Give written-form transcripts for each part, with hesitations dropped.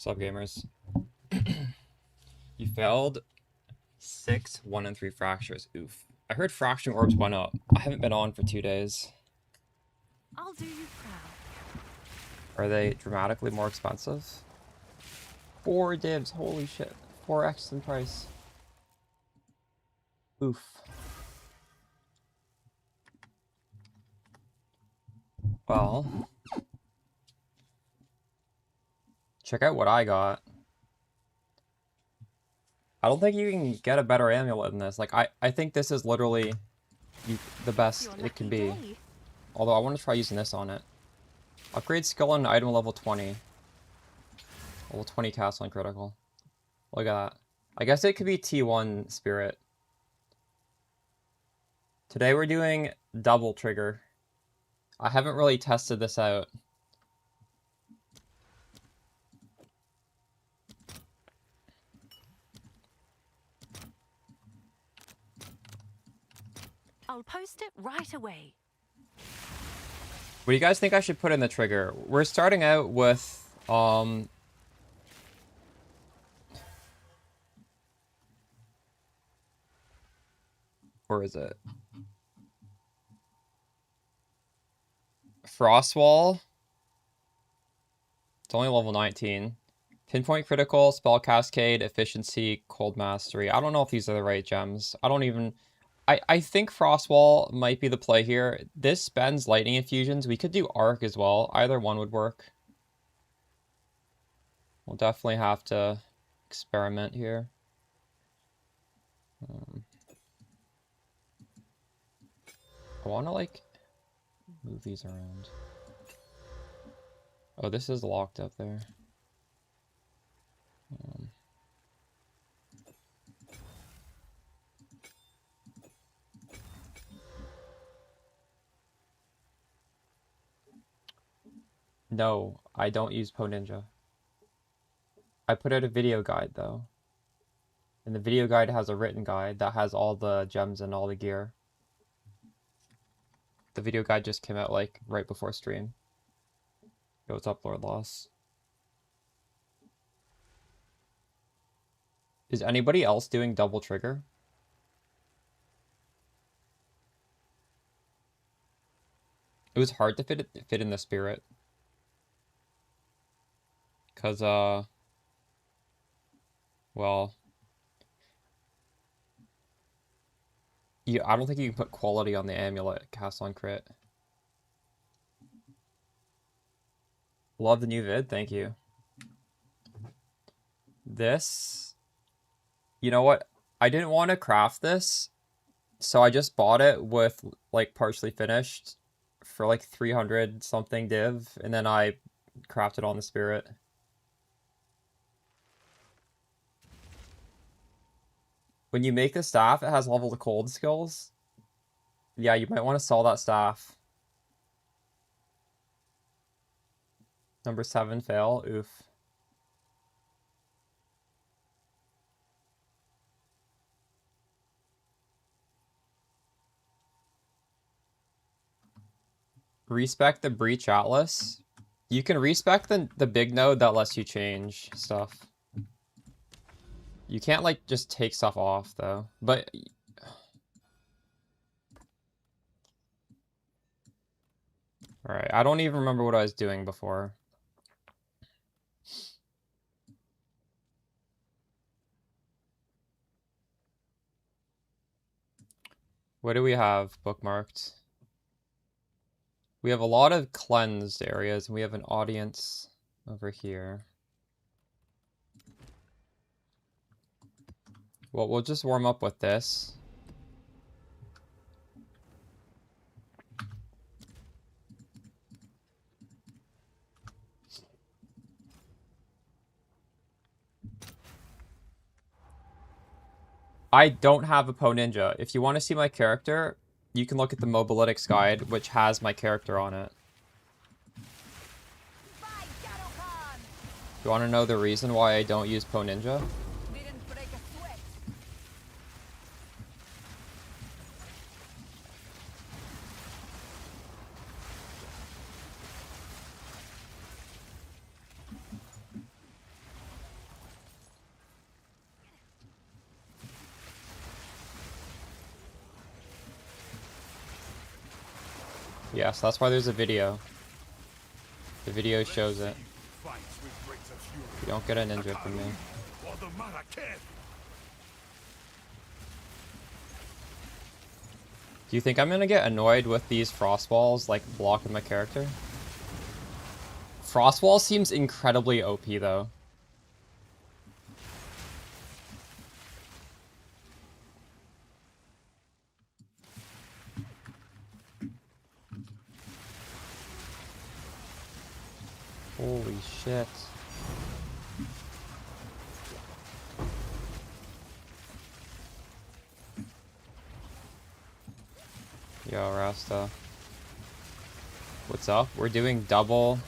Sup, gamers? You failed 6, 1, and 3 fractures. Oof. I heard fracturing orbs went up. I haven't been on for 2 days. I'll do you proud. Are they dramatically more expensive? 4 divs, holy shit. 4x in price. Oof. Well, check out what I got. I don't think you can get a better amulet than this. Like, I think this is literally the best it can be. Although I want to try using this on it. Upgrade skill and item level 20. Level 20 castle and critical. Look at that. I guess it could be T1 spirit. Today we're doing double trigger. I haven't really tested this out. I'll post it right away. What do you guys think I should put in the trigger? We're starting out with where is it? Frostwall. It's only level 19. Pinpoint critical, spell cascade, efficiency, cold mastery. I don't know if these are the right gems. I think Frostwall might be the play here. This spends lightning infusions. We could do arc as well. Either one would work. We'll definitely have to experiment here. I want to like move these around. Oh, this is locked up there. No, I don't use Ninja. I put out a video guide though. And the video guide has a written guide that has all the gems and all the gear. The video guide just came out like right before stream. Yo, what's up, Lord Loss? Is anybody else doing double trigger? It was hard to fit in the spirit. Cause well, I don't think you can put quality on the amulet cast on crit. Love the new vid, thank you. This, you know what? I didn't want to craft this, so I just bought it with like partially finished for like 300 something div, and then I crafted on the spirit. When you make the staff, it has level to cold skills. Yeah, you might want to sell that staff. Number 7 fail. Oof. Respec the Breach Atlas. You can respec the big node that lets you change stuff. You can't like just take stuff off though. But alright, I don't even remember what I was doing before. What do we have bookmarked? We have a lot of cleansed areas, and we have an audience over here. Well, we'll just warm up with this. I don't have a Ninja. If you want to see my character, you can look at the Mobalytics guide, which has my character on it. You want to know the reason why I don't use Ninja? Yes, that's why there's a video. The video shows it. You don't get a ninja from me. Do you think I'm gonna get annoyed with these frost walls, like, blocking my character? Frost wall seems incredibly OP, though. Holy shit. Yo, Rasta. What's up? We're doing double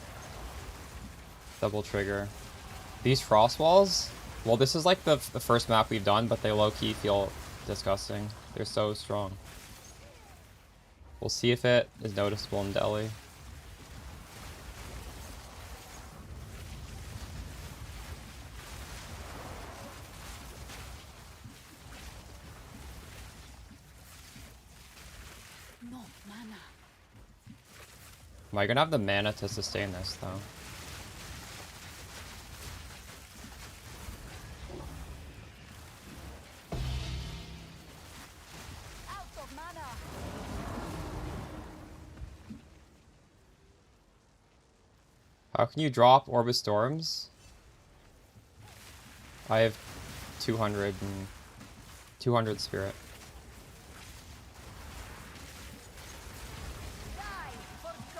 trigger. These frost walls? Well, this is like the first map we've done, but they low-key feel disgusting. They're so strong. We'll see if it is noticeable in Delhi. No mana. Am I gonna have the mana to sustain this, though? Out of mana. How can you drop Orbit Storms? I have 200 spirit. Die forgotten.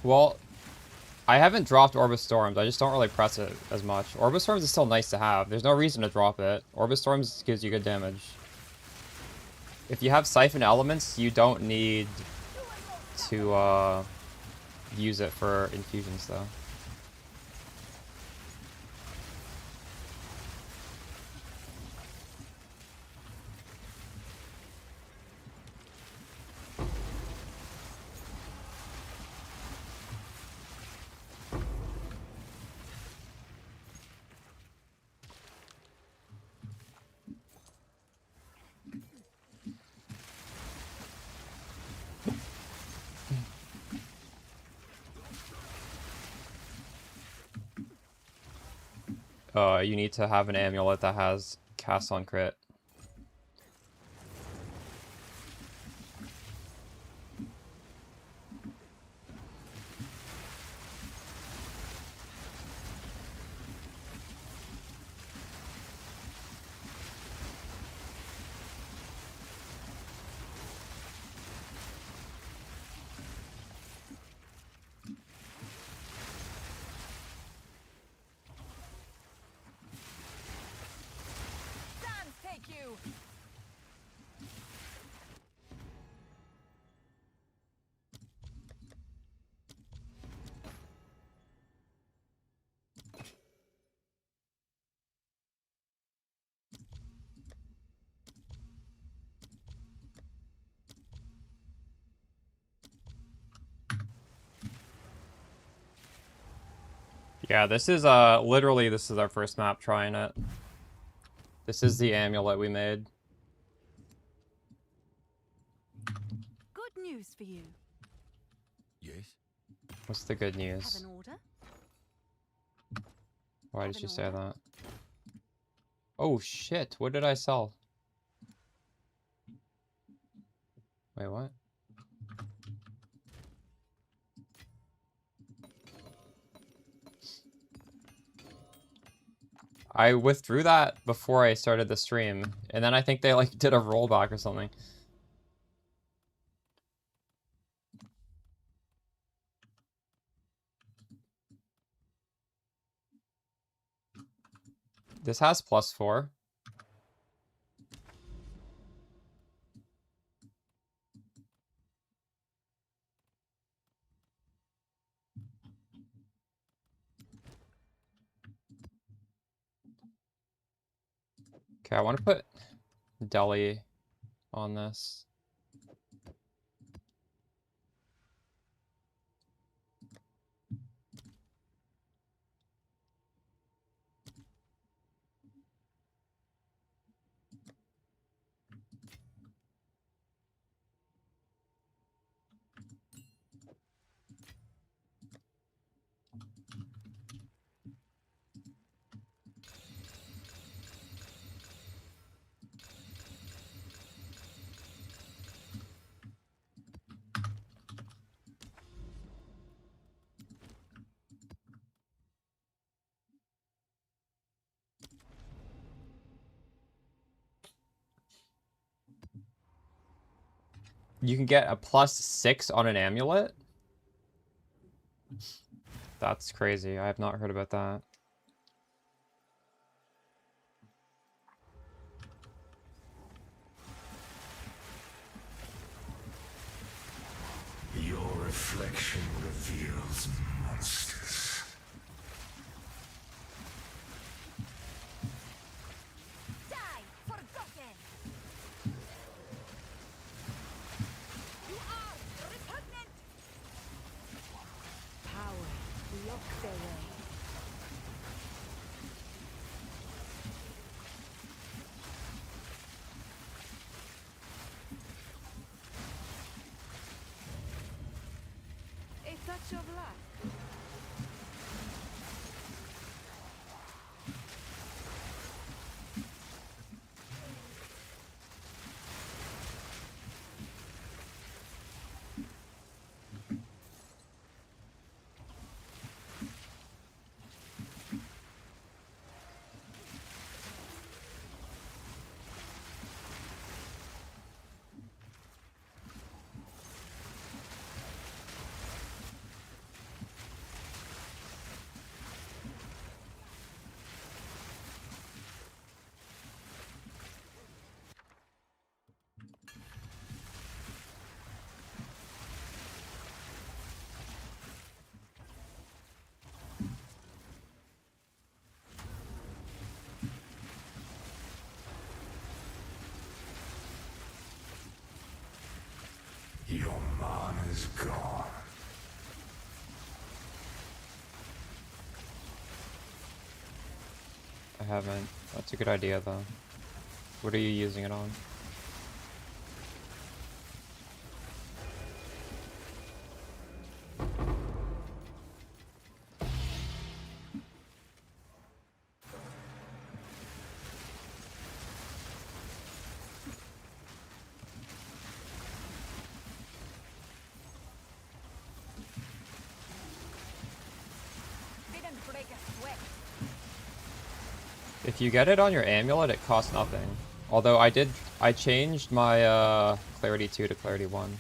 Well, I haven't dropped Orbit Storms. I just don't really press it as much. Orbit Storms is still nice to have. There's no reason to drop it. Orbit Storms gives you good damage. If you have Siphon Elements, you don't need to use it for infusions, though. You need to have an amulet that has cast on crit. Sands take you. Yeah, this is literally this is our first map trying it. This is the amulet we made. Good news for you. Yes. What's the good Have news? an order? Why Have did an you say order? that? Oh shit, what did I sell? Wait, what? I withdrew that before I started the stream, and then I think they like did a rollback or something. This has +4. Okay, I want to put Delhi on this. You can get a +6 on an amulet? That's crazy. I have not heard about that. Your reflection reveals monsters. Die, forgotten! You are repugnant! Power, block their way. A touch of luck. Your mana's gone. I haven't. That's a good idea, though. What are you using it on? Didn't break a sweat. If you get it on your amulet, it costs nothing. Although I changed my Clarity 2 to Clarity 1.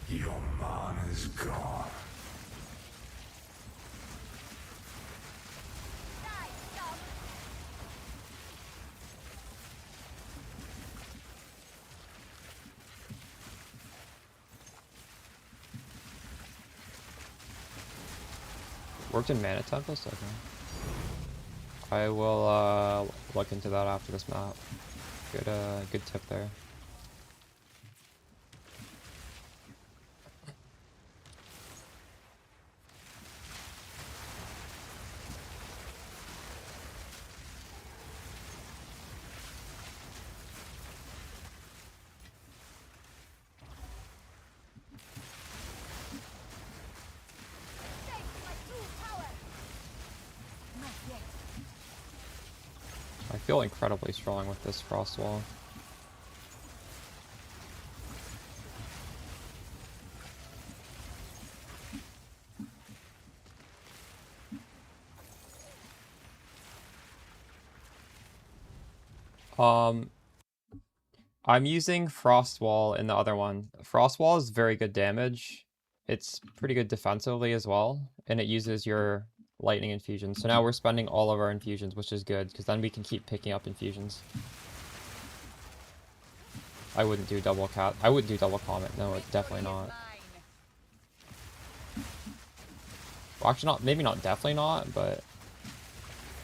Your mana's gone. Die, stop! Worked in Mana Tempest? Okay. I will look into that after this map. Good tip there. Take my true power! Not yet. I feel incredibly strong with this Frost Wall. I'm using Frost Wall in the other one. Frost Wall is very good damage. It's pretty good defensively as well, and it uses your lightning infusion. So now we're spending all of our infusions, which is good, because then we can keep picking up infusions. I wouldn't do double cat. I wouldn't do double Comet. No, it's definitely not. Well, actually not, maybe not definitely not, but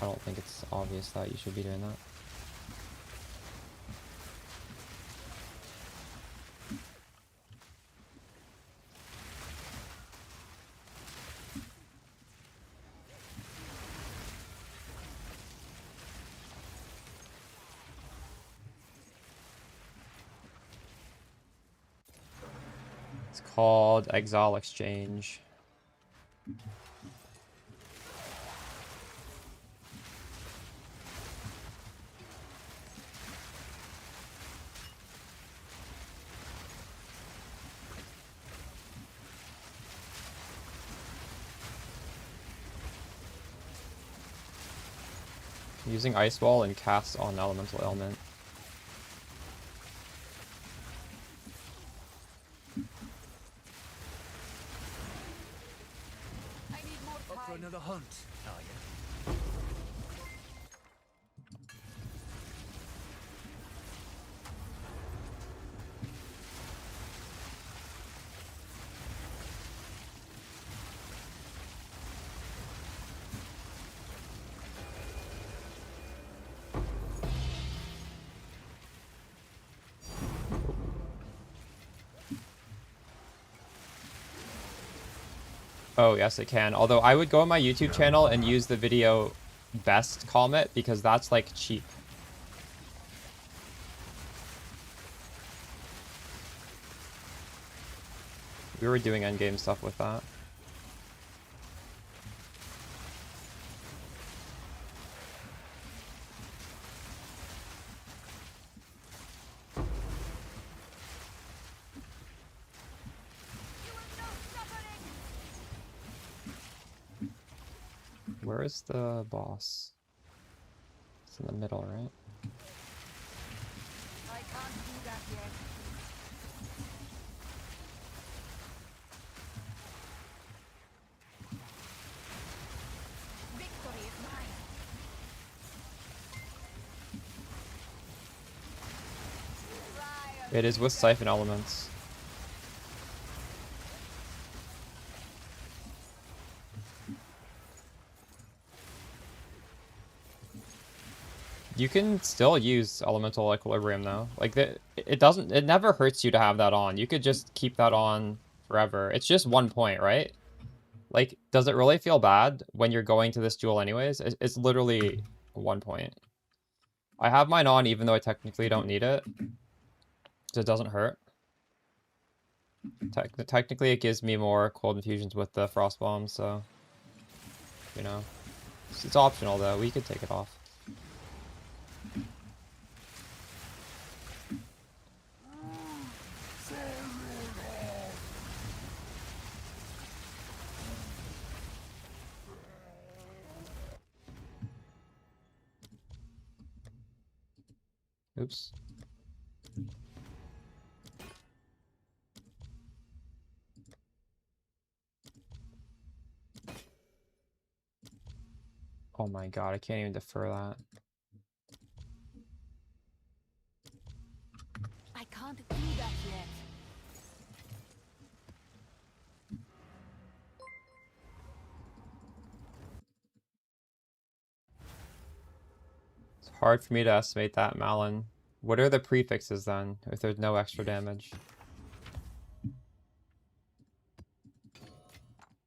I don't think it's obvious that you should be doing that. It's called Exile Exchange. Using Ice Wall and cast on Elemental Ailment. I need more Up for time. another hunt, are you? Oh, yes, it can. Although I would go on my YouTube channel and use the video best Comet because that's like cheap. We were doing endgame stuff with that. You will know suffering. Where is the boss? It's in the middle, right? I can't do that yet. Victory is mine. Riot. It is with Siphon Elements. You can still use Elemental Equilibrium though. Like it never hurts you to have that on. You could just keep that on forever. It's just 1 point, right? Like, does it really feel bad when you're going to this duel anyways? It's literally 1 point. I have mine on even though I technically don't need it. So it doesn't hurt. Technically it gives me more cold infusions with the Frost Bomb, so... You know. It's optional though, we could take it off. Oops. Oh my god, I can't even defer that. I can't do that yet. It's hard for me to estimate that, Malin. What are the prefixes then, if there's no extra damage?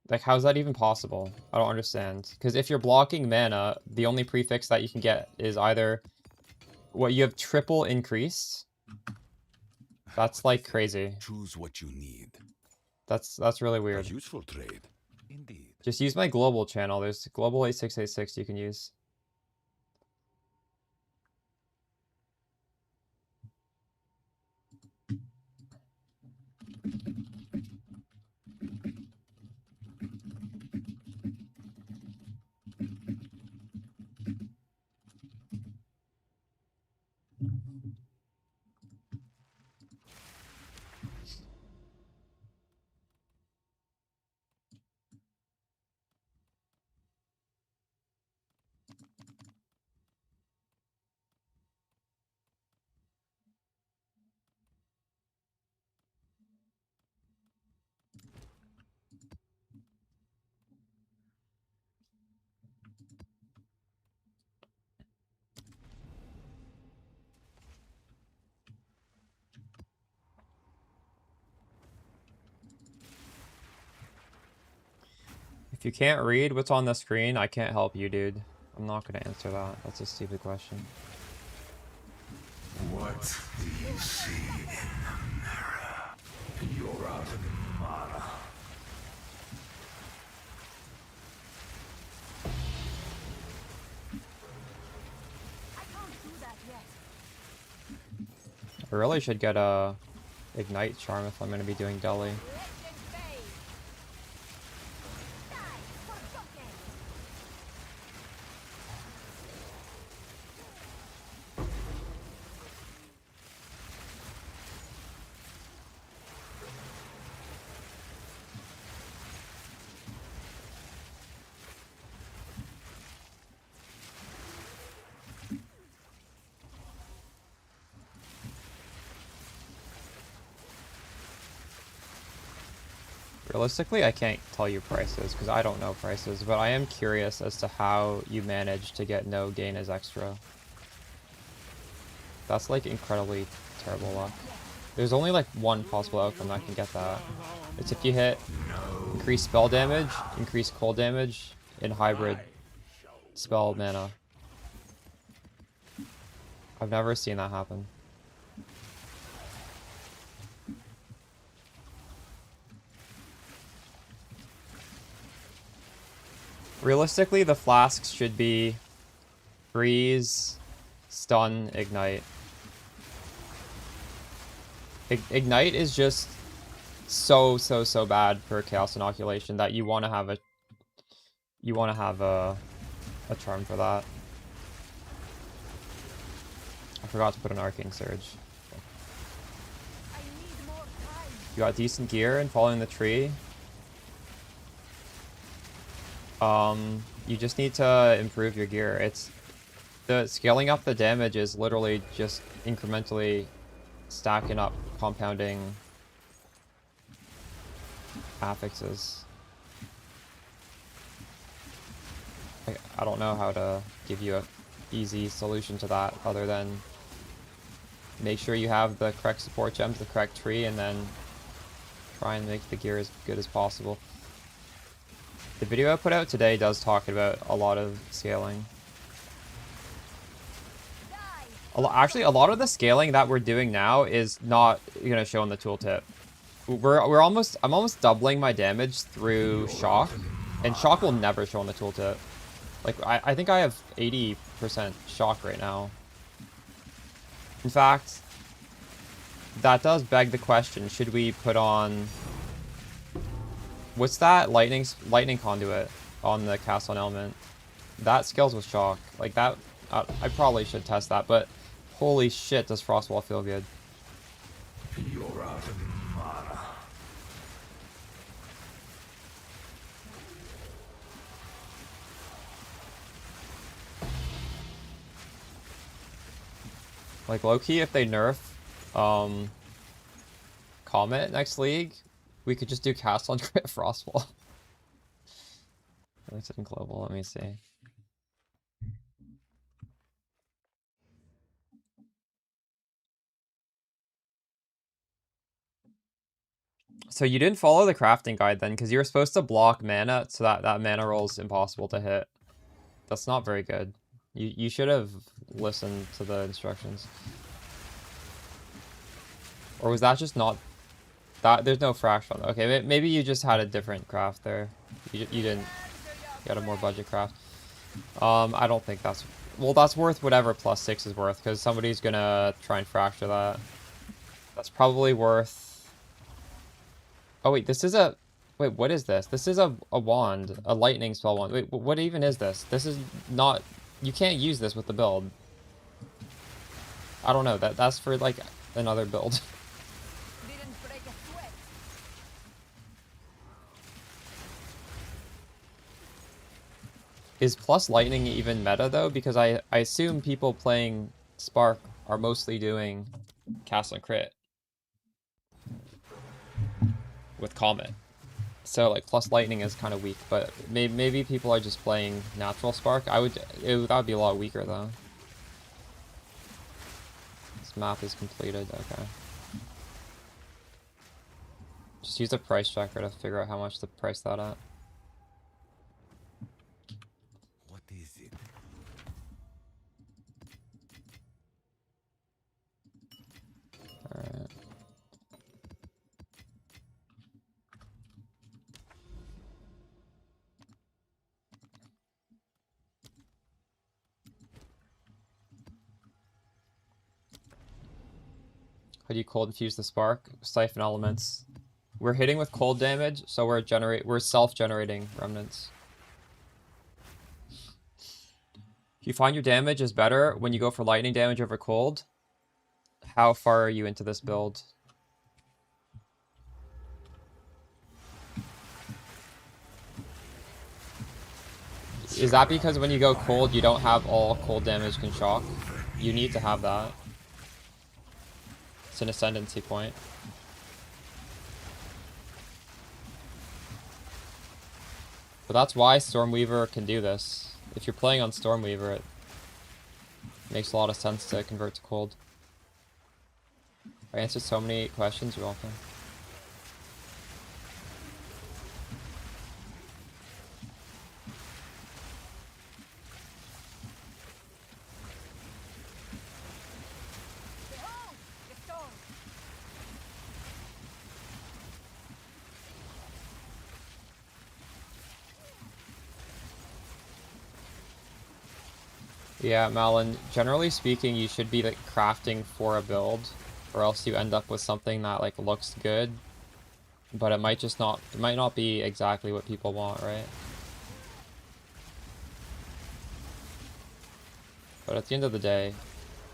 Like, how's that even possible? I don't understand. Because if you're blocking mana, the only prefix that you can get is either... What, you have triple increased? That's, like, crazy. Choose what you need. That's really A weird. useful trade. Indeed. Just use my global channel. There's global 8686 you can use. If you can't read what's on the screen, I can't help you, dude. I'm not gonna answer that. That's a stupid question. What do you see in the mirror? Your out of mana. I can't do that yet. I really should get a Ignite Charm if I'm going to be doing Deli. Legend fade. Die for CoC. Realistically, I can't tell you prices because I don't know prices, but I am curious as to how you manage to get no gain as extra. That's like incredibly terrible luck. There's only like one possible outcome that can get that. It's if you hit increased spell damage, increased cold damage, in hybrid spell mana. I've never seen that happen. Realistically, the flasks should be freeze, stun, ignite. Ignite is just so bad for chaos inoculation that you want to have a charm for that. I forgot to put an arcane surge. I need more time. You got decent gear and following the tree. You just need to improve your gear. The scaling up the damage is literally just incrementally stacking up, compounding affixes. I don't know how to give you a easy solution to that other than make sure you have the correct support gems, the correct tree, and then try and make the gear as good as possible. The video I put out today does talk about a lot of scaling. Actually, a lot of the scaling that we're doing now is not gonna show in the tooltip. I'm almost doubling my damage through shock, and shock will never show in the tooltip. Like I think I have 80% shock right now. In fact, that does beg the question: should we put on? What's that lightning conduit on the Castle element? That scales with shock. Like that, I probably should test that, but holy shit, does Frostwall feel good. You're out of mana. Like low-key, if they nerf Comet next league, we could just do Castle and crit Frostwall. At least in global, let me see. So you didn't follow the crafting guide then, because you were supposed to block mana so that mana roll is impossible to hit. That's not very good. You should have listened to the instructions. Or was that just not... There's no fraction. Okay, maybe you just had a different craft there. You didn't get a more budget craft. I don't think that's... Well, that's worth whatever +6 is worth, because somebody's gonna try and fracture that. That's probably worth... Oh, wait, this is a... Wait, what is this? This is a wand. A lightning spell wand. Wait, what even is this? This is not... You can't use this with the build. I don't know. That's for, like, another build. Didn't break a sweat. Is plus lightning even meta, though? Because I assume people playing Spark are mostly doing Castle and Crit with Comet. So, like, plus lightning is kind of weak, but maybe people are just playing natural Spark. That would be a lot weaker, though. This map is completed, okay. Just use a price checker to figure out how much to price that at. What is it? Alright. Could you cold infuse the spark? Siphon elements. We're hitting with cold damage, so we're self-generating remnants. If you find your damage is better when you go for lightning damage over cold, how far are you into this build? Is that because when you go cold, you don't have all cold damage can shock? You need to have that. It's an ascendancy point. But that's why Stormweaver can do this. If you're playing on Stormweaver, it makes a lot of sense to convert to cold. I answered so many questions, you're welcome. Behold, the storm. Yeah, Malin, generally speaking, you should be like crafting for a build, or else you end up with something that like looks good, but it might not be exactly what people want, right? But at the end of the day,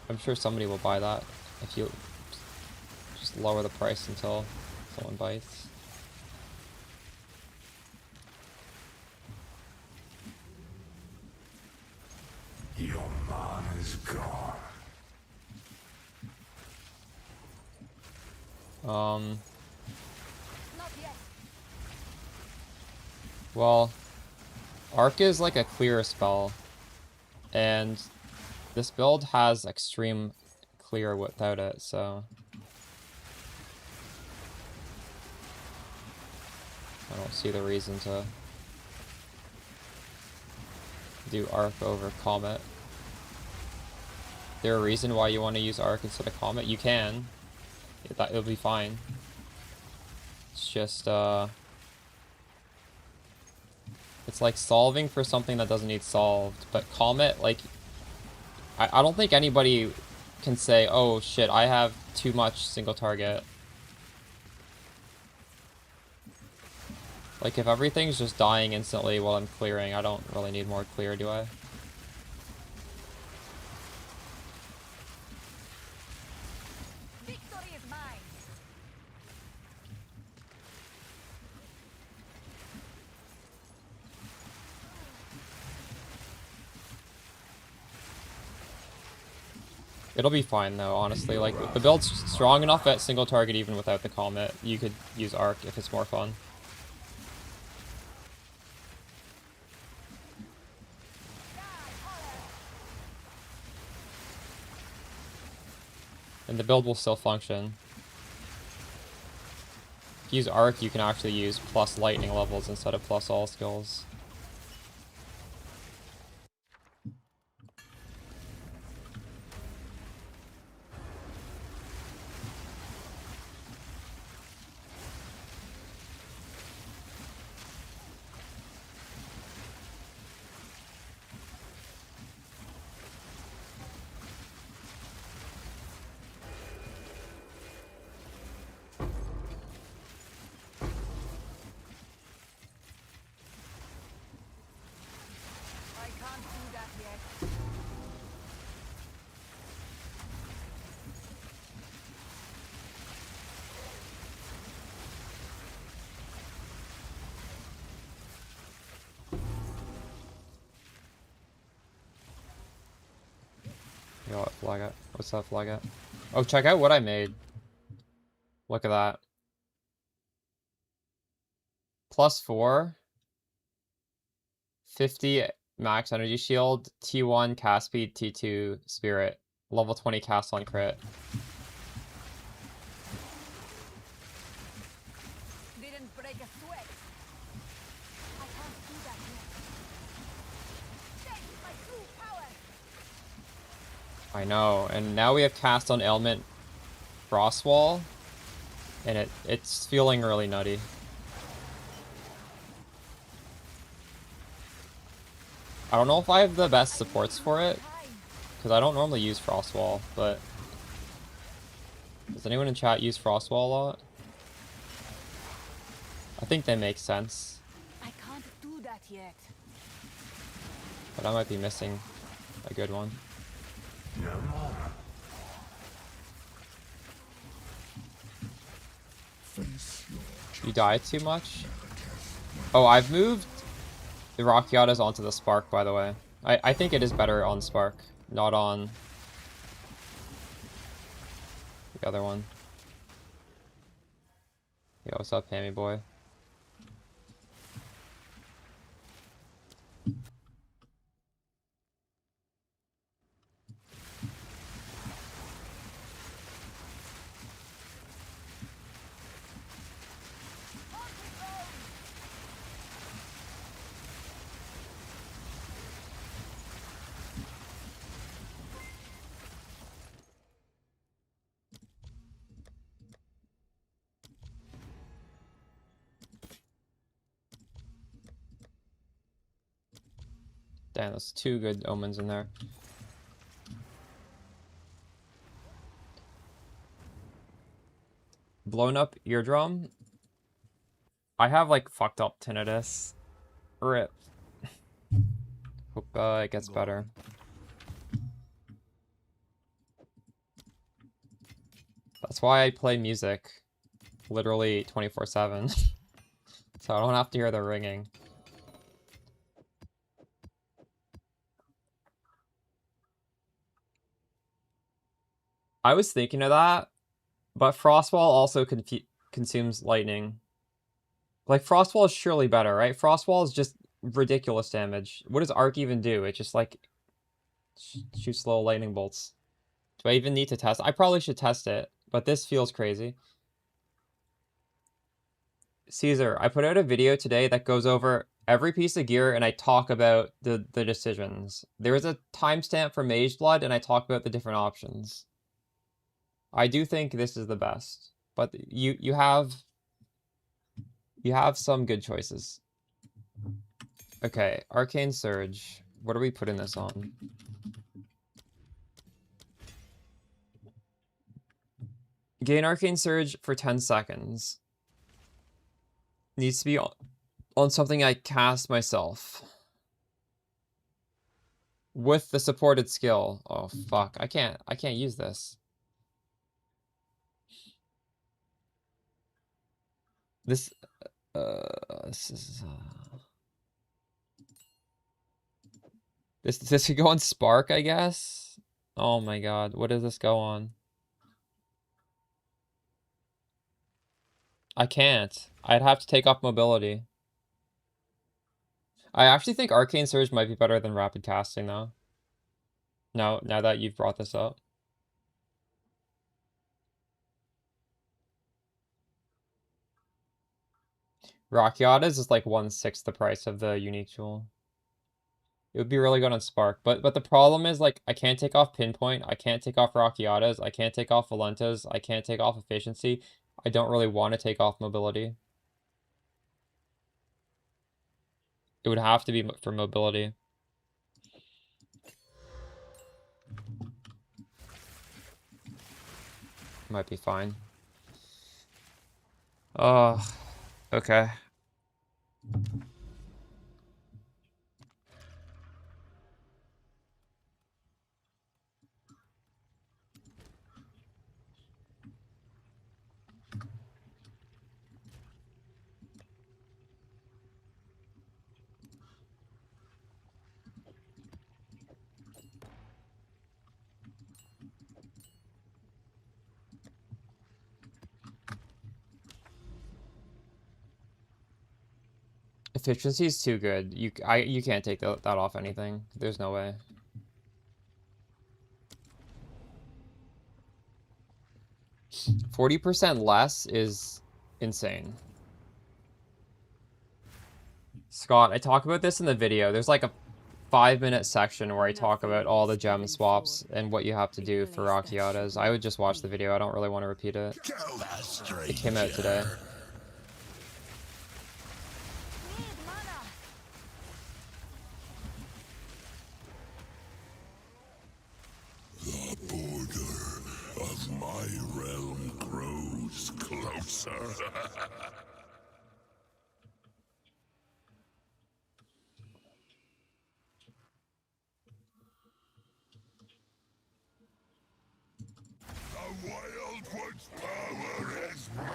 I'm sure somebody will buy that if you just lower the price until someone bites. Your mana's gone. Not yet. Well, Arc is like a clear spell, and this build has extreme clear without it, so I don't see the reason to do Arc over Comet. Is there a reason why you want to use Arc instead of Comet? You can. It'll be fine. It's just, it's like solving for something that doesn't need solved. But Comet, like, I don't think anybody can say, oh shit, I have too much single target. Like, if everything's just dying instantly while I'm clearing, I don't really need more clear, do I? Victory is mine. It'll be fine though, honestly. Like, if the build's strong enough at single target even without the Comet, you could use Arc if it's more fun. And the build will still function. If you use Arc, you can actually use plus lightning levels instead of plus all skills. I can't do that yet. You know what, flag it. What's that flag at? Oh, check out what I made. Look at that. +4. 50 max energy shield. T1 cast speed. T2 spirit. Level 20 cast on crit. Didn't break a sweat. I can't do that yet. That's my true power. I know. And now we have cast on ailment Frostwall. And it's feeling really nutty. I don't know if I have the best supports for it, because I don't normally use Frostwall, but Does anyone in chat use Frostwall a lot? I think they make sense, I can't do that yet. but I might be missing a good one. You die too much? Oh, I've moved the Rockiatas onto the Spark, by the way. I think it is better on Spark, not on the other one. Yo, what's up, Hammy boy? Damn, there's 2 good omens in there. Blown up eardrum? I have like fucked up tinnitus. RIP. Hope it gets better. That's why I play music literally 24/7. So I don't have to hear the ringing. I was thinking of that, but Frostwall also consumes lightning. Like, Frostwall is surely better, right? Frostwall is just ridiculous damage. What does Arc even do? It just, like, shoots little lightning bolts. Do I even need to test? I probably should test it, but this feels crazy. Caesar, I put out a video today that goes over every piece of gear and I talk about the decisions. There is a timestamp for Mage Blood and I talk about the different options. I do think this is the best, but you have some good choices. Okay, Arcane Surge. What are we putting this on? Gain Arcane Surge for 10 seconds. Needs to be on something I cast myself. With the supported skill. Oh fuck, I can't use this. This is this could go on Spark, I guess. Oh my god, what does this go on? I can't. I'd have to take off mobility. I actually think Arcane Surge might be better than Rapid Casting, though. No, now that you've brought this up. Rockiatas is like 1/6 the price of the unique jewel. It would be really good on Spark, but the problem is, like, I can't take off Pinpoint, I can't take off Rockiatas, I can't take off Valentas, I can't take off Efficiency. I don't really want to take off Mobility. It would have to be for Mobility. Might be fine. Oh, okay. Efficiency is too good. You can't take that off anything. There's no way. %40 less is insane. Scott, I talk about this in the video. There's like a 5-minute section where I talk about all the gem swaps and what you have to do for Rockiatas. I would just watch the video. I don't really want to repeat it. It came out today. The border of my realm The Wildwood's power is mine.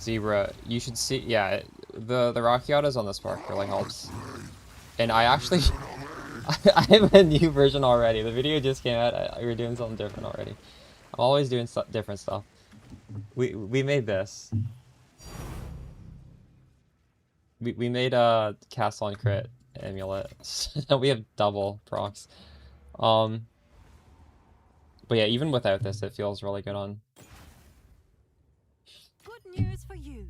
Zebra, you should see, yeah, the Rockiatas on this park really helps. And I actually, I have a new version already. The video just came out. We're doing something different already. I'm always doing different stuff. We made this. We made a cast on crit amulet. So we have double procs. But yeah, even without this, it feels really good on. Good news for you.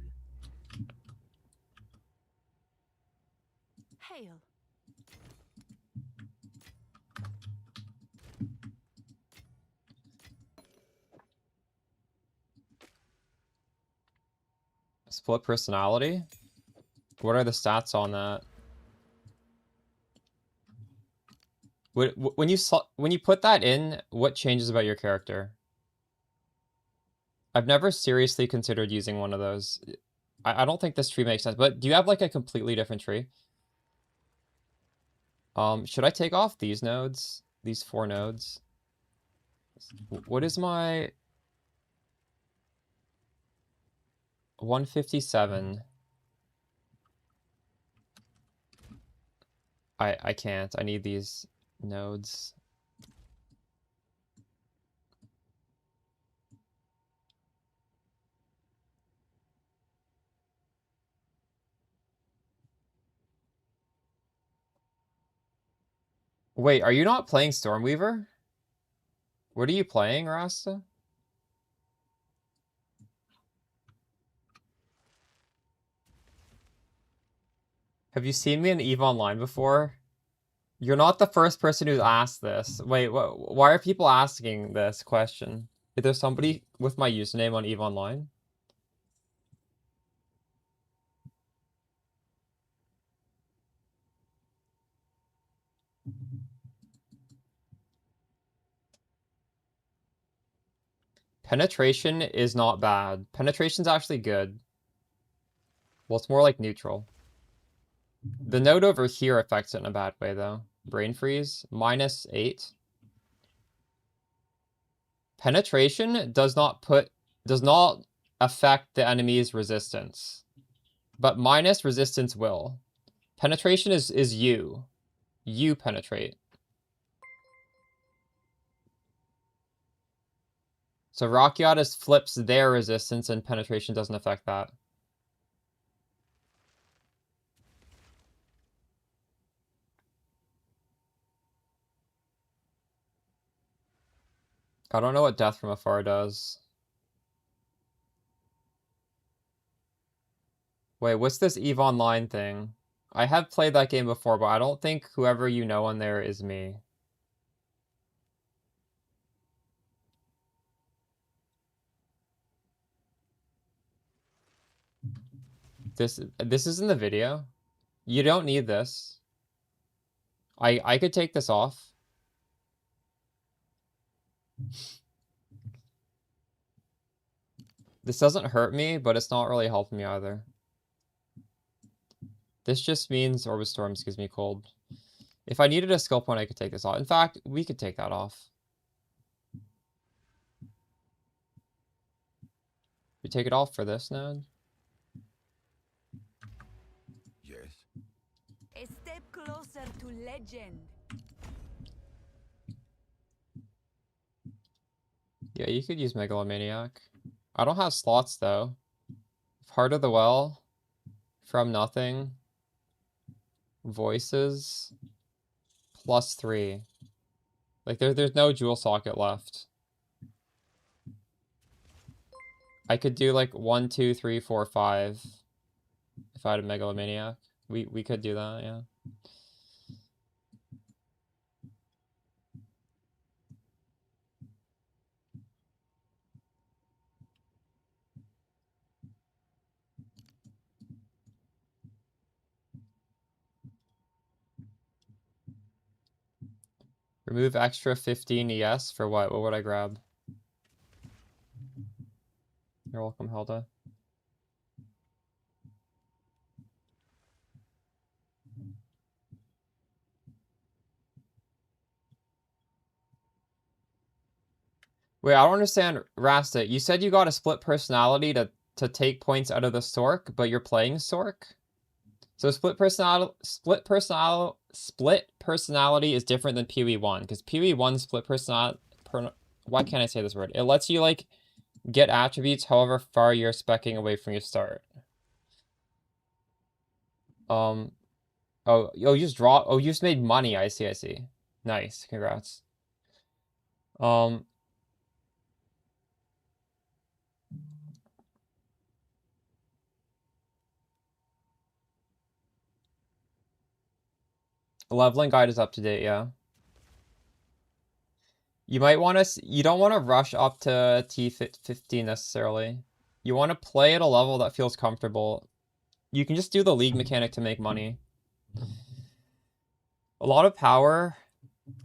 Hail. Split personality? What are the stats on that? When you put that in, what changes about your character? I've never seriously considered using one of those. I don't think this tree makes sense, but do you have like a completely different tree? Should I take off these nodes? These 4 nodes? What is my 157? I can't. I need these nodes. Wait, are you not playing Stormweaver? What are you playing, Rasta? Have you seen me in EVE Online before? You're not the first person who's asked this. Wait, why are people asking this question? Is there somebody with my username on EVE Online? Penetration is not bad. Penetration's actually good. Well, it's more like neutral. The node over here affects it in a bad way, though. Brain freeze, -8. Penetration does not affect the enemy's resistance. But minus resistance will. Penetration is you. You penetrate. So Rockiatus flips their resistance and penetration doesn't affect that. I don't know what Death from Afar does. Wait, what's this EVE Online thing? I have played that game before, but I don't think whoever you know on there is me. This is in the video. You don't need this. I could take this off. This doesn't hurt me, but it's not really helping me either. This just means Orbit Storms gives me cold. If I needed a skill point, I could take this off. In fact, we could take that off. We take it off for this node. Yes. A step closer to legend. Yeah, you could use Megalomaniac. I don't have slots though. Heart of the Well, From Nothing, Voices, +3. Like there's no jewel socket left. I could do like 1, 2, 3, 4, 5 if I had a Megalomaniac. We could do that, yeah. Remove extra 15 ES for what? What would I grab? welcome, Hilda. Wait, I don't understand, Rasta. You said you got a split personality to take points out of the Sork, but you're playing Sork? So split personality is different than PoE1, because PoE1 split personality, why can't I say this word? It lets you like get attributes however far you're specking away from your start. Oh, you just draw. Oh, you just made money. I see. I see. Nice. Congrats. Um, leveling guide is up to date. Yeah. You might want to. You don't want to rush up to T15 necessarily. You want to play at a level that feels comfortable. You can just do the league mechanic to make money. A lot of power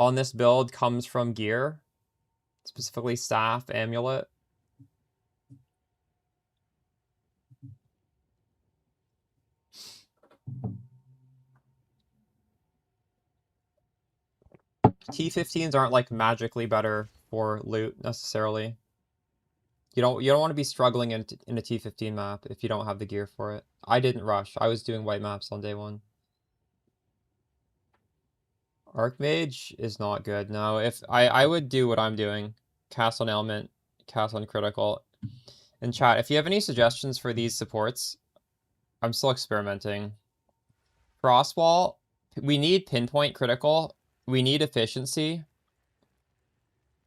on this build comes from gear, specifically staff, amulet. T15s aren't like magically better for loot necessarily. You don't want to be struggling in a T15 map if you don't have the gear for it. I didn't rush. I was doing white maps on day one. Archmage is not good. No, if I would do what I'm doing. Cast on ailment, cast on critical. And chat, if you have any suggestions for these supports, I'm still experimenting. Frostwall, we need pinpoint critical. We need efficiency.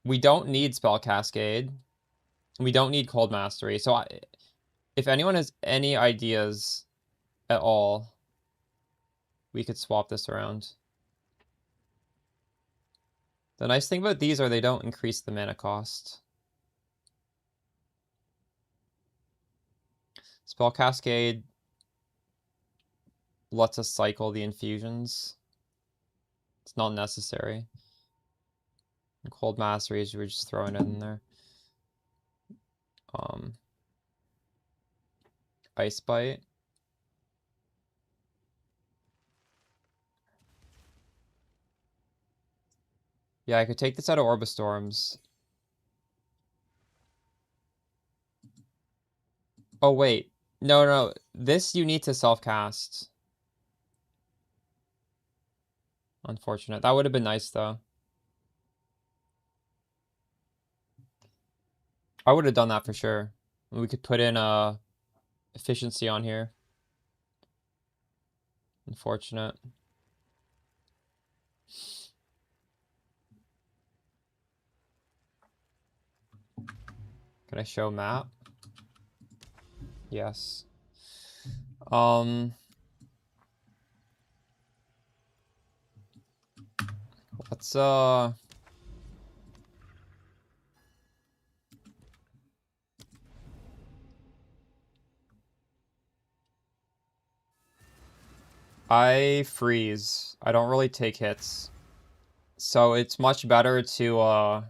We don't need spell cascade. We don't need cold mastery. So if anyone has any ideas at all, we could swap this around. The nice thing about these are they don't increase the mana cost. Spell cascade lets us cycle the infusions. It's not necessary. And cold mastery is we're just throwing it in there. Ice bite. Yeah, I could take this out of Orbistorms. Oh, wait. No. This you need to self-cast. Unfortunate. That would have been nice, though. I would have done that for sure. We could put in efficiency on here. Unfortunate. Can I show map? Yes. Let's I freeze. I don't really take hits. So it's much better to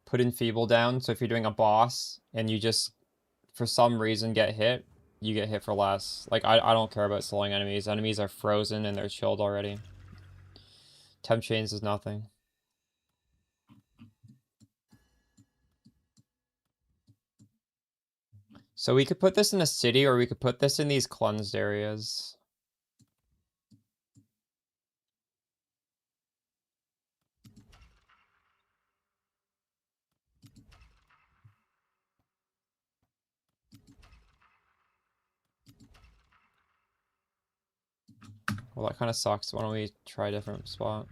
put Enfeeble down. So if you're doing a boss and you just for some reason get hit, you get hit for less. Like I don't care about slowing enemies. Enemies are frozen and they're chilled already. Temp chains is nothing. So we could put this in a city or we could put this in these cleansed areas. Well, that kind of sucks. Why don't we try a different spot?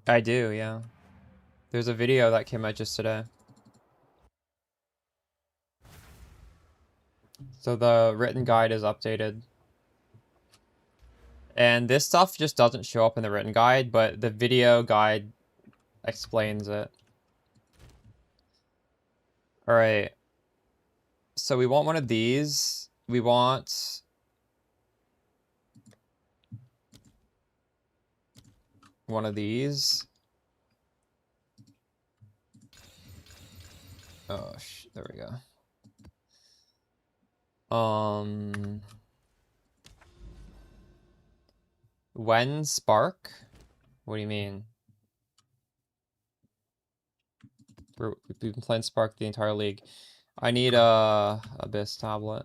I do, yeah. There's a video that came out just today. So the written guide is updated. And this stuff just doesn't show up in the written guide, but the video guide explains it. Alright. So we want one of these. We want... one of these. Oh, there we go. When Spark? What do you mean? We've been playing Spark the entire league. I need a Abyss tablet.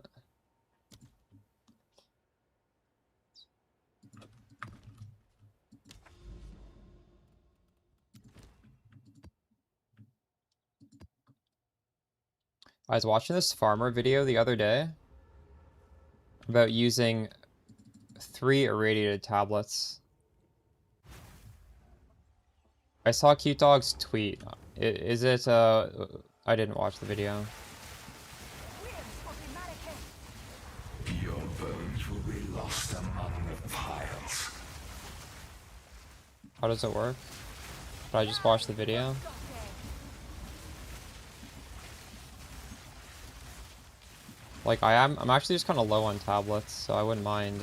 I was watching this farmer video the other day about using 3 irradiated tablets. I saw Cute Dog's tweet. Is it, I didn't watch the video. Your bones will be lost among the piles. How does it work? Should I just watch the video? Like, I'm actually just kind of low on tablets, so I wouldn't mind,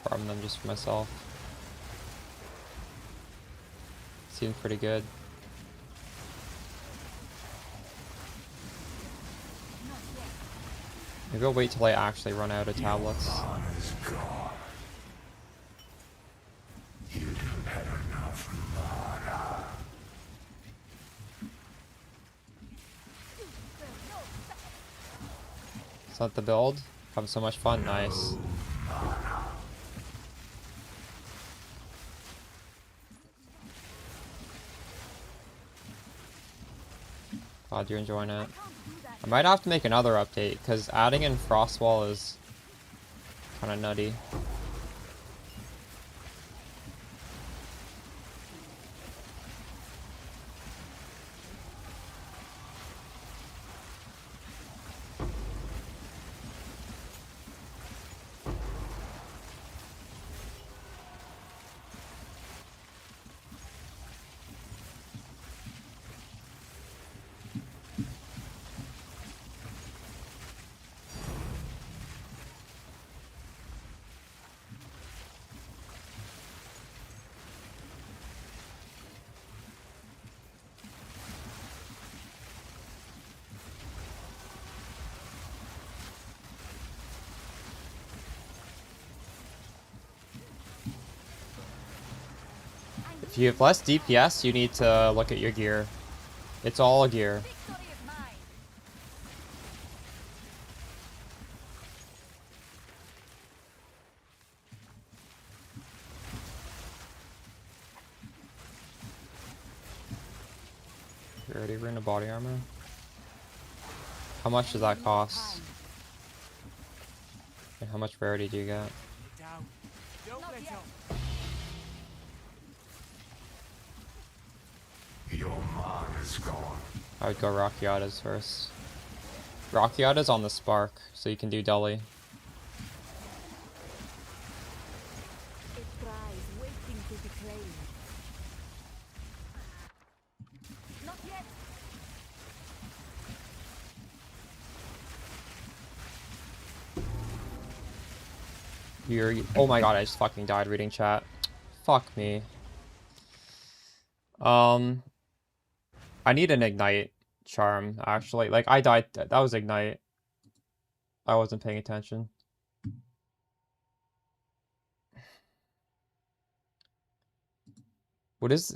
farming them just for myself. Seems pretty good. Maybe I'll wait till I actually run out of tablets. You don't have enough mana. Is that the build? Having so much fun, nice. Glad you're enjoying it. I might have to make another update, because adding in Frostwall is kind of nutty. If you have less DPS, you need to look at your gear. It's all gear. Rarity rune of body armor. How much does that cost? And how much rarity do you get? Your mana's gone. I would go Rockiatas first. Rockiata's on the Spark, so you can do Deli. Oh my god, I just fucking died reading chat. Fuck me. I need an Ignite charm, actually. Like, I died. That was Ignite. I wasn't paying attention. What is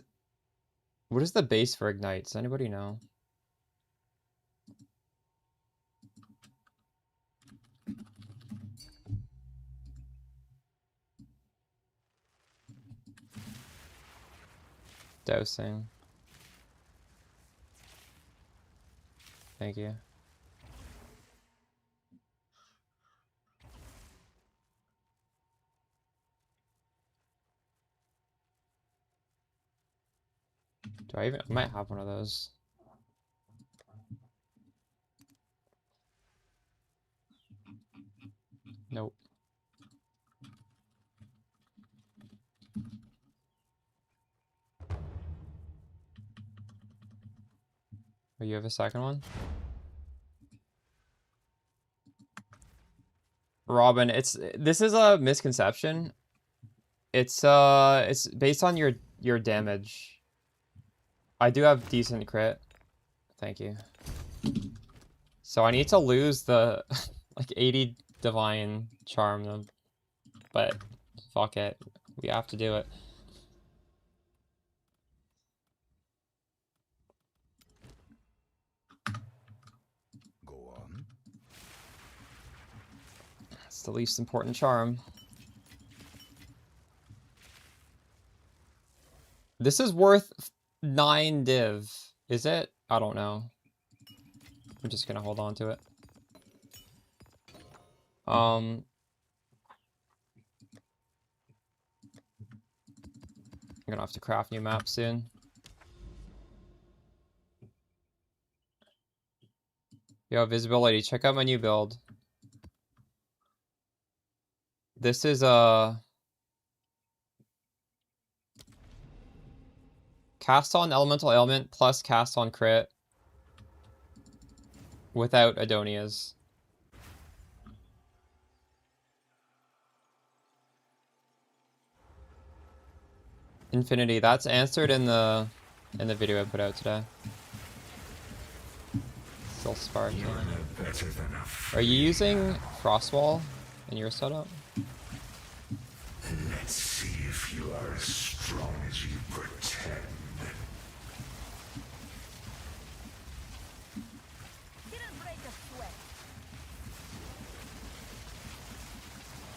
the base for Ignite? Does anybody know? Dosing. Thank you. Do I even? I might have one of those. Nope. Oh, you have a second one? Robin, this is a misconception. It's based on your damage. I do have decent crit. Thank you. So I need to lose the like 80 divine charm, but fuck it. We have to do it. Go on. It's the least important charm. This is worth 9 div. Is it? I don't know. I'm just gonna hold on to it. I'm gonna have to craft new maps soon. Yo, visibility. Check out my new build. This is cast on elemental ailment plus cast on crit without Adonia's. Infinity. That's answered in the video I put out today. Still sparking. Are you using Frostwall in your setup? Let's see if you are as strong as you pretend. Didn't break a sweat.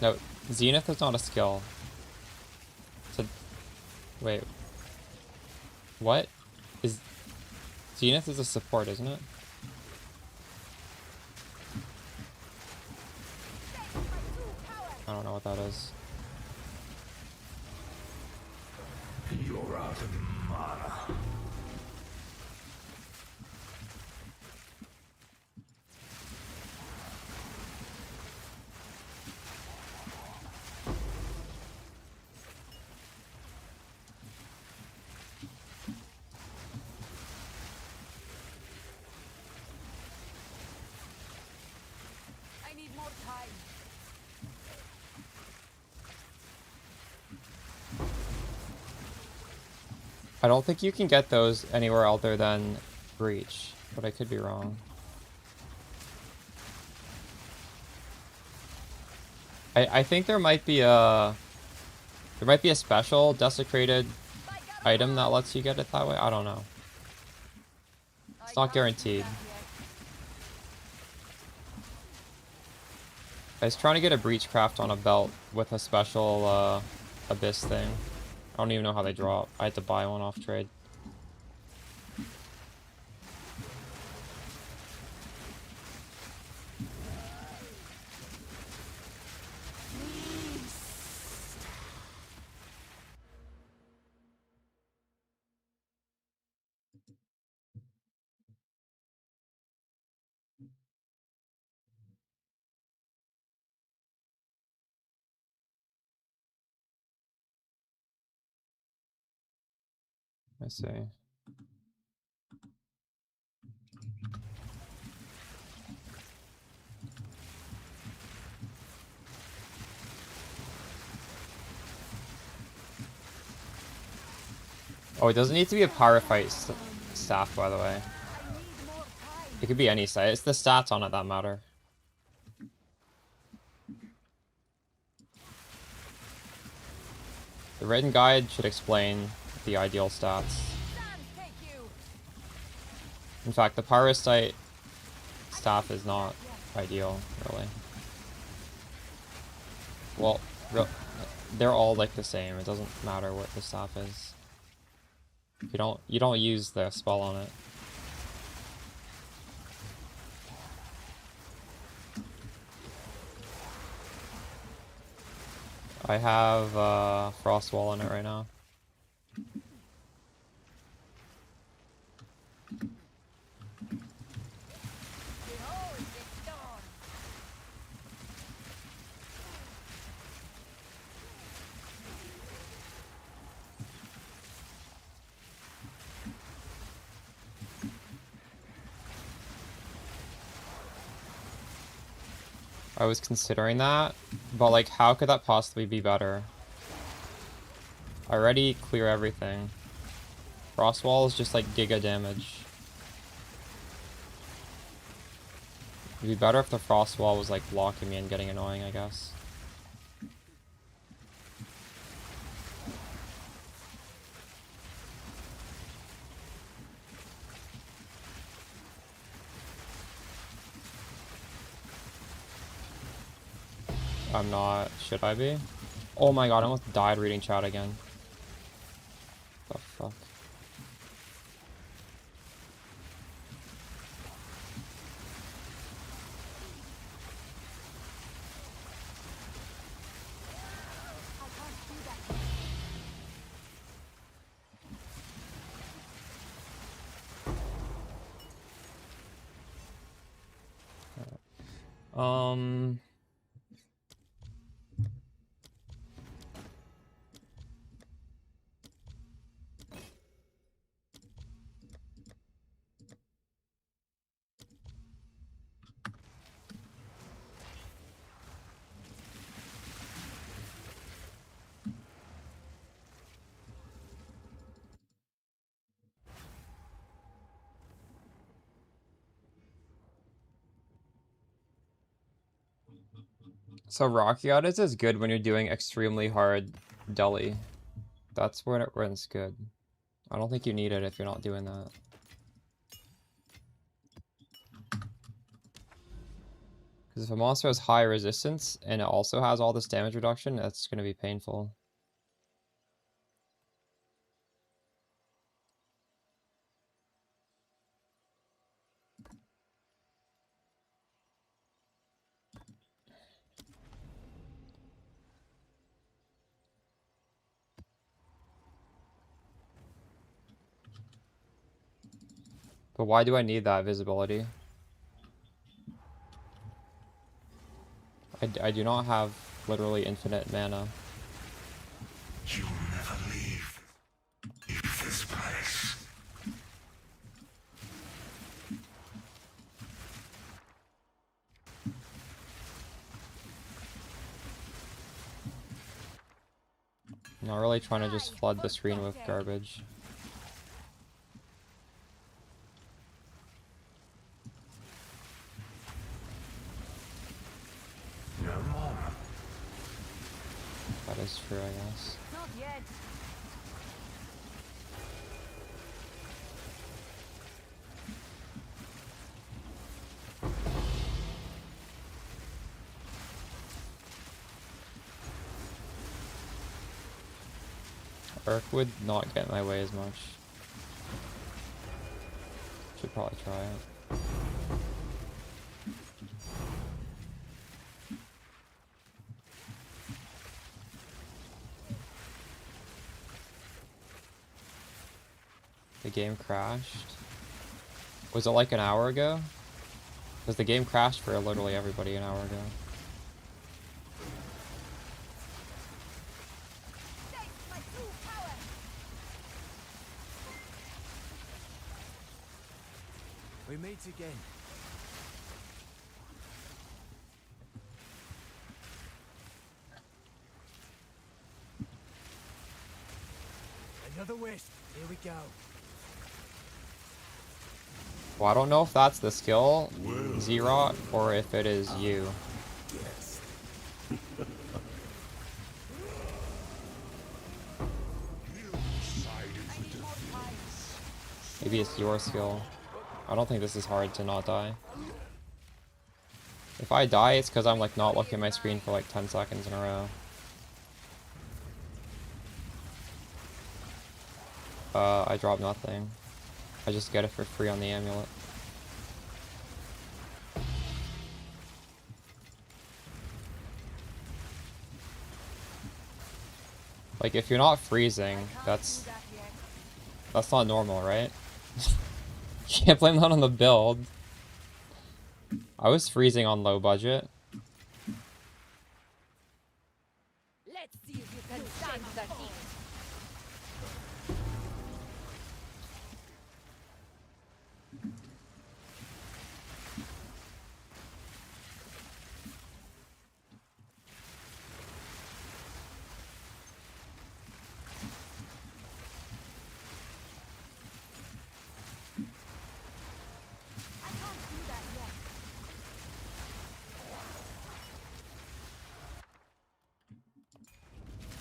No, Zenith is not a skill. Wait. What? Zenith is a support, isn't it? I don't know what that is. You're out of mana. I need more time. I don't think you can get those anywhere other than Breach, but I could be wrong. I think there might be a special desecrated item that lets you get it that way. I don't know. It's not guaranteed. I was trying to get a Breach craft on a belt with a special Abyss thing. I don't even know how they drop. I had to buy one off trade. I see. Oh, it doesn't need to be a Pyrophyte staff, by the way. It could be any site. It's the stats on it that matter. The written guide should explain the ideal stats. In fact, the Pyrostite staff is not ideal, really. Well, they're all like the same. It doesn't matter what the staff is. You don't use the spell on it. I have Frostwall on it right now. I was considering that, but like, how could that possibly be better? I already clear everything. Frost Wall is just like giga damage. It'd be better if the Frost Wall was like blocking me and getting annoying, I guess. I'm not. Should I be? Oh my god, I almost died reading chat again. The fuck? I can't do that. Um... So Rocky Goddess is good when you're doing extremely hard deli. That's when it's good. I don't think you need it if you're not doing that. Because if a monster has high resistance and it also has all this damage reduction, that's going to be painful. But why do I need that visibility? I do not have literally infinite mana. You will never leave this place. I'm not really trying to just flood the screen with garbage. No more. That is true, I guess. Not yet. Urk would not get in my way as much. Should probably try it. The game crashed. Was it like an hour ago? Because the game crashed for literally everybody an hour ago. That's my true power. We meet again. Another wisp. Here we go. Well, I don't know if that's the skill, Zerot, or if it is you. Maybe it's your skill. I don't think this is hard to not die. If I die, it's because I'm like not looking at my screen for like 10 seconds in a row. I drop nothing. I just get it for free on the amulet. Like, if you're not freezing, that's not normal, right? Can't blame that on the build. I was freezing on low budget. Let's see if you can stand the heat.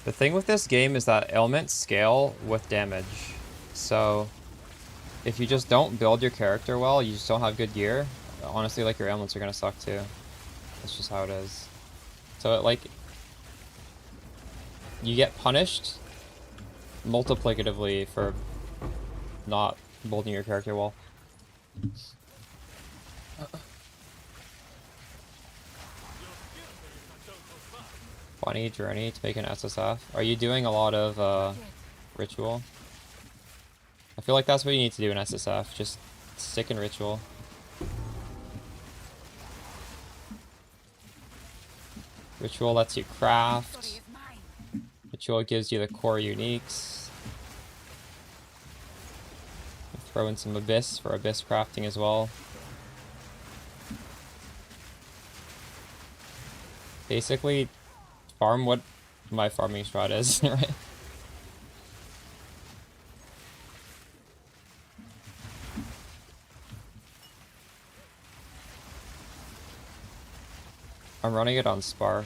The thing with this game is that ailments scale with damage. So if you just don't build your character well, you just don't have good gear, honestly, like, your ailments are gonna suck too. That's just how it is. So it, like, you get punished multiplicatively for not building your character well. Funny journey to make an SSF. Are you doing a lot of ritual? I feel like that's what you need to do in SSF. Just stick in ritual. Ritual lets you craft. Ritual gives you the core uniques. Throw in some abyss for abyss crafting as well. Basically, farm what my farming strat is, right? I'm running it on Spark.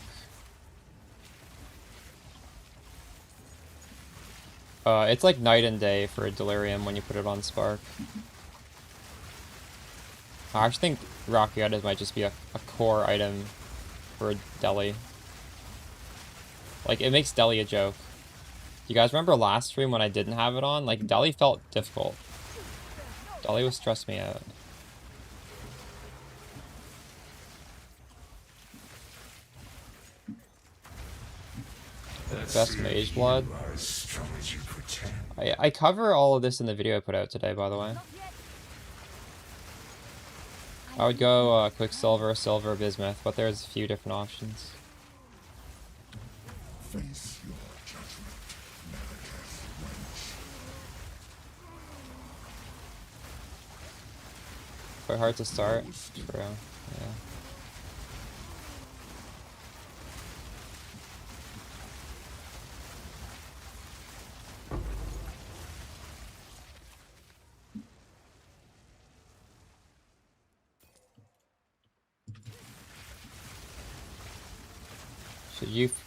It's like night and day for a Delirium when you put it on Spark. I actually think Rocky Items might just be a core item for a Deli. Like, it makes Deli a joke. You guys remember last stream when I didn't have it on? Like, Deli felt difficult. Deli was stressing me out. Best Mage Blood. I cover all of this in the video I put out today, by the way. I would go Quicksilver, Silver, Bismuth, but there's a few different options. Face your judgment, Megadeth wench. Quite hard to start. True. Yeah.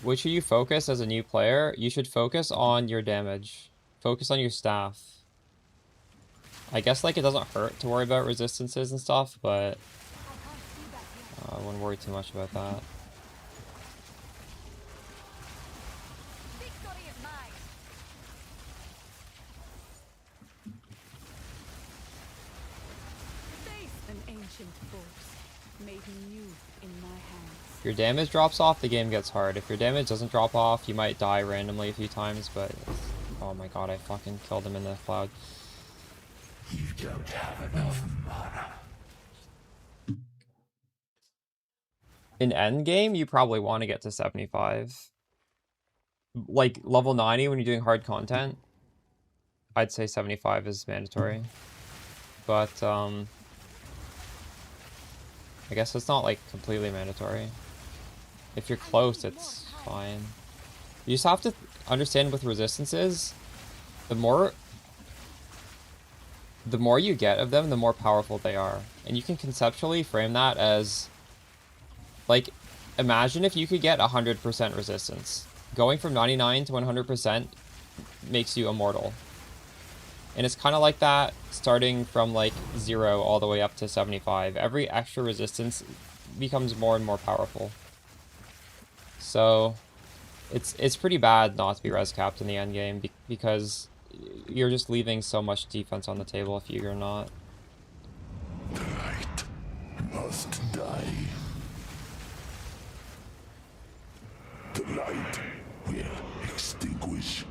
What should you focus as a new player? You should focus on your damage. Focus on your staff. I guess, like, it doesn't hurt to worry about resistances and stuff, but I wouldn't worry too much about that. An ancient force made new in my hands. If your damage drops off, the game gets hard. If your damage doesn't drop off, you might die randomly a few times, but... Oh my god, I fucking killed him in the cloud. You don't have enough mana. In endgame, you probably want to get to 75. Like, level 90 when you're doing hard content, I'd say 75 is mandatory. But, I guess it's not, like, completely mandatory. If you're close, it's fine. You just have to understand with resistances, the more you get of them, the more powerful they are. And you can conceptually frame that as, like, imagine if you could get 100% resistance. Going from 99 to 100% makes you immortal. And it's kind of like that, starting from, like, 0 all the way up to 75. Every extra resistance becomes more and more powerful. So, it's pretty bad not to be res capped in the end game because you're just leaving so much defense on the table if you're not. The light must die. The light will extinguish.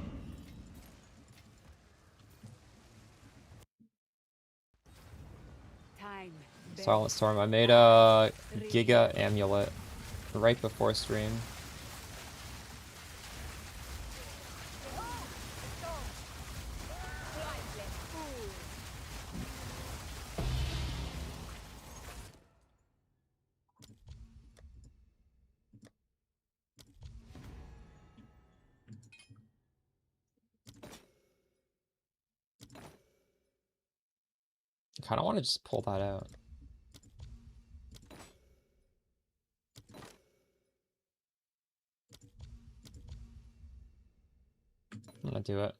Time. Silent Storm. I made a Giga Amulet right before stream. I kind of want to just pull that out. I'm gonna do it.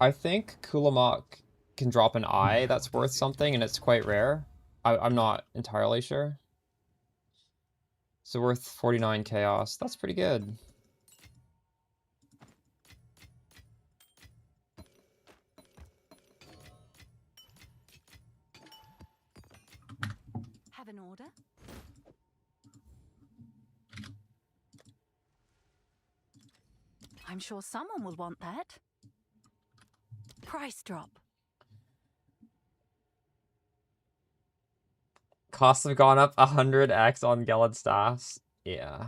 I think Kulamak can drop an eye that's worth something, and it's quite rare. I'm not entirely sure. So worth 49 chaos. That's pretty good. Have an order? I'm sure someone will want that. Price drop. Costs have gone up 100x on Gelid staffs. Yeah.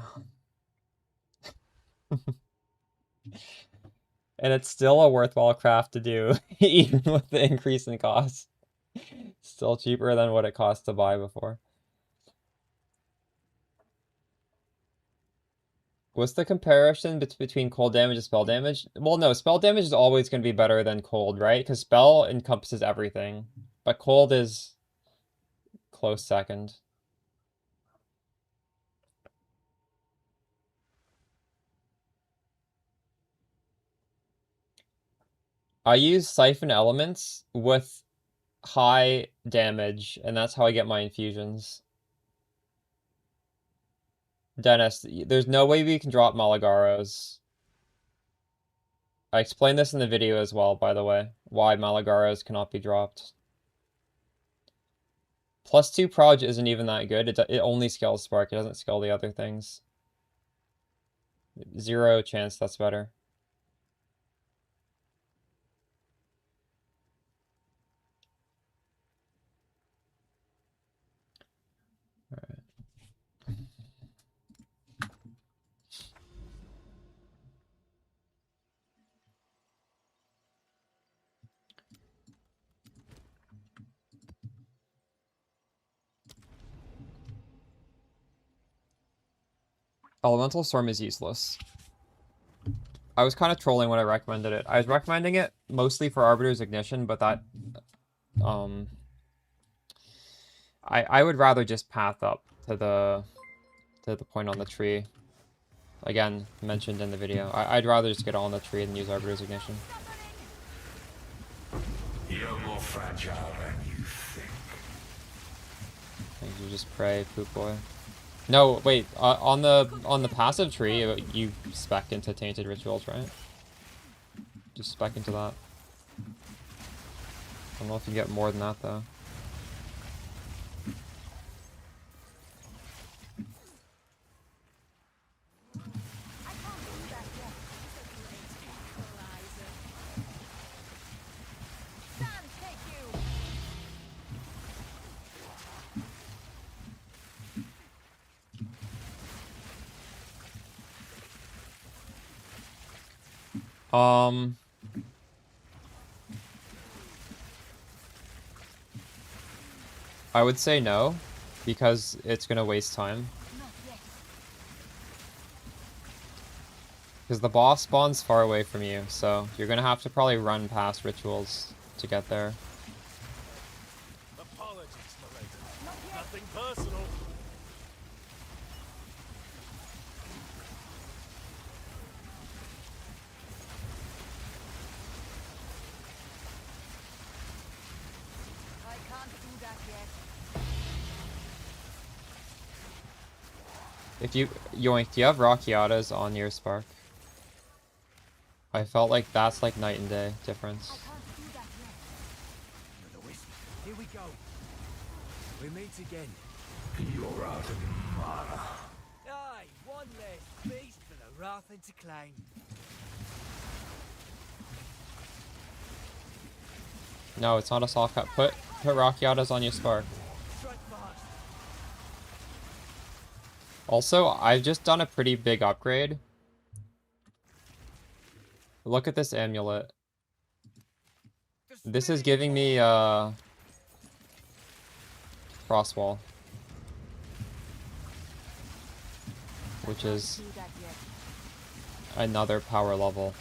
And it's still a worthwhile craft to do, even with the increase in cost. Still cheaper than what it cost to buy before. What's the comparison between cold damage and spell damage? Well, no, spell damage is always going to be better than cold, right? Because spell encompasses everything. But cold is close second. I use Siphon Elements with high damage, and that's how I get my infusions. Dennis, there's no way we can drop Malagaros. I explained this in the video as well, by the way, why Malagaros cannot be dropped. +2 proj isn't even that good. It only scales Spark. It doesn't scale the other things. 0 chance that's better. Alright. Elemental Storm is useless. I was kind of trolling when I recommended it. I was recommending it mostly for Arbiter's Ignition, but that... I would rather just path up to the point on the tree. Again, mentioned in the video. I'd rather just get on the tree than use Arbiter's Ignition. You're more fragile than you think. You just pray, poop boy. No, wait. On the passive tree, you spec into Tainted Rituals, right? Just spec into that. I don't know if you get more than that though. I would say no, because it's gonna waste time. Because the boss spawns far away from you, so you're gonna have to probably run past rituals to get there. Apologies, my lady. Nothing personal. I can't do that yet. If you yoink, do you have Rockiatas on your Spark? I felt like that's like night and day difference. I can't do that yet. Another whisper. Here we go. We meet again. You're out of mana. Aye, one less beast for the Wrathen to claim. No, it's not a soft cut. Put Rockiatas on your Spark. Strike fast. Also, I've just done a pretty big upgrade. Look at this amulet. This is giving me Frostwall, which is Do that yet. another power level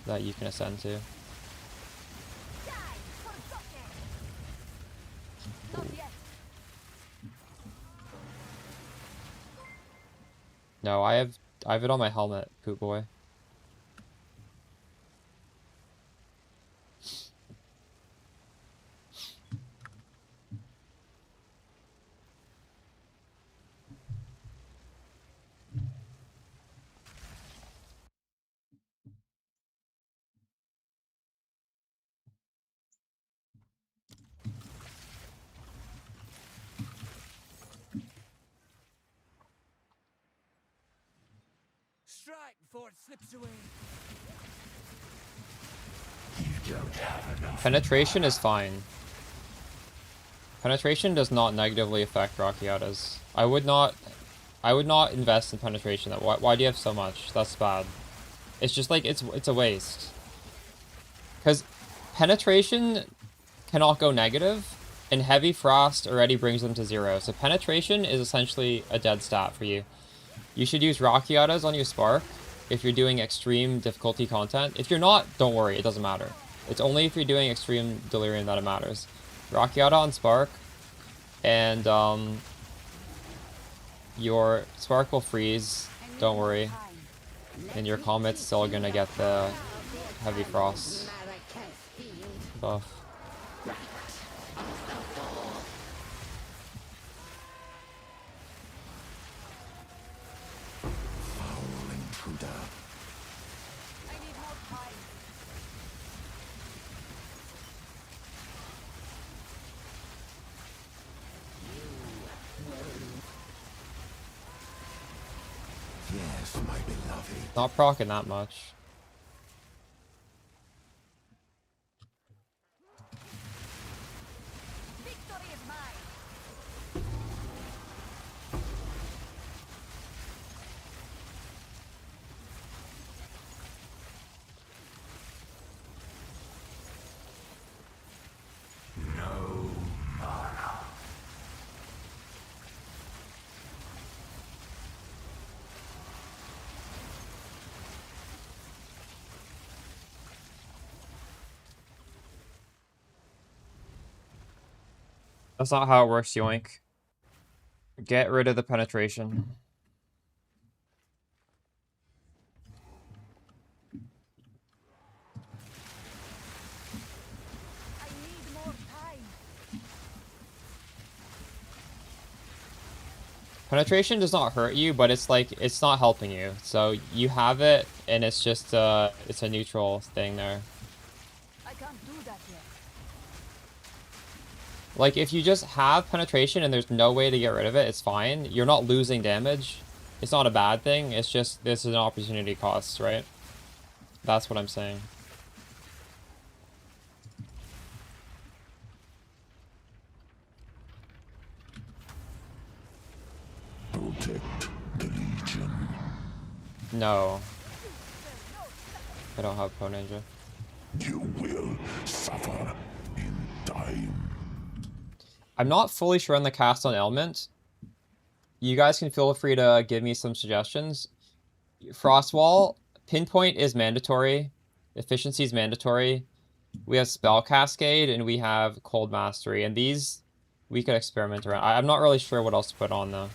that you can ascend to. Die, No, I have it on my helmet, poop boy. Strike before it slips away. You don't have enough. Penetration is fine. Penetration does not negatively affect Rakiatas. I would not invest in penetration. Why do you have so much? That's bad. It's just like it's a waste. Because penetration cannot go negative, and heavy frost already brings them to 0. So penetration is essentially a dead stat for you. You should use Rakiatas on your Spark if you're doing extreme difficulty content. If you're not, don't worry, it doesn't matter. It's only if you're doing extreme delirium that it matters. Rakiata on Spark, and your Spark will freeze, don't worry. And your Comet's still gonna get the heavy frost buff. Foul intruder. I need more time. Yes, my beloved. Not proccing that much. Victory is mine. No mana. That's not how it works, Yoink. Get rid of the penetration. I need more time. Penetration does not hurt you, but it's like, it's not helping you. So you have it, and it's just, it's a neutral thing there. I can't do that yet. Like, if you just have penetration and there's no way to get rid of it, it's fine. You're not losing damage. It's not a bad thing. It's just, this is an opportunity cost, right? That's what I'm saying. Protect the Legion. No. I don't have Pro Ninja. You will suffer in time. I'm not fully sure on the cast on Element. You guys can feel free to give me some suggestions. Frostwall, Pinpoint is mandatory. Efficiency is mandatory. We have Spell Cascade, and we have Cold Mastery. And these, we could experiment around. I'm not really sure what else to put on, though.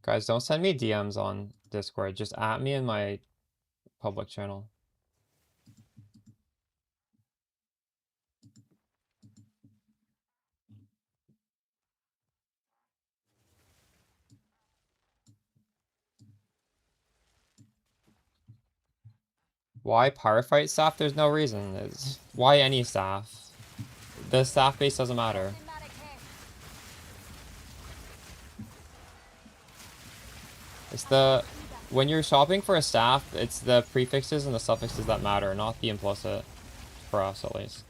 Guys, don't send me DMs on Discord. Just at me in my public channel. Why Pyrophite staff? There's no reason. Why any staff? The staff base doesn't matter. Cinematic haste. It's the... When you're shopping for a staff, it's the prefixes and the suffixes that matter, not the implicit. For us, at least.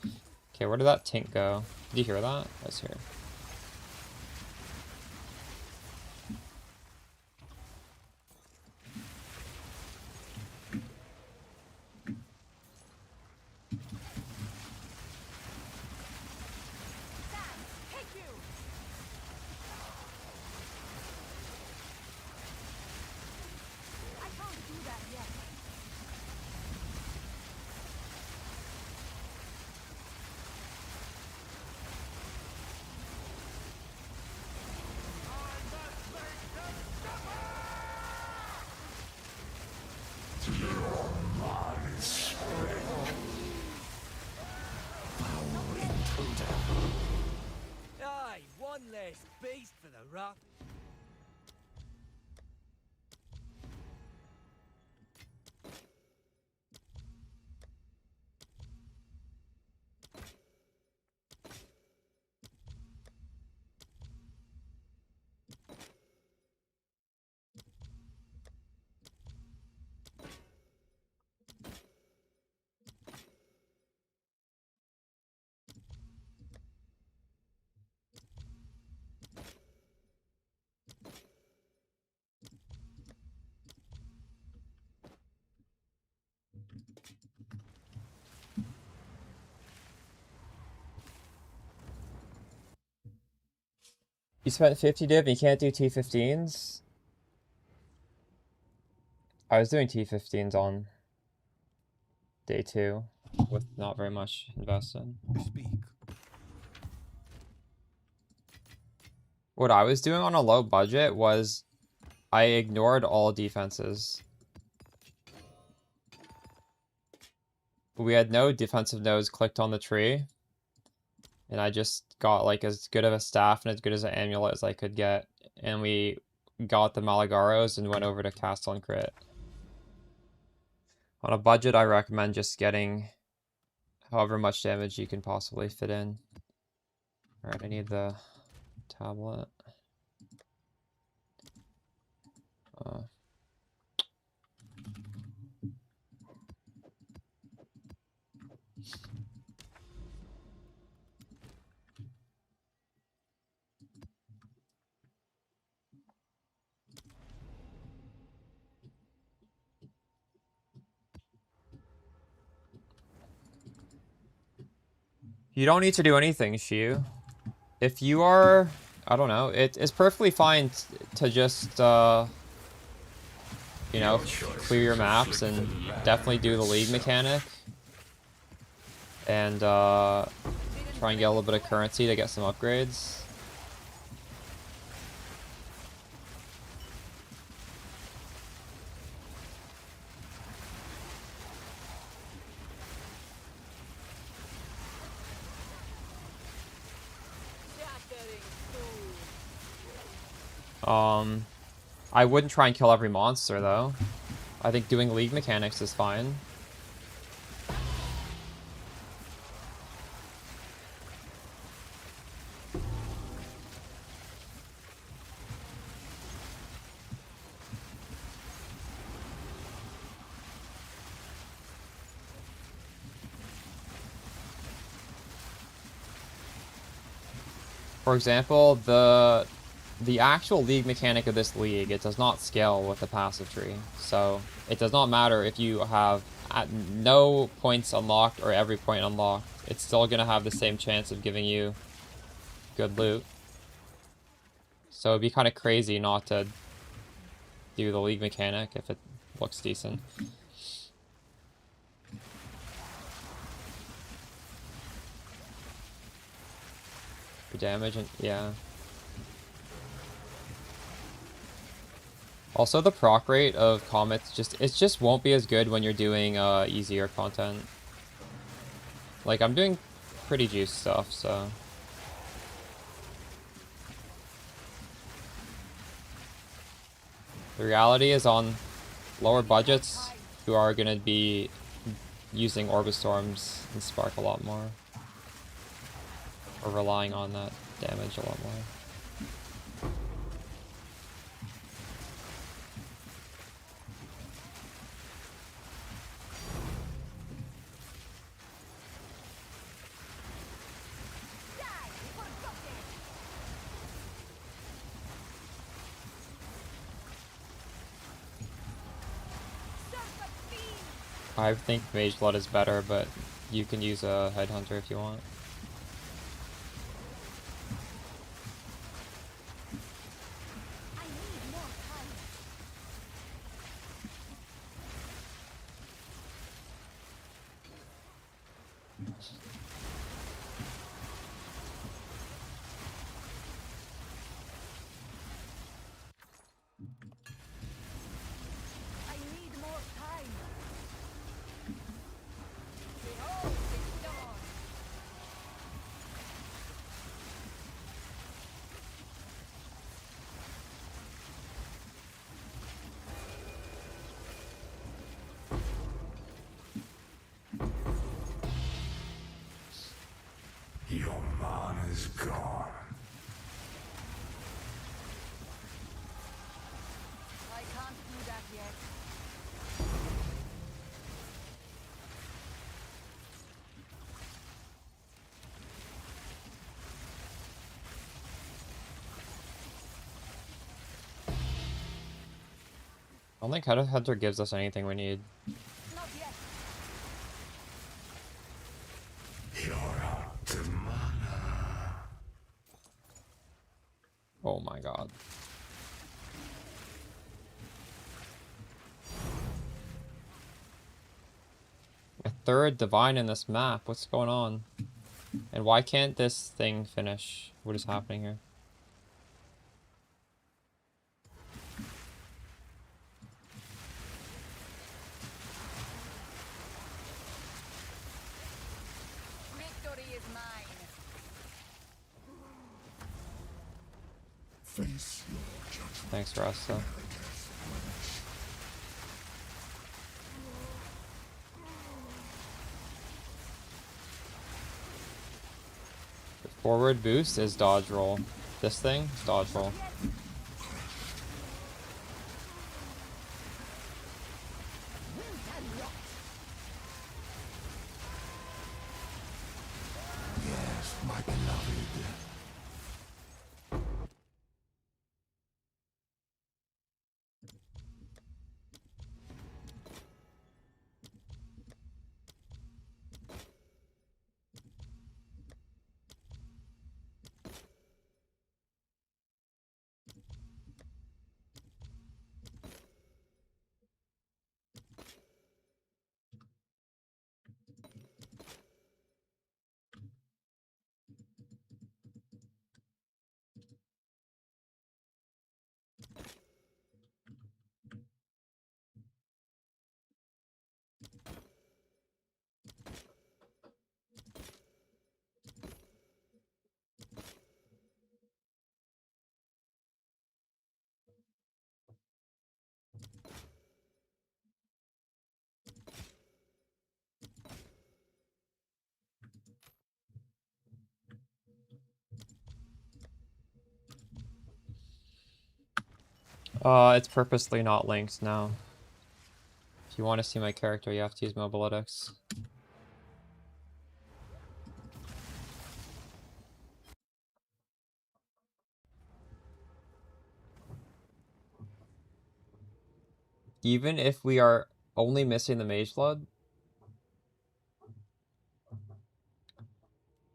Okay, where did that tink go? Did you hear that? That's here. Sam, hit you. I can't do that yet. Yes, beast for the rough. You spent 50 div and you can't do T15s? I was doing T15s on day 2 with not very much invested. Speak. What I was doing on a low budget was I ignored all defenses. We had no defensive nodes clicked on the tree. And I just got like as good of a staff and as good as an amulet as I could get. And we got the Malagaros and went over to Castle and Crit. On a budget, I recommend just getting however much damage you can possibly fit in. Alright, I need the tablet. You don't need to do anything, Shiu. If you are, I don't know, it's perfectly fine to just, you know, clear your maps and definitely do the league mechanic. And, try and get a little bit of currency to get some upgrades. I wouldn't try and kill every monster, though. I think doing league mechanics is fine. For example, the actual league mechanic of this league, it does not scale with the passive tree. So it does not matter if you have at no points unlocked or every point unlocked. It's still going to have the same chance of giving you good loot. So it'd be kind of crazy not to do the league mechanic if it looks decent. For damage, and yeah. Also, the proc rate of Comet just won't be as good when you're doing easier content. Like, I'm doing pretty juice stuff, so. The reality is on lower budgets, you are going to be using Orbistorms and Spark a lot more. Or relying on that damage a lot more. I think Mage Blood is better, but you can use a Headhunter if you want. is gone. I can't do that yet. I don't think Hunter gives us anything we need. Not yet. You're out of mana. Oh my god. A third divine in this map. What's going on? And why can't this thing finish? What is happening here? Victory is mine. Face your judgment. Thanks, Rasta. The forward boost is dodge roll. This thing is dodge roll. Yes, my beloved. It's purposely not linked now. If you want to see my character, you have to use Mobilytics. Even if we are only missing the Mage Blood?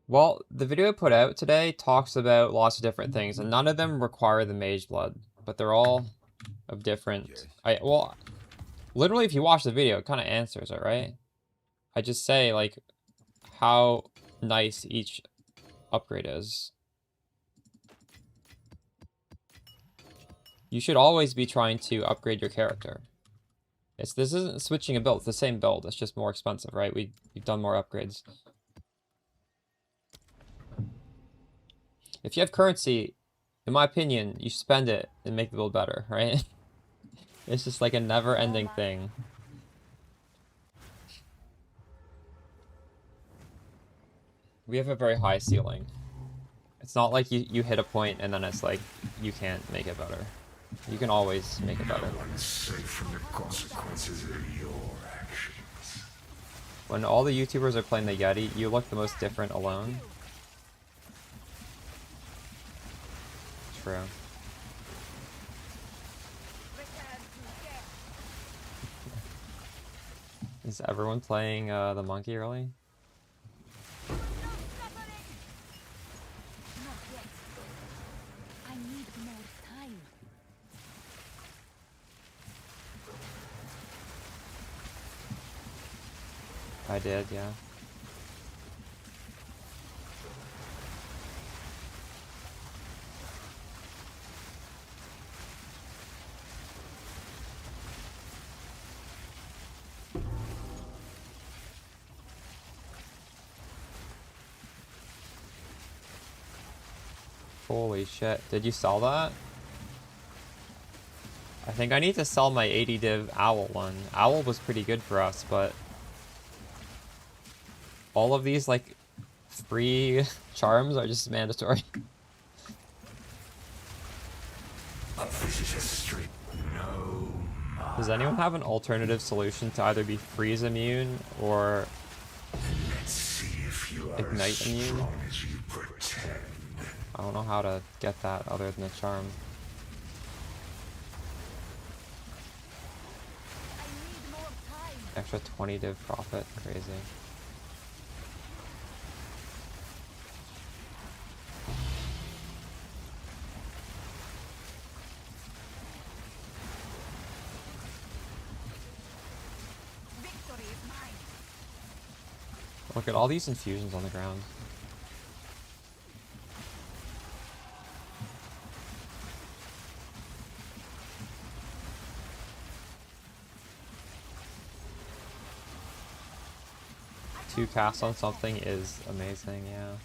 Well, the video I put out today talks about lots of different things, and none of them require the Mage Blood, but they're all of different... Well, literally if you watch the video, it kind of answers it, right? I just say, like, how nice each upgrade is. You should always be trying to upgrade your character. This isn't switching a build, it's the same build, it's just more expensive, right? We've done more upgrades. If you have currency, in my opinion, you spend it and make the build better, right? It's just like a never-ending thing. We have a very high ceiling. It's not like you hit a point and then it's like, you can't make it better. You can always make it better. No one's safe from the consequences of your actions. When all the YouTubers are playing the Yeti, you look the most different alone. True. Return to death. Is everyone playing the monkey really? No suffering. Not yet. I need more time. I did, yeah. Holy shit, did you sell that? I think I need to sell my 80 div Owl one. Owl was pretty good for us, but all of these, like, free charms are just mandatory. A visitor's street. No. Does anyone have an alternative solution to either be freeze immune or Let's see if you are Ignite as immune? strong as you pretend. I don't know how to get that other than a charm. I need more time. Extra 20 div profit, crazy. Victory is mine. Look at all these infusions on the ground. Two casts on something is amazing, yeah.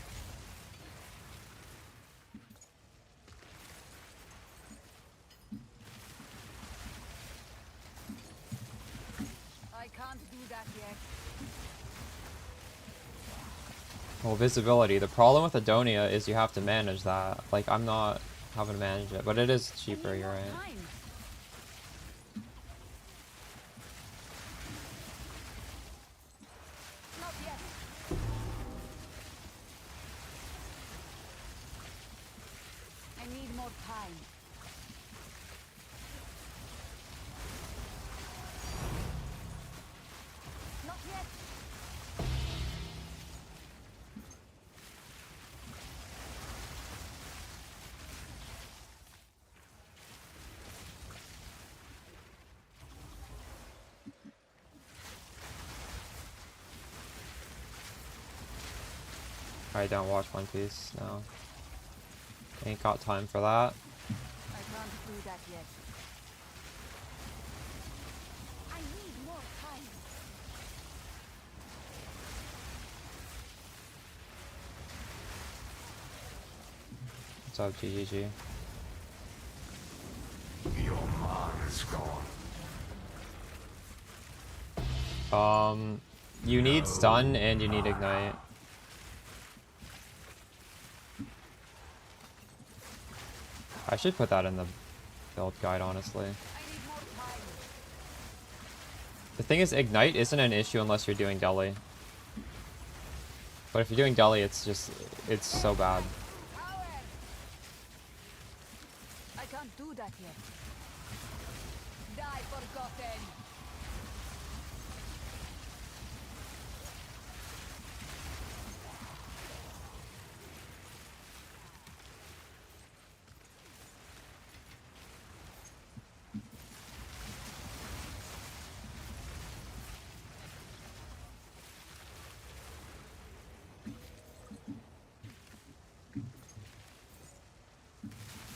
I can't do that yet. Well, visibility. The problem with Adonia is you have to manage that. Like, I'm not having to manage it, but it is I cheaper, need you're more right. time. Not yet. I need more time. Not yet. I don't watch One Piece, no. Ain't got time for that. I can't do that yet. I need more time. What's up, GGG? Your mana's gone. You need stun and you need ignite. I should put that in the build guide, honestly. I need more time. The thing is, ignite isn't an issue unless you're doing deli. But if you're doing deli, it's so bad. Power. I can't do that yet. Die forgotten.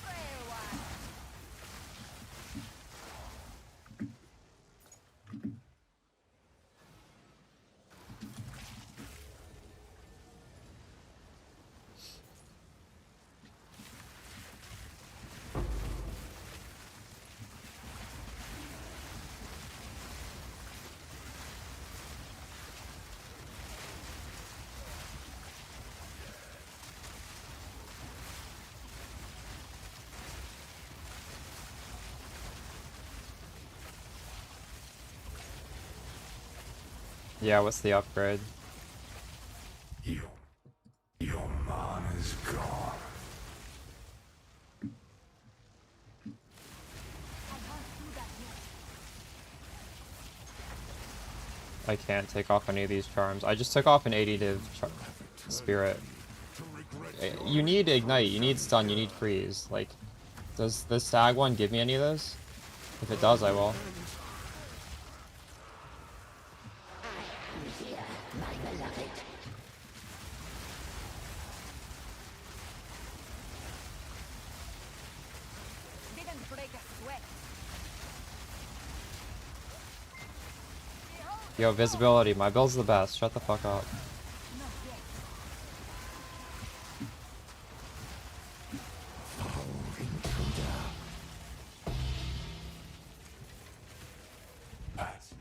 Frail one. Yeah, what's the upgrade? Your mana's gone. I can't do that yet. I can't take off any of these charms. I just took off an 80 div spirit. You need ignite, you need stun, you need freeze. Like, does the stag one give me any of those? If it does, I will. Didn't break a sweat. Behold, Yo, visibility, my build's the best. Shut the fuck up. not yet. Pass.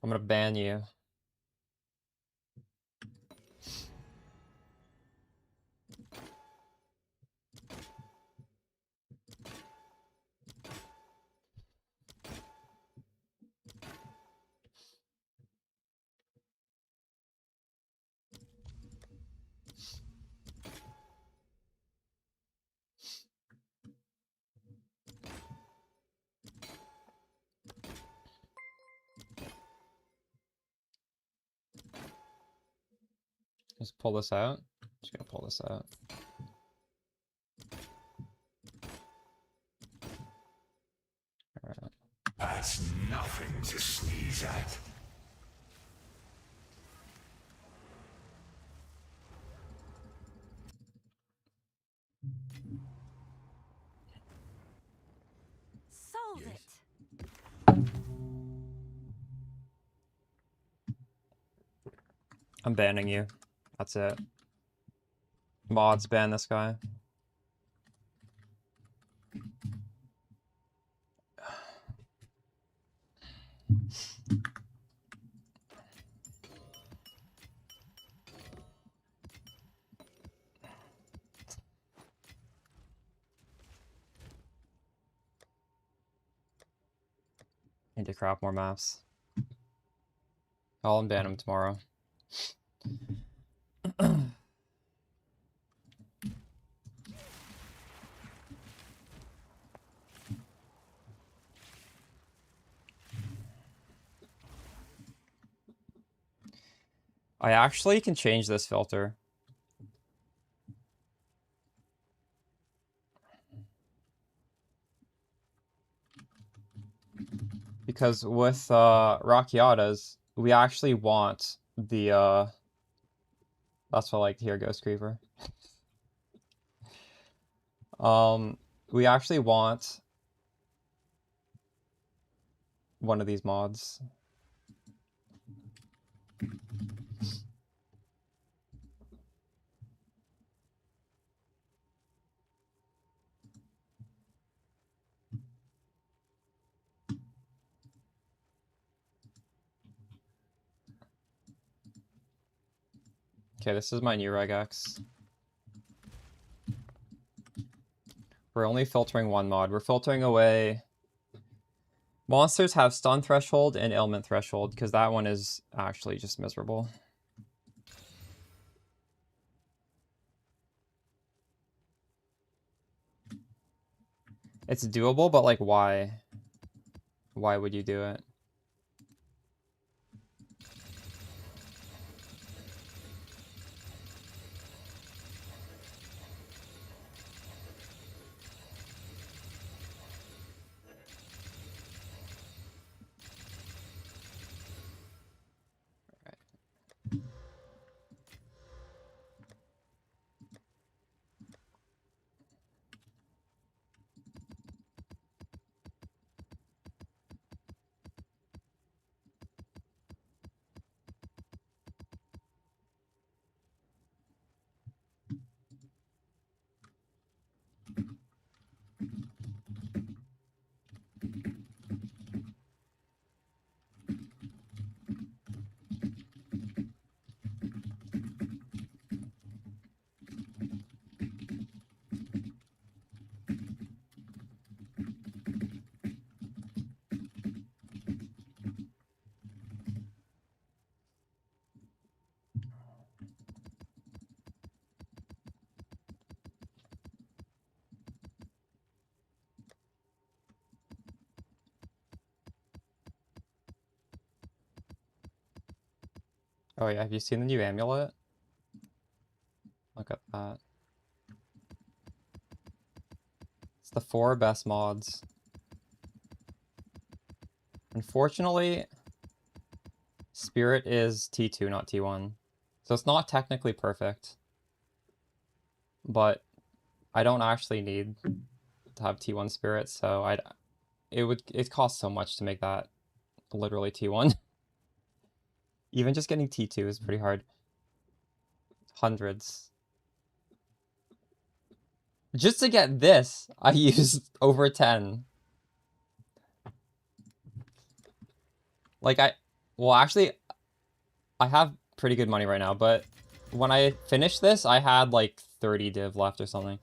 I'm gonna ban you. Just pull this out. Just gonna pull this out. Alright. That's nothing to sneeze at. Sold Yes. it. I'm banning you. That's it. Mods ban this guy. Need to craft more maps. I'll unban him tomorrow. I actually can change this filter. Because with Rockiatas, we actually want the that's what I like to hear, Ghost Creeper. We actually want one of these mods. Okay, this is my new regex. We're only filtering one mod. We're filtering away... Monsters have stun threshold and ailment threshold, because that one is actually just miserable. It's doable, but like, why? Why would you do it? Oh yeah, have you seen the new amulet? Look at that. It's the 4 best mods. Unfortunately, Spirit is T2, not T1. So it's not technically perfect. But I don't actually need to have T1 Spirit, so it costs so much to make that literally T1. Even just getting T2 is pretty hard. Hundreds. Just to get this, I used over 10. Like, well, actually, I have pretty good money right now, but when I finished this, I had like 30 div left or something.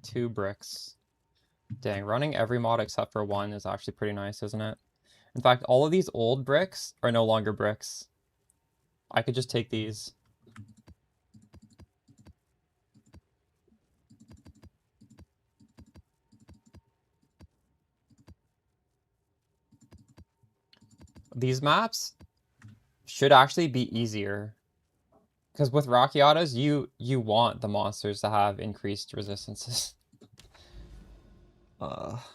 2 bricks. Dang, running every mod except for 1 is actually pretty nice, isn't it? In fact, all of these old bricks are no longer bricks. I could just take these. These maps should actually be easier. Because with Rockiatas, you want the monsters to have increased resistances. Alright.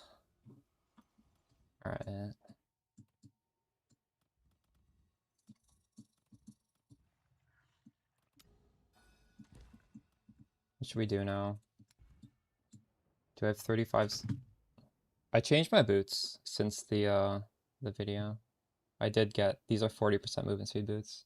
What should we do now? Do I have 35? I changed my boots since the video. I did get, these are 40% movement speed boots.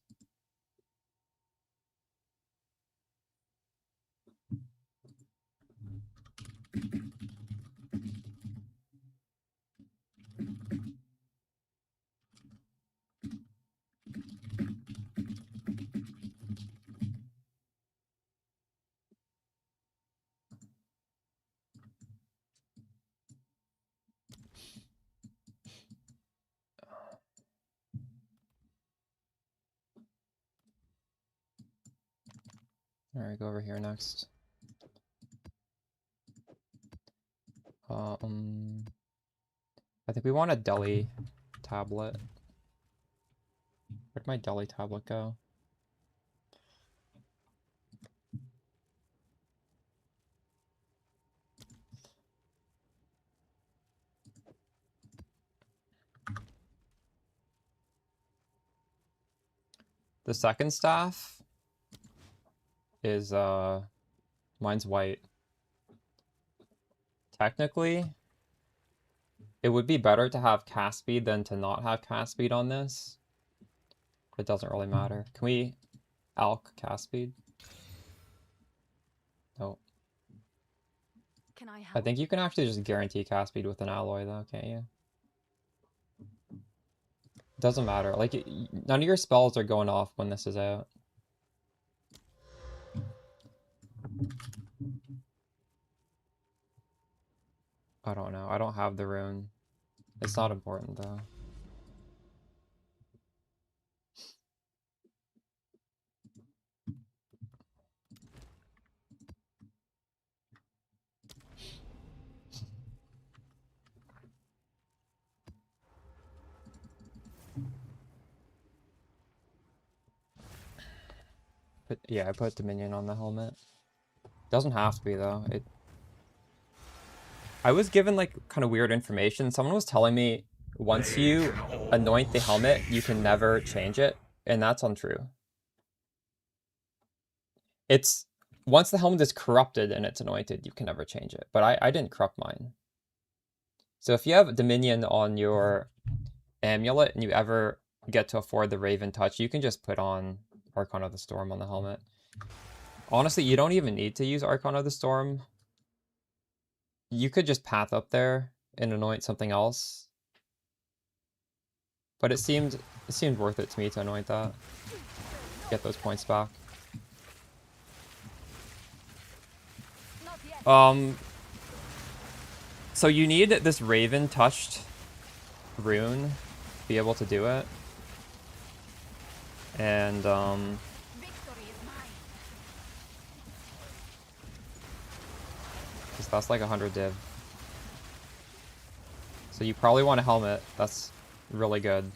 Alright, go over here next. I think we want a deli tablet. Where'd my deli tablet go? The second staff is, mine's white. Technically, it would be better to have cast speed than to not have cast speed on this. But it doesn't really matter. Can we alch cast speed? No. Can I I help? think you can actually just guarantee cast speed with an alloy though, can't you? Doesn't matter. Like, none of your spells are going off when this is out. I don't know. I don't have the rune. It's not important though. But yeah, I put Dominion on the helmet. Doesn't have to be though. I was given like kind of weird information. Someone was telling me once you anoint the helmet, you can never change it, and that's untrue. It's once the helmet is corrupted and it's anointed, you can never change it. But I didn't corrupt mine. So if you have Dominion on your amulet and you ever get to afford the Raven Touch, you can just put on Archon of the Storm on the helmet. Honestly, you don't even need to use Archon of the Storm. You could just path up there and anoint something else. But it seemed worth it to me to anoint that. Get those points back. Not yet. So you need this Raven touched rune to be able to do it. And Victory is mine. because that's like 100 div. So you probably want a helmet. That's really good.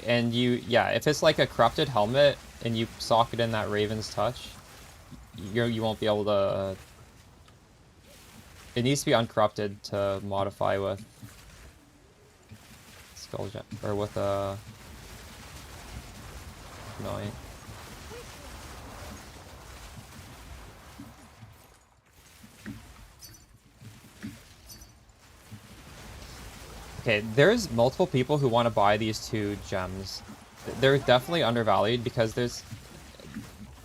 And yeah, if it's like a corrupted helmet and you socket in that Raven's Touch, you won't be able to. It needs to be uncorrupted to modify with Skull Gem or with a Anoint. Okay, there's multiple people who want to buy these 2 gems. They're definitely undervalued because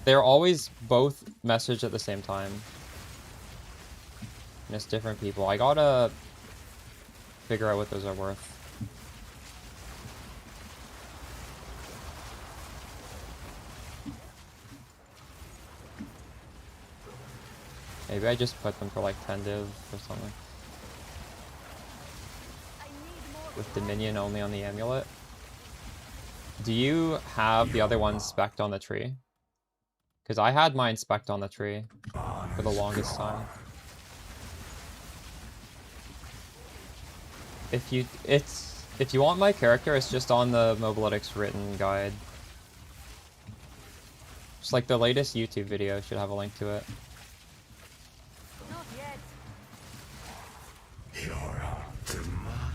they're always both messaged at the same time. And it's different people. I gotta figure out what those are worth. Maybe I just put them for like 10 div or something. With Dominion only on the amulet. Do you have the other ones spec'd on the tree? Because I had mine spec'd on the tree for the longest time. If you want my character, it's just on the Mobalytics written guide. Just like the latest YouTube video should have a link to it. Not yet. You're out to mana.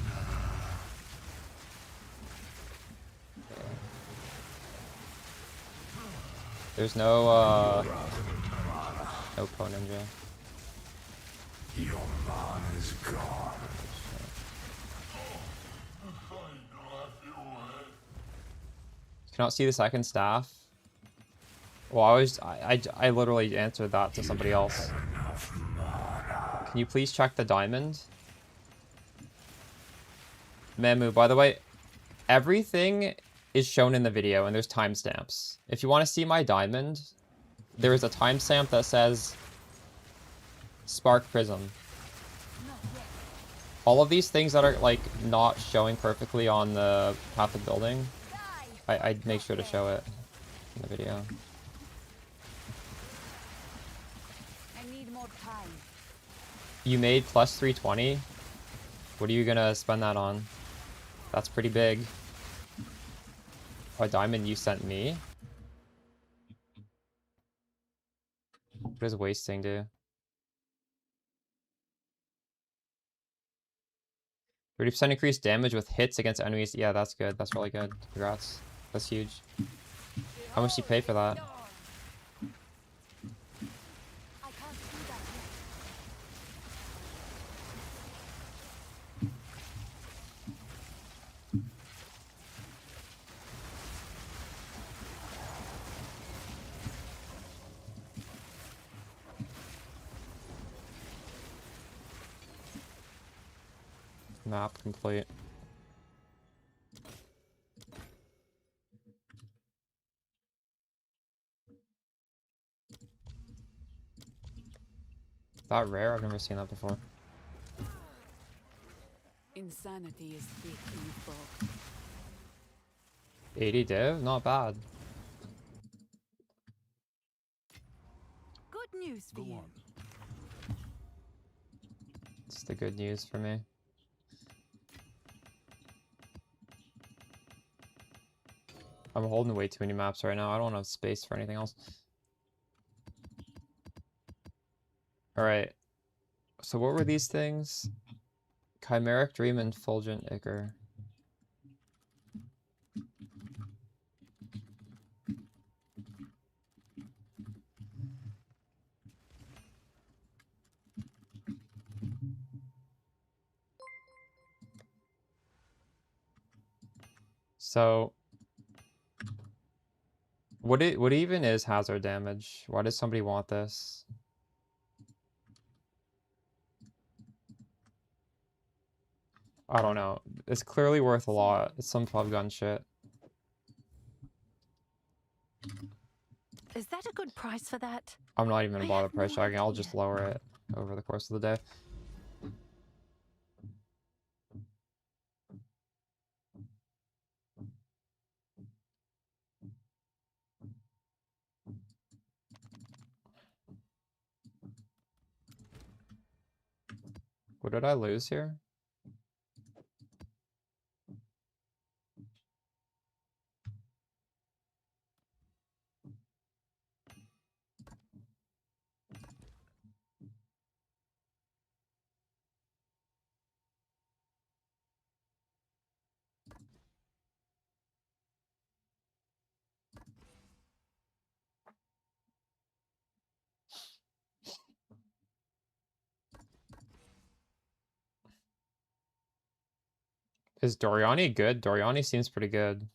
There's no Pro Ninja. Your mana's gone. Cannot see the second staff. Well, I literally answered that to somebody else. Can you please check the diamond? Memu, by the way, everything is shown in the video and there's timestamps. If you want to see my diamond, there is a timestamp that says Spark Prism. All of these things that are like not showing perfectly on the path of building, I'd make sure to show it in the video. I need more time. You made plus 320? What are you gonna spend that on? That's pretty big. A diamond you sent me? What does wasting do? 30% increased damage with hits against enemies. Yeah, that's good. That's really good. Congrats. That's huge. How much do you pay for that? I can't do that yet. Map complete. That rare? I've never seen that before. Insanity is thick in fog. 80 div? Not bad. Good news for you. It's the good news for me. I'm holding way too many maps right now. I don't have space for anything else. Alright. So what were these things? Chimeric Dream and Fulgent Ichor. So what even is hazard damage? Why does somebody want this? I don't know. It's clearly worth a lot. It's some pub gun shit. Is that a good price for that? I'm not even gonna I bother have no price checking. I'll idea. just lower it over the course of the day. What did I lose here? Is Doriani good? Doriani seems pretty good.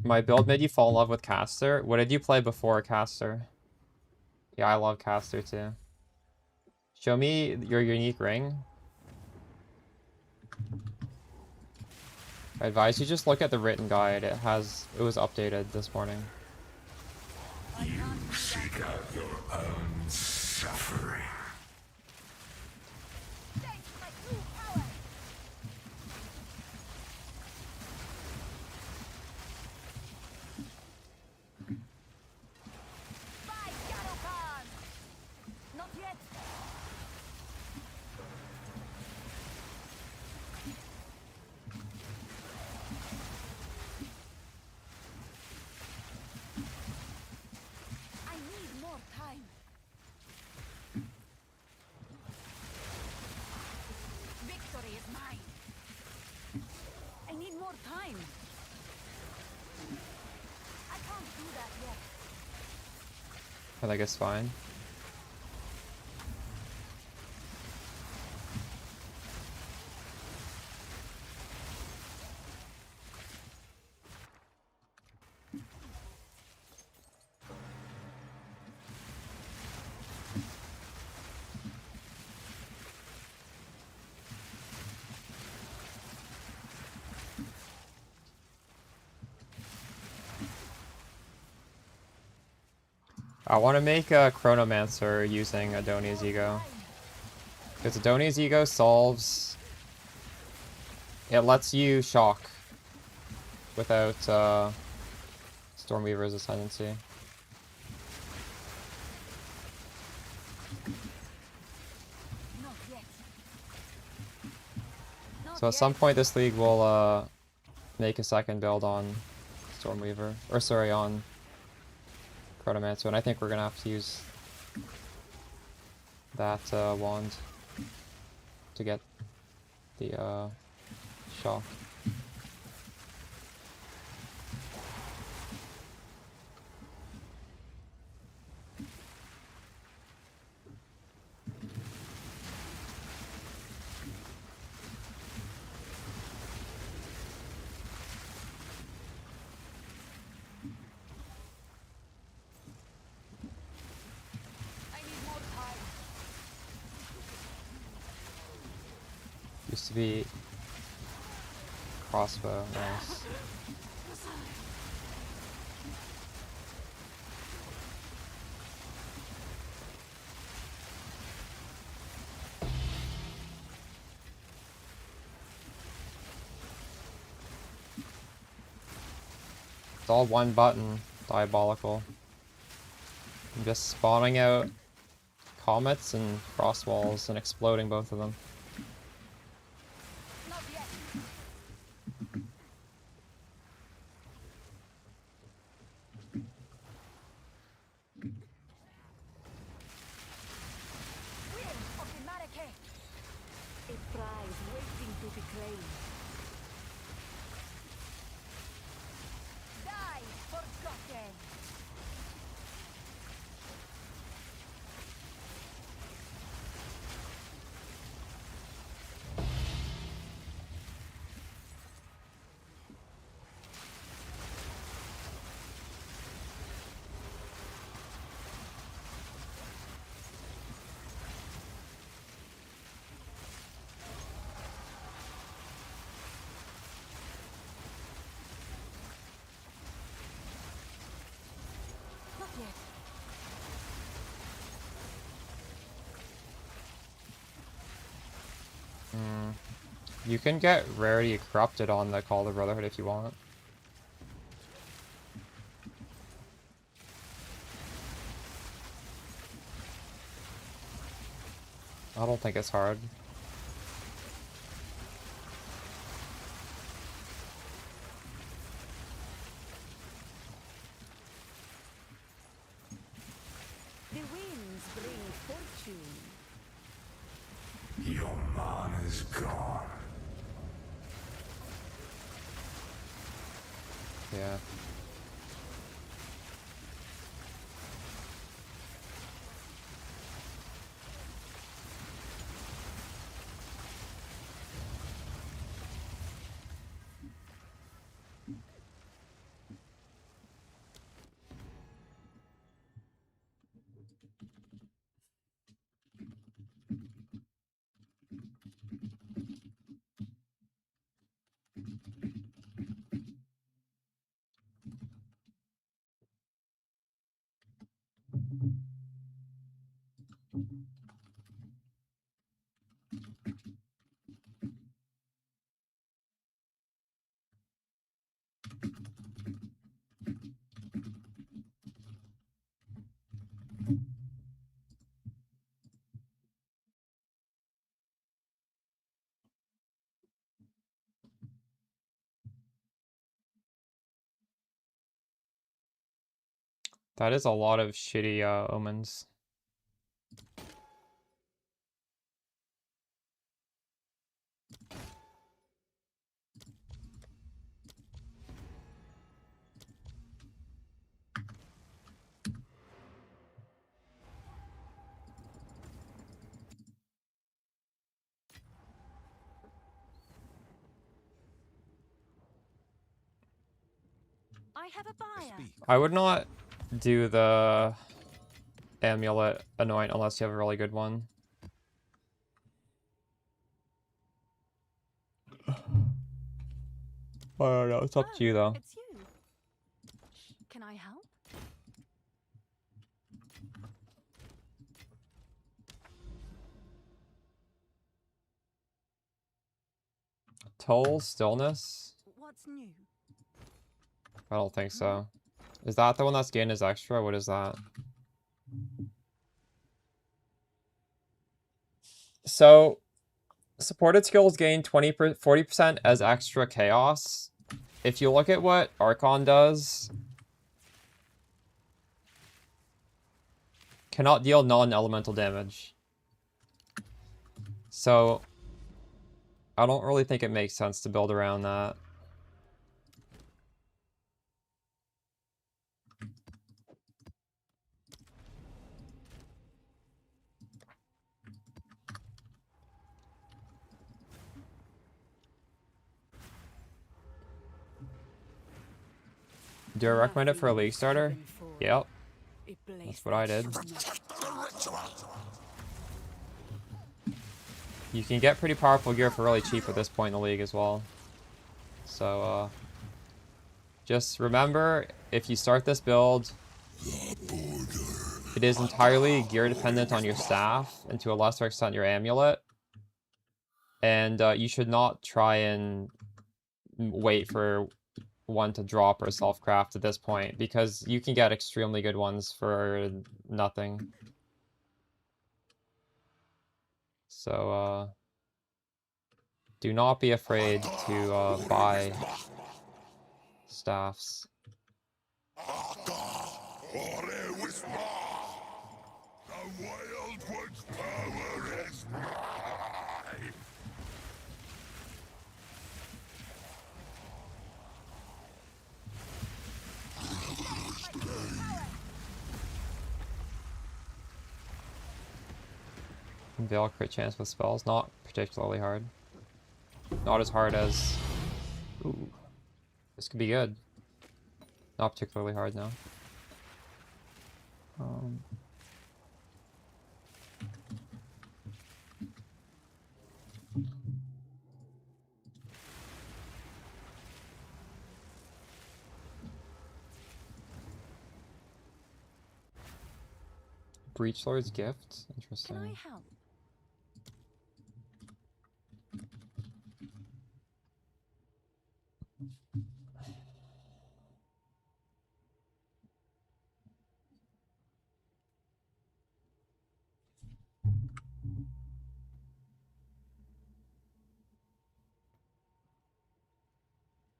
My build made you fall in love with Caster? What did you play before Caster? Yeah, I love Caster too. Show me your unique ring. I advise you just look at the written guide. It was updated this morning. You seek out your own suffering. Thanks to my true power! By Garokan! Not yet! I need more time. Victory is mine. I need more time. I can't do that yet. I think it's fine. I want to make a Chronomancer using Adonia's Ego. Because Adonia's Ego solves... It lets you shock without Stormweaver's Ascendancy. Not yet. Not So at some yet. point this league will make a second build on Stormweaver. Or sorry, on Chronomancer, and I think we're gonna have to use that wand to get the shock. I need more time. Used to be crossbow, nice. It's all one button, diabolical. I'm just spawning out comets and frost walls and exploding both of them. Not yet. Will of the Marake. A prize waiting to be claimed. Die, forgotten. Not yet. You can get Rarity Corrupted on the Call of the Brotherhood if you want. I don't think it's hard. The winds bring fortune. Your mana's gone. Yeah. That is a lot of shitty omens. I have a buyer. Speak. I would not do the amulet anoint unless you have a really good one. I don't know. It's up to you though. It's you. Can I help? Toll stillness? What's new? I don't think so. Is that the one that's gained as extra? What is that? So, supported skills gain 40% as extra chaos. If you look at what Archon does, cannot deal non-elemental damage. So, I don't really think it makes sense to build around that. Do I recommend it for a league starter? Yep, that's what I did. You can get pretty powerful gear for really cheap at this point in the league as well. So, just remember, if you start this build, it is entirely gear dependent on your staff, and to a lesser extent your amulet. And you should not try and wait for one to drop or self-craft at this point, because you can get extremely good ones for nothing. So, do not be afraid to buy staffs. Veil crit chance with spells, not particularly hard. Not as hard as... Ooh. This could be good. Not particularly hard now. Breachlord's Gift? Can I Interesting. help?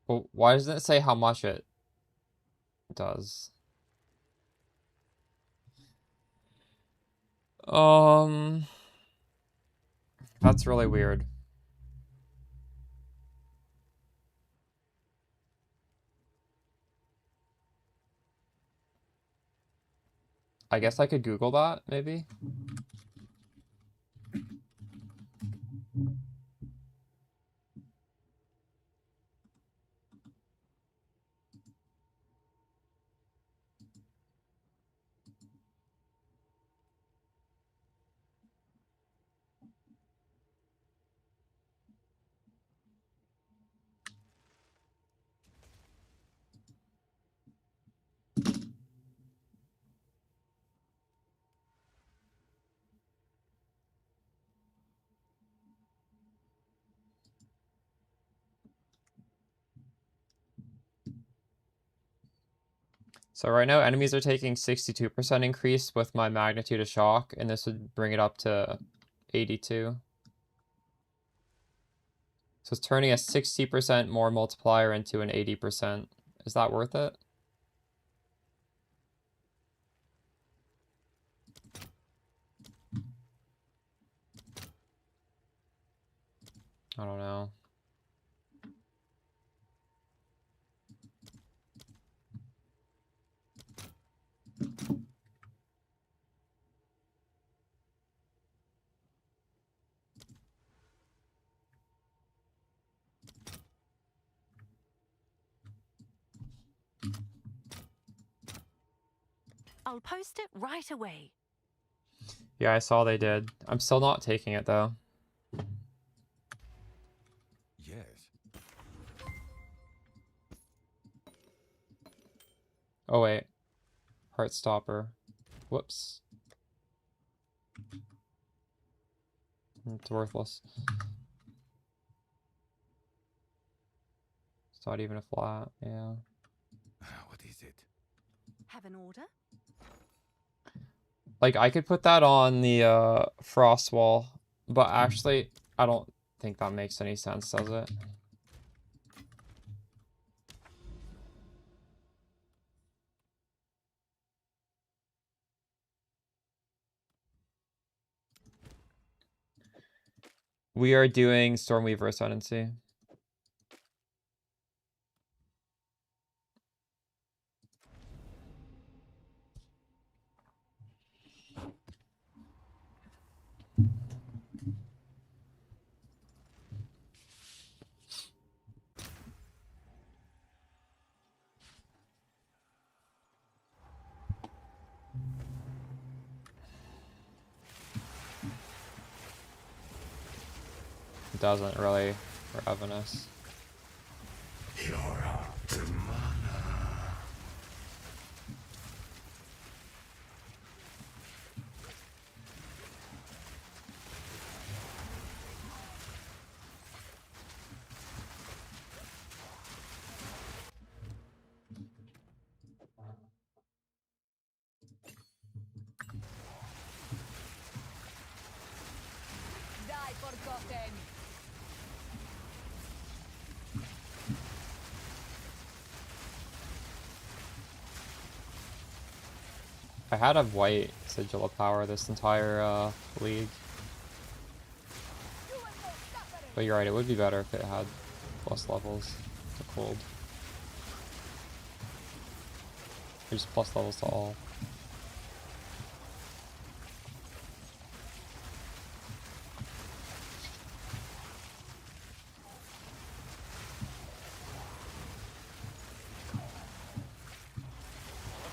Well, why doesn't it say how much it does? That's really weird. I guess I could Google that, maybe? So right now, enemies are taking 62% increase with my magnitude of shock, and this would bring it up to 82. So it's turning a 60% more multiplier into an 80%. Is that worth it? I don't know. I'll post it right away. Yeah, I saw they did. I'm still not taking it though. Yes. Oh wait. Heartstopper. Whoops. It's worthless. It's not even a flat, yeah. What is it? Have an order? Like, I could put that on the frost wall, but actually, I don't think that makes any sense, does it? We are doing Stormweaver Ascendancy. It doesn't really Ravenous. You're up to mana. Die forgotten. I had a white Sigil of Power this entire league. But you're right, it would be better if it had plus levels to cold. Or just plus levels to all.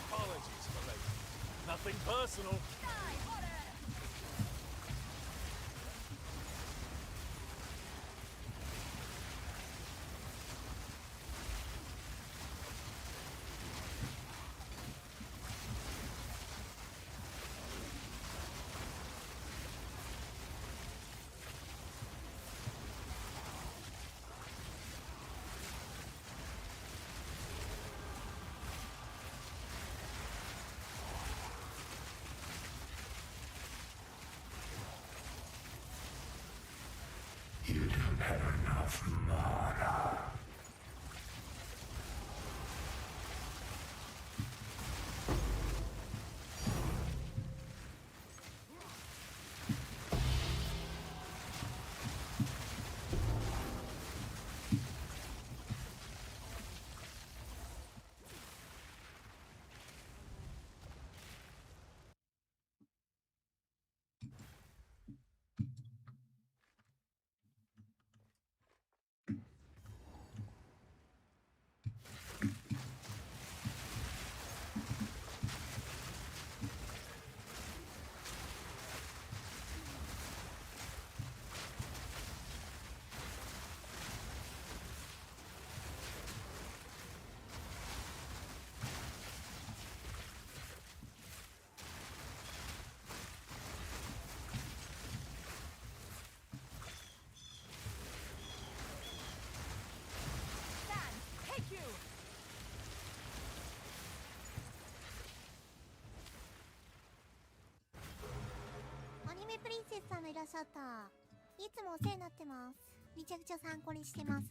Apologies for late. Nothing personal. You don't have enough mana. プリンセスさんがいらっしゃった。いつもお世話になってます。めちゃくちゃ参考にしてます。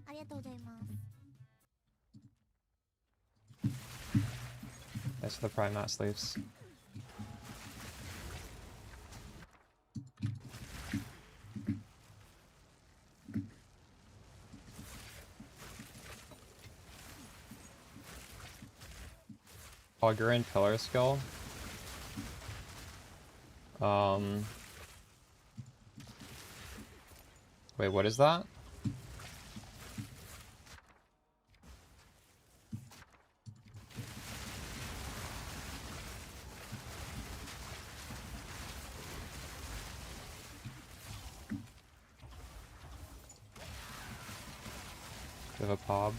ありがとうございます。 That's the prime mat sleeves. Augur and Pillar skill. Wait, what is that? Of a pob.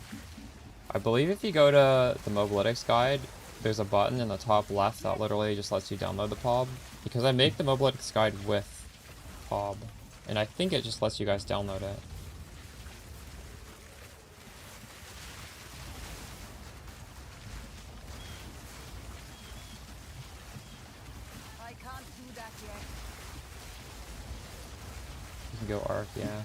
I believe if you go to the Mobalytics guide, there's a button in the top left that literally just lets you download the pob. Because I make the Mobalytics guide with pob, and I think it just lets you guys download it. I can't do that yet. You can go arc, yeah.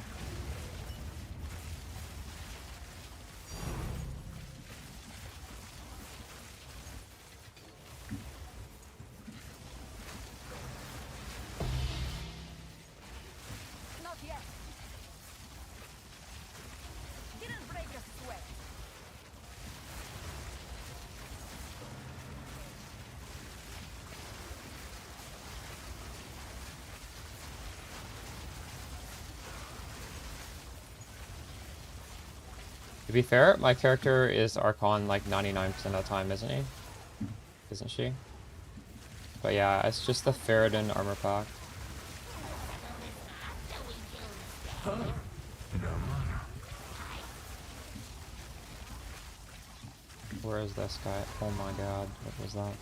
Not yet. Didn't break a sweat. To be fair, my character is Archon like 99% of the time, isn't he? Isn't she? But yeah, it's just the Ferrodin armor pack. Where is this guy? Oh my god, what was that?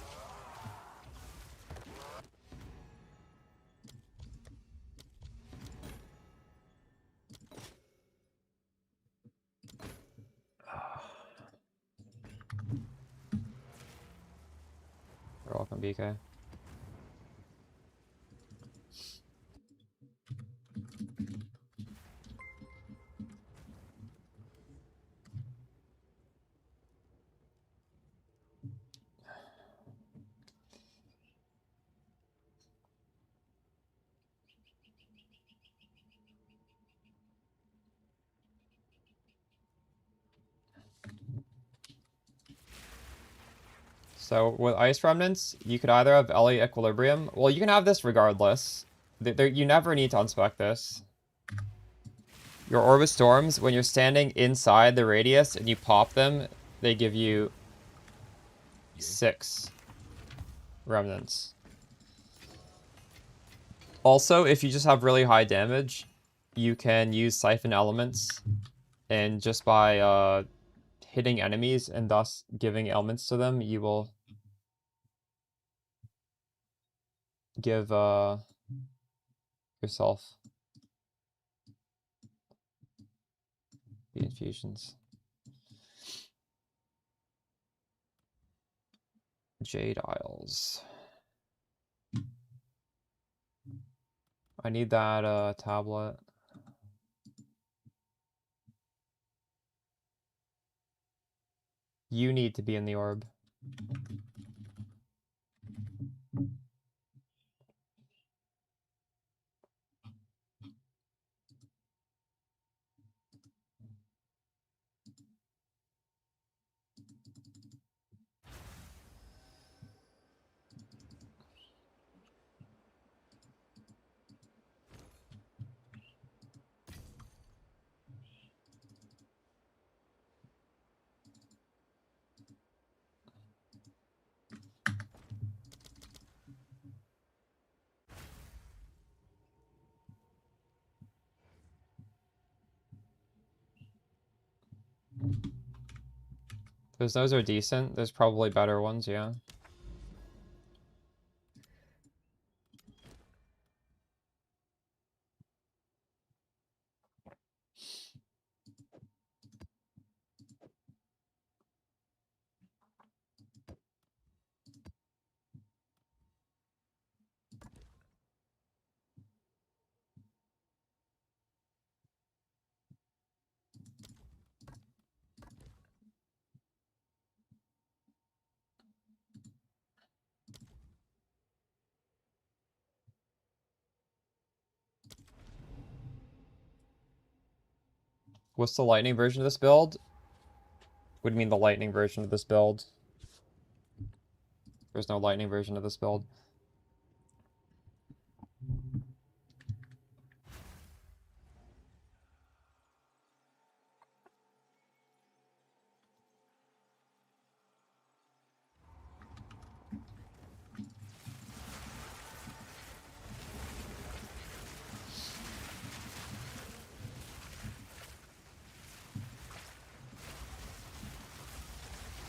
You're welcome, BK. So with Ice Remnants, you could either have LA Equilibrium. Well, you can have this regardless. You never need to unspec this. Your Orb of Storms, when you're standing inside the radius and you pop them, they give you 6 remnants. Also, if you just have really high damage, you can use Siphon Elements, and just by hitting enemies and thus giving elements to them, you will give yourself the infusions. Jade Isles. I need that tablet. You need to be in the orb. Those are decent. There's probably better ones, yeah. What's the lightning version of this build? What do you mean the lightning version of this build? There's no lightning version of this build.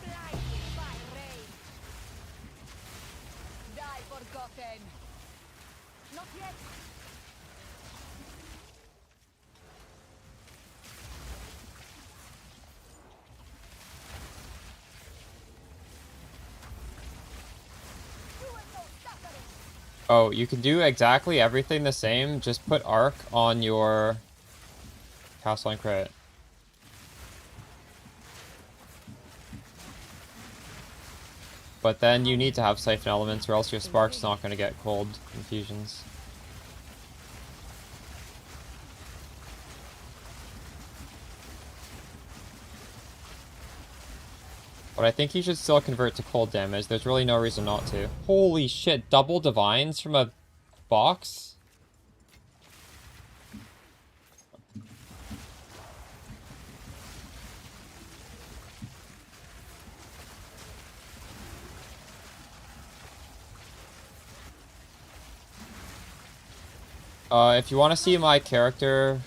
Blinded by rain. Die forgotten. Not yet. You will know suffering. Oh, you can do exactly everything the same. Just put arc on your castle and crit. But then you need to have Siphon Elements or else your Spark's not going to get cold infusions. But I think you should still convert to cold damage. There's really no reason not to. Holy shit, double Divines from a box? If you want to see my character,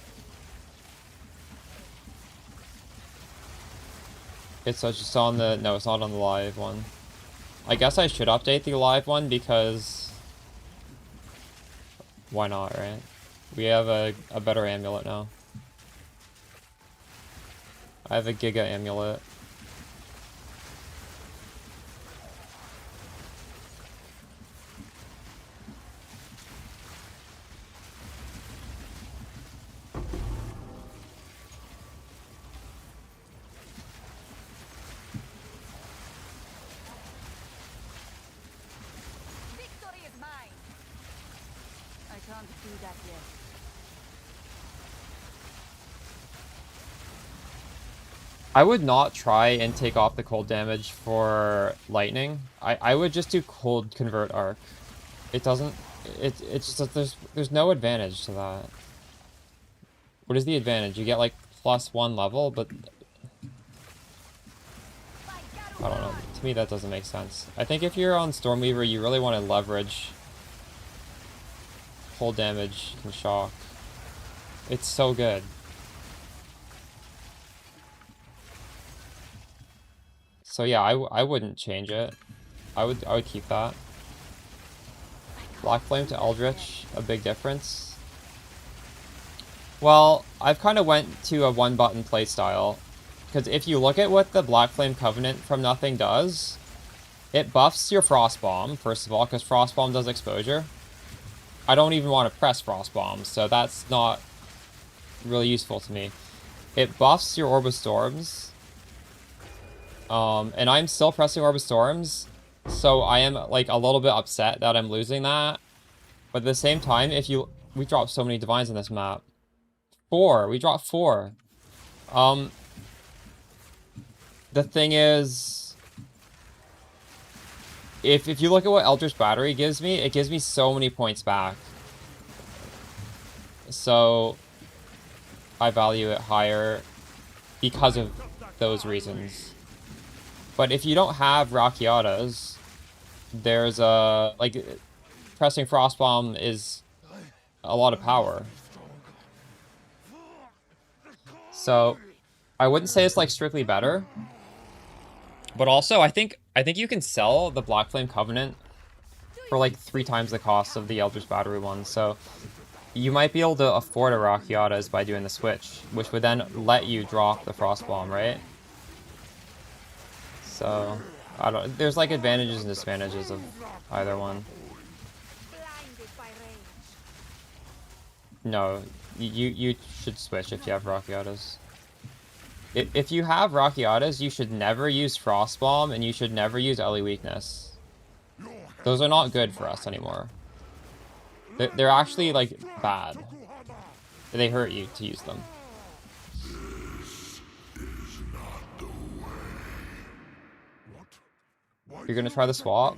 it's just on the, no, it's not on the live one. I guess I should update the live one because why not, right? We have a better amulet now. I have a Giga amulet. Victory is mine. I can't do that yet. I would not try and take off the cold damage for lightning. I would just do cold convert arc. It doesn't, it's just that there's no advantage to that. What is the advantage? You get like +1 level, but I don't know. To me that doesn't make sense. I think if you're on Stormweaver you really want to leverage cold damage and shock. It's so good. So yeah, I wouldn't change it. I would keep that. Black Flame to Eldritch, a big difference. Well, I've kind of went to a one-button playstyle. Because if you look at what the Black Flame Covenant from nothing does, it buffs your Frost Bomb, first of all, because Frost Bomb does exposure. I don't even want to press Frost Bomb, so that's not really useful to me. It buffs your Orb of Storms. And I'm still pressing Orb of Storms, so I am like a little bit upset that I'm losing that. But at the same time, we dropped so many Divines in this map. 4, we dropped 4. The thing is, if you look at what Eldritch Battery gives me, it gives me so many points back. So I value it higher because of those reasons. But if you don't have Rakiatas, there's like, pressing Frostbomb is a lot of power. So I wouldn't say it's like strictly better. But also I think you can sell the Black Flame Covenant for like 3 times the cost of the Eldritch Battery one. So you might be able to afford a Rakiatas by doing the switch, which would then let you drop the Frostbomb, right? So I don't, there's like advantages and disadvantages of either one. Blinded by rage. No, you should switch if you have Rakiatas. If you have Rakiatas, you should never use Frostbomb and you should never use Ellie Weakness. Those are not good for us anymore. They're actually like bad. They hurt you to use them. You're gonna try the swap?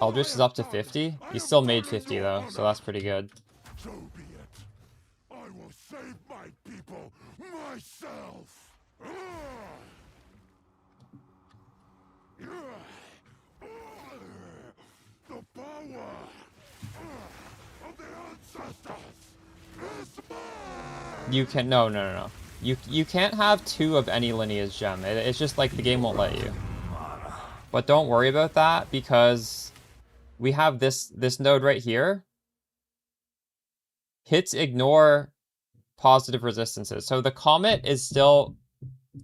Eldritch is up to 50? He still made 50 though, so that's pretty good. So be it. I will save my people myself. The power of the ancestors is mine. You can no. You can't have 2 of any lineage gem. It's just like the game won't let you. But don't worry about that because we have this node right here. Hits ignore positive resistances. So the Comet is still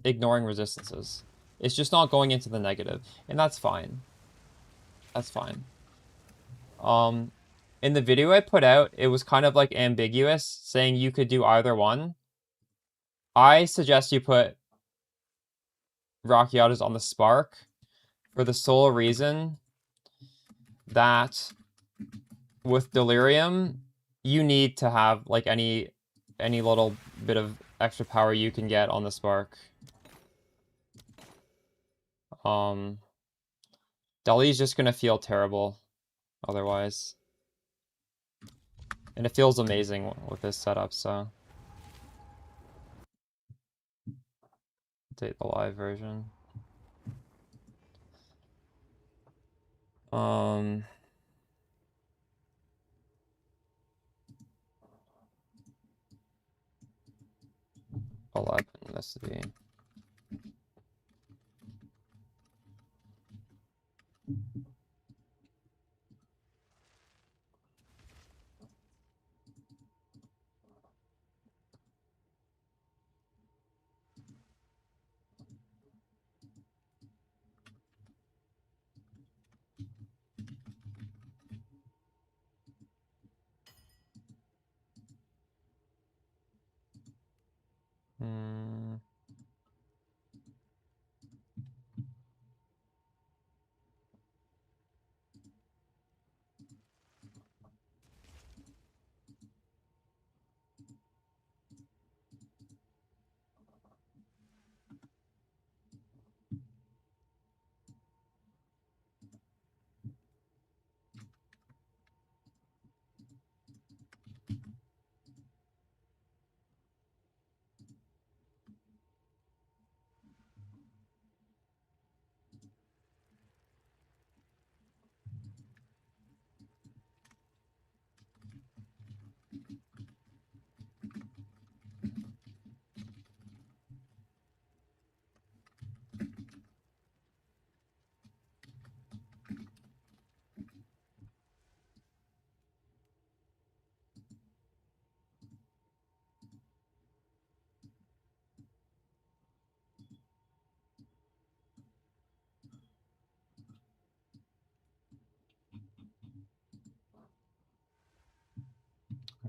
ignoring resistances. It's just not going into the negative. And that's fine. That's fine. In the video I put out, it was kind of like ambiguous, saying you could do either one. I suggest you put Rockiatas on the Spark for the sole reason that with Delirium, you need to have like any little bit of extra power you can get on the Spark. Dali's just gonna feel terrible otherwise. And it feels amazing with this setup, so. Take the live version. Alive ethnicity.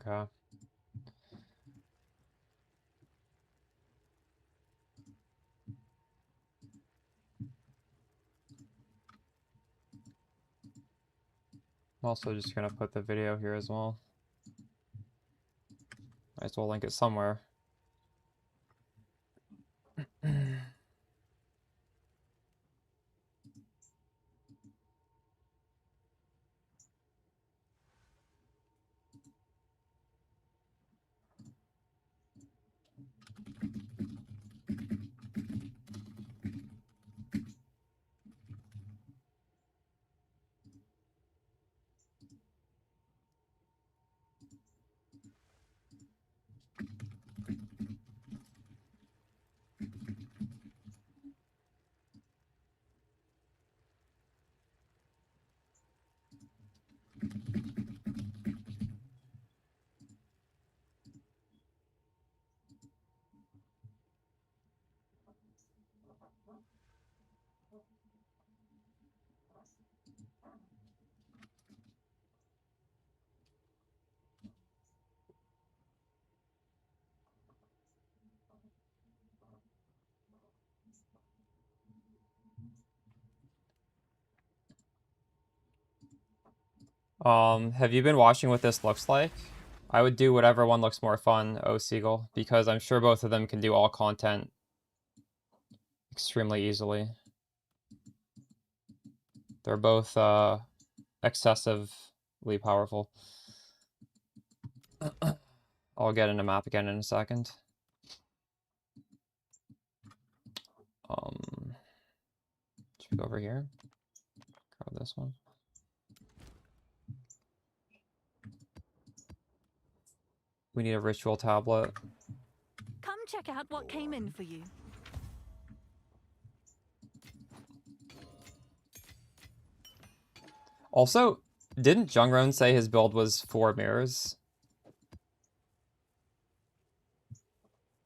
Okay. I'm also just gonna put the video here as well. Might as well link it somewhere. Have you been watching what this looks like? I would do whatever one looks more fun, O Seagull, because I'm sure both of them can do all content extremely easily. They're both excessively powerful. I'll get in a map again in a second. Should we go over here? Grab this one. We need a ritual tablet. Come check out what came in for you. Also, didn't Jungron say his build was 4 mirrors?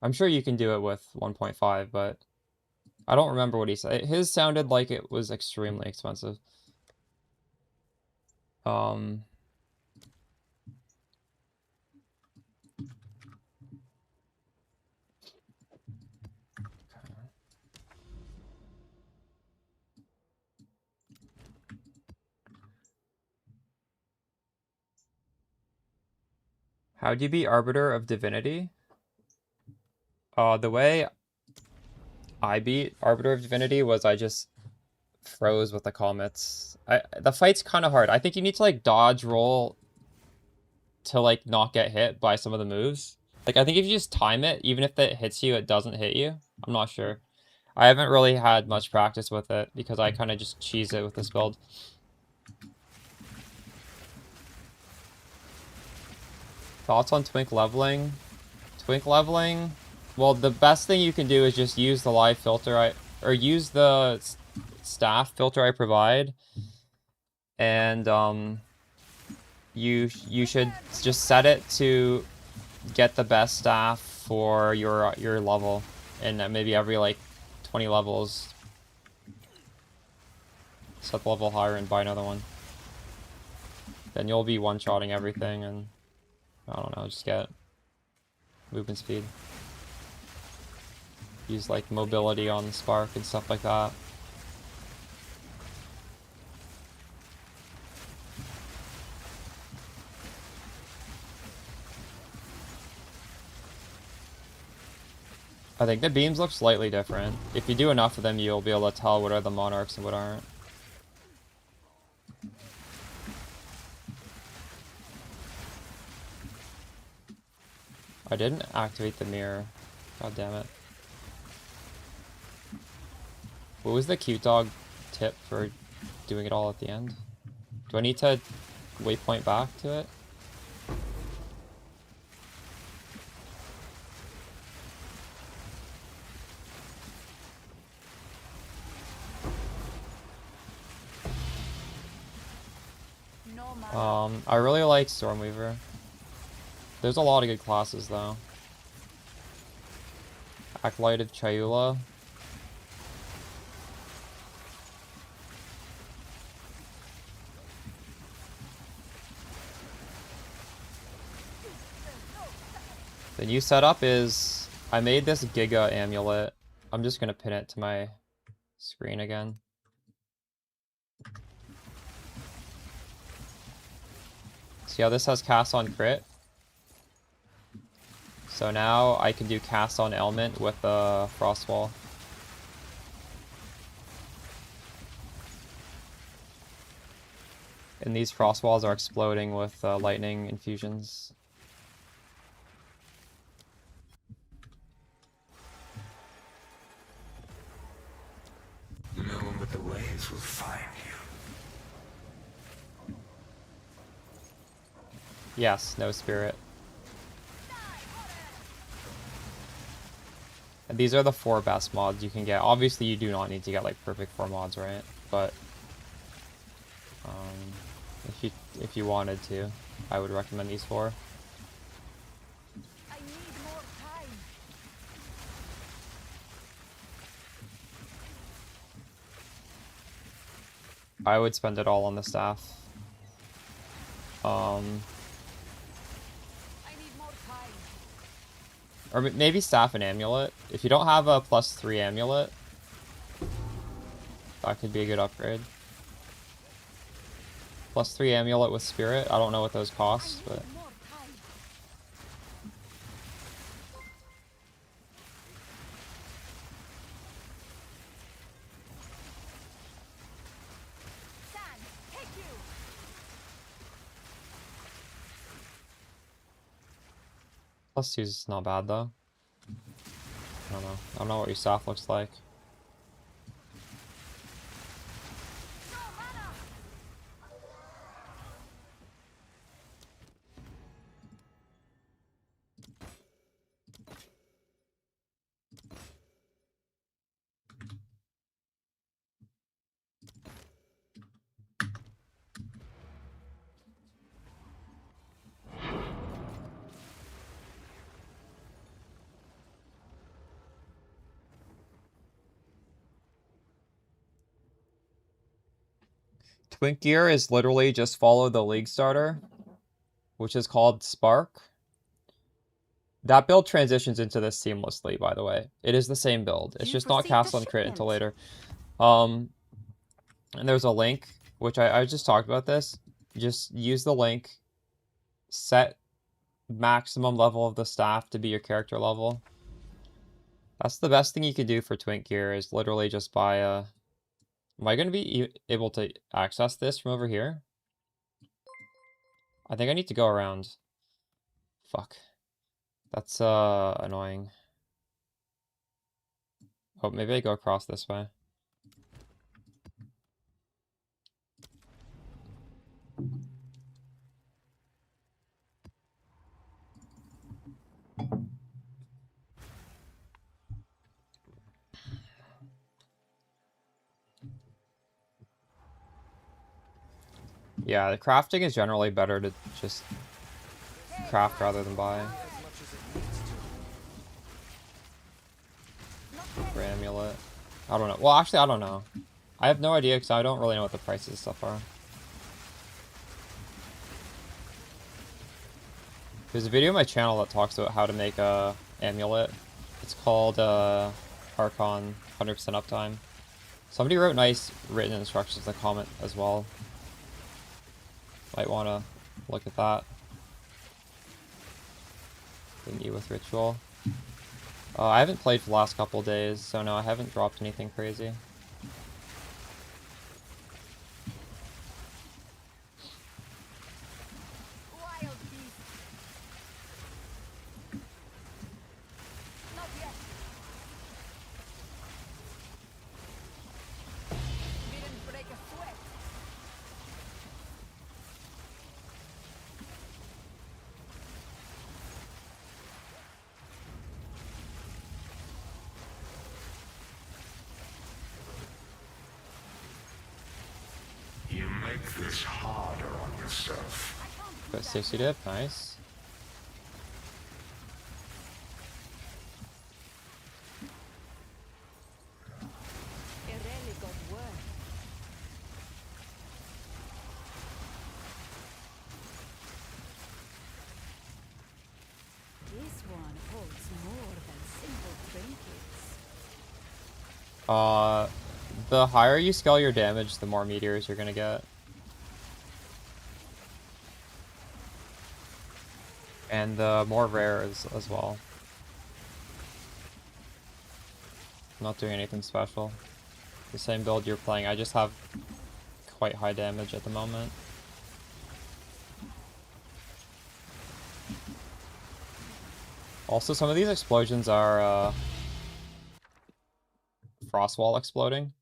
I'm sure you can do it with 1.5, but I don't remember what he said. His sounded like it was extremely expensive. How do you beat Arbiter of Divinity? The way I beat Arbiter of Divinity was I just froze with the comets. The fight's kind of hard. I think you need to like dodge roll to like not get hit by some of the moves. Like I think if you just time it, even if it hits you, it doesn't hit you. I'm not sure. I haven't really had much practice with it because I kind of just cheese it with this build. Thoughts on Twink leveling? Twink leveling? Well, the best thing you can do is just use the live filter or use the staff filter I provide, and you should just set it to get the best staff for your level, and maybe every like 20 levels set the level higher and buy another one. Then you'll be one-shotting everything, and I don't know, just get movement speed. Use like mobility on the spark and stuff like that. I think the beams look slightly different. If you do enough of them, you'll be able to tell what are the monarchs and what aren't. I didn't activate the mirror. God damn it. What was the cute dog tip for doing it all at the end? Do I need to waypoint back to it? I really like Stormweaver. There's a lot of good classes though. Acolyte of Chayula. The new setup is I made this Giga amulet. I'm just gonna pin it to my screen again. See how this has cast on crit? So now I can do cast on ailment with a frost wall. And these frost walls are exploding with lightning infusions. No one but the waves will find you. Yes, no spirit. And these are the 4 best mods you can get. Obviously, you do not need to get like perfect 4 mods, right? But if you wanted to, I would recommend these 4. I need more time. I would spend it all on the staff. I need more time. Or maybe staff and amulet. If you don't have a +3 amulet, that could be a good upgrade. +3 amulet with spirit. I don't know what those cost, but More time. Plus 2's not bad though. I don't know. I don't know what your staff looks like. Twink gear is literally just follow the league starter, which is called Spark. That build transitions into this seamlessly, by the way. It is the same build. It's just not cast on crit until later. And there's a link, which I just talked about this. Just use the link, set maximum level of the staff to be your character level. That's the best thing you could do for Twink gear is literally just buy a... Am I going to be able to access this from over here? I think I need to go around. Fuck. That's annoying. Oh, maybe I go across this way. Yeah, the crafting is generally better to just craft rather than buy. For amulet. I don't know. Well, actually, I don't know. I have no idea because I don't really know what the prices of stuff are. There's a video on my channel that talks about how to make a amulet. It's called Archon 100% uptime. Somebody wrote nice written instructions in the comment as well. Might want to look at that. Continue with ritual. I haven't played for the last couple days, so no, I haven't dropped anything crazy. This harder on yourself. Got 60 dip, nice. This one holds more than simple trinkets. The higher you scale your damage, the more meteors you're gonna get. And the more rares as well. Not doing anything special. The same build you're playing, I just have quite high damage at the moment. Also, some of these explosions are frost wall exploding.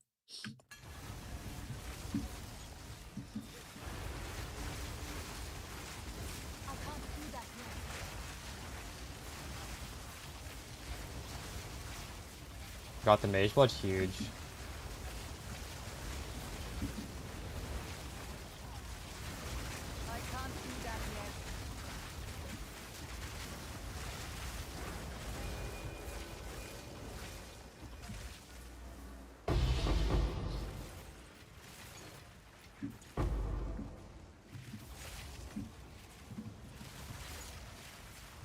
Got the mage blood, huge.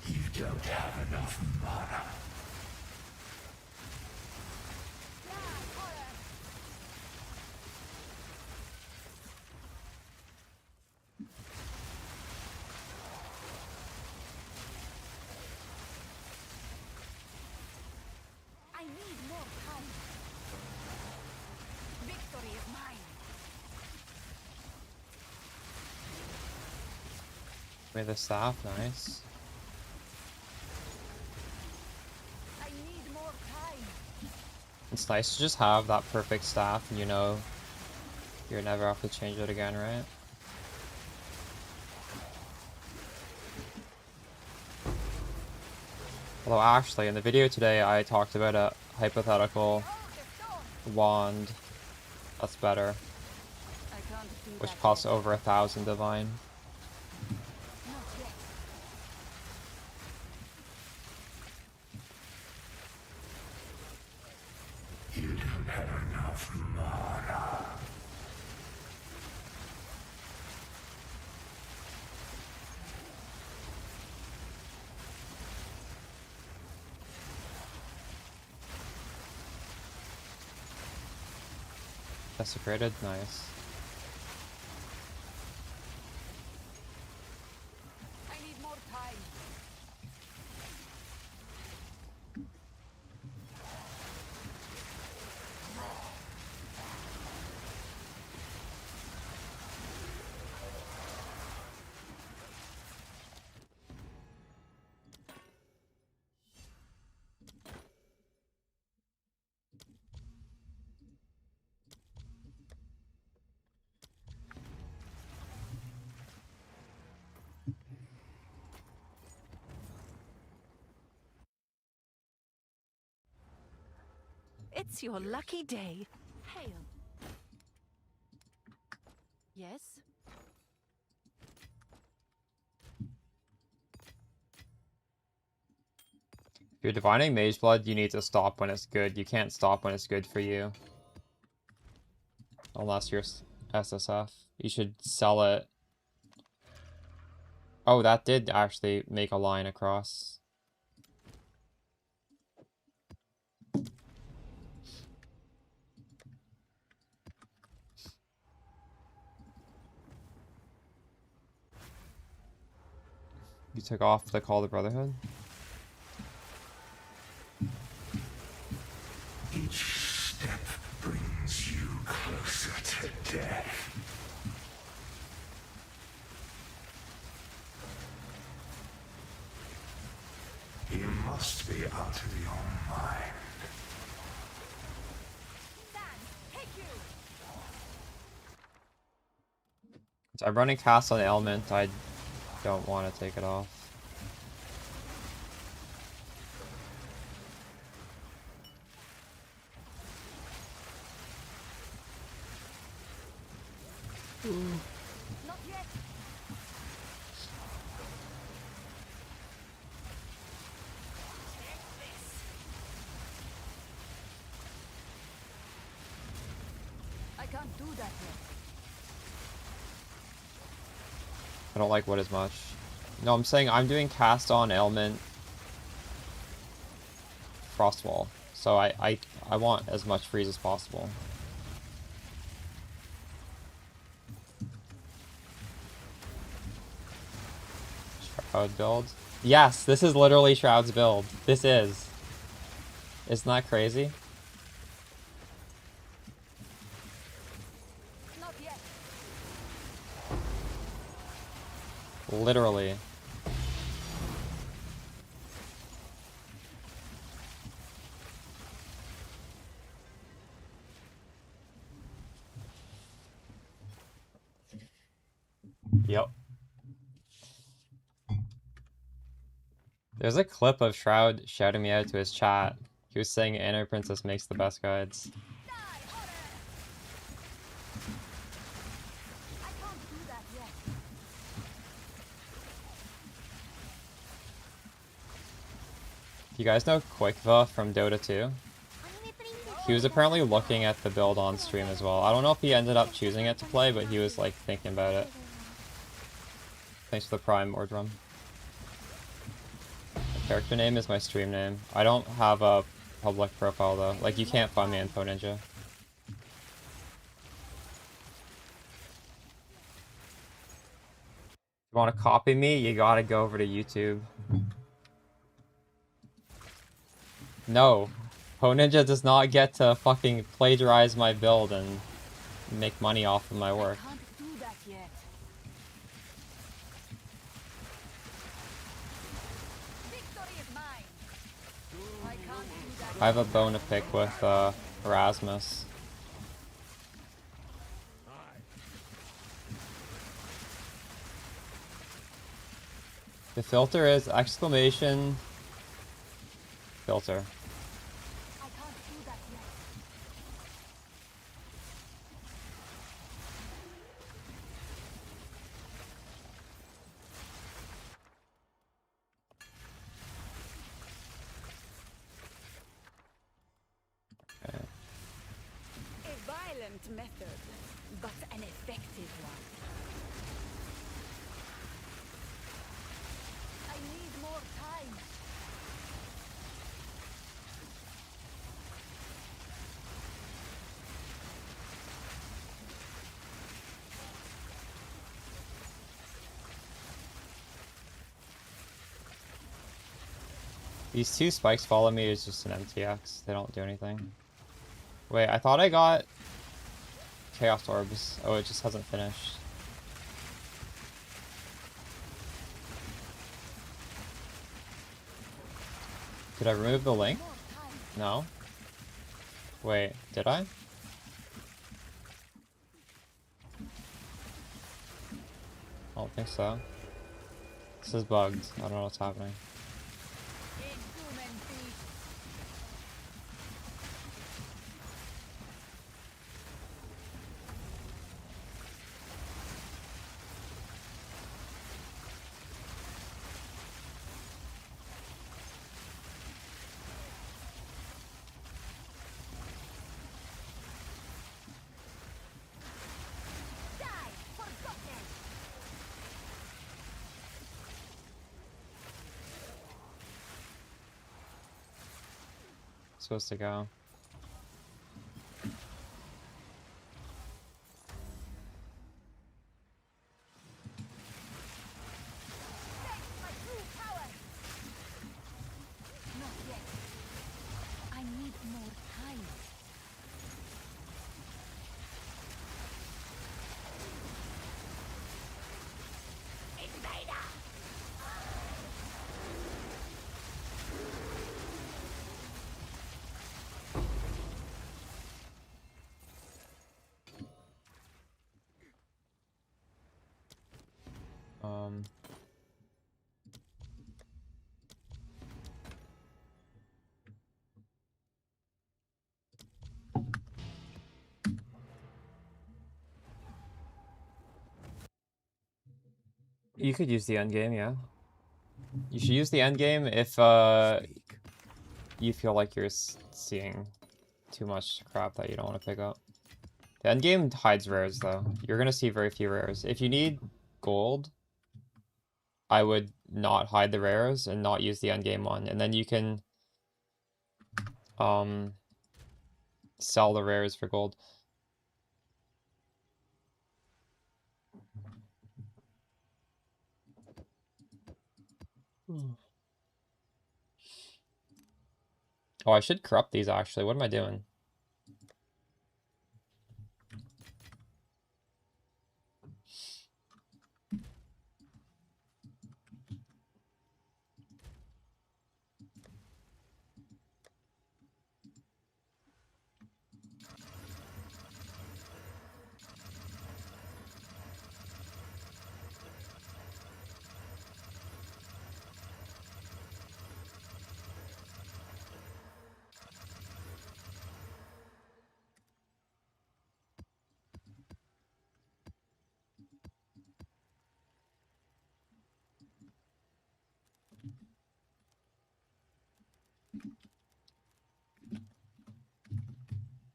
You don't have enough mana. I need more time. Victory is mine. Made the staff, nice. It's nice to just have that perfect staff, and you know you're never have to change it again, right? Although actually, in the video today, I talked about a hypothetical wand that's better, I can't do which that costs yet. over 1,000 divine. Not yet. You don't have enough mana. Desecrated, nice. I need more time. It's your lucky day. Hail. Yes? If you're divining Mage Blood, you need to stop when it's good. You can't stop when it's good for you. Unless you're SSF. You should sell it. Oh, that did actually make a line across. You took off the Call of the Brotherhood? Each step brings you closer to death. You must be out of your mind. I'm running cast on Ailment. I don't want to take it off. Not yet. I can't do that yet. I don't like wood as much. No, I'm saying I'm doing cast on Ailment Frostwall. So I want as much freeze as possible. Shroud build. Yes, this is literally Shroud's build. This is. Isn't that crazy? Not yet. Literally. Yep. There's a clip of Shroud shouting me out to his chat. He was saying Anno Princess makes the best guides. I can't do that yet. You guys know Quickva from Dota 2? He was apparently looking at the build on stream as well. I don't know if he ended up choosing it to play, but he was like thinking about it. Thanks for the Prime, Ordrum. My character name is my stream name. I don't have a public profile though. Like you can't find me in Info Ninja. You want to copy me? You gotta go over to YouTube. No. Ninja does not get to fucking plagiarize my build and make money off of my work. I can't do that yet. Victory is mine. I can't do that I have a bone to pick with Erasmus. The filter is exclamation filter. I can't do that yet. Okay. A violent method, but an effective one. I need more time. These two spikes follow me is just an MTX. They don't do anything. Wait, I thought I got Chaos Orbs. Oh, it just hasn't finished. Did I remove the link? No. Wait, did I? I don't think so. This is bugged. I don't know what's happening. Supposed to go. My true power. Not yet. I need more time. Invader! You could use the end game, yeah. You should use the end game if you feel like you're seeing too much crap that you don't want to pick up. The end game hides rares though. You're gonna see very few rares. If you need gold, I would not hide the rares and not use the end game one, and then you can sell the rares for gold. Oh, I should corrupt these actually. What am I doing?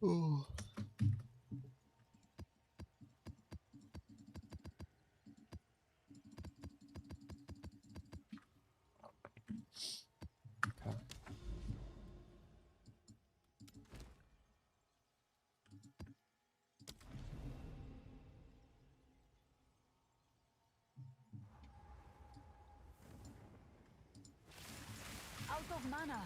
Ooh. Okay. Out of mana.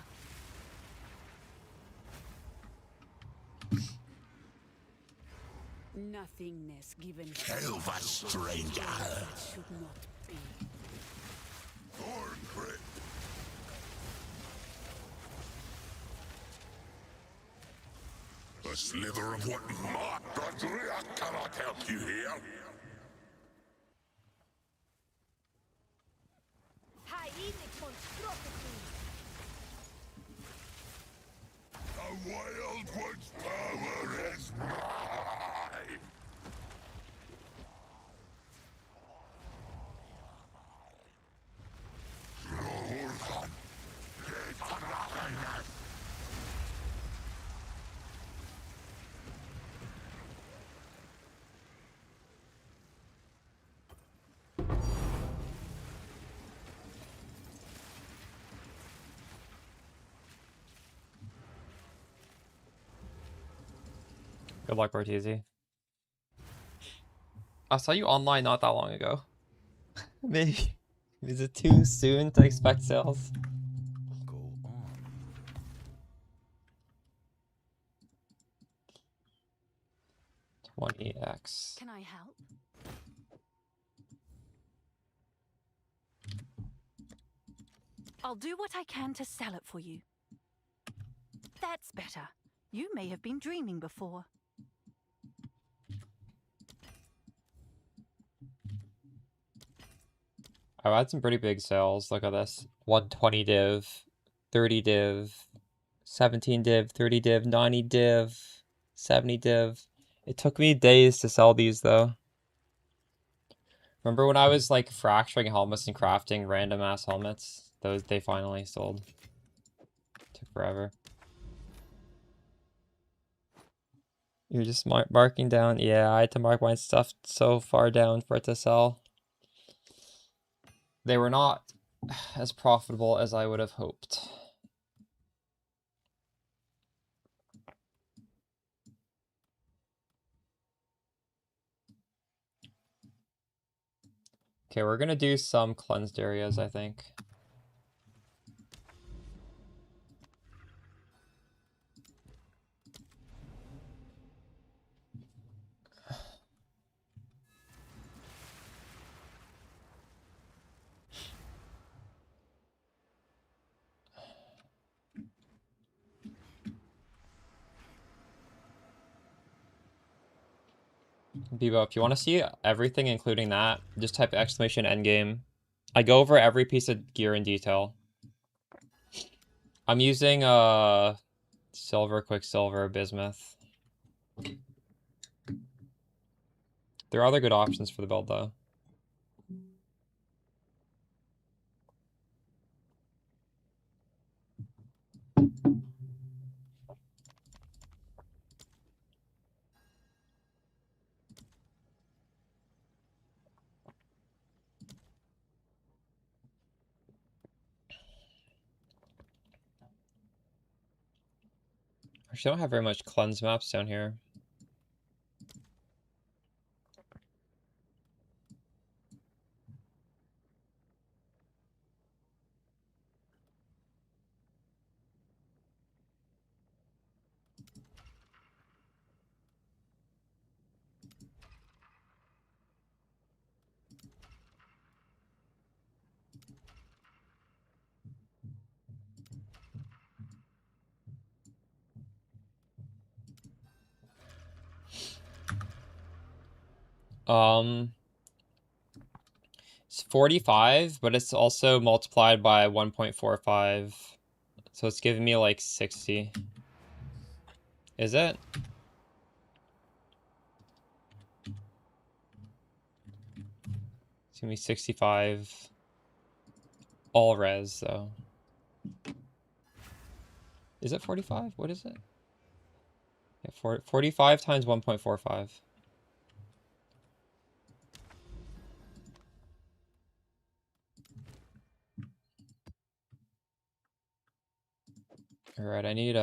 Nothingness given Hail the stranger! should not be. Thorn grip! A slither of what my country I cannot help you here. Hyenic monstrosity. The Wild One's power is mine. Good luck, Ortiz. I saw you online not that long ago. Maybe. Is it too soon to expect sales? Go on. 20x. Can I help? I'll do what I can to sell it for you. That's better. You may have been dreaming before. I've had some pretty big sales. Look at this. 120 div, 30 div, 17 div, 30 div, 90 div, 70 div. It took me days to sell these though. Remember when I was like fracturing helmets and crafting random ass helmets? Those they finally sold. Took forever. You're just marking down. Yeah, I had to mark my stuff so far down for it to sell. They were not as profitable as I would have hoped. Okay, we're gonna do some cleansed areas, I think. Bebo, if you want to see everything, including that, just type exclamation endgame. I go over every piece of gear in detail. I'm using silver, quicksilver, bismuth. There are other good options for the build though. Actually, I don't have very much cleanse maps down here. It's 45, but it's also multiplied by 1.45. So it's giving me like 60. Is it? It's gonna be 65. All res though. Is it 45? What is it? Yeah, 45 times 1.45. All right, I need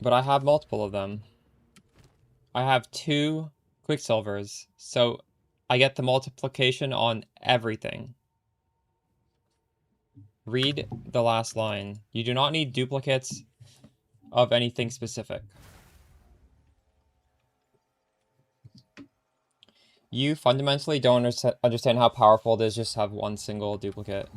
but I have multiple of them. I have 2 Quicksilvers. So I get the multiplication on everything. Read the last line. You do not need duplicates of anything specific. You fundamentally don't understand how powerful it is just to have one single duplicate.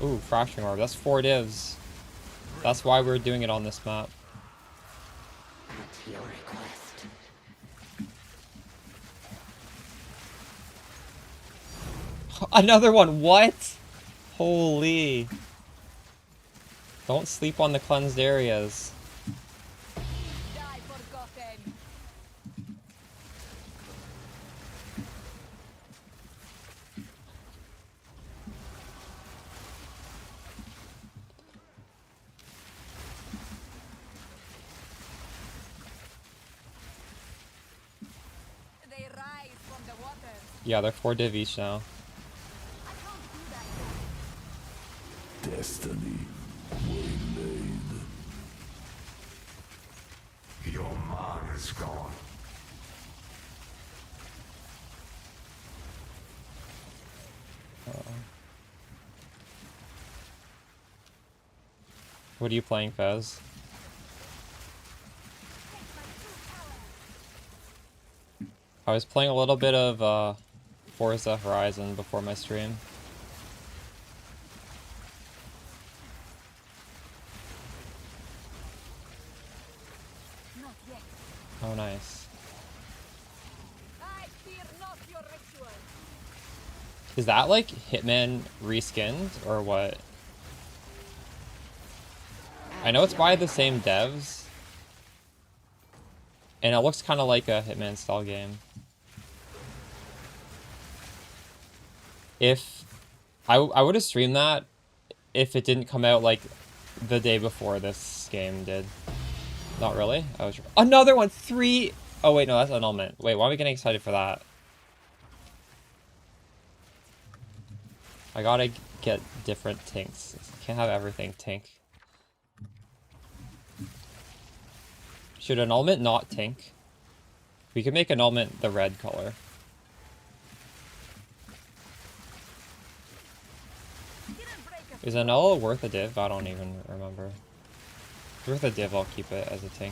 Ooh, Fracturing Orb. That's 4 divs. That's why we're doing it on this map. At your request. Another one. What? Holy. Don't sleep on the cleansed areas. Die forgotten. They rise from the waters. Yeah, they're 4 div each now. I can't do that. Destiny waylaid. Your mana's gone. What are you playing, Fez? I was playing a little bit of Forza Horizon before my stream. Not yet. Oh, nice. I fear not your ritual. Is that like Hitman reskinned or what? I know it's by the same devs. And it looks kind of like a Hitman style game. If I would have streamed that if it didn't come out like the day before this game did. Not really. I was another one. 3. Oh wait, no, that's annulment. Wait, why are we getting excited for that? I gotta get different tinks. Can't have everything tink. Should annulment not tink? We could make annulment the red color. Is annul worth a div? I don't even remember. If it's worth a div, I'll keep it as a tink.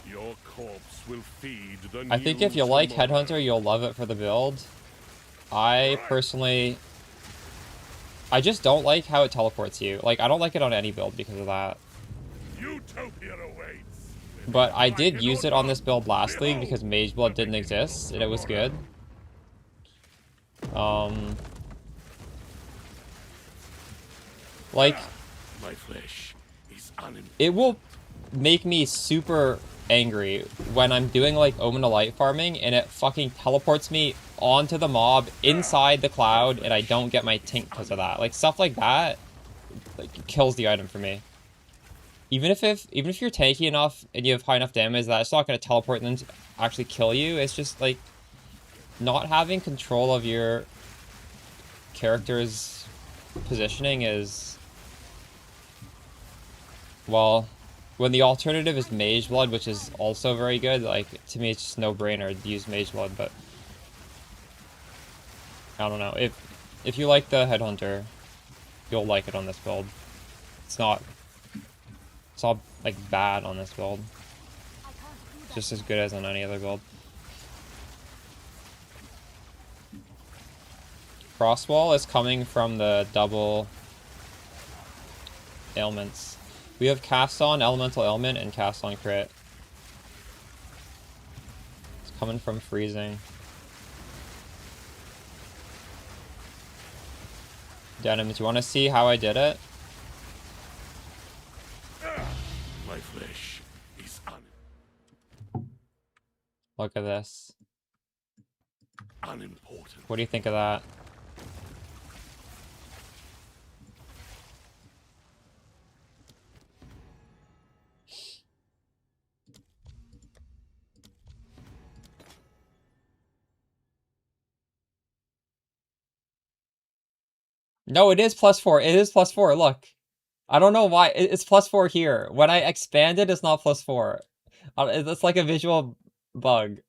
Your corpse will feed the I think new if you like tomorrow. Headhunter, you'll love it for the build. I personally... I just don't like how it teleports you. Like, I don't like it on any build because of that. Utopia awaits. But I did use it on this build last league because Mageblood didn't exist, and it was good. Like, My flesh is it will make me super angry when I'm doing like Omen of Light farming and it fucking teleports me onto the mob inside the cloud and I don't get my tink because of that. Like stuff like that like kills the item for me. Even if you're tanky enough and you have high enough damage that it's not going to teleport and then actually kill you, it's just like not having control of your character's positioning is, well, when the alternative is Mageblood, which is also very good, like, to me it's just no-brainer to use Mageblood, but I don't know. If you like the Headhunter, you'll like it on this build. It's not like bad on this build. It's just as good as on any other build. Frostwall is coming from the double ailments. We have Cast On Elemental Ailment and Cast On Crit. It's coming from freezing. Denim, do you want to see how I did it? flesh is Look at this. unimportant. What do you think of that? No, it is +4. It is +4. Look. I don't know why. It's +4 here. When I expand it, it's not +4. It's like a visual bug.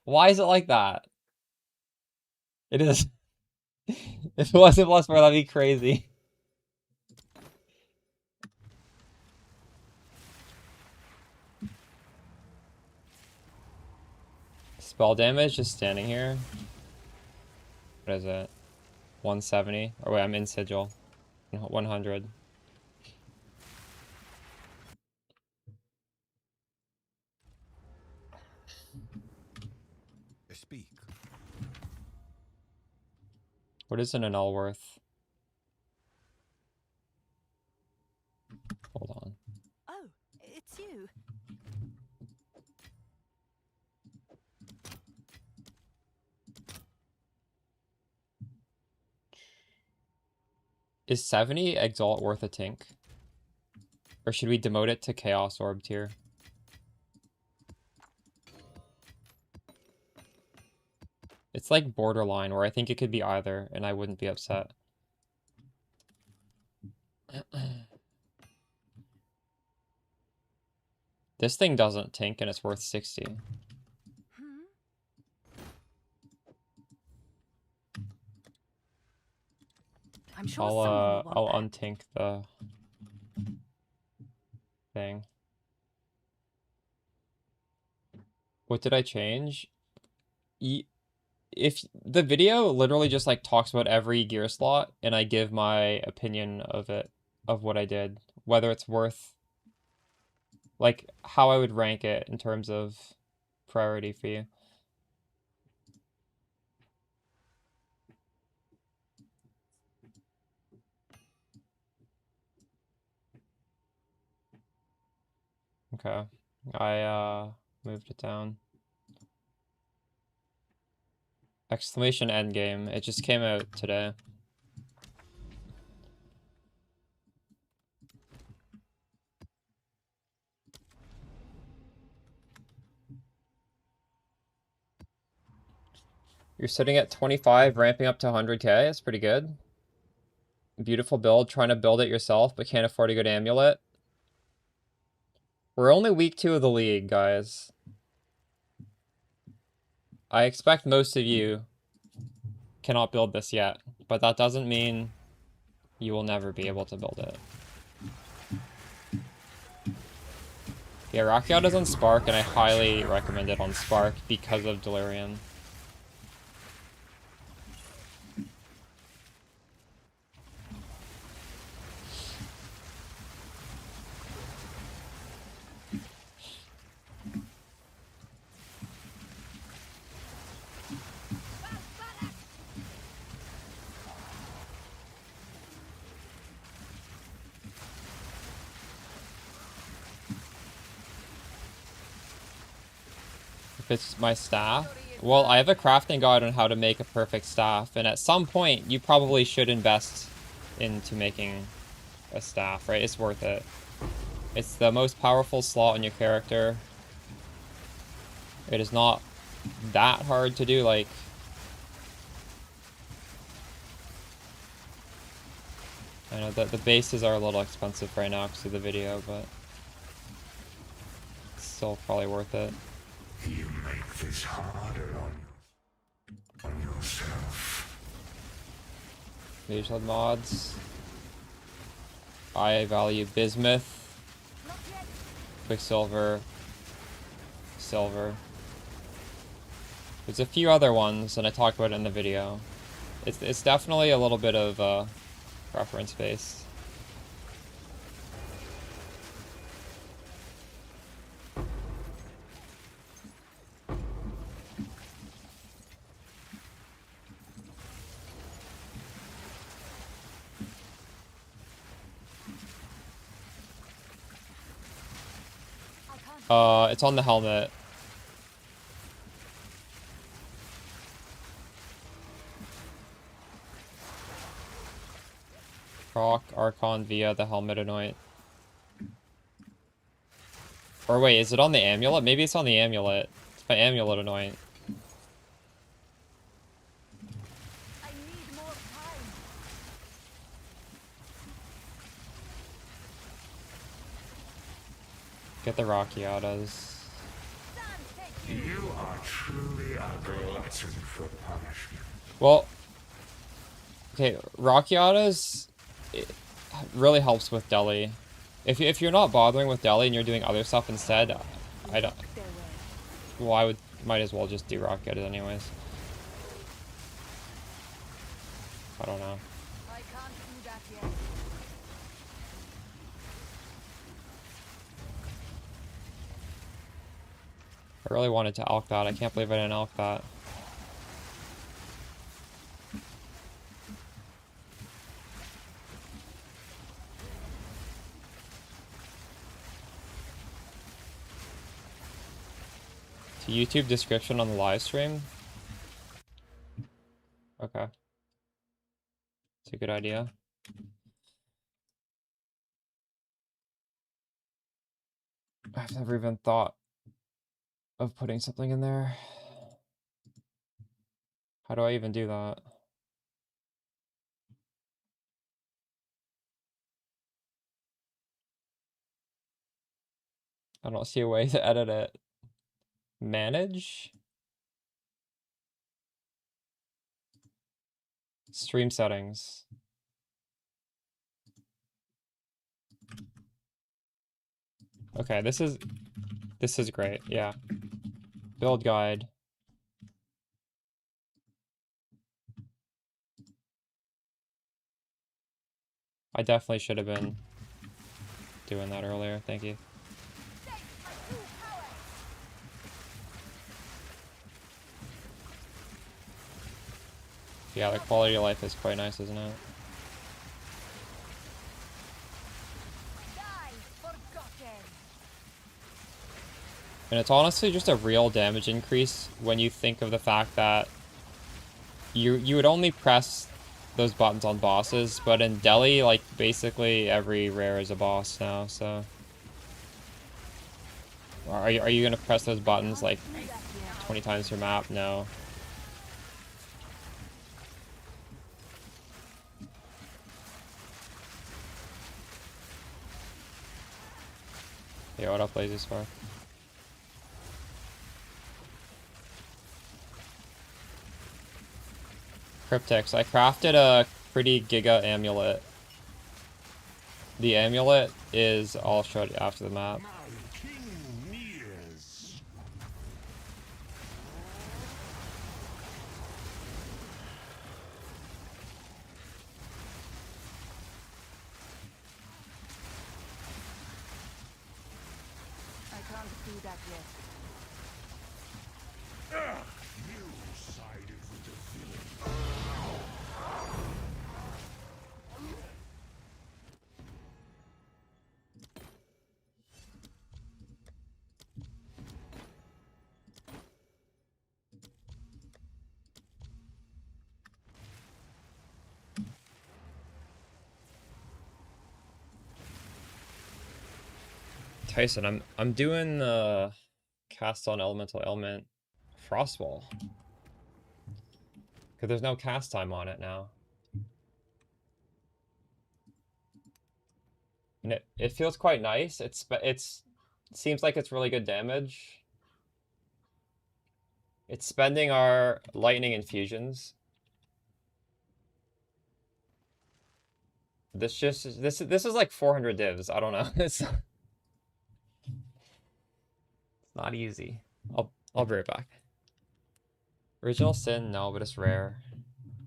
Why is it like that? It is. If it wasn't +4, that'd be crazy. Spell damage just standing here. What is it? 170? Oh wait, I'm in sigil. 100. Speak. What is an annul worth? Hold on. Oh, it's you. Is 70 Exalt worth a tink? Or should we demote it to Chaos Orb tier? It's like borderline, where I think it could be either, and I wouldn't be upset. This thing doesn't tink, and it's worth 60. I'm sure someone will want I'll that. untink the thing. What did I change? If the video literally just like talks about every gear slot and I give my opinion of it, of what I did, whether it's worth, like how I would rank it in terms of priority for you. Okay, I moved it down. Exclamation endgame. It just came out today. You're sitting at 25, ramping up to 100k. That's pretty good. Beautiful build, trying to build it yourself, but can't afford a good amulet. We're only week 2 of the league, guys. I expect most of you cannot build this yet, but that doesn't mean you will never be able to build it. Yeah, Rakiot is on Spark, and I highly recommend it on Spark because of Delirium. If it's my staff, well, I have a crafting guide on how to make a perfect staff, and at some point, you probably should invest into making a staff, right? It's worth it. It's the most powerful slot on your character. It is not that hard to do, like... I know that the bases are a little expensive right now because of the video, but... it's still probably worth it. You make this harder on yourself. Magehead mods. I value Bismuth, Quicksilver, Silver. There's a few other ones, and I talked about it in the video. It's definitely a little bit of preference based. It's on the helmet. Proc Archon via the helmet anoint. Or wait, is it on the amulet? Maybe it's on the amulet. It's my amulet anoint. I need more time. Get the Rockiatas. Sun, take You are truly a glutton for punishment. Well, okay, Rockiatas it really helps with Deli. If you're not bothering with Deli and you're doing other stuff instead, I don't. their way. Well, I might as well just do Rockiatas anyways. I don't know. I can't do that yet. I really wanted to alch that. I can't believe I didn't alch that. To YouTube description on the live stream? Okay. It's a good idea. I've never even thought of putting something in there. How do I even do that? I don't see a way to edit it. Manage? Stream settings. Okay, this is great. Yeah. Build guide. I definitely should have been doing that earlier. Thank you. Yeah, the quality of life is quite nice, isn't it? Die, forgotten. And it's honestly just a real damage increase when you think of the fact that you would only press those buttons on bosses, but in Delhi, like, basically every rare is a boss now, so... Are you gonna press those buttons, like, 20 times per map? No. Yeah, what up, Lazy Spark? Cryptics. I crafted a pretty giga amulet. The amulet is, I'll show it after the map. My king nears. I can't do that yet. You sided with the villain. Tyson, I'm doing the cast on elemental element frostball. Because there's no cast time on it now. And it feels quite nice. It seems like it's really good damage. It's spending our lightning infusions. This is like 400 divs. I don't know. It's not easy. I'll be right back. Original Sin, no, but it's rare.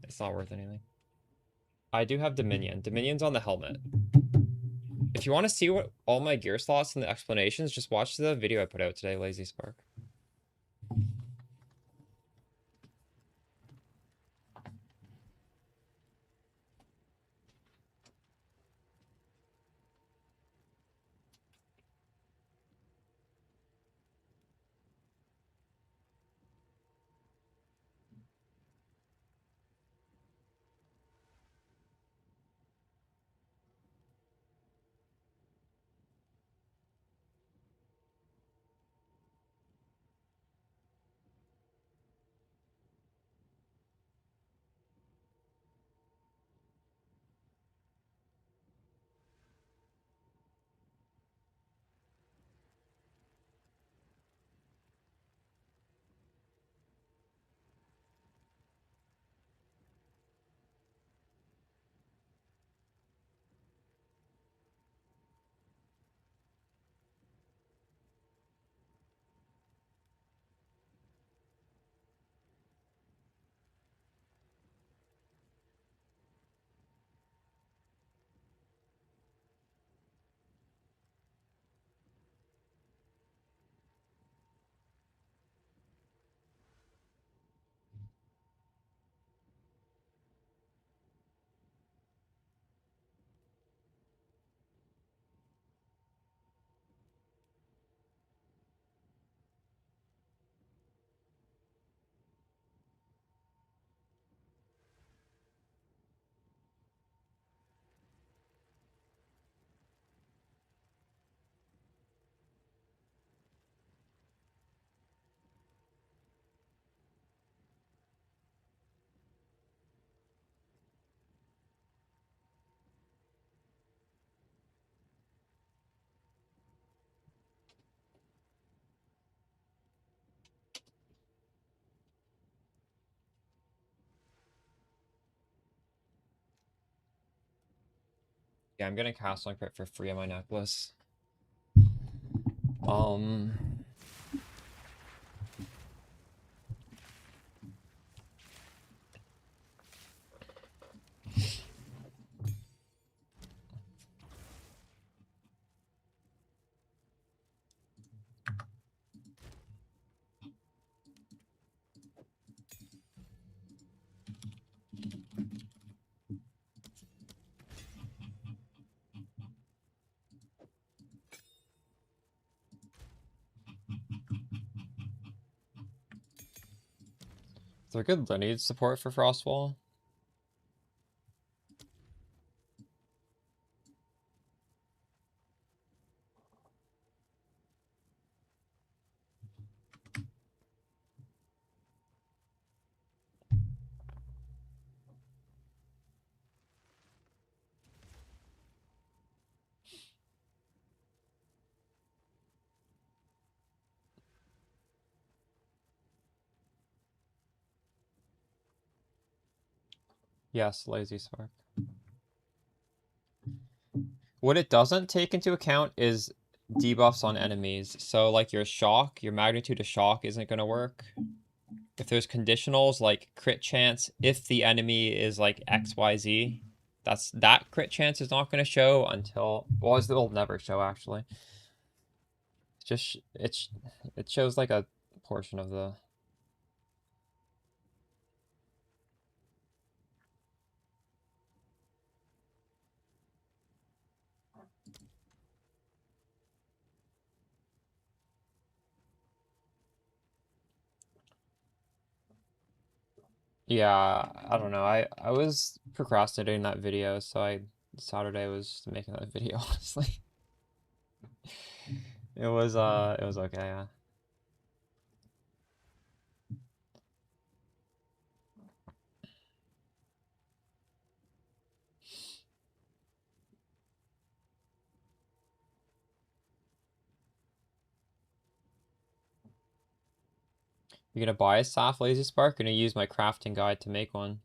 It's not worth anything. I do have Dominion. Dominion's on the helmet. If you want to see what all my gear slots and the explanations, just watch the video I put out today, Lazy Spark. Yeah, I'm getting castling crit for free on my necklace. Is there good lineage support for Frostwall? Yes, Lazy Spark. What it doesn't take into account is debuffs on enemies. So like your shock, your magnitude of shock isn't going to work. If there's conditionals like crit chance, if the enemy is like XYZ, that crit chance is not going to show until, well, it'll never show actually. It shows like a portion of the. Yeah, I don't know. I was procrastinating that video, so Saturday was making that video, honestly. It was okay, yeah. You're gonna buy a soft lazy spark? Gonna use my crafting guide to make one.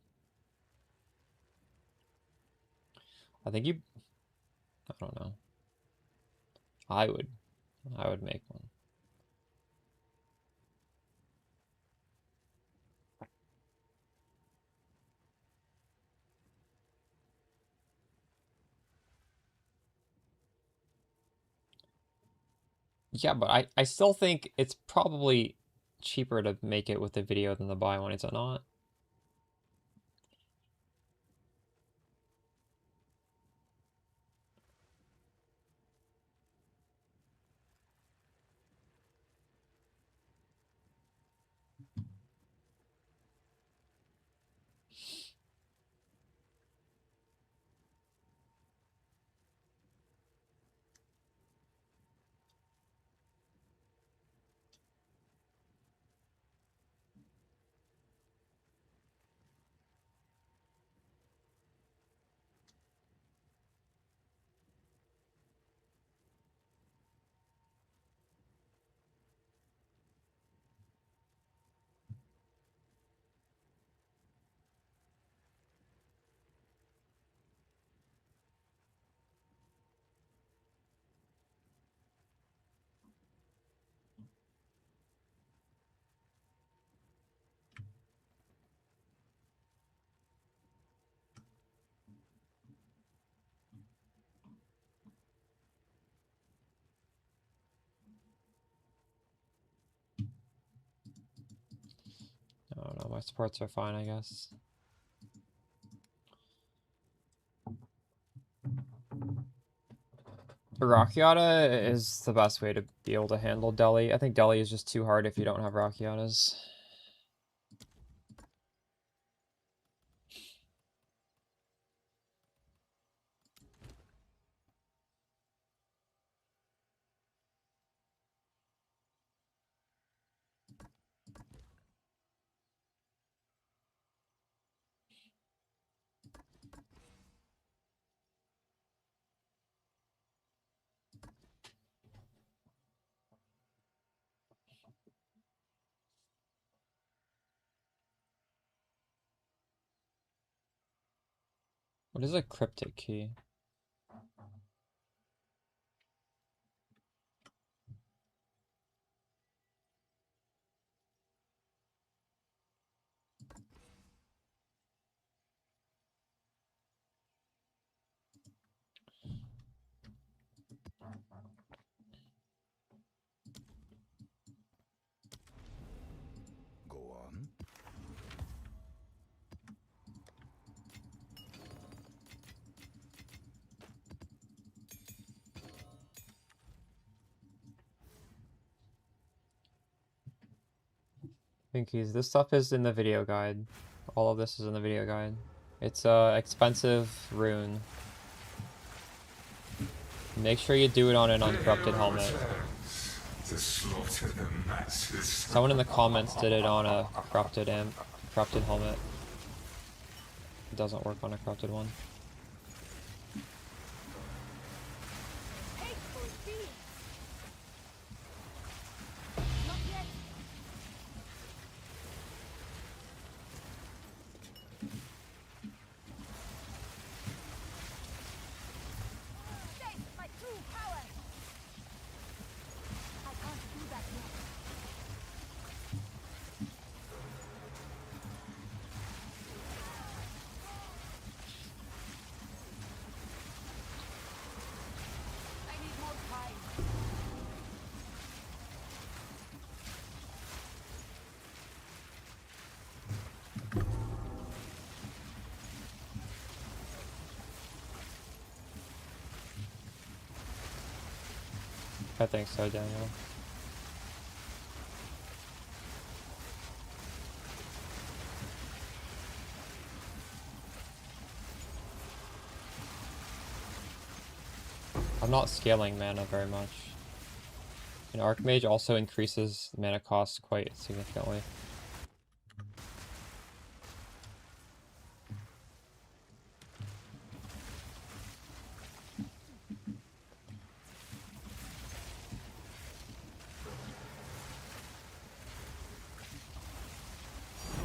I think you I don't know. I would make one. Yeah, but I still think it's probably cheaper to make it with the video than the buy one, is it not? I don't know, my supports are fine, I guess. Rakiata is the best way to be able to handle Delhi. I think Delhi is just too hard if you don't have Rakiatas. What is a cryptic key? Pinkies, this stuff is in the video guide. All of this is in the video guide. It's expensive rune. Make sure you do it on an uncorrupted helmet. To slaughter the masses. Someone in the comments did it on a corrupted helmet. It doesn't work on a corrupted one. Hateful beings! Not yet! That's my true power! I can't do that yet. I need more time. I think so, Daniel. I'm not scaling mana very much. And Archmage also increases mana cost quite significantly.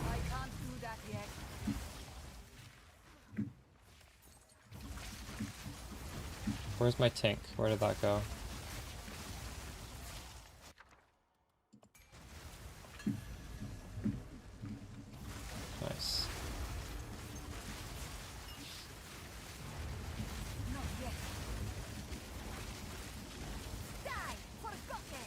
I can't do that yet. Where's my Tink? Where did that go? Nice. Not yet. Die! Forgotten!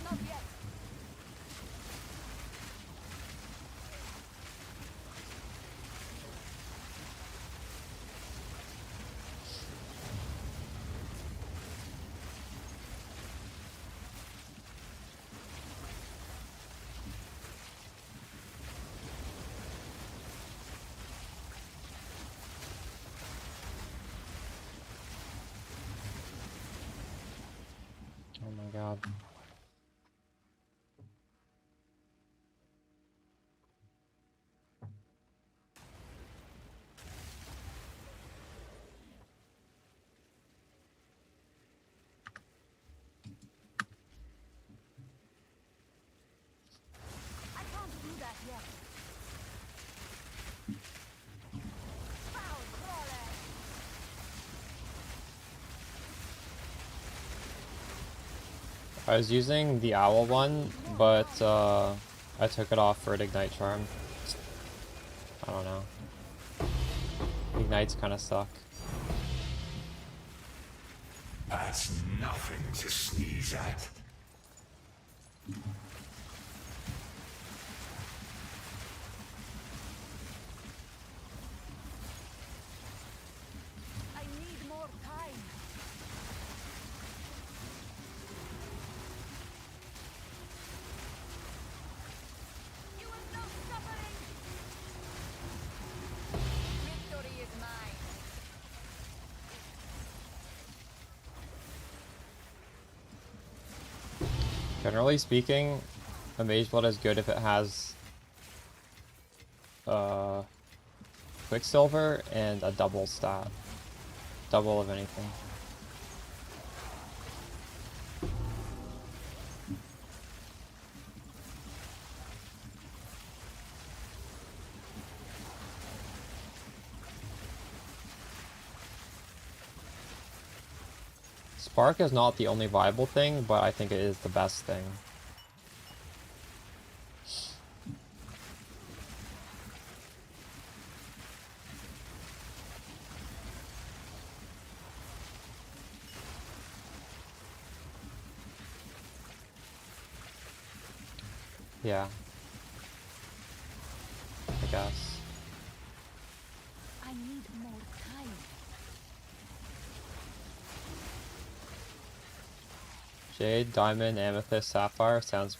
Not yet. Oh my god. I can't do that yet. Foul crawler! I was using the owl one, but I took it off for an ignite charm. I don't know. Ignites kind of suck. That's nothing to sneeze at. I need more time. You will not suffering. Victory is mine. Generally speaking, a Mage Blood is good if it has Quicksilver and a double stat. Double of anything. Spark is not the only viable thing, but I think it is the best thing. Yeah. I guess. I need more time. Jade, diamond, amethyst, sapphire sounds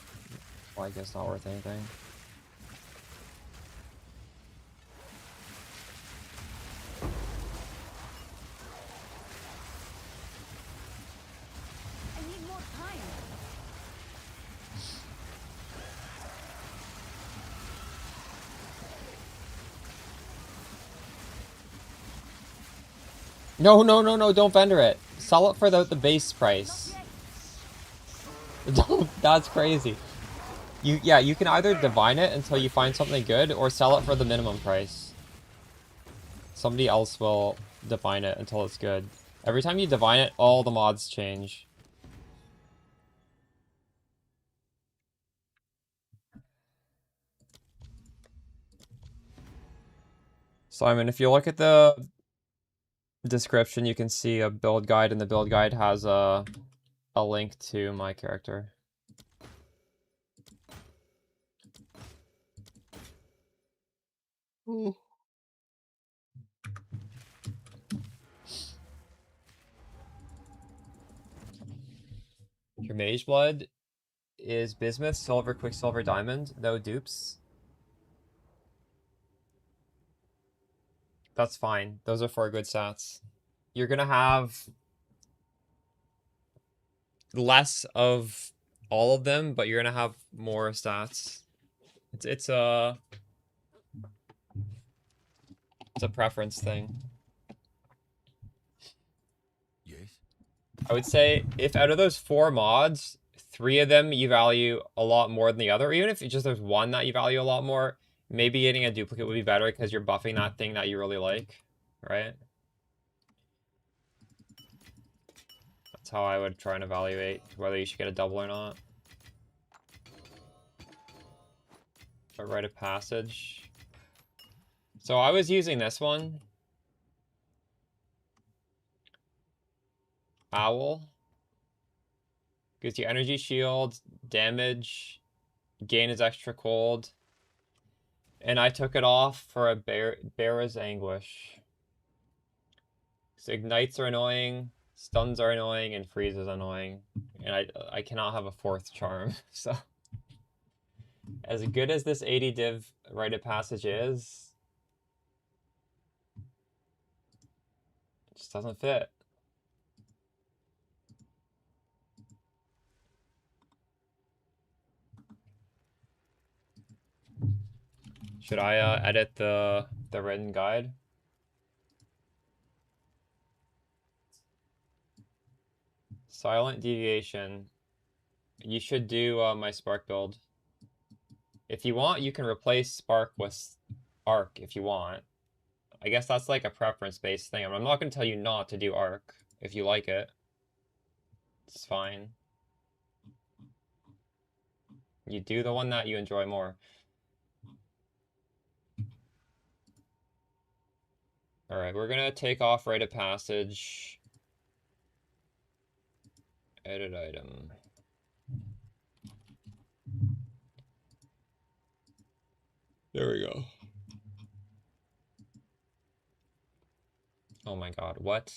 like it's not worth anything. I need more time. No, no, no, no, don't vendor it. Sell it for the base price. That's crazy. You can either divine it until you find something good or sell it for the minimum price. Somebody else will divine it until it's good. Every time you divine it, all the mods change. Simon, if you look at the description, you can see a build guide, and the build guide has a link to my character. Ooh. Your mage blood is bismuth, silver, quicksilver, diamond. No dupes. That's fine. Those are 4 good stats. You're gonna have less of all of them, but you're gonna have more stats. It's a preference thing. Yes? I would say if out of those 4 mods, 3 of them you value a lot more than the other, even if it's just there's one that you value a lot more, maybe getting a duplicate would be better because you're buffing that thing that you really like, right? That's how I would try and evaluate whether you should get a double or not. A rite of passage. So I was using this one. Owl. Gives you energy shield, damage, gain is extra cold. And I took it off for a Bear's Anguish. So ignites are annoying, stuns are annoying, and freeze is annoying. And I cannot have a 4th charm, so. As good as this 80 div rite of passage is, it just doesn't fit. Should I edit the written guide? Silent deviation. You should do my Spark build. If you want, you can replace Spark with Arc if you want. I guess that's like a preference-based thing. I'm not going to tell you not to do Arc if you like it. It's fine. You do the one that you enjoy more. Alright, we're going to take off Rite of Passage. Edit item. There we go. Oh my god, what?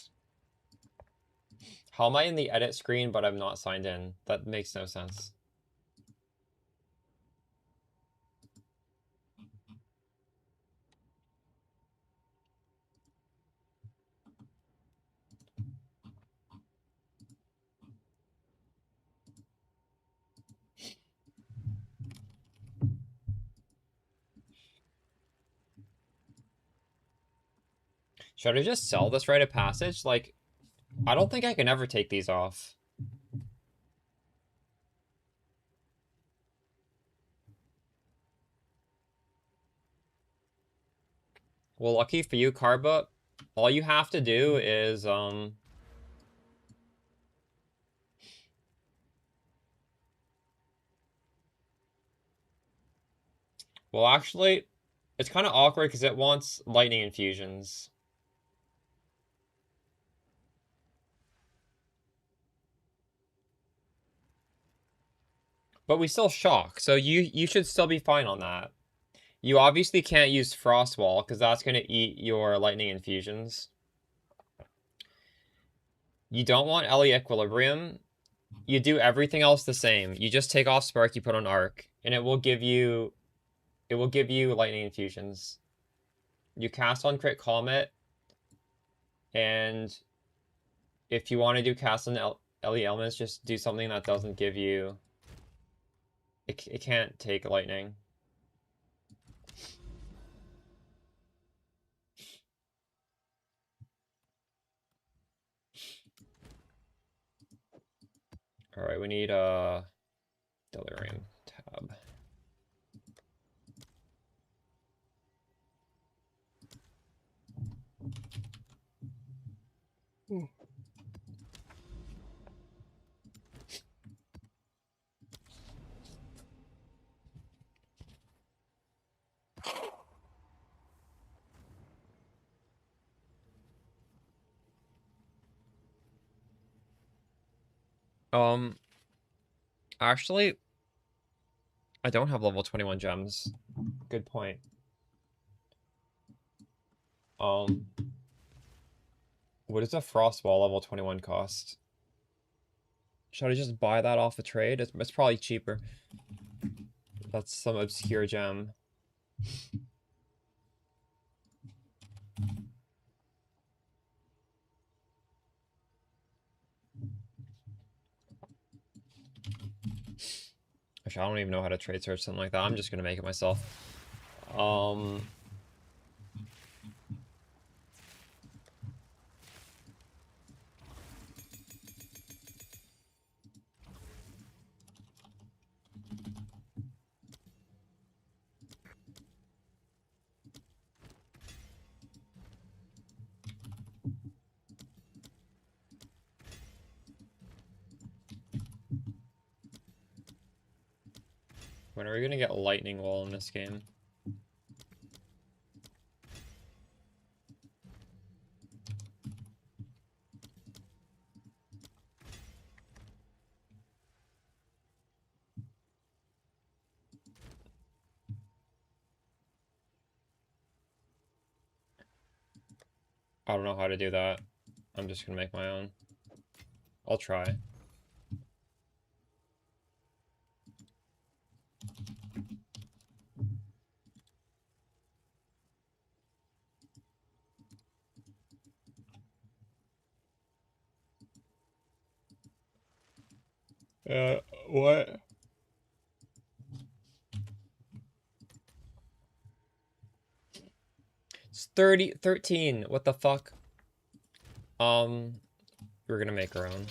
How am I in the edit screen but I'm not signed in? That makes no sense. Should I just sell this Rite of Passage? Like, I don't think I can ever take these off. Well, lucky for you, Carba, all you have to do is, well, actually, it's kind of awkward because it wants lightning infusions. But we still shock, so you should still be fine on that. You obviously can't use Frostwall, because that's going to eat your lightning infusions. You don't want Ellie Equilibrium. you do everything else the same. You just take off Spark, you put on Arc, and it will give you lightning infusions. You cast on crit Comet, and if you want to do cast on LE elements, just do something that doesn't give you... It can't take lightning. Alright, we need Delirium tab. Actually, I don't have level 21 gems. Good point. What does a Frostball level 21 cost? Should I just buy that off a trade? It's probably cheaper. That's some obscure gem. Actually, I don't even know how to trade search something like that. I'm just gonna make it myself. When are we gonna get Lightning Wall in this game? I don't know how to do that. I'm just gonna make my own. I'll try. What? It's 13. What the fuck? We're gonna make our own.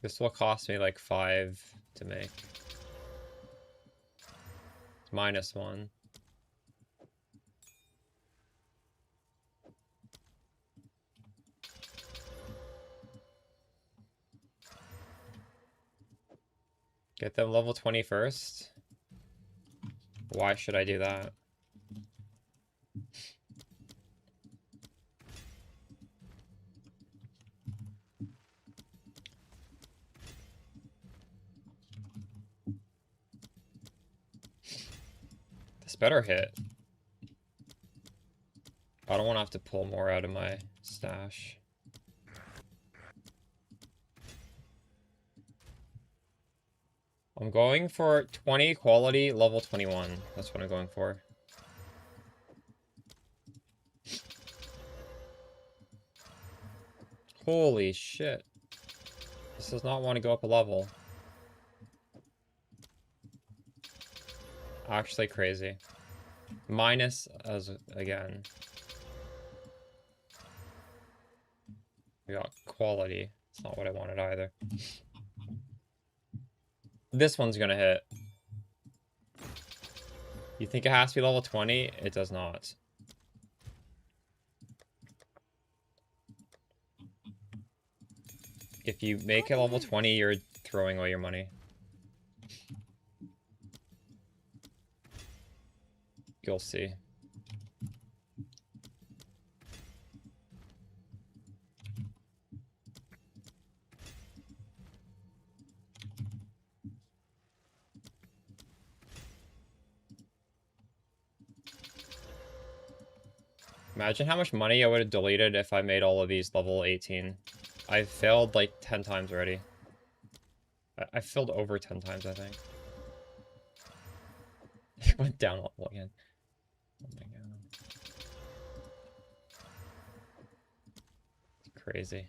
This will cost me like 5 to make. It's -1. Get them level 20 first? Why should I do that? This better hit. I don't want to have to pull more out of my stash. I'm going for 20 quality, level 21. That's what I'm going for. Holy shit. This does not want to go up a level. Actually crazy. Minus as again. We got quality. It's not what I wanted either. This one's gonna hit. You think it has to be level 20? It does not. If you make it level 20, you're throwing away your money. You'll see. Imagine how much money I would have deleted if I made all of these level 18. I failed like 10 times already. I failed over 10 times, I think. It went down a level again. Oh my god. It's crazy.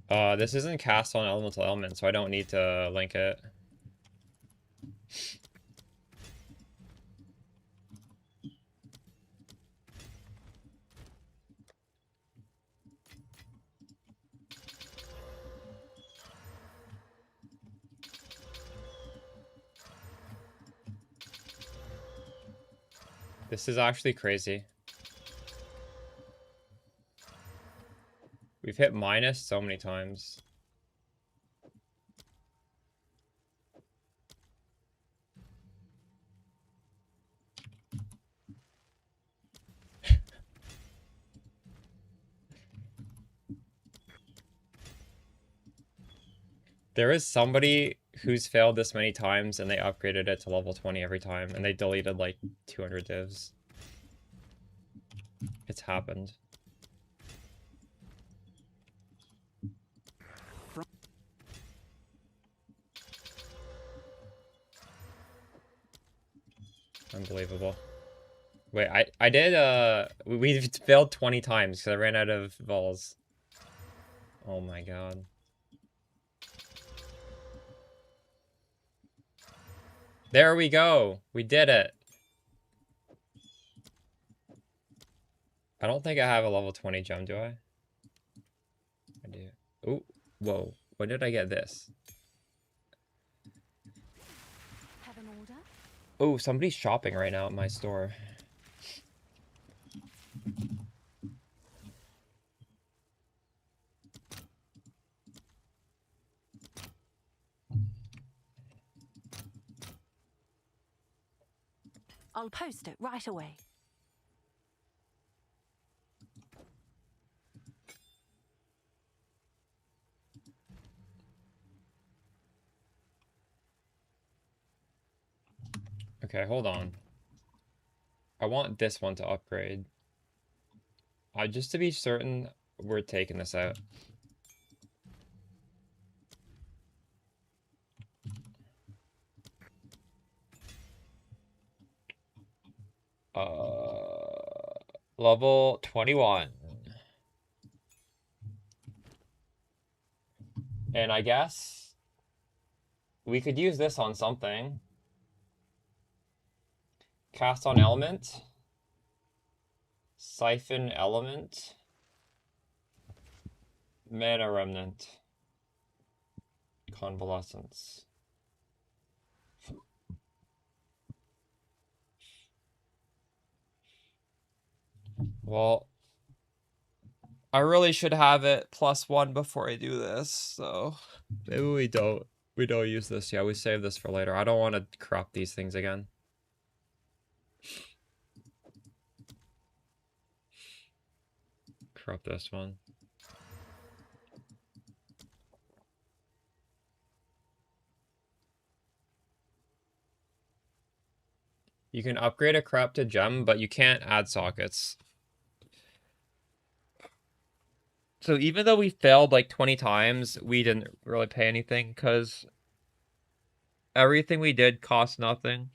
This isn't cast on elemental element, so I don't need to link it. This is actually crazy. We've hit minus so many times. There is somebody who's failed this many times and they upgraded it to level 20 every time and they deleted like 200 divs. It's happened. Unbelievable. Wait, I did, we failed 20 times because I ran out of balls. Oh my god. There we go! We did it! I don't think I have a level 20 gem, do I? I do. Oh, whoa. When did I get this? Have an order? Oh, somebody's shopping right now at my store. I'll post it right away. Okay, hold on. I want this one to upgrade. Just to be certain, we're taking this out. Level 21. And I guess we could use this on something. Cast on element. Siphon element. Mana remnant. Convalescence. Well, I really should have it +1 before I do this, so maybe we don't. We don't use this. Yeah, we save this for later. I don't want to crop these things again. Crop this one. You can upgrade a crop to gem, but you can't add sockets. So even though we failed like 20 times, we didn't really pay anything because everything we did cost nothing.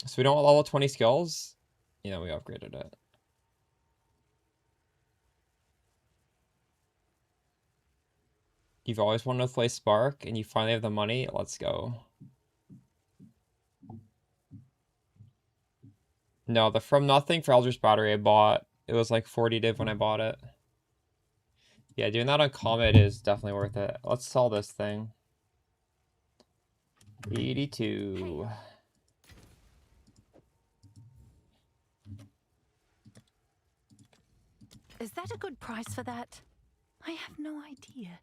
So we don't want level 20 skills? Yeah, we upgraded it. You've always wanted to play Spark, and you finally have the money? Let's go. No, the From Nothing for Eldritch Battery I bought. It was like 40 div when I bought it. Yeah, doing that on Comet is definitely worth it. Let's sell this thing. 82. Is that a good price for that? I have no idea.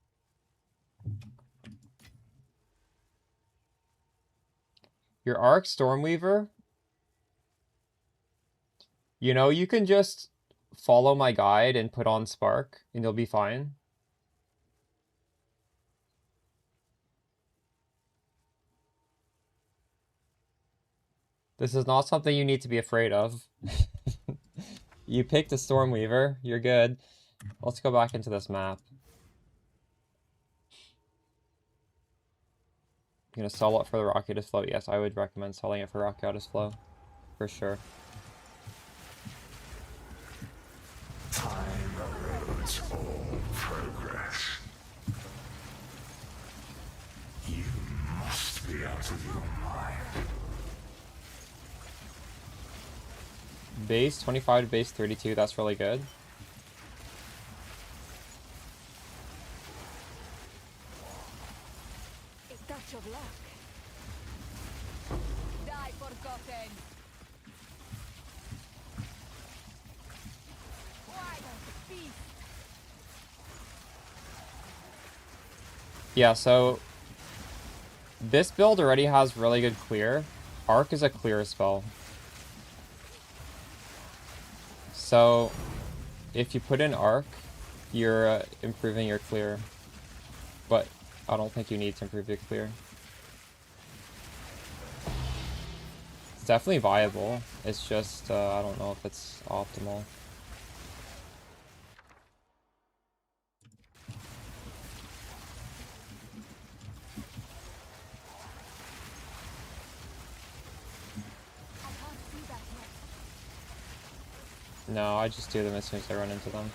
Your Arc Stormweaver? You know, you can just follow my guide and put on Spark, and you'll be fine. This is not something you need to be afraid of. You picked a Stormweaver. You're good. Let's go back into this map. You gonna sell it for the Rocketus Flow? Yes, I would recommend selling it for Rocketus Flow. For sure. Time erodes all progress. You must be out of your mind. Base 25 to base 32, that's really good. A touch of luck. Die forgotten. Why don't the beast? Yeah, so this build already has really good clear. Arc is a clear spell. So if you put in Arc, you're improving your clear. But I don't think you need to improve your clear. It's definitely viable. It's just, I don't know if it's optimal. No, I just do them as soon as I run into them.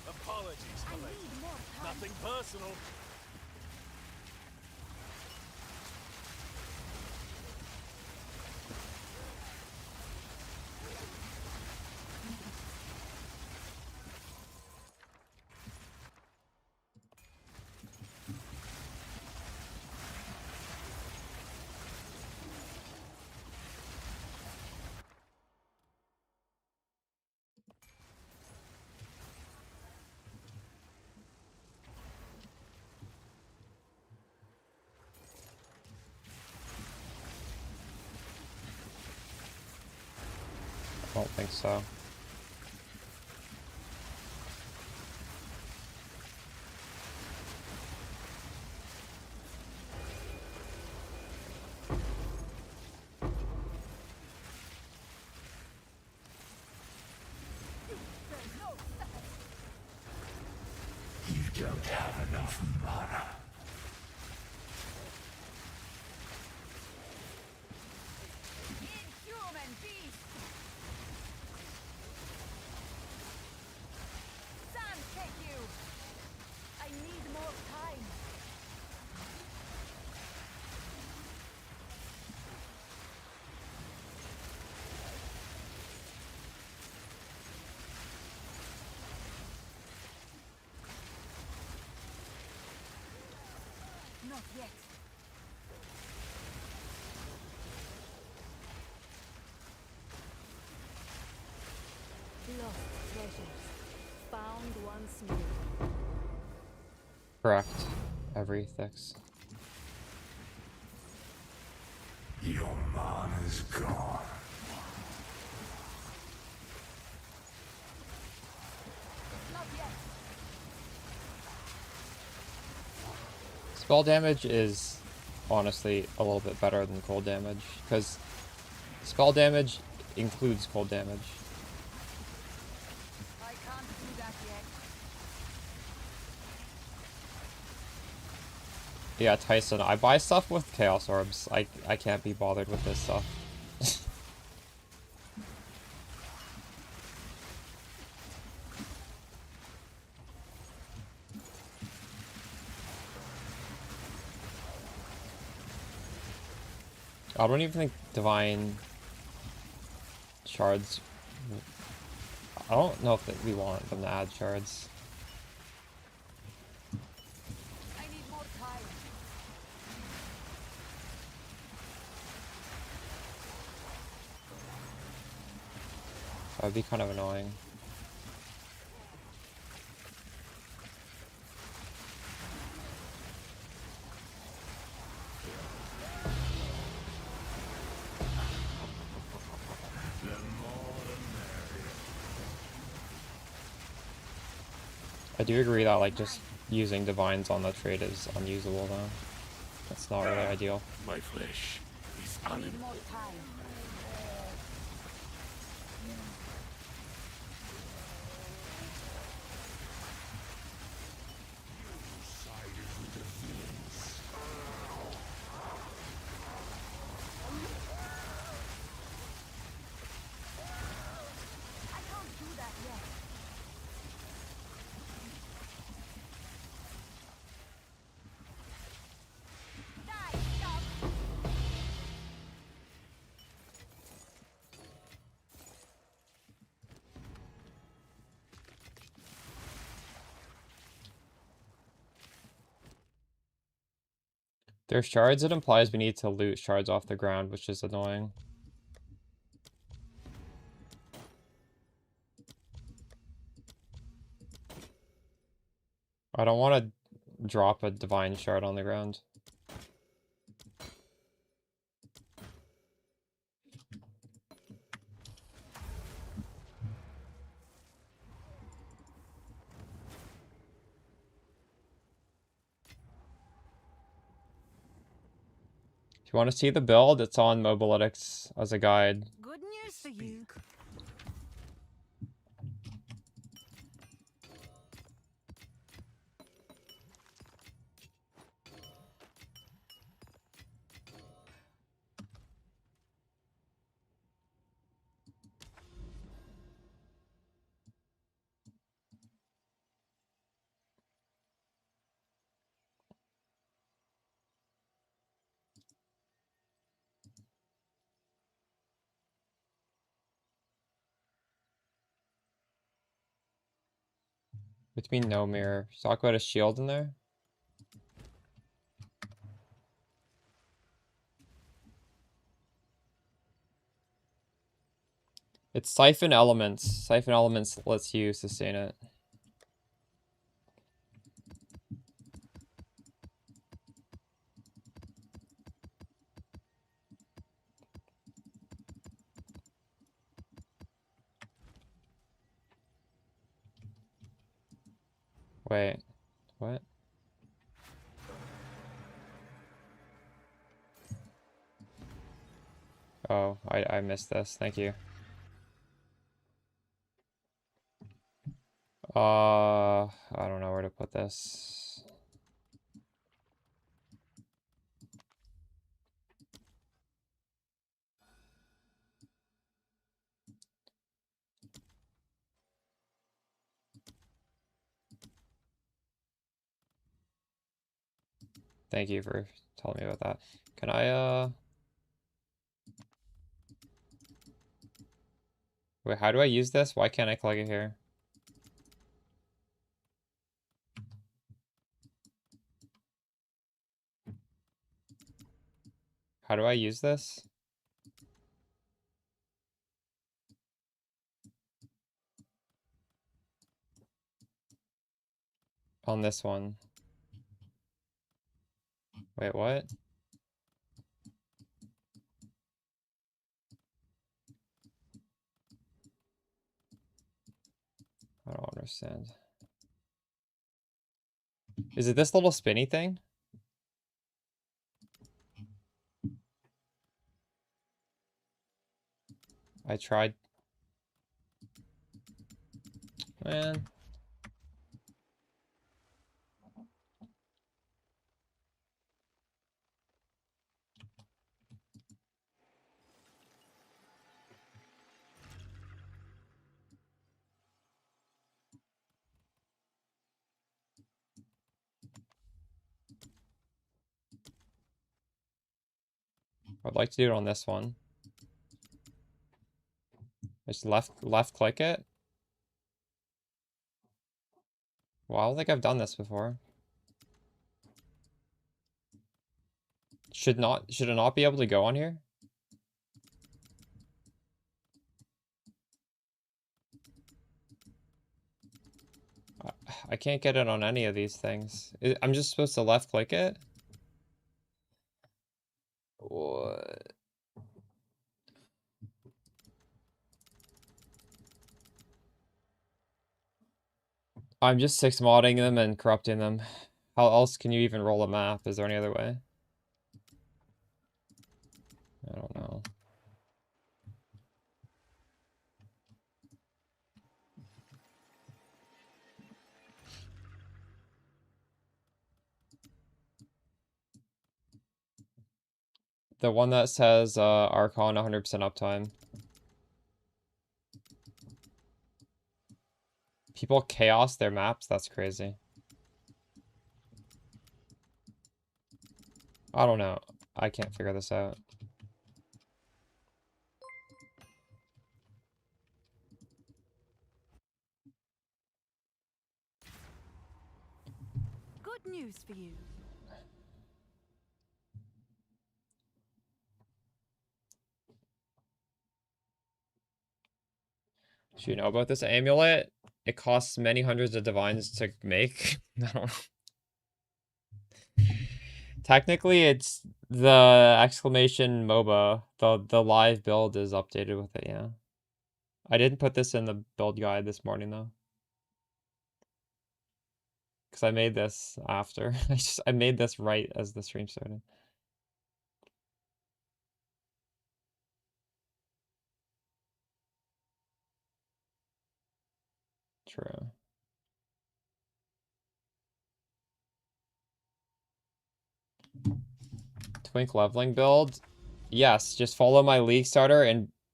Apologies for late. Nothing personal. I don't think so. You don't have enough mana. Inhuman beast. Sam, take you. I need more time. Not yet. Lost treasures. Found once more. Correct. Every fix. Your mana's gone. Not yet. Spell damage is honestly a little bit better than cold damage, because spell damage includes cold damage. I can't do that yet. Yeah, Tyson, I buy stuff with Chaos Orbs. I can't be bothered with this stuff. I don't even think Divine Shards... I don't know if we want them to add shards. I need more time. That would be kind of annoying. I do agree that like just using divines on the trade is unusable though. That's not really ideal. My flesh is I need animal. more time. Sided with the villains. I can't do that yet. Die, stop. There's shards, it implies we need to loot shards off the ground, which is annoying. I don't want to drop a divine shard on the ground. If you want to see the build, it's on Mobalytics as a guide. Good news for you. Between no mirror. Talk about a shield in there. It's Siphon Elements. Siphon Elements lets you sustain it. Wait, what? Oh, I missed this. Thank you. I don't know where to put this. Thank you for telling me about that. Can I, wait, how do I use this? Why can't I plug it here? How do I use this? On this one. Wait, what? I don't understand. Is it this little spinny thing? I tried. Man. I'd like to do it on this one. Just left click it. Well, I don't think I've done this before. Should it not be able to go on here? I can't get it on any of these things. I'm just supposed to left click it? What? I'm just 6 modding them and corrupting them. How else can you even roll a map? Is there any other way? I don't know. The one that says Archon 100% uptime. People chaos their maps? That's crazy. I don't know. I can't figure this out. Good news for you. Do you know about this amulet? It costs many hundreds of divines to make. I don't know. Technically, it's the exclamation MOBA. The live build is updated with it, yeah. I didn't put this in the build guide this morning, though. Because I made this after. I made this right as the stream started. True. Twink leveling build? Yes, just follow my league starter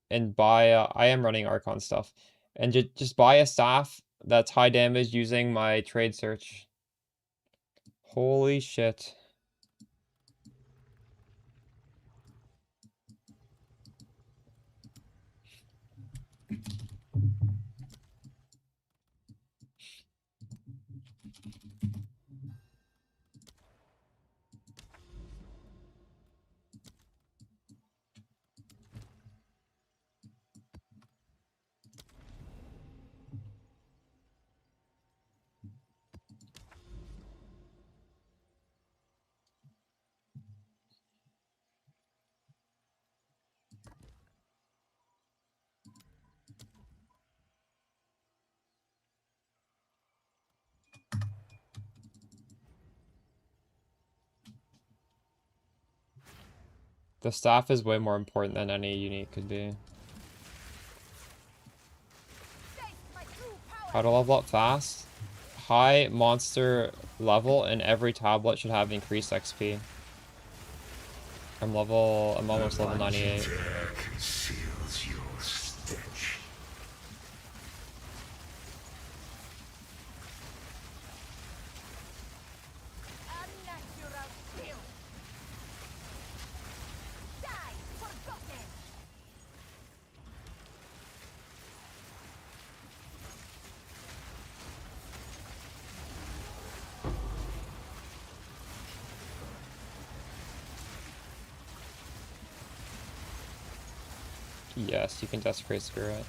and buy I am running Archon stuff. And just buy a staff that's high damage using my trade search. Holy shit. The staff is way more important than any unique could be. How to level up fast? High monster level and every tablet should have increased XP. I'm almost level 98. Conceals your stench. Unnatural skill. Die, forgotten. Yes, you can desecrate spirit.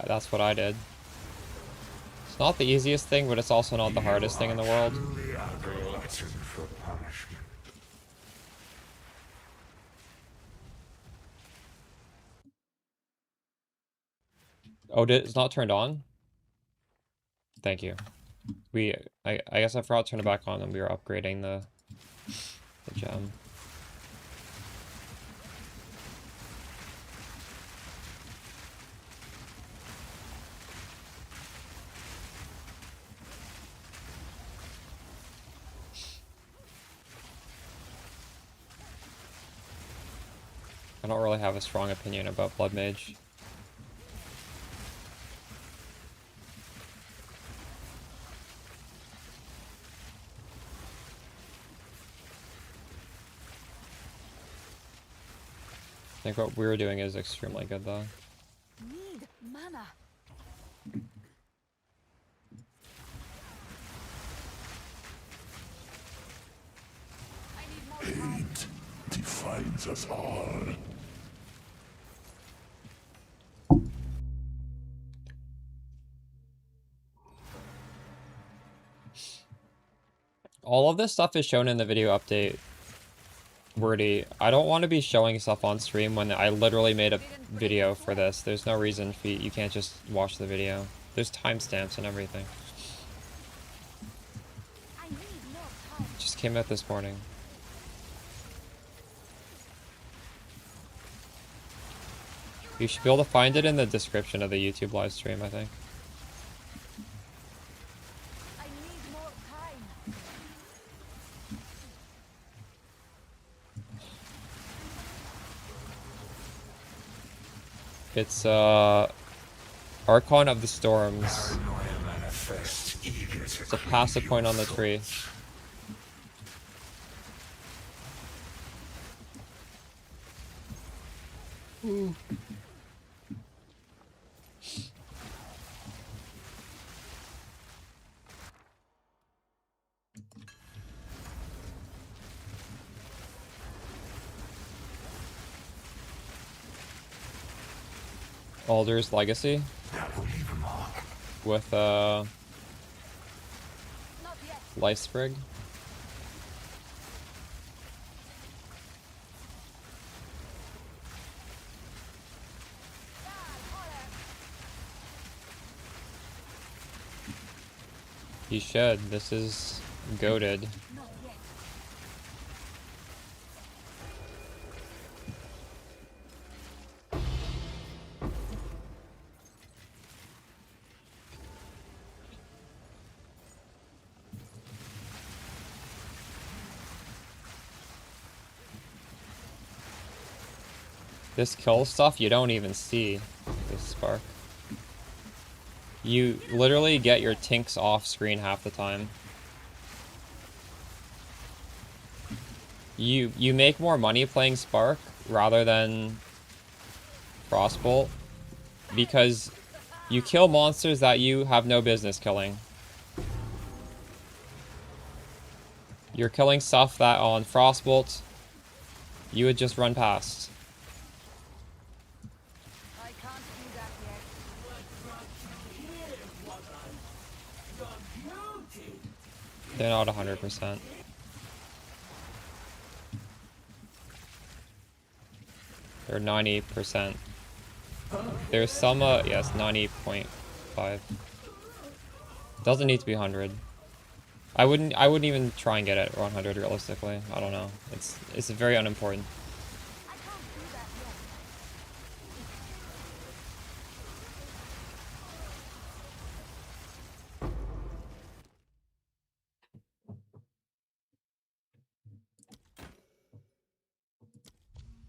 That's what I did. It's not the easiest thing, but it's also not the hardest thing in the world. Truly a glutton for punishment. Oh, it's not turned on? Thank you. I guess I forgot to turn it back on when we were upgrading the gem. I don't really have a strong opinion about Blood Mage. I think what we were doing is extremely good, though. Need mana. Hate defines us all. All of this stuff is shown in the video update Wordy, I don't want to be showing stuff on stream when I literally made a video for this. There's no reason for you can't just watch the video. There's timestamps and everything. Just came out this morning. You should be able to find it in the description of the YouTube live stream, I think. I need more time. It's Archon of the Storms. It's a passive point on the tree. Ooh. Alder's Legacy with Life Sprig. He should. This is goated. This kill stuff you don't even see. This spark. You literally get your tinks off screen half the time. You make more money playing Spark rather than Frostbolt because you kill monsters that you have no business killing. You're killing stuff that on Frostbolt you would just run past. They're not 100%. They're 90%. There's some, yes, 90.5. Doesn't need to be 100. I wouldn't even try and get it 100 realistically. I don't know. It's very unimportant.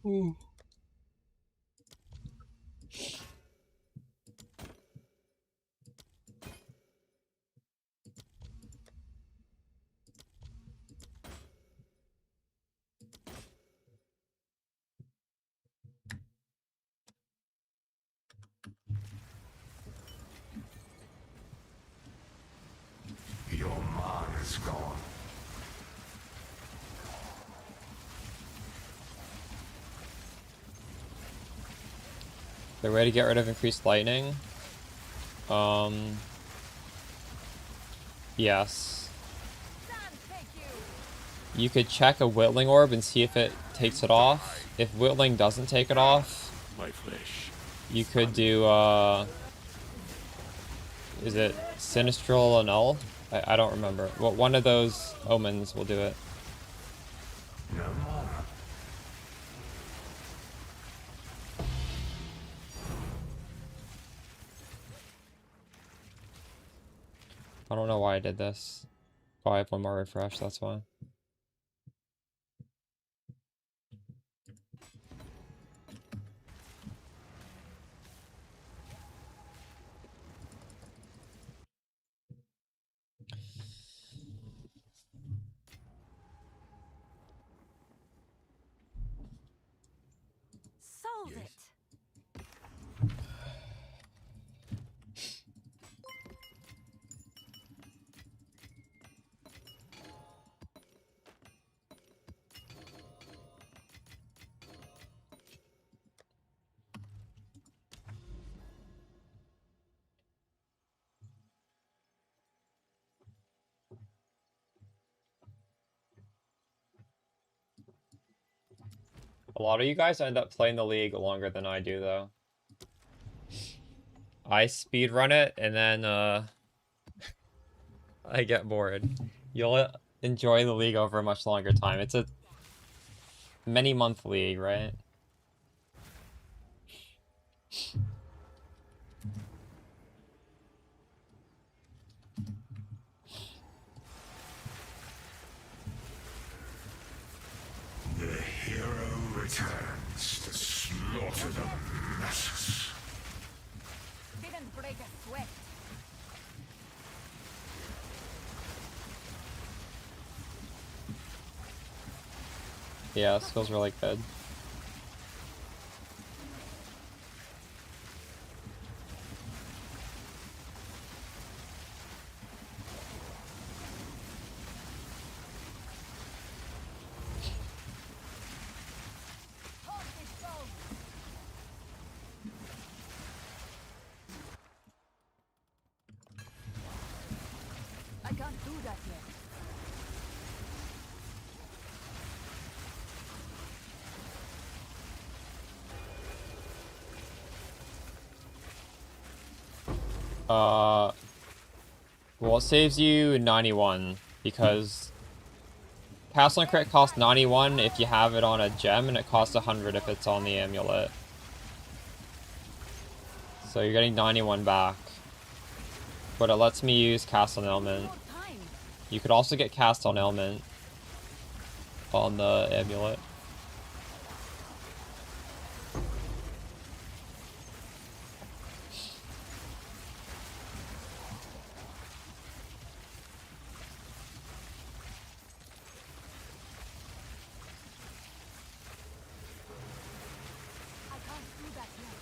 Ooh. Your man is gone. The way to get rid of increased lightning? Yes. You could check a Whittling Orb and see if it takes it off. If Whittling doesn't take it off, you could do, is it Sinistral Annul? I don't remember. Well, one of those omens will do it. No more. I don't know why I did this. Oh, I have one more refresh, that's why. Solve it. A lot of you guys end up playing the league longer than I do, though. I speedrun it, and then, I get bored. You'll enjoy the league over a much longer time. It's a many-month league, right? The hero returns to slaughter the masses. Didn't break a sweat. Yeah, this feels really good. I can't do that yet. Well, it saves you 91 because Castle and Crit costs 91 if you have it on a gem, and it costs 100 if it's on the amulet. So you're getting 91 back. But it lets me use Cast on Ailment. You could also get Cast on Ailment on the amulet. I can't do that yet.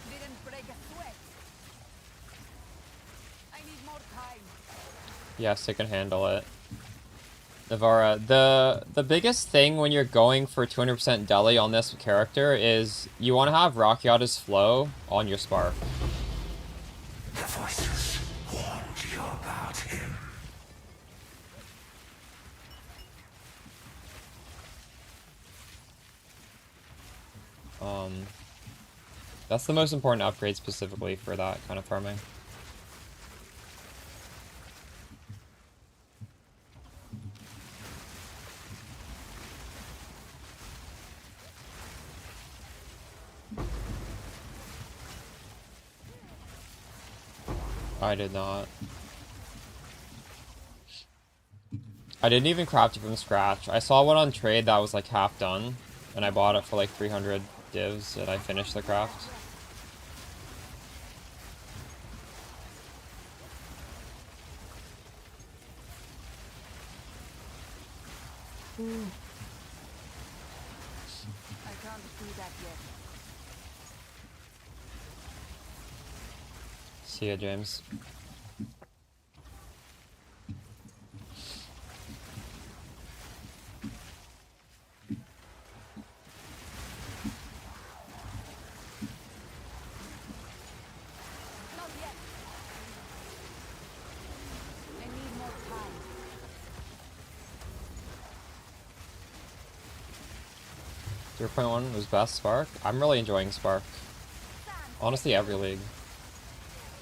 Didn't break a sweat. I need more time. Yes, it can handle it. Navara, the biggest thing when you're going for 200% deli on this character is you want to have Rakiata's flow on your Spark. The voices warned you about him. That's the most important upgrade specifically for that kind of farming. I did not. I didn't even craft it from scratch. I saw one on trade that was like half done, and I bought it for like 300 divs, and I finished the craft. I can't do that yet. See ya, James. Not yet. I need more time. 0.1 was best Spark. I'm really enjoying Spark. Honestly, every league.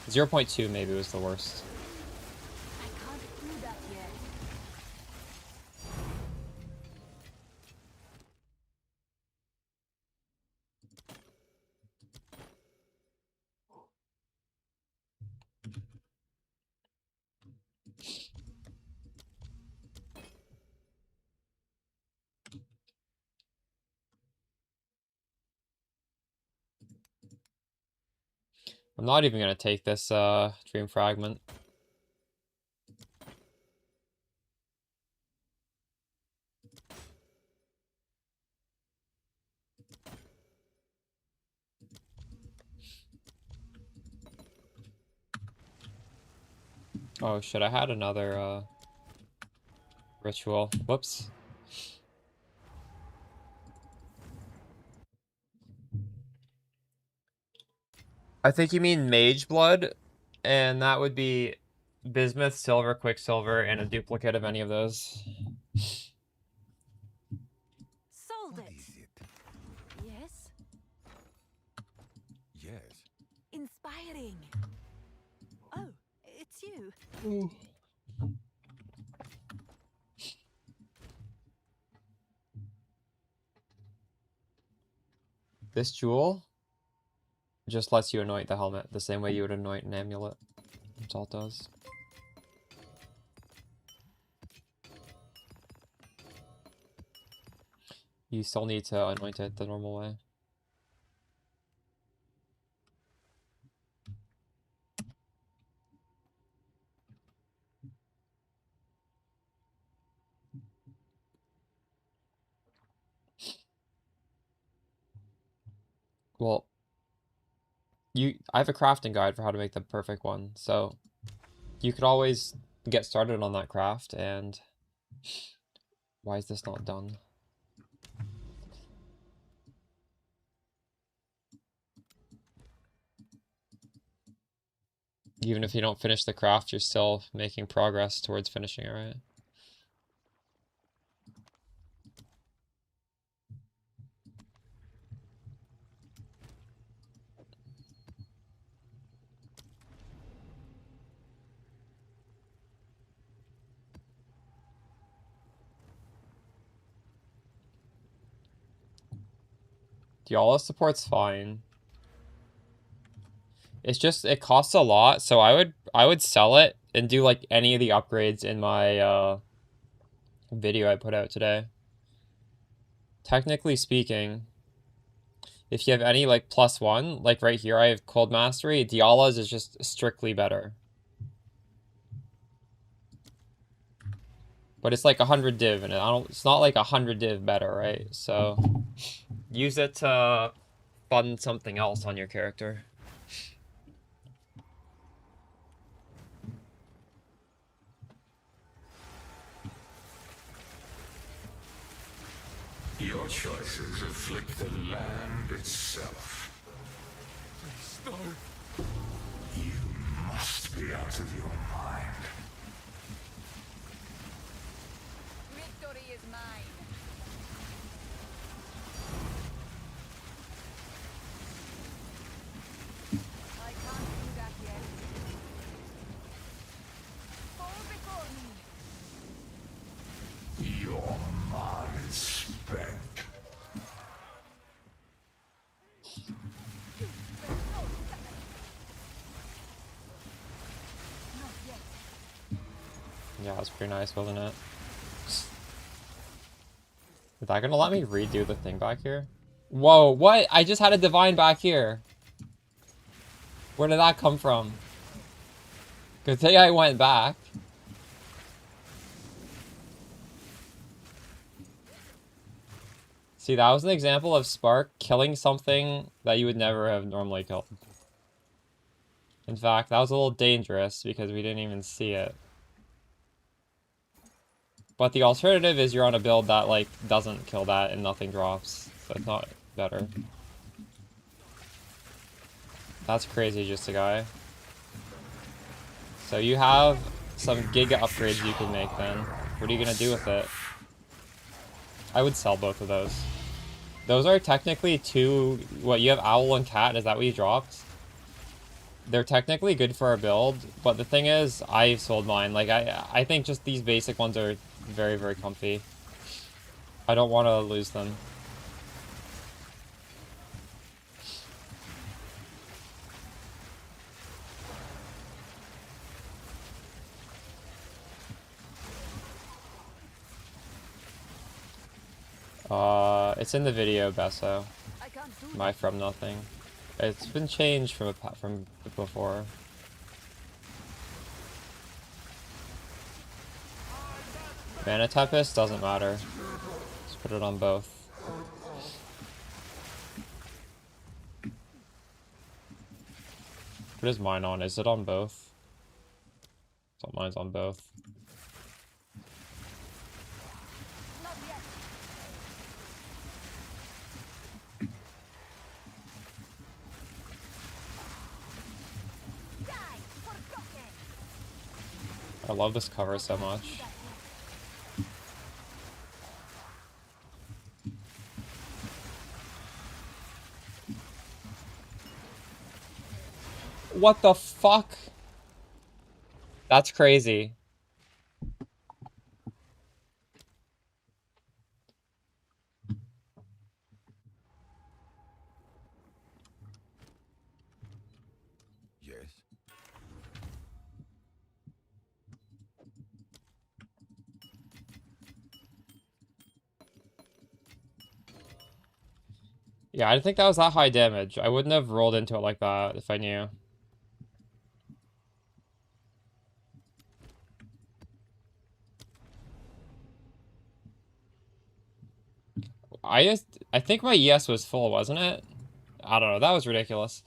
0.2 maybe was the worst. I can't do that yet. I'm not even gonna take this Dream Fragment. Oh shit, I had another ritual. Whoops. I think you mean Mage Blood, and that would be Bismuth, Silver, Quicksilver, and a duplicate of any of those. Sold What it. is it? Yes. Yes. Inspiring. Oh, it's you. This jewel just lets you anoint the helmet the same way you would anoint an amulet. That's all it does. You still need to anoint it the normal way. Well, I have a crafting guide for how to make the perfect one, so you could always get started on that craft. And why is this not done? Even if you don't finish the craft, you're still making progress towards finishing it, right? Diala support's fine. It's just, it costs a lot, so I would sell it and do like any of the upgrades in my video I put out today. Technically speaking, if you have any like +1, like right here I have Cold Mastery, Diala's is just strictly better. But it's like 100 div, and it's not like 100 div better, right? So use it to fund something else on your character. Your choices afflict the land itself. Please, no. You must be out of your mind. Victory is mine. I can't do that yet. Fall before me. Your mind is spent. Not yet. Yeah, it's pretty nice, wasn't it? Is that gonna let me redo the thing back here? Whoa, what? I just had a divine back here. Where did that come from? Good thing I went back. See, that was an example of Spark killing something that you would never have normally killed. In fact, that was a little dangerous because we didn't even see it. But the alternative is you're on a build that, like, doesn't kill that and nothing drops. So it's not better. That's crazy, just a guy. So you have some giga upgrades you can make then. What are you gonna do with it? I would sell both of those. Those are technically two... What, you have Owl and Cat? Is that what you dropped? They're technically good for our build, but the thing is, I sold mine. Like, I think just these basic ones are very, very comfy. I don't want to lose them. It's in the video, Besso. I can't do My From Nothing. It's been changed from before. Mana Tempest doesn't matter. Just put it on both. What is mine on? Is it on both? So mine's on both. not yet. I love this cover so much. What the fuck? That's crazy. Yes. Yeah, I didn't think that was that high damage. I wouldn't have rolled into it like that if I knew. I think my ES was full, wasn't it? I don't know. That was ridiculous.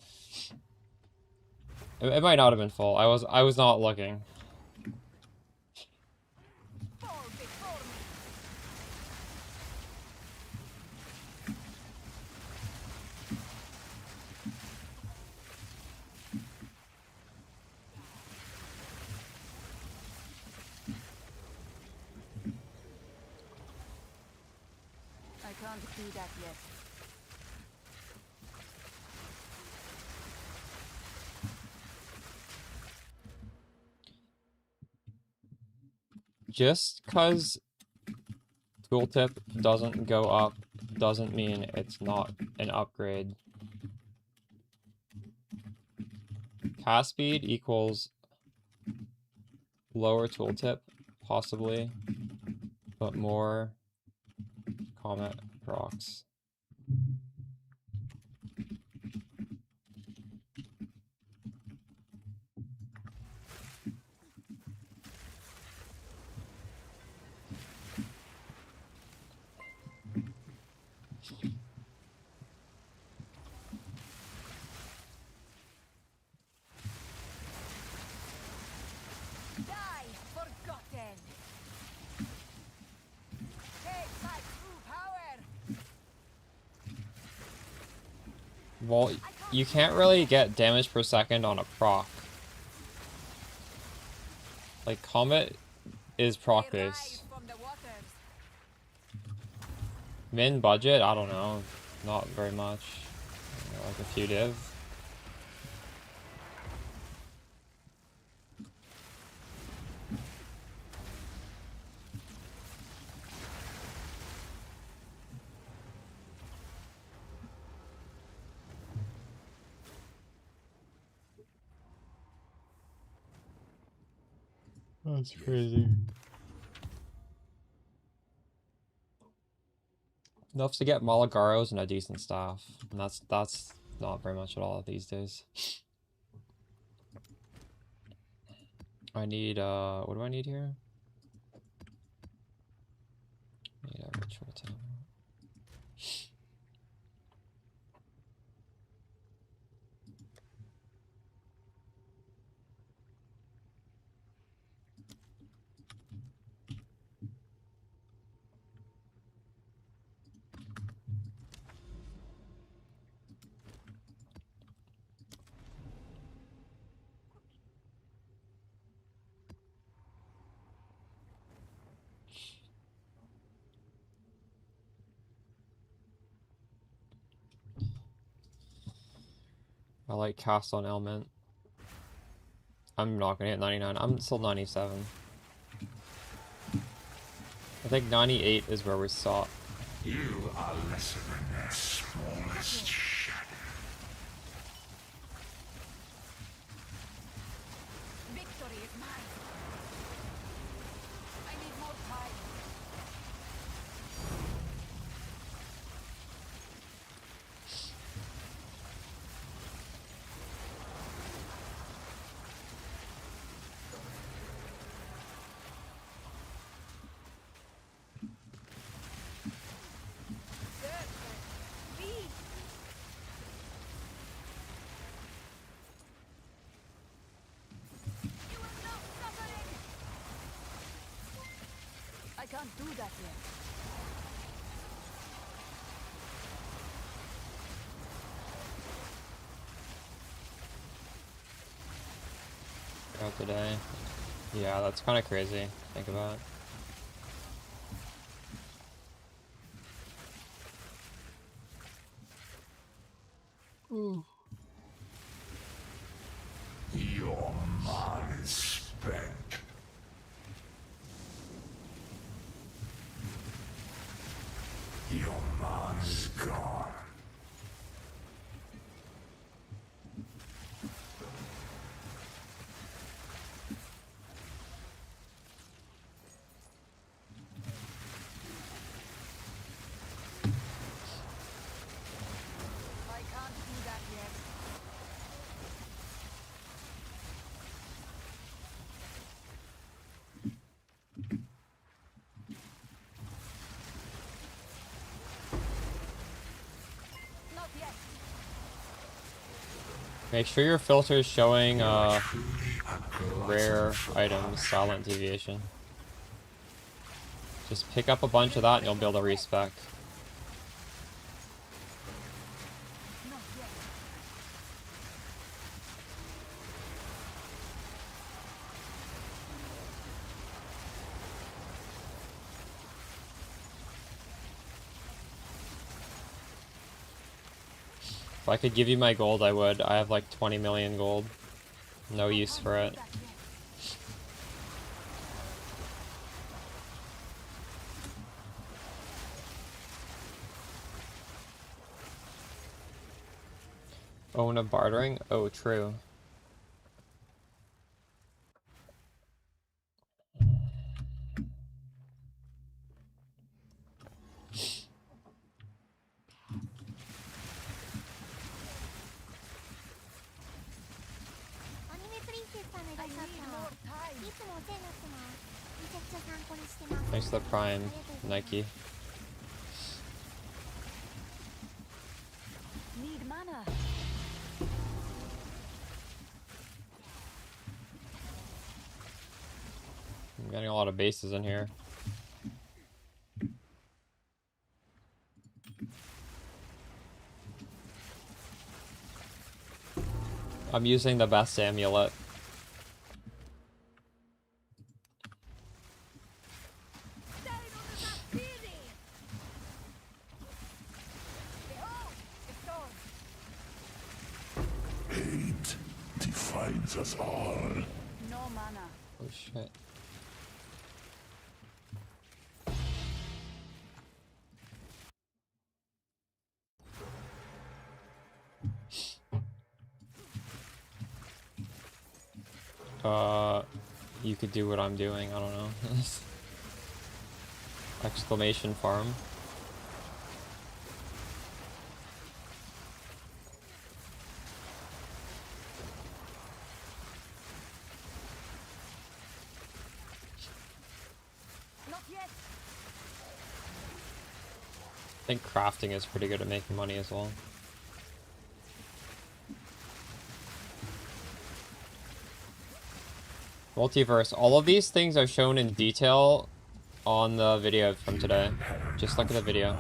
It might not have been full. I was not looking. I can't do that yet. Just because tooltip doesn't go up doesn't mean it's not an upgrade. Cast speed equals lower tooltip, possibly, but more Comet procs. Die, forgotten. Take my true power. Well, you can't really get damage per second on a proc. Like, Comet is proc They rise based. from the waters. Min budget, I don't know. Not very much. You know, like a few div. That's crazy. Enough to get Malagaros and a decent staff. And that's not very much at all these days. I need what do I need here? I need a ritual tower. I like cast on element. I'm not gonna hit 99. I'm still 97. I think 98 is where we saw. You are lesser than their smallest shadow. Victory is mine. I need more time. You are not suffering. I can't do that yet. Throughout the day. Yeah, that's kind of crazy. Think about it. Your man is spent. Your man is gone. I can't do that yet. Not yet. Make sure your filter is showing Truly a glutton rare for items, punishment. silent deviation. Just pick up a bunch of that and you'll be able to respec. Not yet. If I could give you my gold, I would. I have like 20 million gold. No use for it. That yet. Own a bartering? Oh, true. Thanks for the prime, Nike. Need mana. I'm getting a lot of bases in here. I'm using the best amulet. Hate defines us all. No mana. Oh shit. You could do what I'm doing, I don't know. Exclamation farm. Not yet. I think crafting is pretty good at making money as well. Multiverse. All of these things are shown in detail on the video from today. Just look at the video.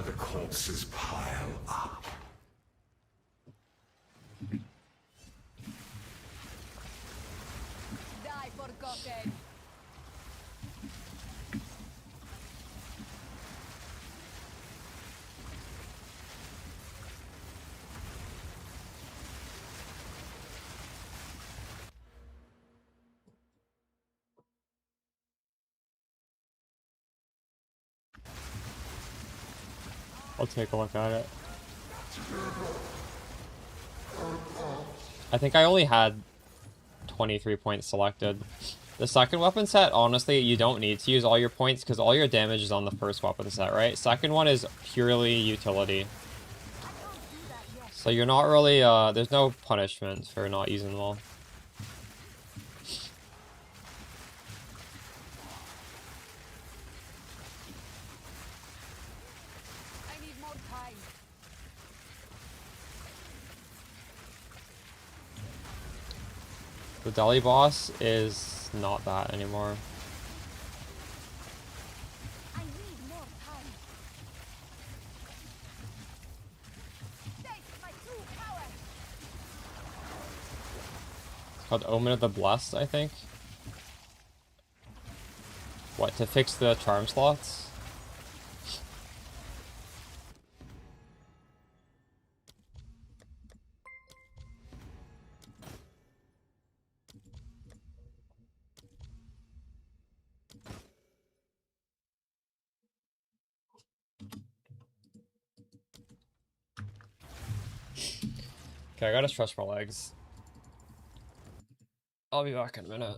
The corpses pile up. Die forgotten. I'll take a look at it. I think I only had 23 points selected. The second weapon set, honestly, you don't need to use all your points because all your damage is on the first weapon set, right? Second one is purely utility. So you're not really, there's no punishment for not using them all. I need more time. The Deli boss is not that anymore. I need more time. Called Omen of the Blessed, I think. What, to fix the charm slots? Okay, I gotta stretch my legs. I'll be back in a minute.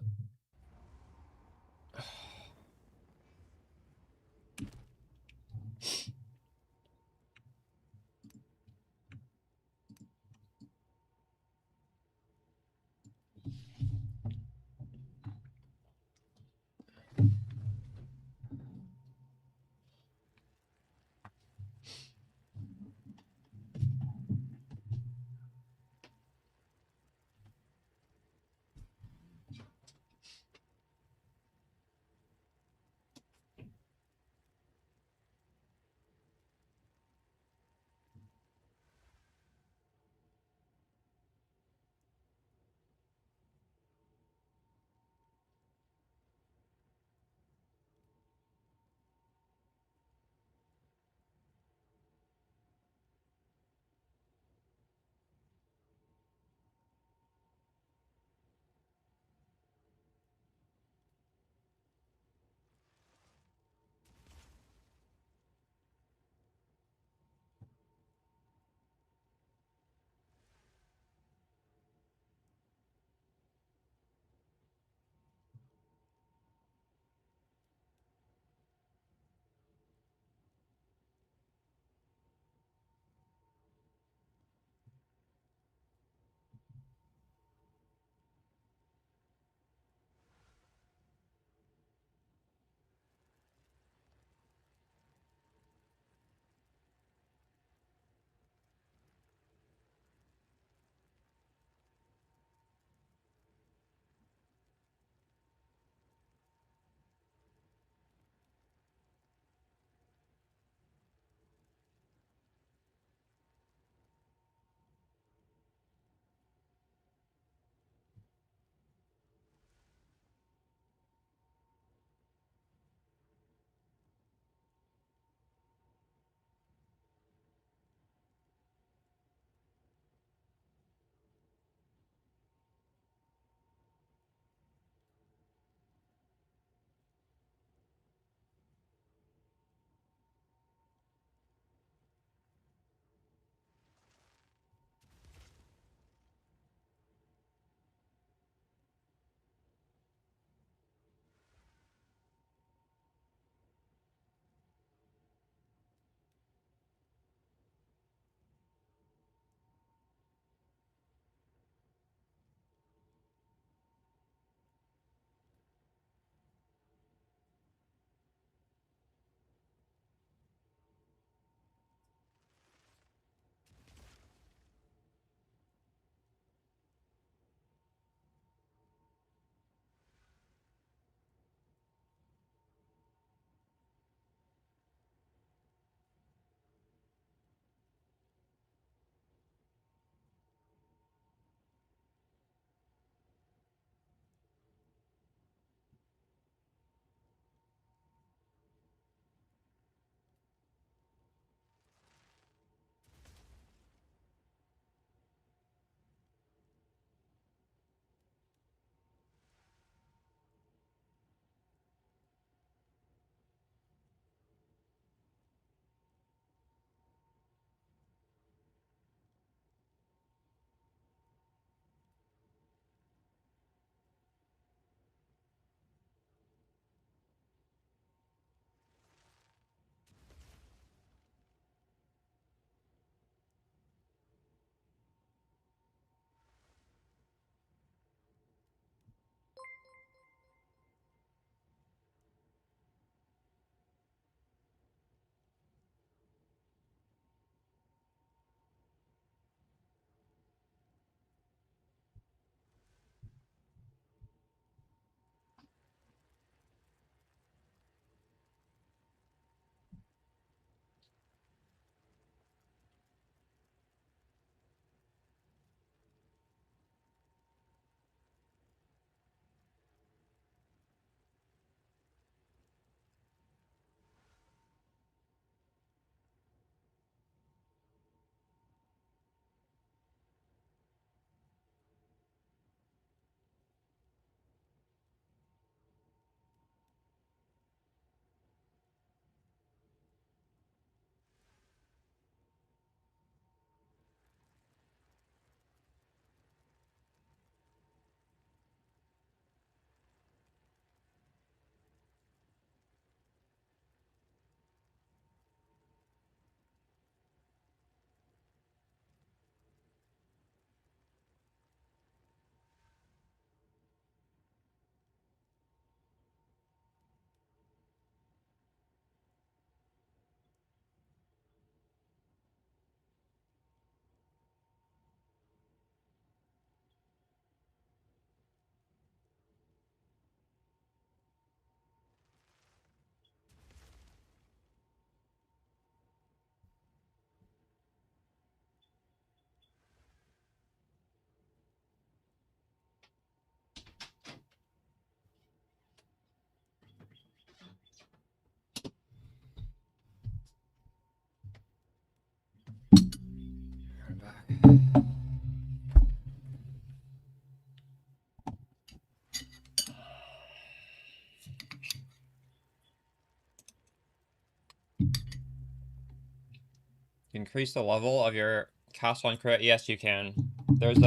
Increase the level of your castle and crit. Yes, you can. There's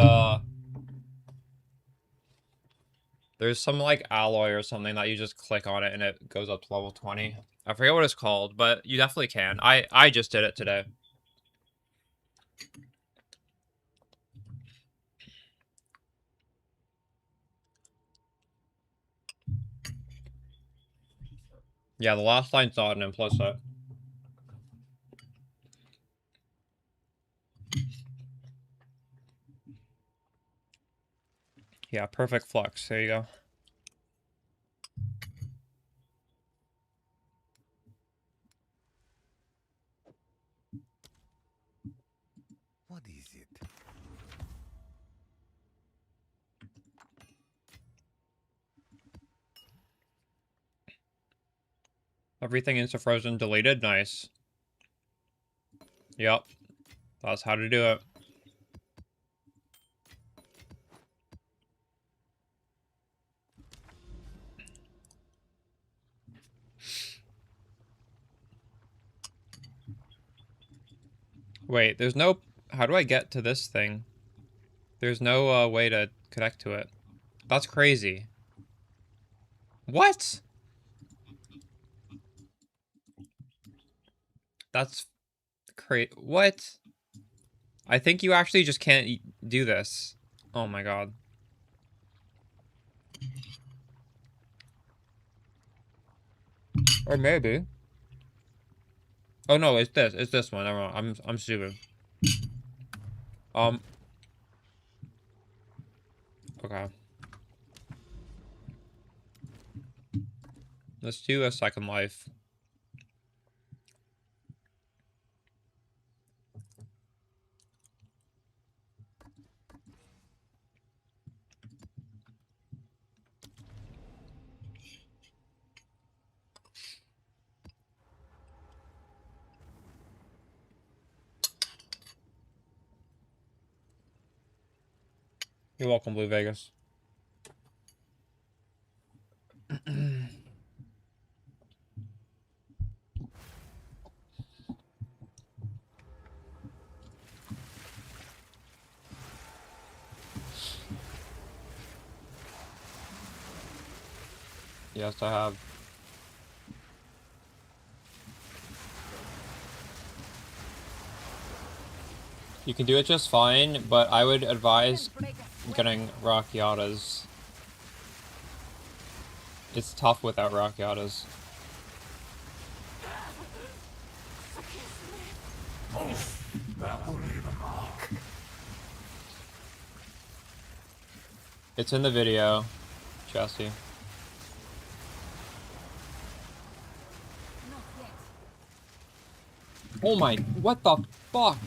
some like alloy or something that you just click on it and it goes up to level 20. I forget what it's called, but you definitely can. I just did it today. Yeah, the last line's not an implicit. Yeah, perfect flux. There you go. What is it? Everything insta-frozen deleted. Nice. Yep. That's how to do it. Wait, there's no... How do I get to this thing? There's no way to connect to it. That's crazy. What? That's crazy. What? I think you actually just can't do this. Oh my god. Or maybe. Oh no, it's this. It's this one. I'm stupid. Okay. Let's do a second life. You're welcome, Blue Vegas. Yes, I have. You can do it just fine, but I would advise getting Rakiatas. It's tough without Rakiatas. That will leave a mark. It's in the video, Jesse. Oh my, what the fuck?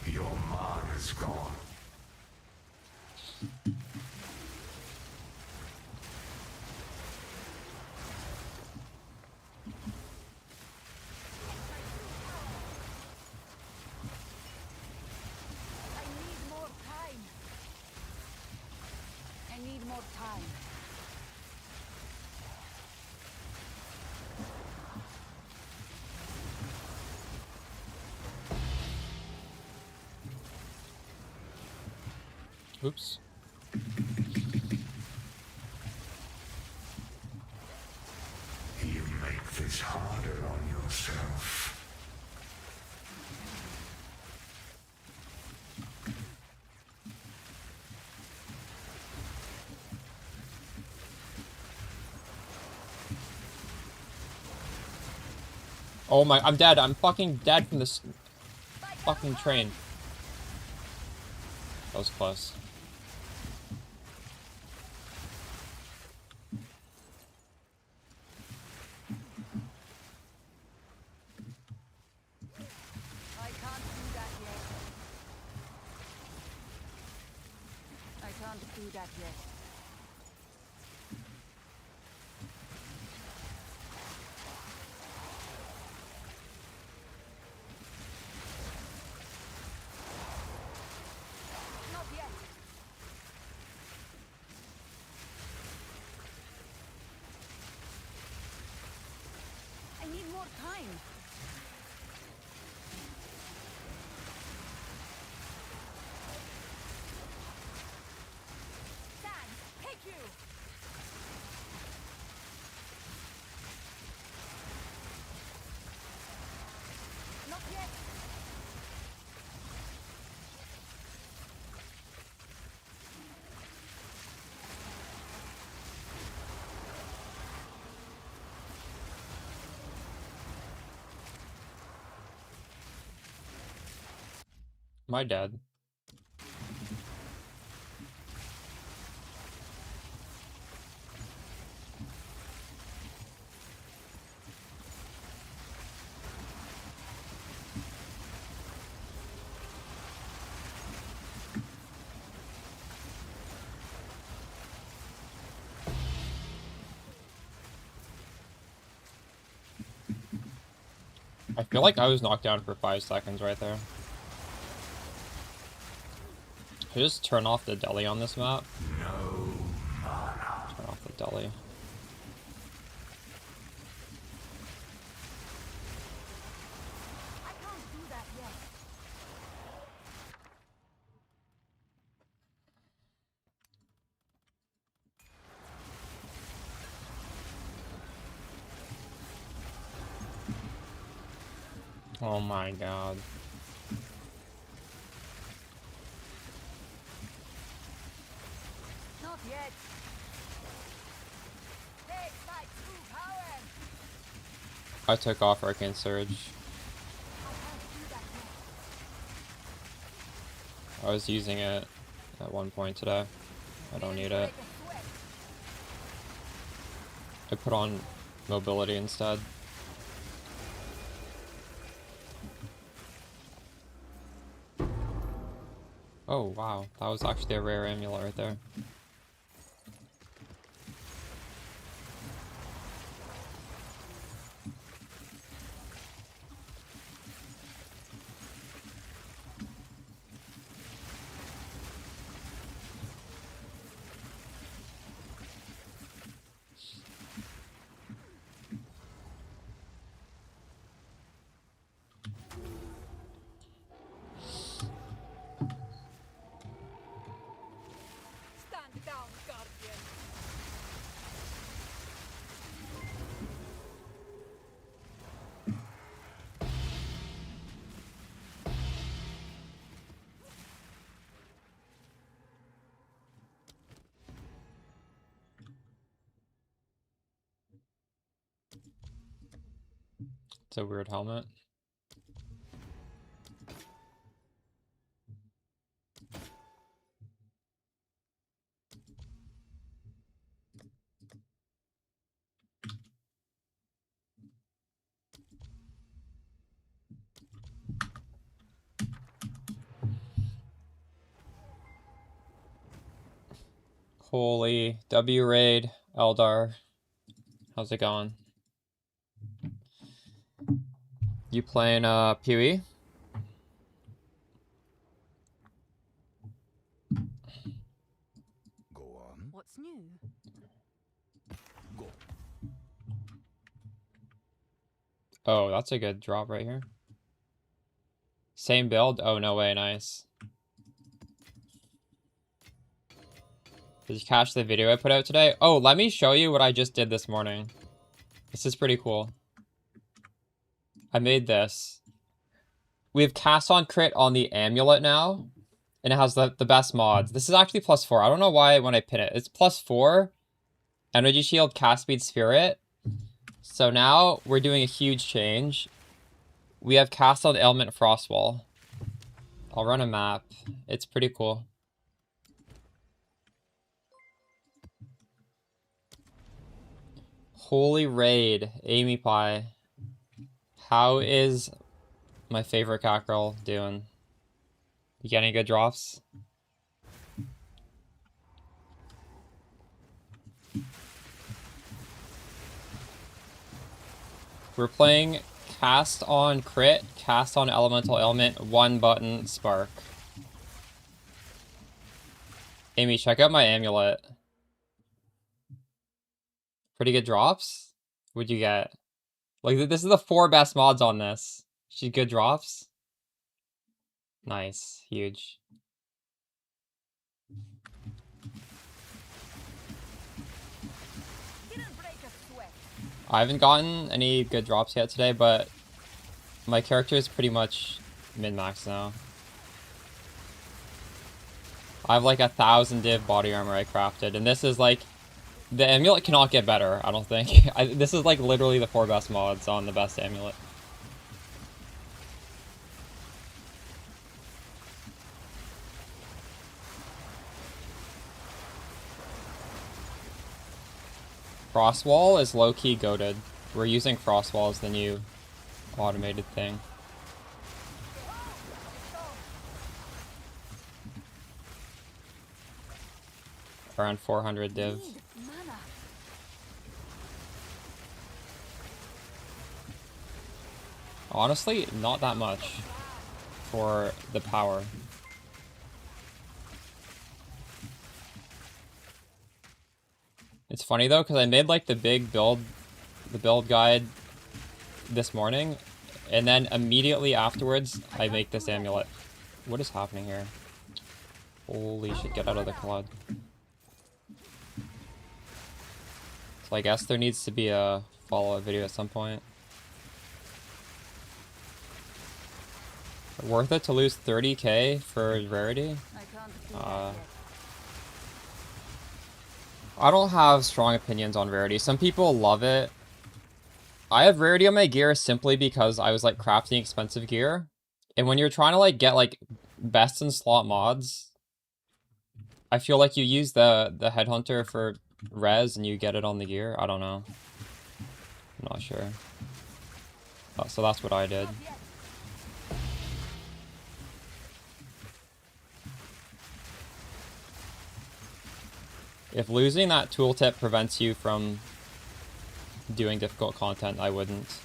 Your mark is gone. I need more time. I need more time. Oops. You make this harder on yourself. Oh my, I'm dead. I'm fucking dead from this fucking train. That was close. I can't do that yet. I can't do that yet. yet. My dad. I feel like I was knocked down for 5 seconds right there. I just turn off the deli on this map. No mana. Turn off the deli. I can't do that yet. Oh my god. Not yet. Take my true power. I took off Arcane Surge. I can't do that yet. I was using it at one point today. I don't need it. Break a sweat. I put on mobility instead. Oh wow, that was actually a rare amulet right there. Stand down, guardian. It's a weird helmet. Holy W raid Eldar. How's it going? You playing PoE? Go on. What's new? Go. Oh, that's a good drop right here. Same build? Oh, no way, nice. Did you catch the video I put out today? Oh, let me show you what I just did this morning. This is pretty cool. I made this. We have cast on crit on the amulet now. And it has the best mods. This is actually +4. I don't know why when I pin it. It's +4. Energy Shield, Cast Speed, Spirit. So now we're doing a huge change. We have cast on Element Frostwall. I'll run a map. It's pretty cool. Holy raid, Amy Pie. How is my favorite cat girl doing? You get any good drops? We're playing cast on crit, cast on elemental ailment, 1 button spark. Amy, check out my amulet. Pretty good drops? What'd you get? Like, this is the 4 best mods on this. She good drops? Nice. Huge. Didn't break a sweat. I haven't gotten any good drops yet today, but My character is pretty much min-max now. I have like 1,000 div body armor I crafted, and this is like... The amulet cannot get better, I don't think. This is like literally the 4 best mods on the best amulet. Frostwall is low-key goated. We're using Frostwall as the new automated thing. Around 400 div. Honestly, not that much for the power. It's funny though, because I made like the build guide this morning, and then immediately afterwards I make this amulet. What is happening here? Holy shit, get out of the cloud. So I guess there needs to be a follow-up video at some point. Worth it to lose 30k for rarity? I don't have strong opinions on rarity. Some people love it. I have rarity on my gear simply because I was like crafting expensive gear. And when you're trying to like get like best in slot mods, I feel like you use the headhunter for res and you get it on the gear. I don't know. I'm not sure. So that's what I did. If losing that tooltip prevents you from doing difficult content, I wouldn't.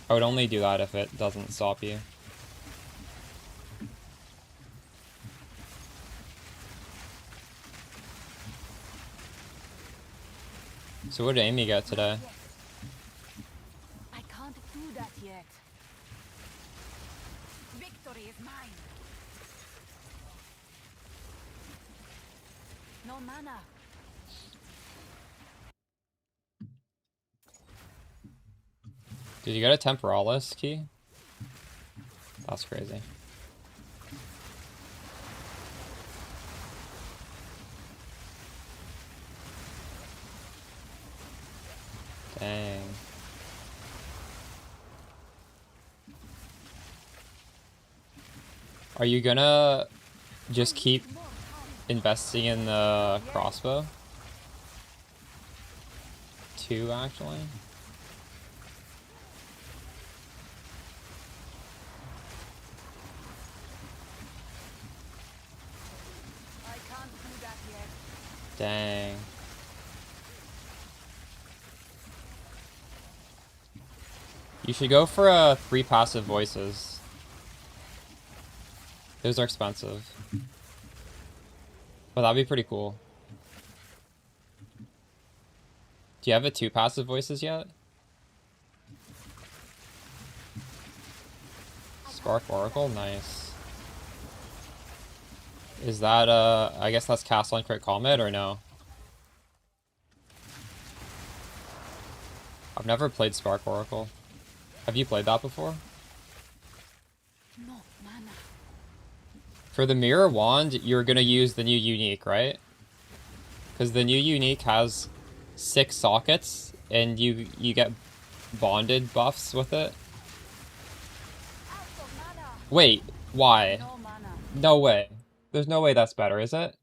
I would only do that if it doesn't stop you. So what did Amy get today? I can't do that yet. Victory is mine. No mana. Did you get a Temporalis key? That's crazy. Dang. Are you gonna just keep investing in the crossbow? 2 actually? I can't do that yet. Dang. You should go for 3 passive voices. Those are expensive. But that'd be pretty cool. Do you have 2 passive voices yet? Spark Oracle? Nice. Is that, I guess that's Castle and Crit Comet, or no? I've never played Spark Oracle. Have you played that before? No mana. For the Mirror Wand, you're gonna use the new Unique, right? Because the new Unique has 6 sockets, and you get bonded buffs with it. Wait, why? No mana. No way. There's no way that's better, is it?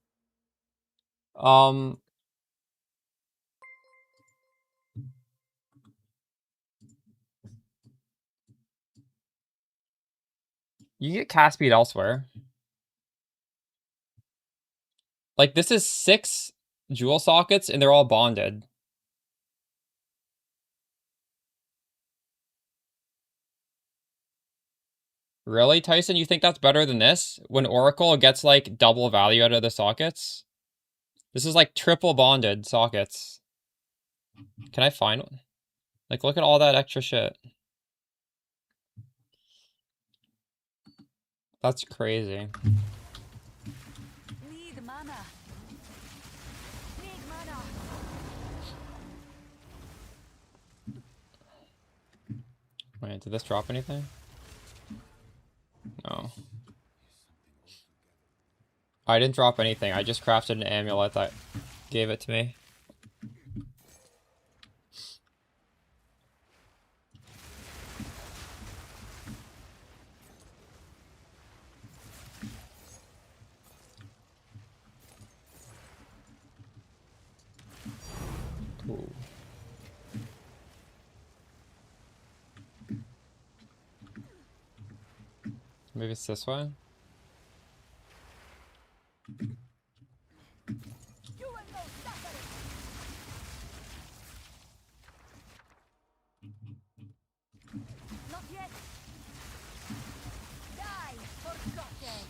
You get cast speed elsewhere. Like, this is 6 jewel sockets, and they're all bonded. Really, Tyson? You think that's better than this? When Oracle gets, like, double value out of the sockets? This is, like, triple bonded sockets. Can I find one? Like, look at all that extra shit. That's crazy. Need mana. Need mana. Wait. Alright, did this drop anything? No. I didn't drop anything. I just crafted an amulet that gave it to me. Ooh. Maybe it's this way? You will know suffering. Not yet. Die, forgotten.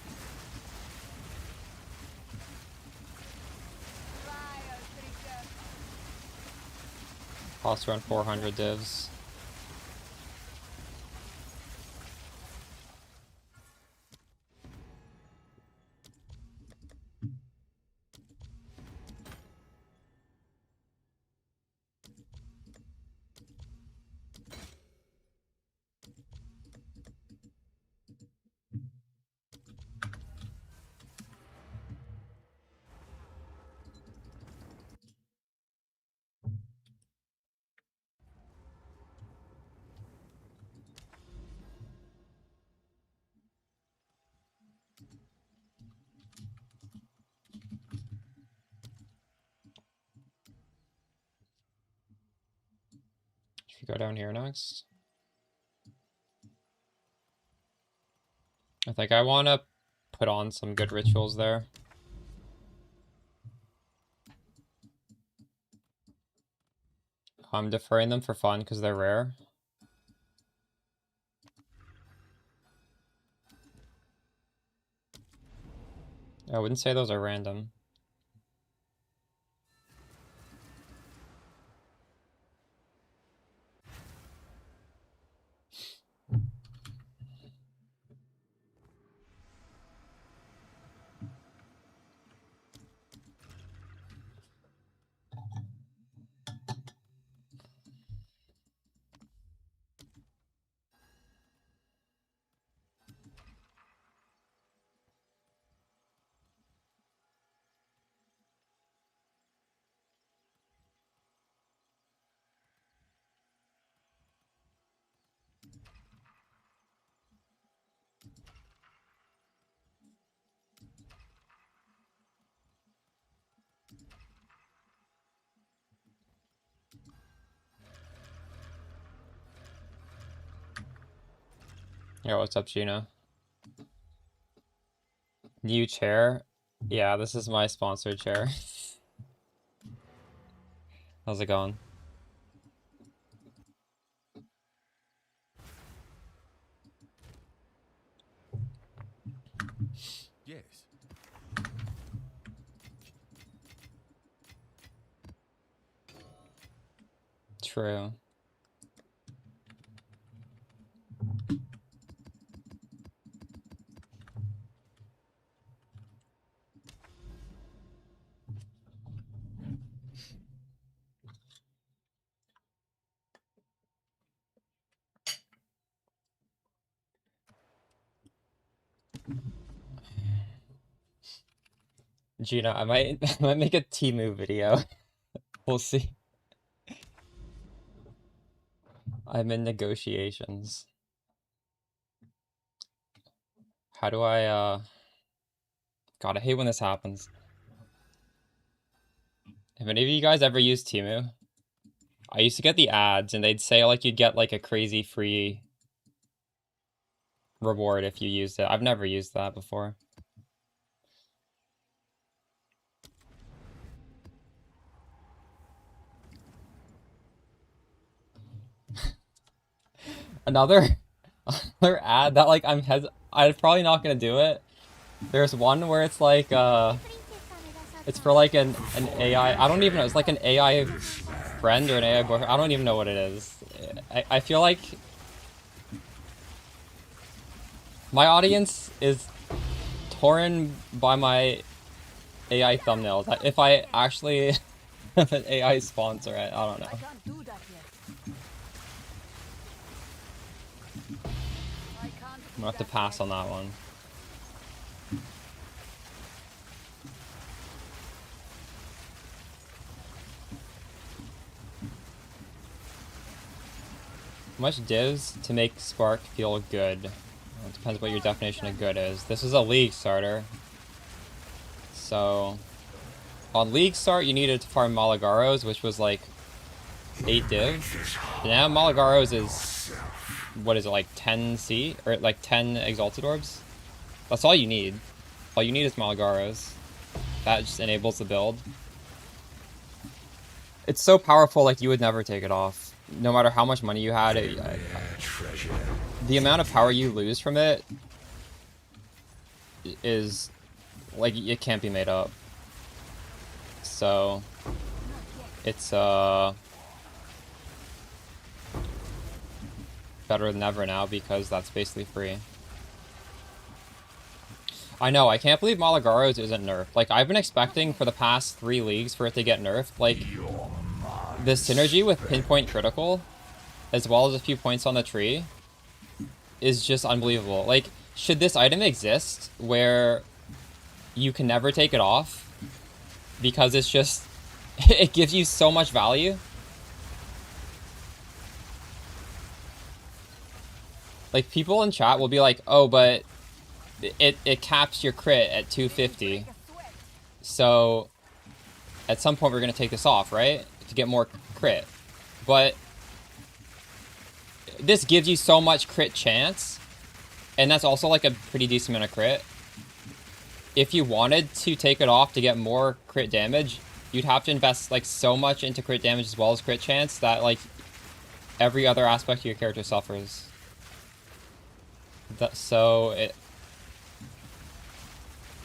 Fire creature. Costs around 400 divs. Should we go down here next? I think I want to put on some good rituals there. I'm deferring them for fun because they're rare. I wouldn't say those are random. Yo, what's up, Gina? New chair? Yeah, this is my sponsored chair. How's it going? Yes. True. Gina, I might I might make a Temu video. We'll see. I'm in negotiations. How do I God, I hate when this happens. Have any of you guys ever used Temu? I used to get the ads and they'd say like you'd get like a crazy free reward if you used it. I've never used that before. Another ad that like I'm probably not gonna do it. There's one where it's like it's for like an AI, I don't even know, it's like an AI friend or an AI boyfriend. I don't even know what it is. I feel like my audience is torn by my AI thumbnails. If I actually have an AI sponsor, I don't know. I can't do that yet. I'm gonna have to pass on that one. How much divs to make Spark feel good? Well, it depends what your definition of good is. This is a league starter. So, on league start, you needed to farm Malagaros, which was like 8 div. And now Malagaros is, what is it, like 10 C? Or like 10 Exalted Orbs? That's all you need. All you need is Malagaros. That just enables the build. It's so powerful, like you would never take it off. No matter how much money you had, the amount of power you lose from it is, like, it can't be made up. So, it's, better than ever now because that's basically free. I know, I can't believe Malagaros isn't nerfed. Like, I've been expecting for the past 3 leagues for it to get nerfed. Like, the synergy with Pinpoint Critical, as well as a few points on the tree, is just unbelievable. Like, should this item exist where you can never take it off because it's just, it gives you so much value? Like, people in chat will be like, oh, but it caps your crit at 250. So, at some point we're going to take this off, right? To get more crit. But this gives you so much crit chance, and that's also like a pretty decent amount of crit. If you wanted to take it off to get more crit damage, you'd have to invest like so much into crit damage as well as crit chance that like every other aspect of your character suffers. I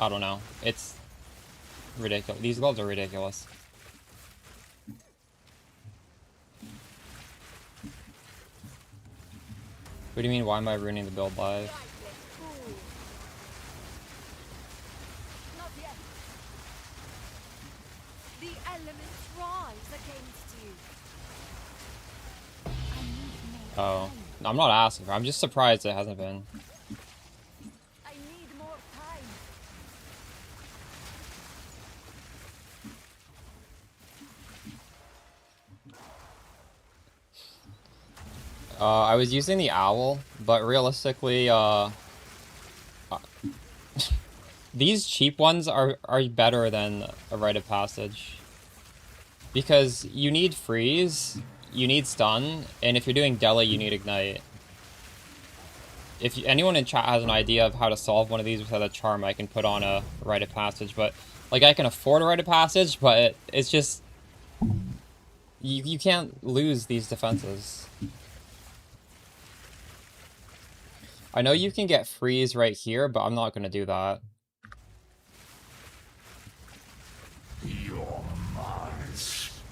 don't know. It's ridiculous. These gloves are ridiculous. What do you mean, why am I ruining the build live? Not yet. The elements rise against you. I need more Oh. time. I'm not asking. I'm just surprised it hasn't been. I need more time. I was using the owl, but realistically, these cheap ones are better than a rite of passage. Because you need freeze, you need stun, and if you're doing deli, you need ignite. If anyone in chat has an idea of how to solve one of these without a charm, I can put on a rite of passage. But like, I can afford a rite of passage, but it's just you can't lose these defenses. I know you can get freeze right here, but I'm not gonna do that.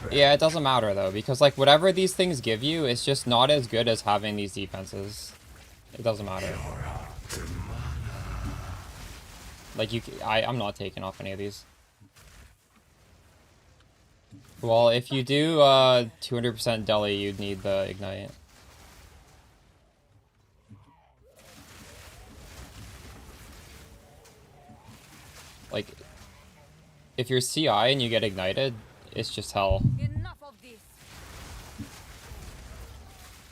Yeah, it doesn't matter though, because like whatever these things give you, it's just not as good as having these defenses. It doesn't matter. Like I'm not taking off any of these. Well, if you do 200% deli, you'd need the ignite. Like, if you're CI and you get ignited, it's just hell. Enough of this.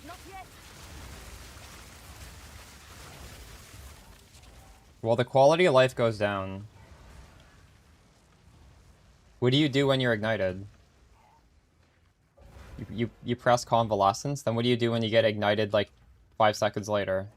Not yet. Well, the quality of life goes down. What do you do when you're ignited? You press convalescence, then what do you do when you get ignited like 5 seconds later?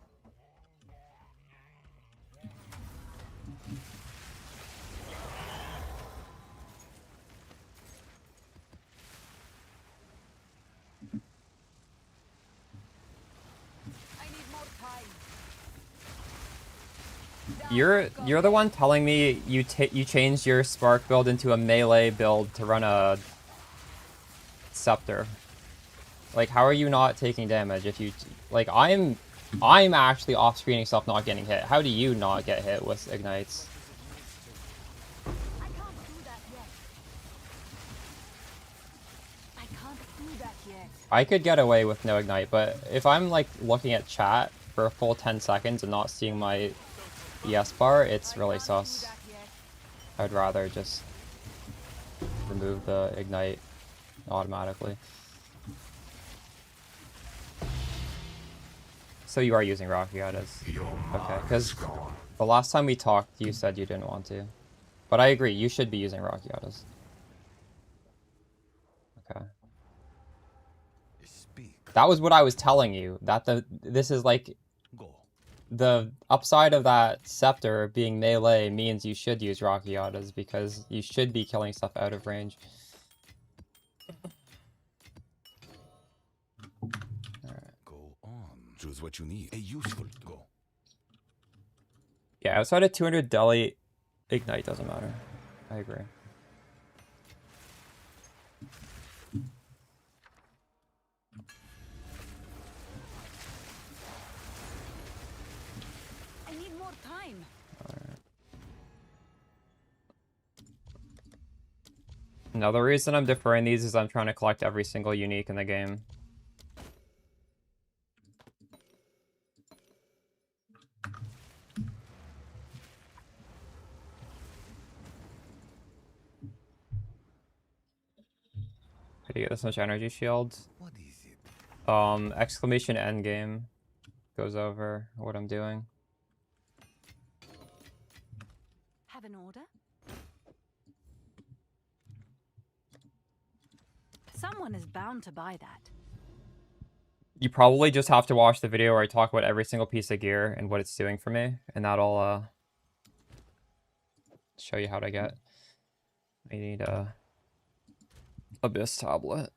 You're the one telling me you changed your Spark build into a melee build to run a Scepter. Like, how are you not taking damage if you like? I'm actually off-screening stuff, not getting hit. How do you not get hit with ignites? I can't do that yet. I can't do that yet. I could get away with no ignite, but if I'm like looking at chat for a full 10 seconds and not seeing my ES bar, it's really sus. I'd rather just remove the ignite automatically. So you are using Rakiatas. Okay, because the last time we talked, you said you didn't want to. But I agree, you should be using Rakiatas. Okay. That was what I was telling you, that this is like the upside of that scepter being melee means you should use Rakiatas because you should be killing stuff out of range. Alright. Go on. Choose what you need. A useful go. Yeah, outside of 200 deli, ignite doesn't matter. I agree. I need more time. Alright. Now the reason I'm deferring these is I'm trying to collect every single unique in the game. How do you get this much energy shield? What is it? Exclamation endgame goes over what I'm doing. Have an order? Someone is bound to buy that. You probably just have to watch the video where I talk about every single piece of gear and what it's doing for me, and that'll show you how to get. I need a Abyss tablet.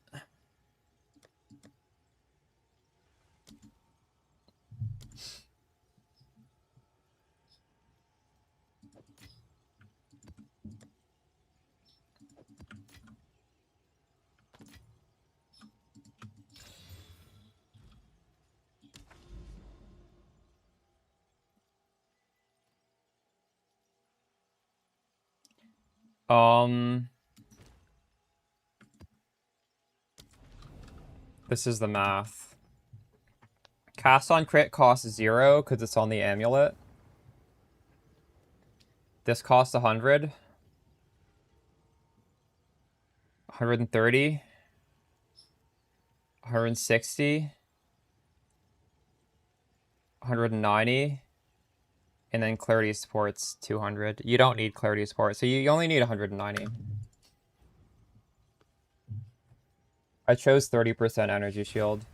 This is the math. Cast on crit costs 0 because it's on the amulet. This costs 100. 130. 160. 190. And then clarity support's 200. You don't need clarity support, so you only need 190. I chose 30% energy shield.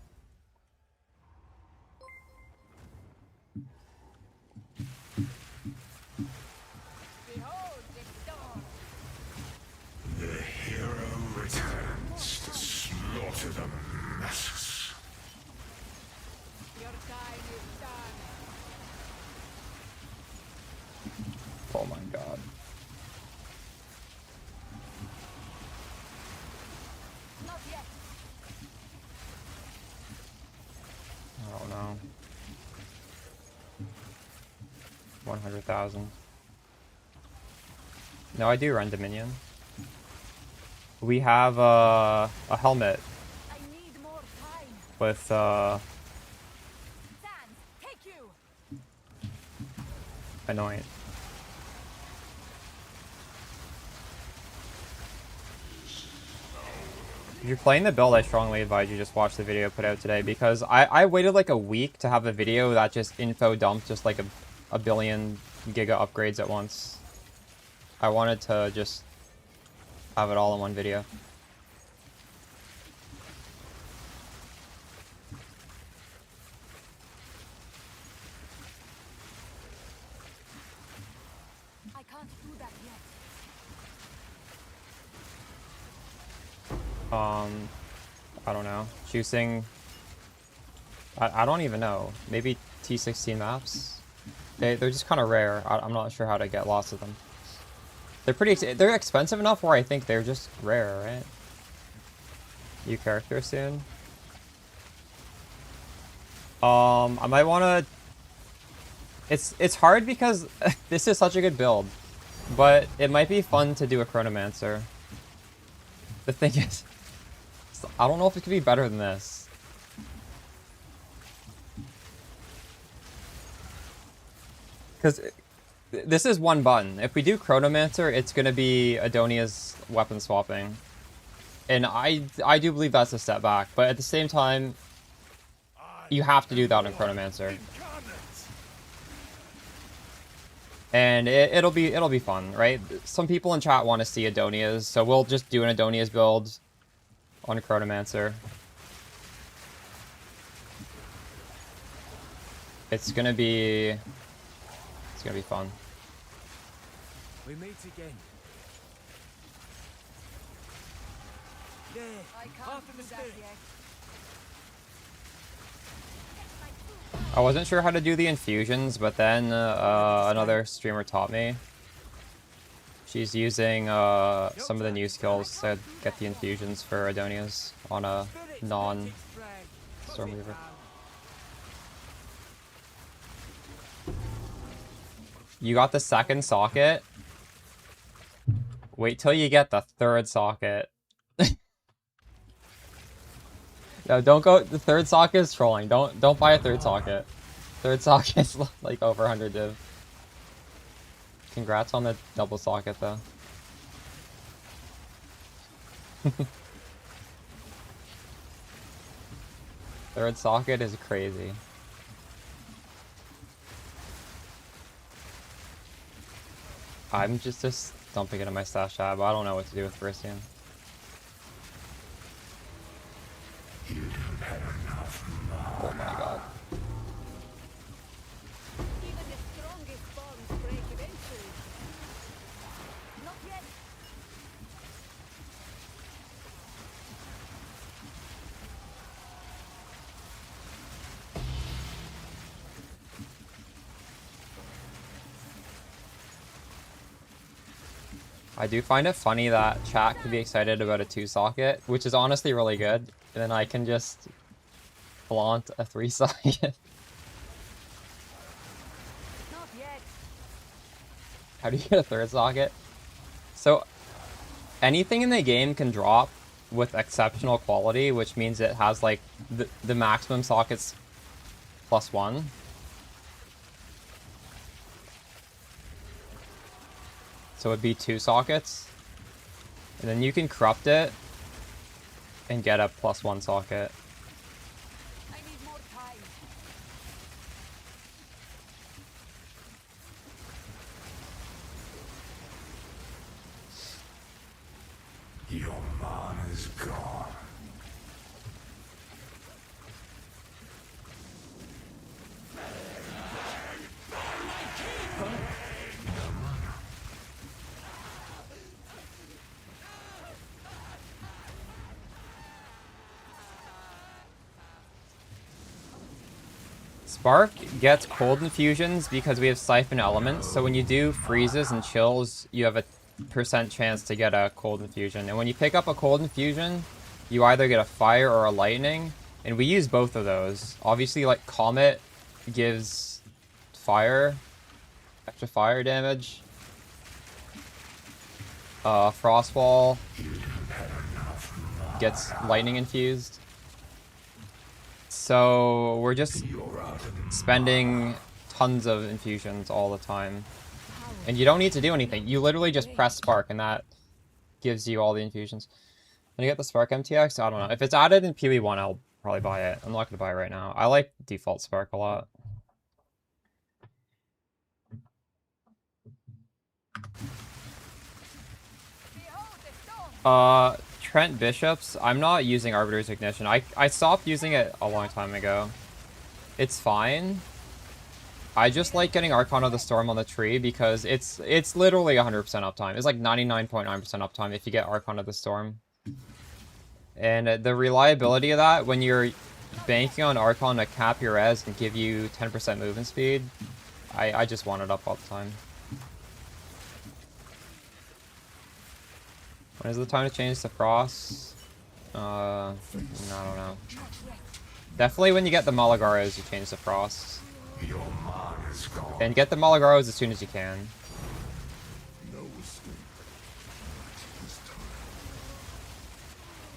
The hero returns to slaughter the masses. Your time is done. Oh my god. Not yet. I don't know. 100,000. No, I do run Dominion. We have a helmet I need more time. with Sans, take you. Anoint. If you're playing the build, I strongly advise you just watch the video put out today, because I waited like a week to have a video that just info dumped just like a billion giga upgrades at once. I wanted to just have it all in one video. I can't do that yet. I don't know. Choosing... I don't even know. Maybe T16 maps? They're just kind of rare. I'm not sure how to get lots of them. They're expensive enough where I think they're just rare, right? New character soon. I might want to... It's hard because this is such a good build. But it might be fun to do a Chronomancer. The thing is... I don't know if it could be better than this. Because this is one button. If we do Chronomancer, it's going to be Adonia's weapon swapping. And I do believe that's a step back. But at the same time, you have to do that in Chronomancer. And it'll be fun, right? Some people in chat want to see Adonia's, so we'll just do an Adonia's build on Chronomancer. It's gonna be fun. We meet again. There, half of the spirit. I wasn't sure how to do the infusions, but then another streamer taught me. She's using some of the new skills to get the infusions for Adonia's on a non-Stormweaver. You got the second socket? Wait till you get the third socket. No, don't go. The third socket is trolling. Don't buy a third socket. Third socket is like over 100 div. Congrats on the double socket though. Third socket is crazy. I'm just dumping it in my stash tab. I don't know what to do with Bristion. Oh my god. Even the strongest bonds break eventually. Not yet. I do find it funny that chat could be excited about a 2-socket, which is honestly really good. And then I can just flaunt a 3-socket. Not yet. How do you get a third socket? So, anything in the game can drop with exceptional quality, which means it has like the maximum sockets +1. So it'd be 2 sockets. And then you can corrupt it and get a +1 socket. I need more time. Your mana's gone. Spark gets cold infusions because we have siphon elements, so when you do freezes and chills, you have a % chance to get a cold infusion. And when you pick up a cold infusion, you either get a fire or a lightning, and we use both of those. Obviously, like, Comet gives fire, extra fire damage. Frostwall gets lightning infused. So we're just spending tons of infusions all the time. And you don't need to do anything. You literally just press Spark and that gives you all the infusions. When you get the Spark MTX, I don't know. If it's added in PoE1, I'll probably buy it. I'm not going to buy it right now. I like default Spark a lot. Trent Bishops, I'm not using Arbiter's Ignition. I stopped using it a long time ago. It's fine. I just like getting Archon of the Storm on the tree because it's literally 100% uptime. It's like 99.9% uptime if you get Archon of the Storm. And the reliability of that, when you're banking on Archon to cap your res and give you 10% movement speed, I just want it up all the time. When is the time to change to Frost? I don't know. Definitely when you get the Malagaros, you change to Frost. And get the Malagaros as soon as you can.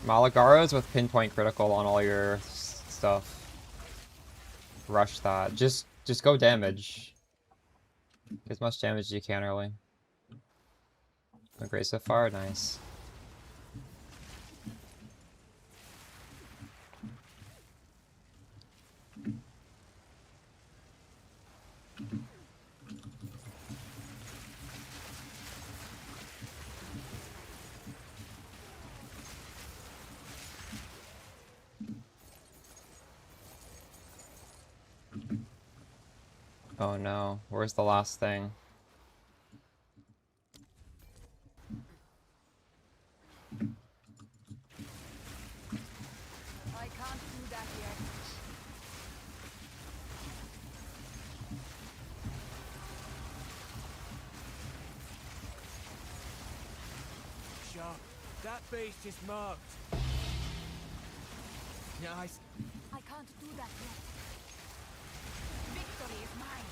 Malagaros with pinpoint critical on all your stuff. Rush that. Just go damage. Get as much damage as you can early. Doing great so far, nice. Oh no, where's the last thing? I can't do that yet. Sharp. That beast is marked. Nice. I can't do that yet. Victory is mine.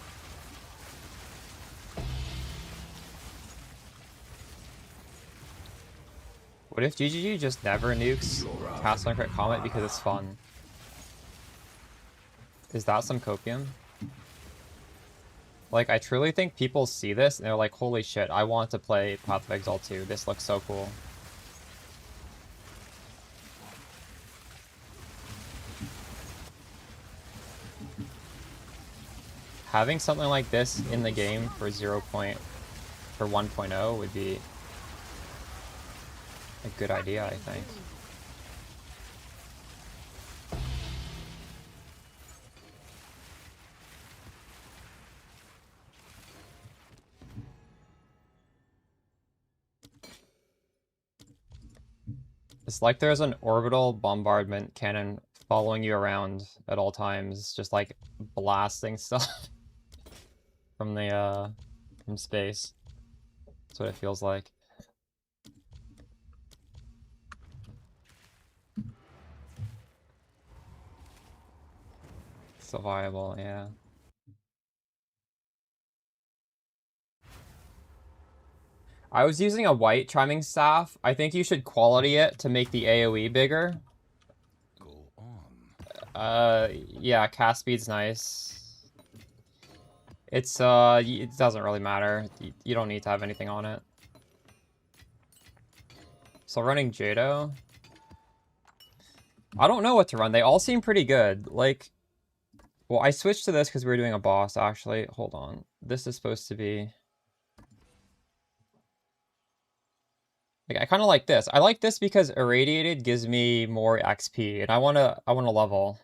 What if GGG just never nukes Castle and Crit Comet because it's fun? Is that some copium? Like, I truly think people see this and they're like, holy shit, I want to play Path of Exile 2. This looks so cool. Having something like this in the game for 1.0 would be a good idea, I think. It's like there's an orbital bombardment cannon following you around at all times, just like blasting stuff from the from space. That's what it feels like. Still viable, yeah. I was using a white chiming staff. I think you should quality it to make the AoE bigger. Go on. Yeah, cast speed's nice. It's, it doesn't really matter. You don't need to have anything on it. So running Jado. I don't know what to run. They all seem pretty good. Like, well, I switched to this because we were doing a boss, actually. Hold on. This is supposed to be... Like, I kind of like this. I like this because Irradiated gives me more XP, and I wanna level.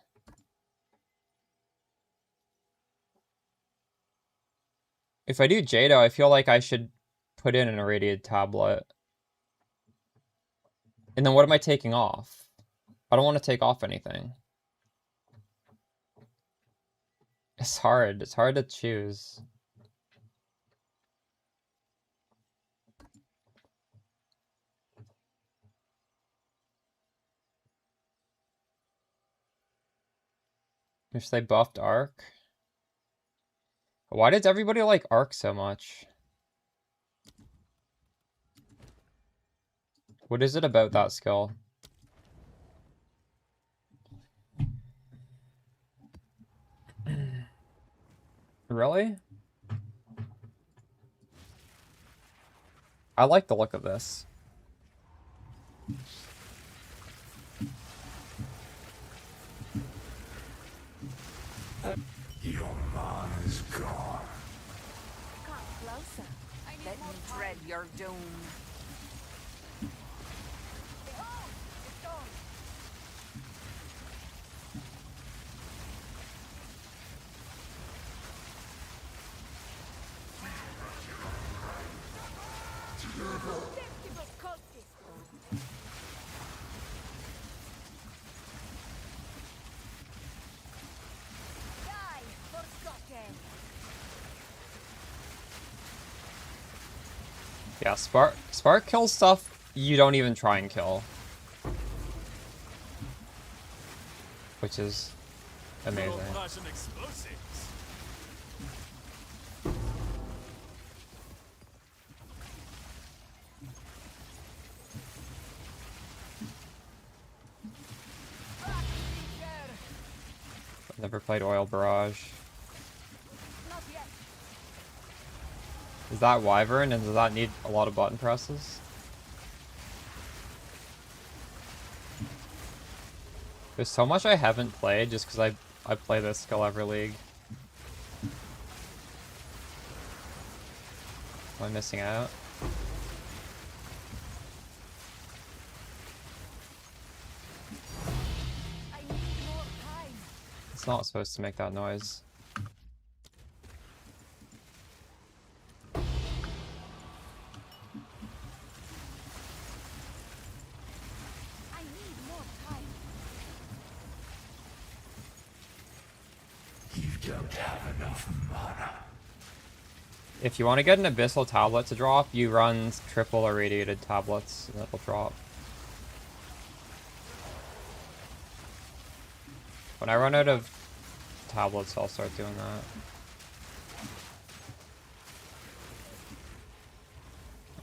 If I do Jado, I feel like I should put in an Irradiated tablet. And then what am I taking off? I don't want to take off anything. It's hard. It's hard to choose. If they buffed Arc. Why does everybody like Arc so much? What is it about that skill? Really? I like the look of this. Your man is gone. Come closer. Let me dread your doom. Behold, it's gone. Contemptible cultist. Die, forgotten. Yeah, Spark kills stuff you don't even try and kill. Which is amazing. Old-fashioned explosives. Never played Oil Barrage. Not yet. Is that Wyvern, and does that need a lot of button presses? There's so much I haven't played just because I play this skill every league. Am I missing out? I need more time. It's not supposed to make that noise. I need more time. You don't have enough mana. If you want to get an Abyssal tablet to drop, you run triple irradiated tablets and it'll drop. When I run out of tablets, I'll start doing that.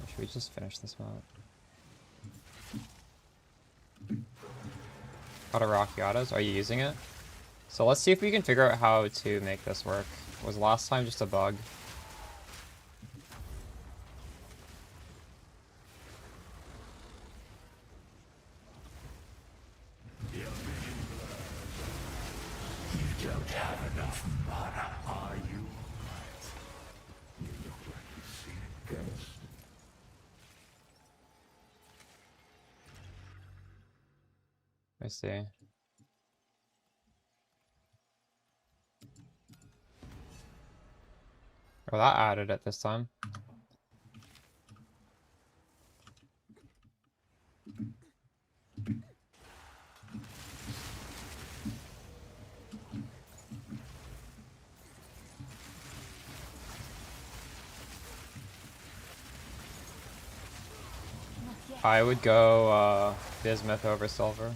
Should we just finish this map? Katarakyatas, are you using it? So let's see if we can figure out how to make this work. Was last time just a bug? You don't have enough mana, are you? You look like you've seen a ghost. I see. Oh, that added it this time. I would go Bismuth over Silver.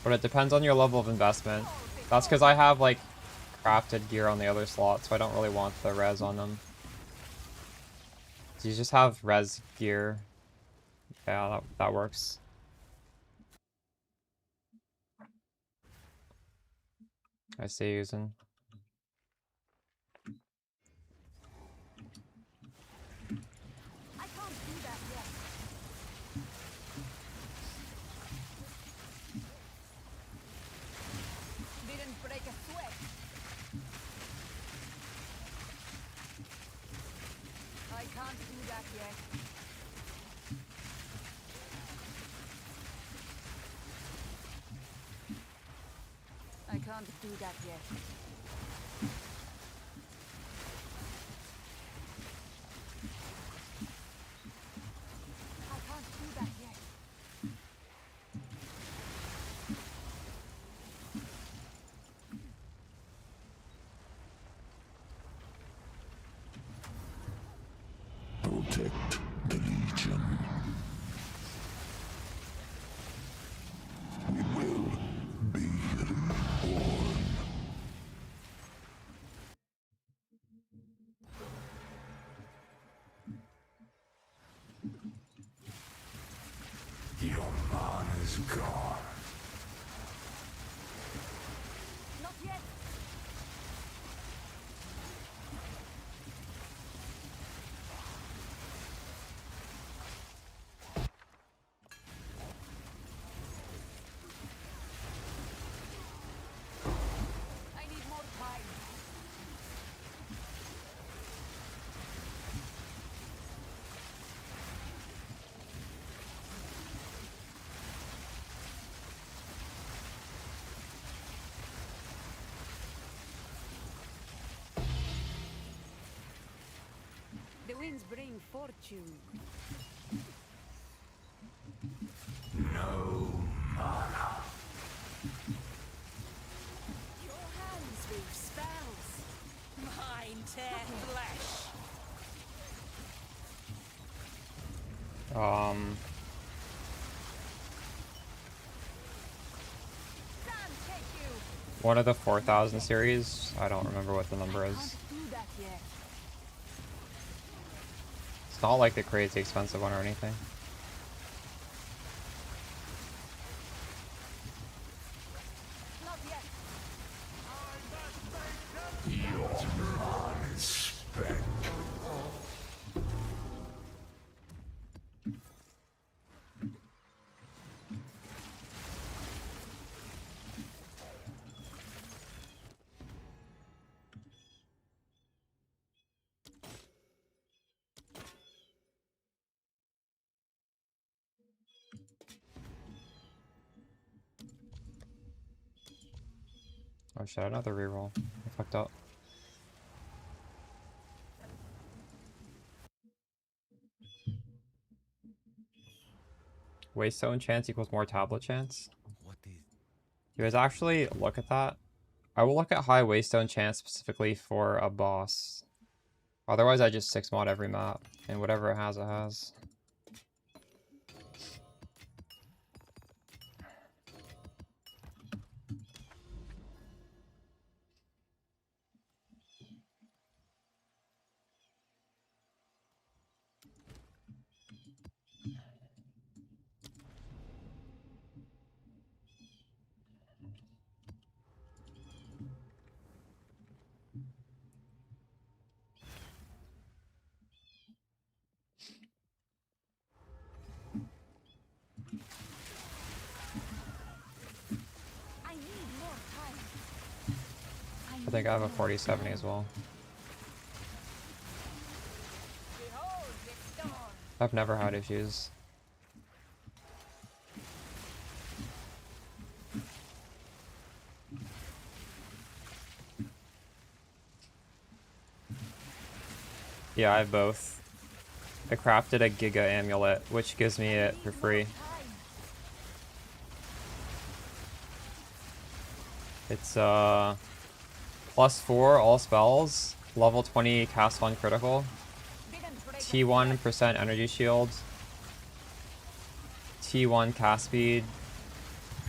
But it depends on your level of investment. That's because I have like crafted gear on the other slot, so I don't really want the res on them. So you just have res gear. Yeah, that works. I see you using. I can't do that yet. Didn't break a sweat. I can't do that yet. I can't do that yet. I can't do that yet. Protect the Legion. We will be reborn. Your mana's gone. Not yet. I need more time. The winds bring fortune. No mana. Your hands weave spells. Mine tear flesh. Sam, take you. One of the 4000 series. I don't remember what the number is. Can't do that yet. It's not like the crazy expensive one or anything. Oh shit, another reroll. I fucked up. Waystone chance equals more tablet chance? What is... You guys actually look at that? I will look at high waystone chance specifically for a boss. Otherwise I just 6-mod every map, and whatever it has, it has. I need more time. I think I have a 4070 as well. Behold the storm. I've never had issues. Yeah, I have both. I crafted a Giga Amulet, which gives me it for free. It's +4 all spells, level 20 cast on critical, T1% energy shield, T1 cast speed,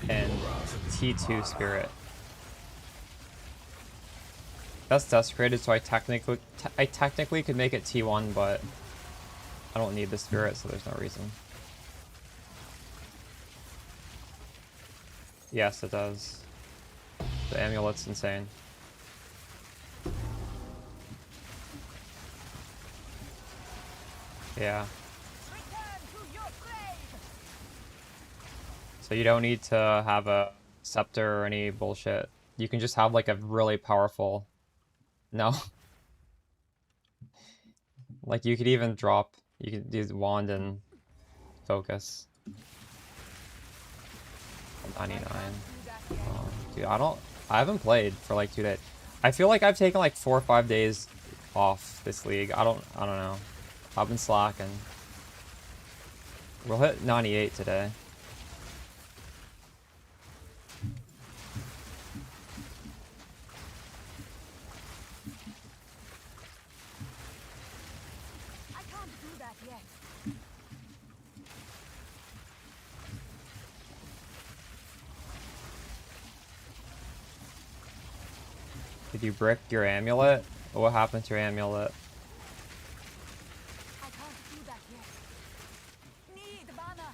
and T2 spirit. That's desecrated, so I technically could make it T1, but I don't need the spirit, so there's no reason. Yes, it does. The amulet's insane. Yeah. So you don't need to have a scepter or any bullshit. You can just have like a really powerful... No. Like you could even drop... You could do wand and focus. 99. Dude, I haven't played for like 2 days. I feel like I've taken like 4 or 5 days off this league. I don't know. I've been slacking. We'll hit 98 today. I can't do that yet. Did you brick your amulet? What happened to your amulet? I can't do that yet. Need mana.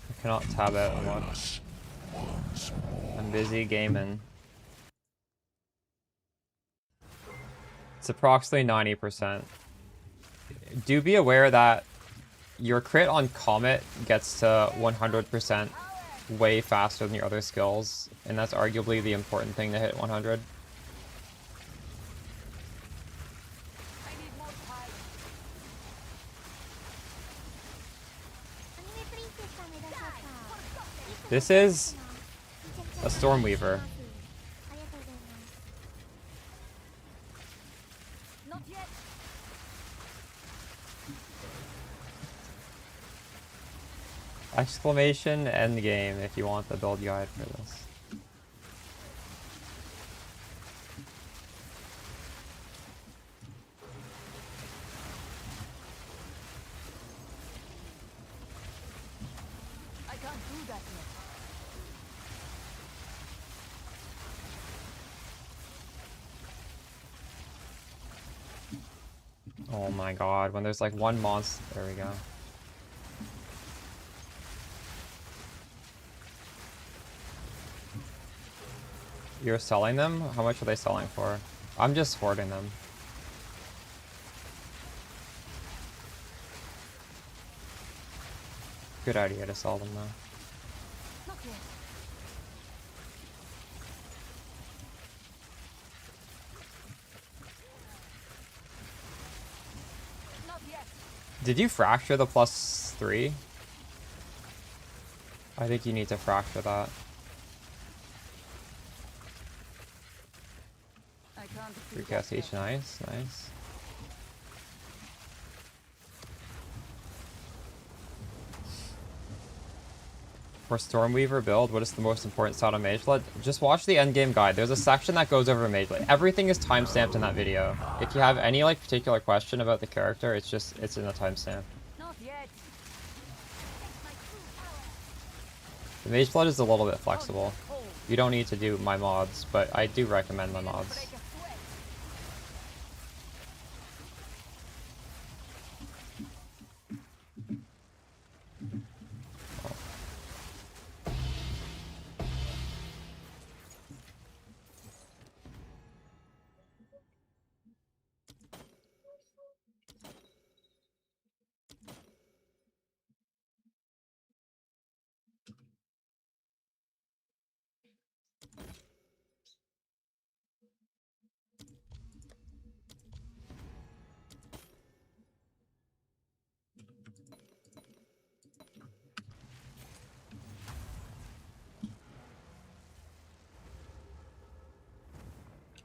I cannot tab out and look. I'm busy gaming. It's approximately 90%. Do be aware that your crit on Comet gets to 100% way faster than your other skills, and that's arguably the important thing to hit 100. I need more time. This is a Stormweaver. Not yet. Exclamation endgame if you want the build guide for this. I can't do that yet. Oh my god, when there's like one monster, there we go. You're selling them? How much are they selling for? I'm just hoarding them. Good idea to sell them though. Not yet. Not yet. Did you fracture the +3? I think you need to fracture that. I can't see Free that cast H, yet. nice, nice. For Stormweaver build, what is the most important stat on Mage Blood? Just watch the endgame guide. There's a section that goes over Mage Blood. Everything is timestamped in that video. If you have any like particular question about the character, it's in the timestamp. Not yet. The Mage Blood is a little bit flexible. You don't need to do my mods, but I do recommend my mods.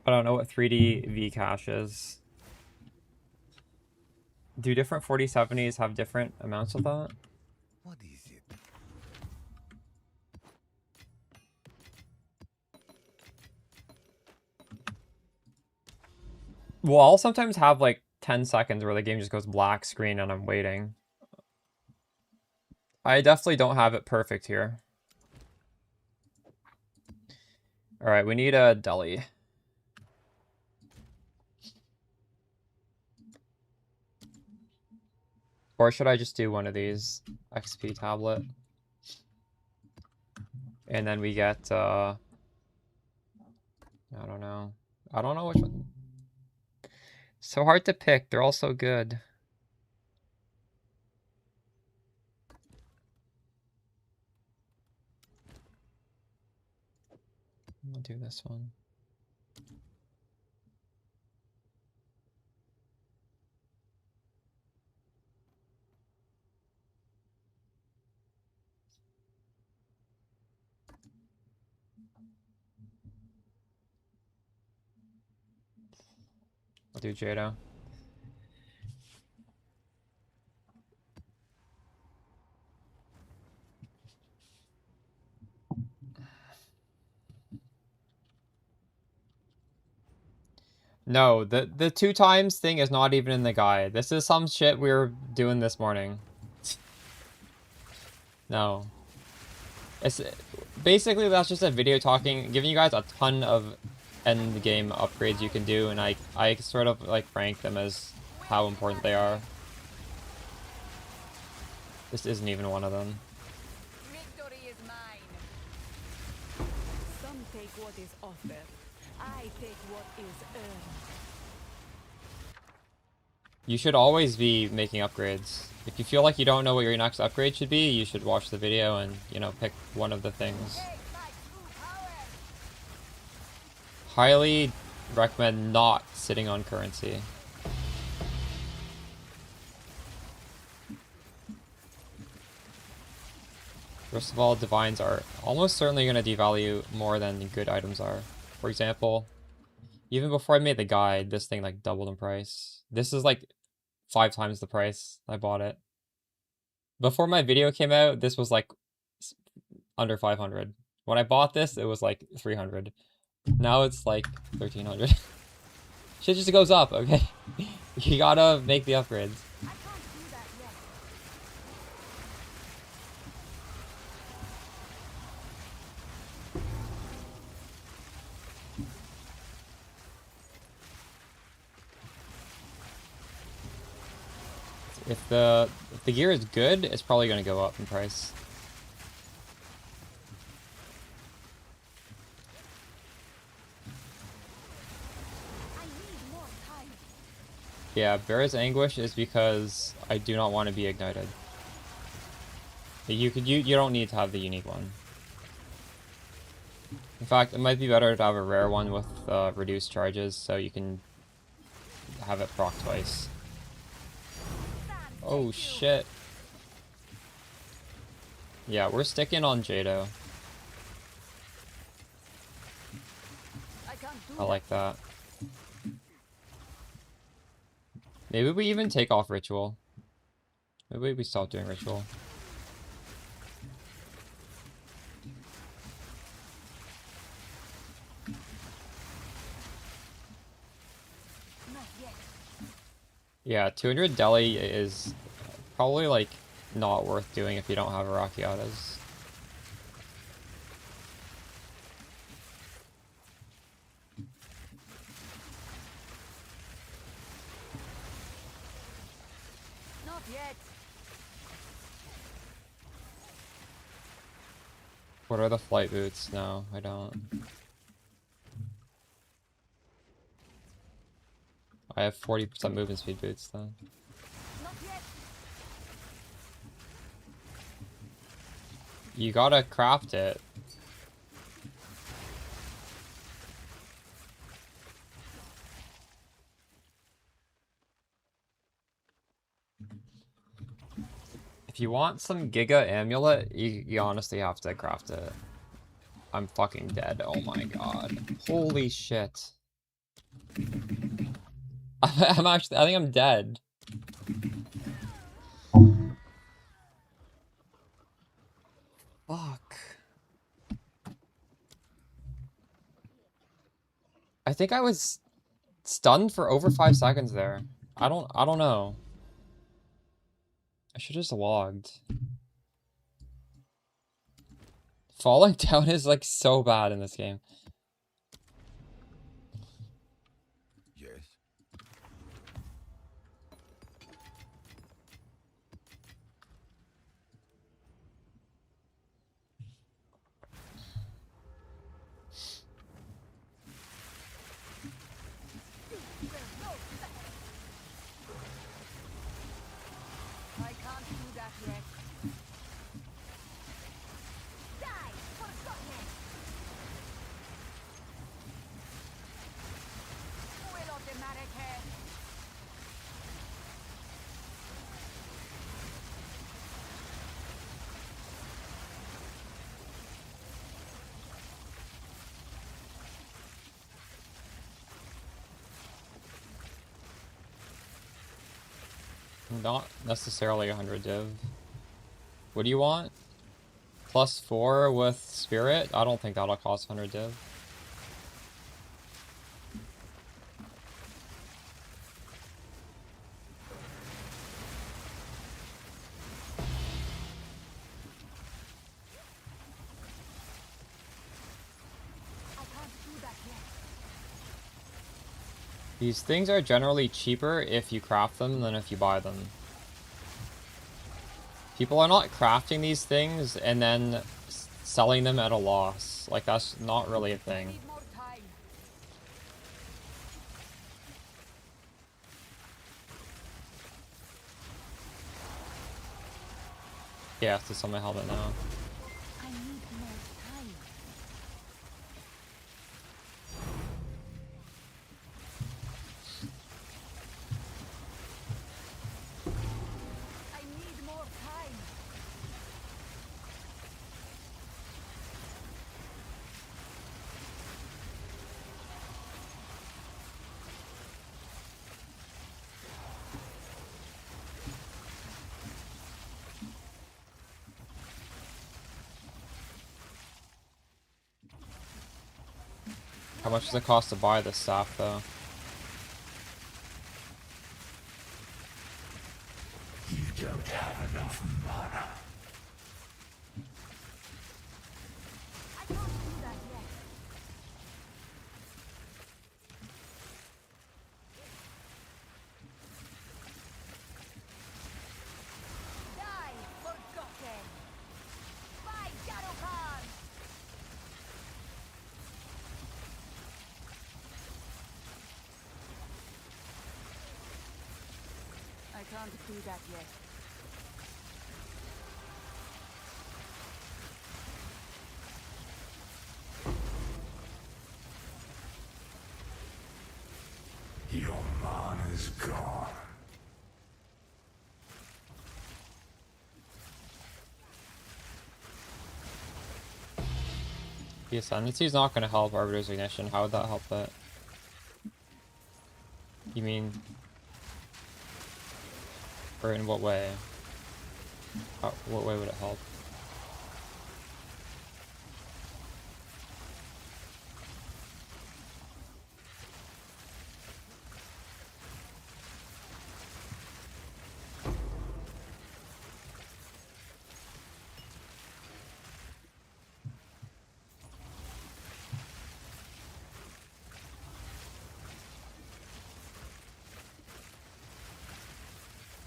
I don't know what 3D V-cache is. Do different 4070s have different amounts of that? What is it? Well, I'll sometimes have like 10 seconds where the game just goes black screen and I'm waiting. I definitely don't have it perfect here. Alright, we need a deli. Or should I just do one of these? XP tablet. And then we get, I don't know. I don't know which one. So hard to pick. They're all so good. I'll do this one. I'll do Jado. No, the 2 times thing is not even in the guide. This is some shit we were doing this morning. No. It's basically that's just a video talking, giving you guys a ton of end game upgrades you can do, and I sort of like rank them as how important they are. This isn't even one of them. Victory is mine. Some take what is offered. I take what is earned. You should always be making upgrades. If you feel like you don't know what your next upgrade should be, you should watch the video and, you know, pick one of the things. Highly recommend not sitting on currency. First of all, divines are almost certainly going to devalue more than good items are. For example, even before I made the guide, this thing like doubled in price. This is like 5 times the price I bought it. Before my video came out, this was like under 500. When I bought this, it was like 300. Now it's like 1300. Shit just goes up, okay? You gotta make the upgrades. If the gear is good, it's probably gonna go up in price. Yeah, Bear's Anguish is because I do not want to be ignited. You don't need to have the unique one. In fact, it might be better to have a rare one with reduced charges, so you can have it proc twice. Oh shit. Yeah, we're sticking on Jado. I like that. Maybe we even take off ritual. Maybe we stop doing ritual. Not yet. Yeah, 200 deli is probably like not worth doing if you don't have Arakiatas. Not yet. What are the flight boots? No, I don't. I have 40% movement speed boots then. Not yet. You gotta craft it. If you want some Giga Amulet, you honestly have to craft it. I'm fucking dead. Oh my god. Holy shit. I'm actually, I think I'm dead. Fuck. I think I was stunned for over 5 seconds there. I don't know. I should just logged. Falling down is like so bad in this game. Yes. I can't do that yet. Die! Forgotten! Will of the Maracay. Not necessarily 100 div. What do you want? +4 with spirit? I don't think that'll cost 100 div. I can't do that yet. These things are generally cheaper if you craft them than if you buy them. People are not crafting these things and then selling them at a loss. Like, that's not really a thing. Need more time. Yeah, I have to sell my helmet now. I need more time. I need more time. How much does it cost to buy this staff, though? You don't have enough mana. I can't do that yet. Die, forgotten. By Shadowcard. I can't do that yet. Your mana's gone. The Ascendancy is not going to help Arbiter's Ignition. How would that help it? You mean... Or in what way? What way would it help?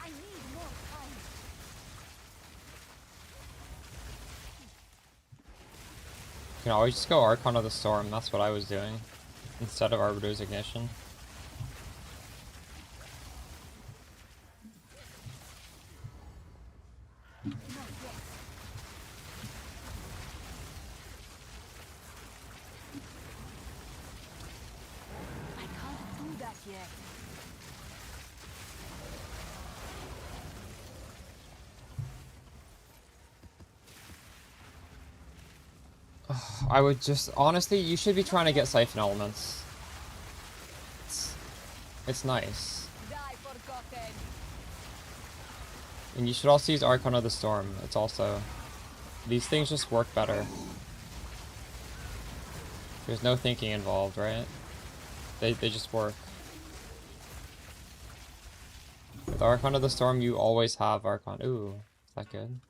I need more time. You can always just go Archon of the Storm, that's what I was doing. Instead of Arbiter's Ignition. I can't do that yet. I would just, honestly, you should be trying to get Siphon Elements. It's nice. Die forgotten. And you should also use Archon of the Storm. It's also, these things just work better. There's no thinking involved, right? They just work. With Archon of the Storm, you always have Archon. Ooh, is that good?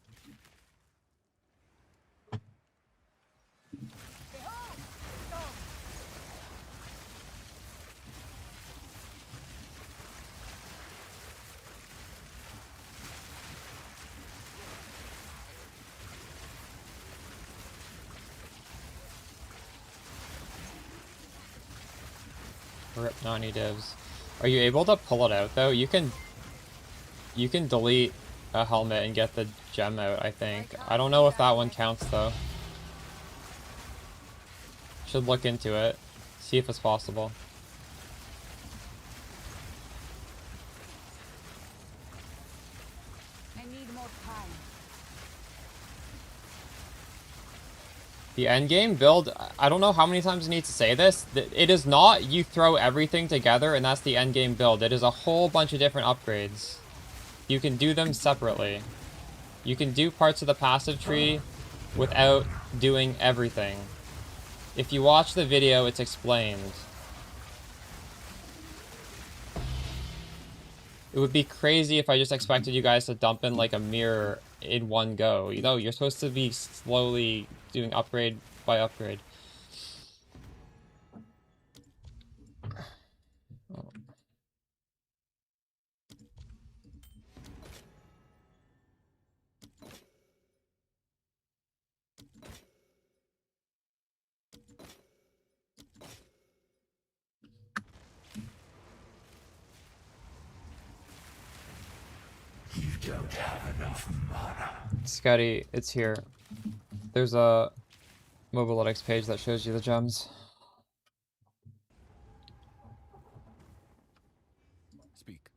Rip 90 divs. Are you able to pull it out though? You can delete a helmet and get the gem out, I think. I don't know if that one counts though. Should look into it. See if it's possible. I need more time. The endgame build, I don't know how many times I need to say this. It is not you throw everything together and that's the endgame build. It is a whole bunch of different upgrades. You can do them separately. You can do parts of the passive tree without doing everything. If you watch the video, it's explained. It would be crazy if I just expected you guys to dump in like a mirror in one go. You know, you're supposed to be slowly doing upgrade by upgrade. You don't have enough mana. Scotty, it's here. There's a Mobalytics page that shows you the gems. Speak.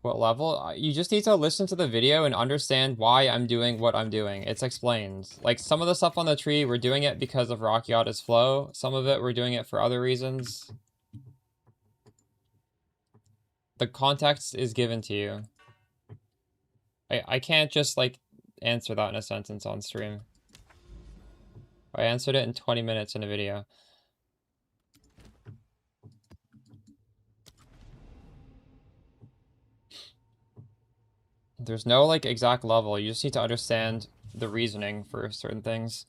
What level? You just need to listen to the video and understand why I'm doing what I'm doing. It's explained. Like, some of the stuff on the tree, we're doing it because of Rakiata's flow. Some of it, we're doing it for other reasons. The context is given to you. I can't just, like, answer that in a sentence on stream. I answered it in 20 minutes in a video. There's no, like, exact level. You just need to understand the reasoning for certain things.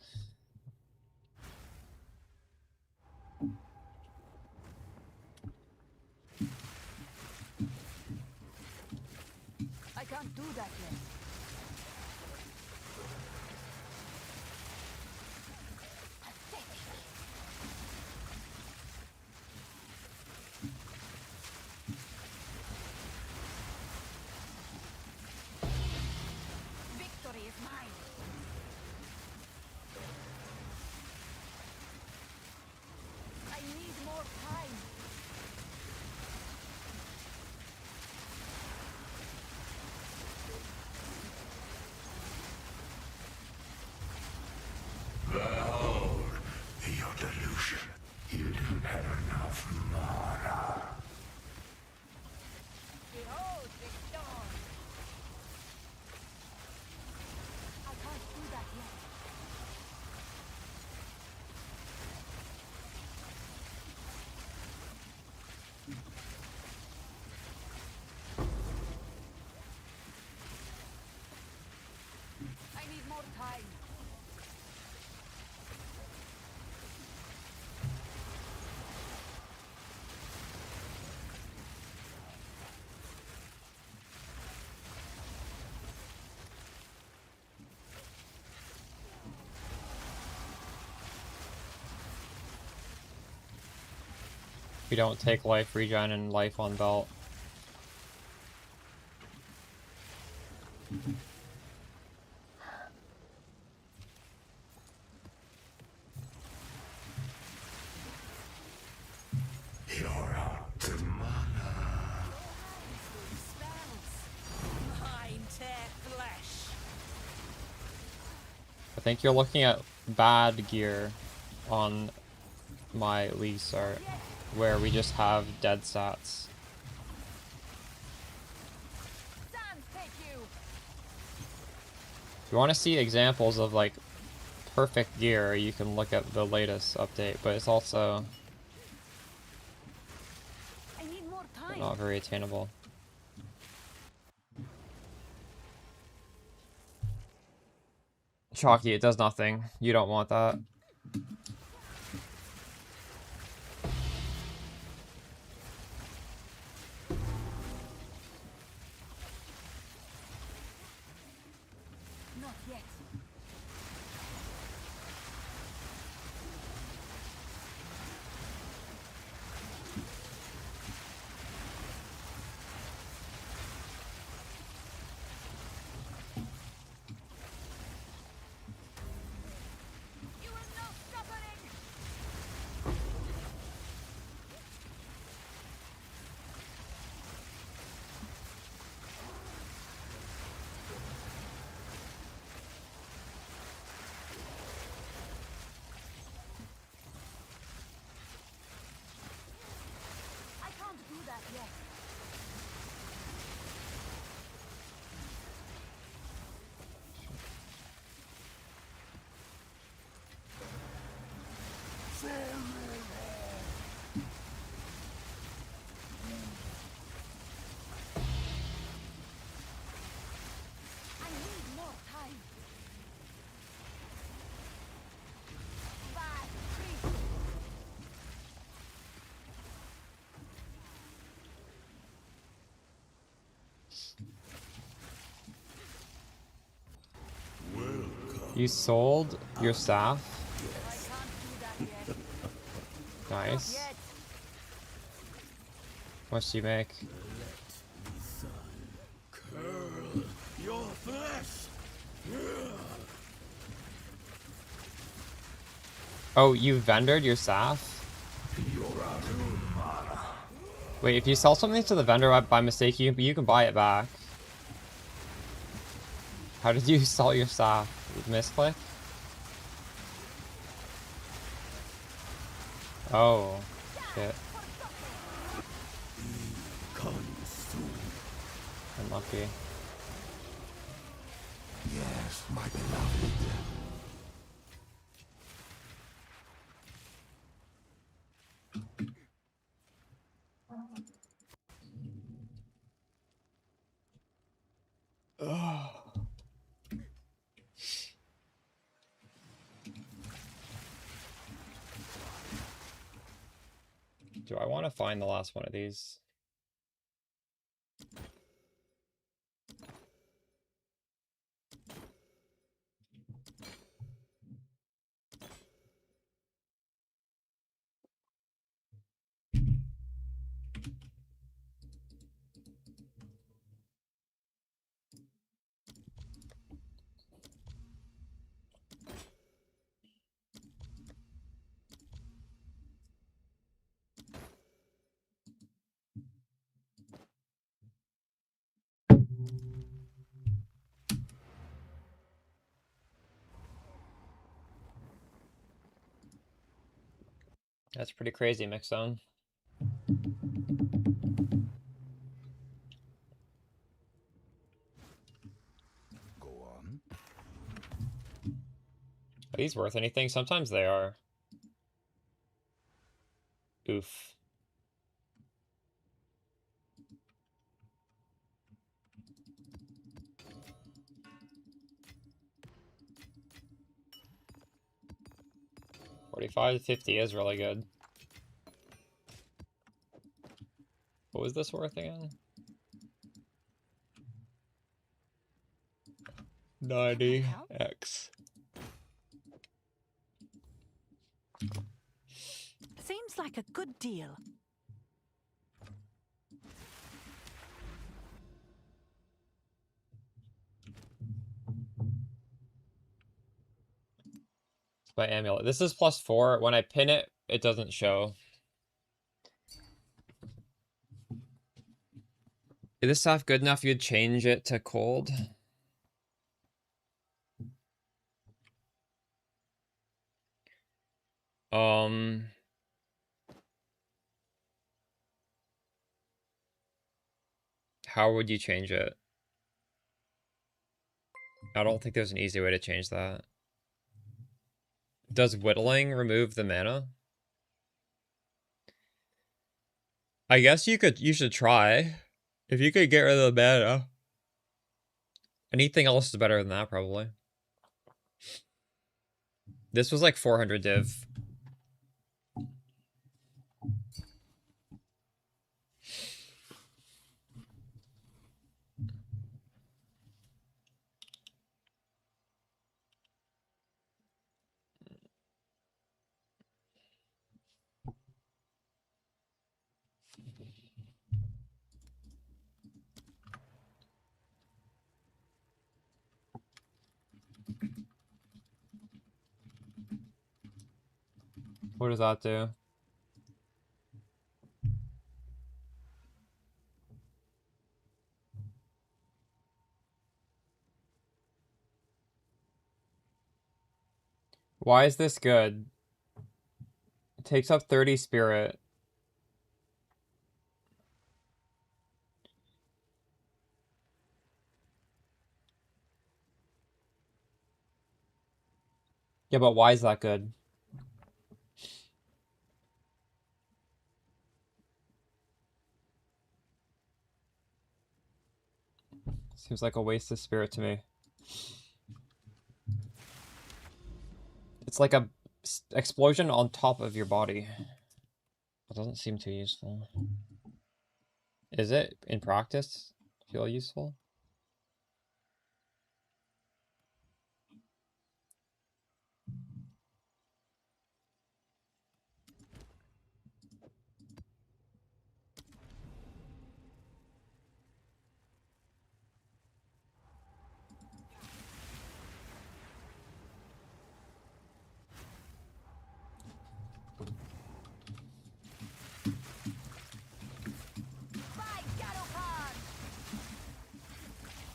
I can't do that yet. Victory is mine. I need more time. Behold your delusion. You don't have enough mana. Behold the storm. We don't take life regen and life on belt. You're out to mana. Mine tear flesh. I think you're looking at bad gear on my league start, where we just have dead stats. If you want to see examples of like perfect gear, you can look at the latest update, but it's also I need more time. not very attainable. Chalky, it does nothing. You don't want that. Not yet. You will not suffering. I can't do that yet. I need more time. Bad priest. You sold your staff? I can't do that yet. Nice. Yet. What much do you make? Your flesh! Oh, you vendored your staff? Wait, if you sell something to the vendor by mistake, you can buy it back. How did you sell your staff? With misclick? Oh, shit. Unlucky. Yes, my beloved. Do I want to find the last one of these? That's pretty crazy, Mixzone. Go on. Are these worth anything? Sometimes they are. Oof. $45 to $50 is really good. What was this worth again? 90x. Seems like a good deal. by amulet. This is +4. When I pin it, it doesn't show. Is this stuff good enough you'd change it to cold? How would you change it? I don't think there's an easy way to change that. Does whittling remove the mana? I guess you should try. If you could get rid of the mana. Anything else is better than that, probably. This was like 400 div. What does that do? Why is this good? It takes up 30 spirit. Yeah, but why is that good? Seems like a waste of spirit to me. It's like a explosion on top of your body. It doesn't seem too useful. Is it, in practice, feel useful?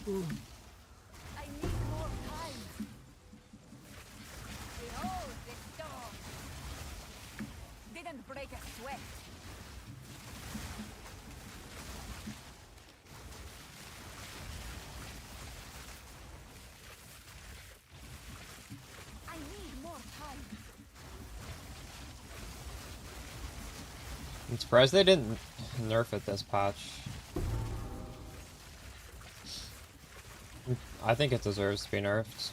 I need more time. Behold this storm. Didn't break a sweat. I need more time. I'm surprised they didn't nerf it this patch. I think it deserves to be nerfed.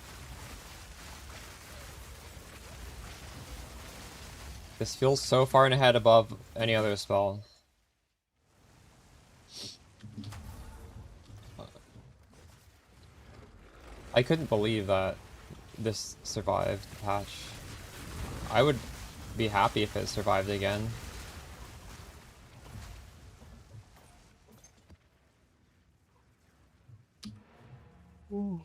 This feels so far and ahead above any other spell. I couldn't believe that this survived the patch. I would be happy if it survived again. Ooh.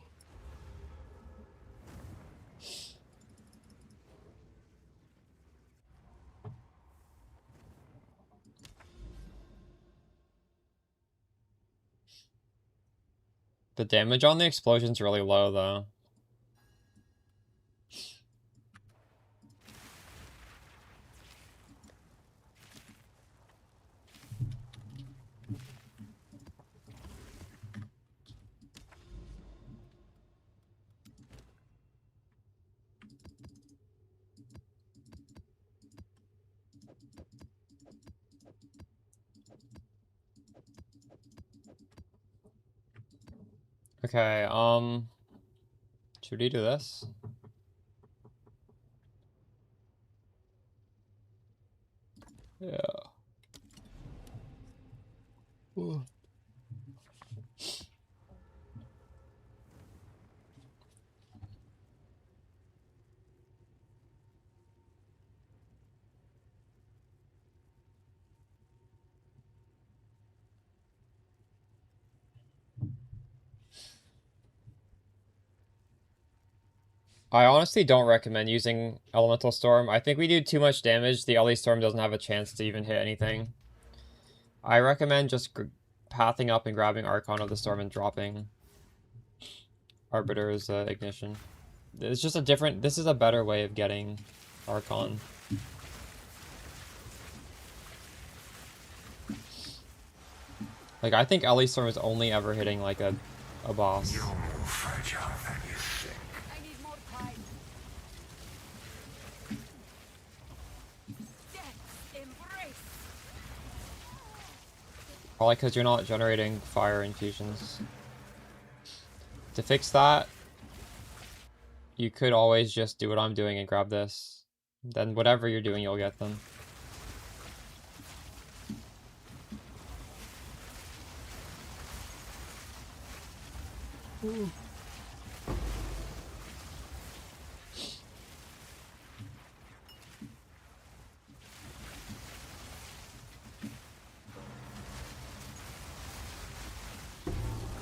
The damage on the explosion's really low, though. Okay, should we do this? Yeah. Ooh. I honestly don't recommend using Elemental Storm. I think we do too much damage. The LE Storm doesn't have a chance to even hit anything. I recommend just pathing up and grabbing Archon of the Storm and dropping Arbiter's Ignition. It's just a different... This is a better way of getting Archon. Like, I think LE Storm is only ever hitting, like, a boss. You're more fragile than you think. I need more time. Death's embrace. Probably because you're not generating fire infusions. To fix that, you could always just do what I'm doing and grab this. Then whatever you're doing, you'll get them. Ooh.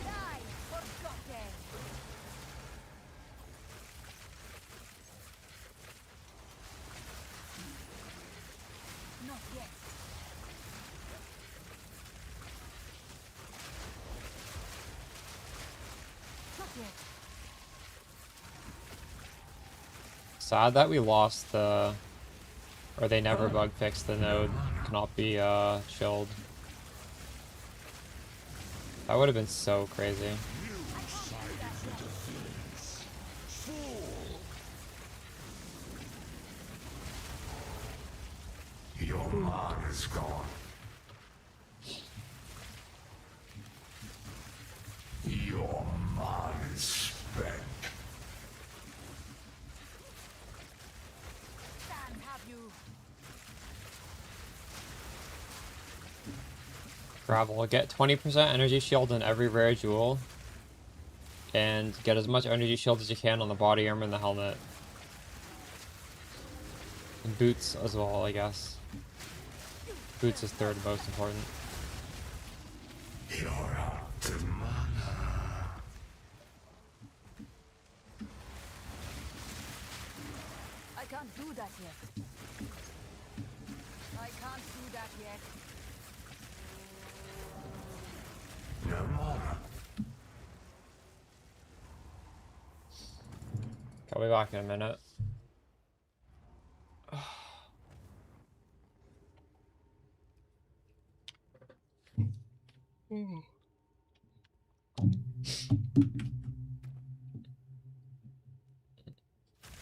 Die, forgotten. Not yet. Not yet. Sad that we lost the... Or they never bug fixed the node. Cannot be chilled. That would have been so crazy. Your mind is gone. Your mind is spent. Stand have you. Gravel. Get 20% energy shield in every rare jewel. And get as much energy shield as you can on the body armor and the helmet. And boots as well, I guess. Boots is third most important. You're out to mana. I can't do that yet. I can't do that yet. No mana. I'll be back in a minute.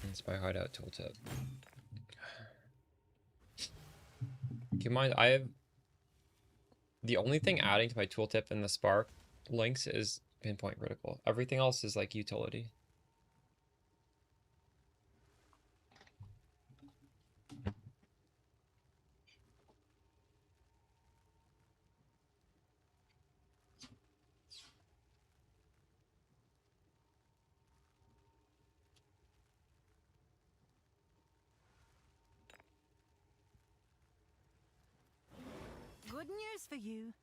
It's my hideout tooltip. Keep in mind, I have... The only thing adding to my tooltip in the Spark links is pinpoint critical. Everything else is like utility. Good news for you.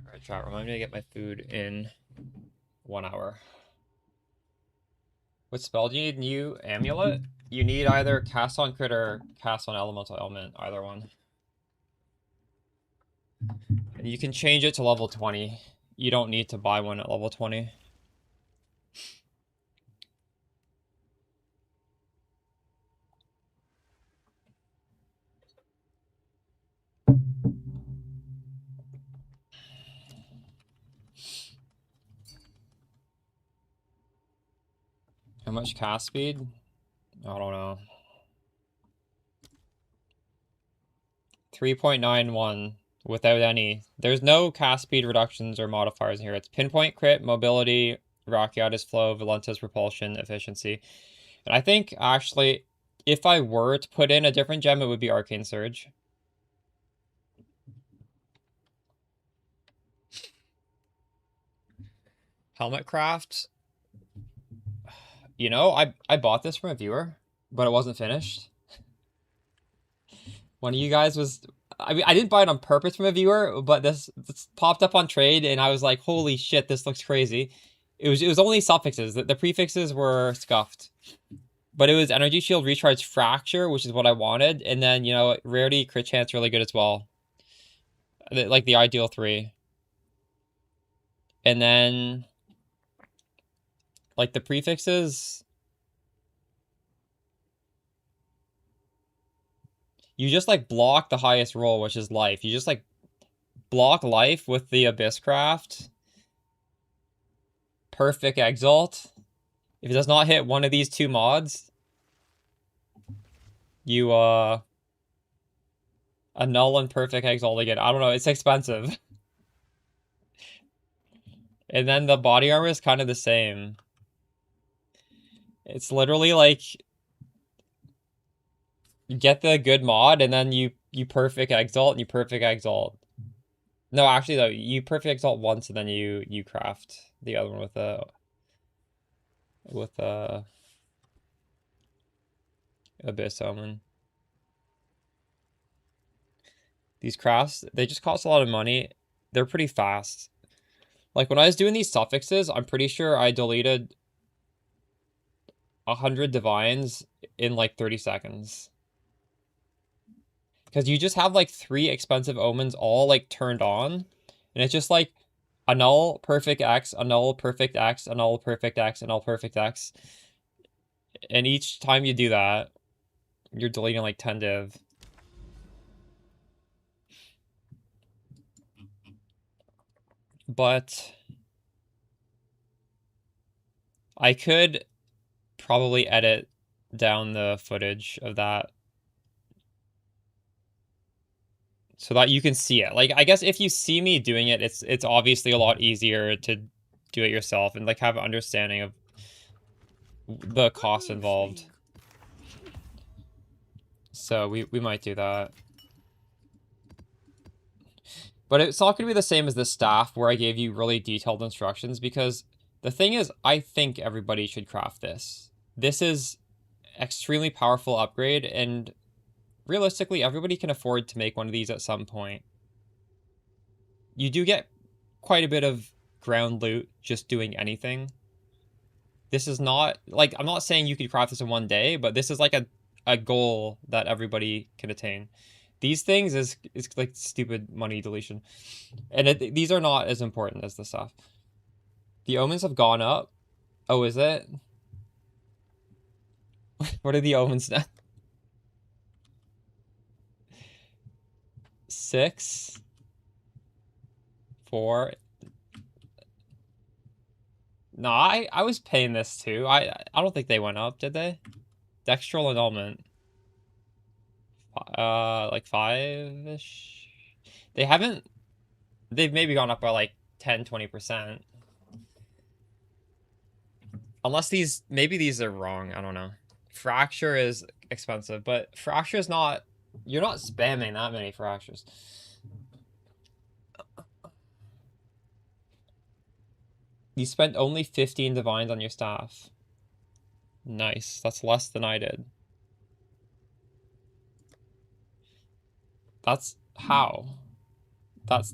Alright, chat, remind me to get my food in 1 hour. What spell do you need? New amulet? You need either cast on crit or cast on elemental element, either one. And you can change it to level 20. You don't need to buy one at level 20. How much cast speed? I don't know. 3.91 without any. There's no cast speed reductions or modifiers in here. It's pinpoint crit, mobility, Rakiatis flow, Valentis repulsion, efficiency. And I think actually, if I were to put in a different gem, it would be Arcane Surge. Helmet craft. You know, I bought this from a viewer, but it wasn't finished. One of you guys was, I mean, I didn't buy it on purpose from a viewer, but this popped up on trade, and I was like, holy shit, this looks crazy. It was only suffixes. The prefixes were scuffed. But it was Energy Shield, Recharge, Fracture, which is what I wanted. And then, you know, Rarity, Crit Chance, really good as well. Like the ideal 3. And then, like the prefixes, you just like block the highest roll, which is life. You just like block life with the Abysscraft. Perfect Exalt. If it does not hit one of these 2 mods, you annul and Perfect Exalt again. I don't know, it's expensive. And then the body armor is kind of the same. It's literally like you get the good mod and then you Perfect Exalt and you Perfect Exalt. No, actually though, you Perfect Exalt once and then you craft the other one with Abyss Omen. These crafts, they just cost a lot of money. They're pretty fast. Like when I was doing these suffixes, I'm pretty sure I deleted 100 divines in like 30 seconds. Because you just have like 3 expensive omens all like turned on. And it's just like annul, perfect X, annul, perfect X, annul, perfect X, annul, perfect X. And each time you do that, you're deleting like 10 div. But I could probably edit down the footage of that so that you can see it. Like, I guess if you see me doing it, it's obviously a lot easier to do it yourself and like have an understanding of the costs involved. So we might do that. But it's not going to be the same as the staff where I gave you really detailed instructions, because the thing is, I think everybody should craft this. This is extremely powerful upgrade, and realistically, everybody can afford to make one of these at some point. You do get quite a bit of ground loot just doing anything. This is not, like, I'm not saying you could craft this in 1 day, but this is like a goal that everybody can attain. These things is like stupid money deletion. And these are not as important as the stuff. The omens have gone up. Oh, is it? What are the omens now? 6, 4. No, I was paying this too. I don't think they went up, did they? Dextral annulment. Like 5-ish. They haven't. They've maybe gone up by like 10-20%. Unless these, maybe these are wrong. I don't know. Fracture is expensive, but Fracture is not. You're not spamming that many fractures. You spent only 15 divines on your staff. Nice. That's less than I did. That's how. That's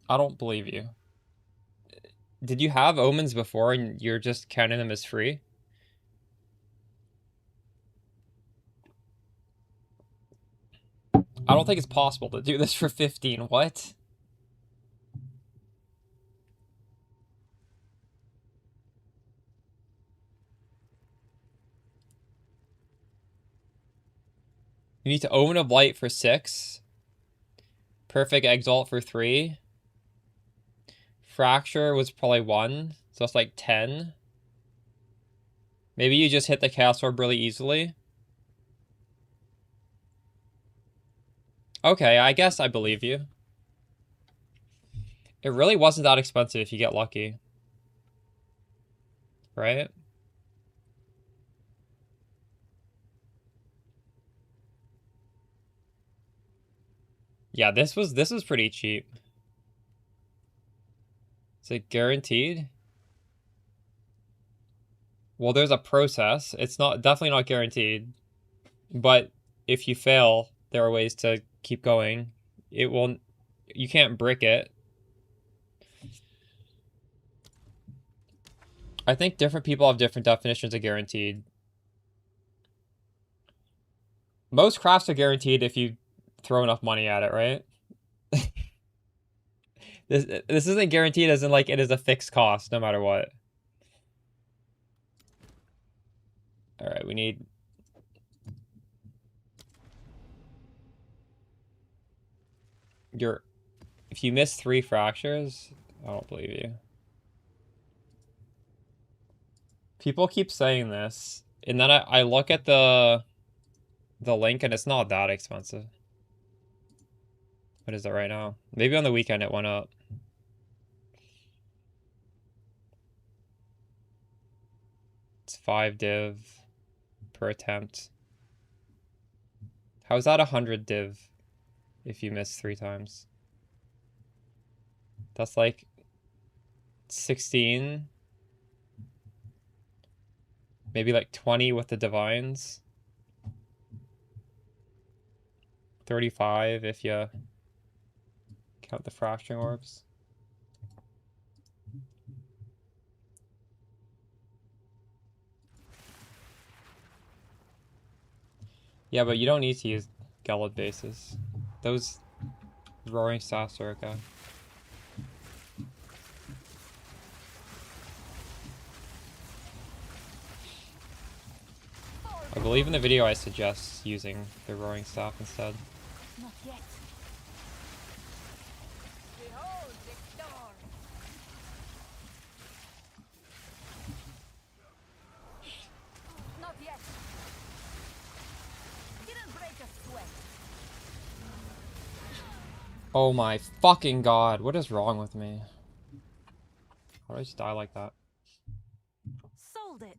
I don't believe you. Did you have omens before and you're just counting them as free? I don't think it's possible to do this for 15. What? You need to Omen of Light for 6. Perfect Exalt for 3. Fracture was probably 1. So it's like 10. Maybe you just hit the Chaos Orb really easily. Okay, I guess I believe you. It really wasn't that expensive if you get lucky. Right? Yeah, this was pretty cheap. Is it guaranteed? Well, there's a process. It's definitely not guaranteed. But if you fail, there are ways to keep going. You can't brick it. I think different people have different definitions of guaranteed. Most crafts are guaranteed if you throw enough money at it, right? This isn't guaranteed as in like it is a fixed cost no matter what. All right, we need if you miss 3 fractures, I don't believe you. People keep saying this, and then I look at the link and it's not that expensive. What is it right now? Maybe on the weekend it went up. It's 5 div per attempt. How is that 100 div if you miss 3 times? That's like 16. Maybe like 20 with the divines. 35 if you count the fracturing orbs. Yeah, but you don't need to use Gallad bases. Those roaring staffs are okay. I believe in the video I suggest using the roaring staff instead. Not yet. Behold the dawn. Not yet. Didn't break a sweat. Oh my fucking god, what is wrong with me? How do I just die like that? Sold it.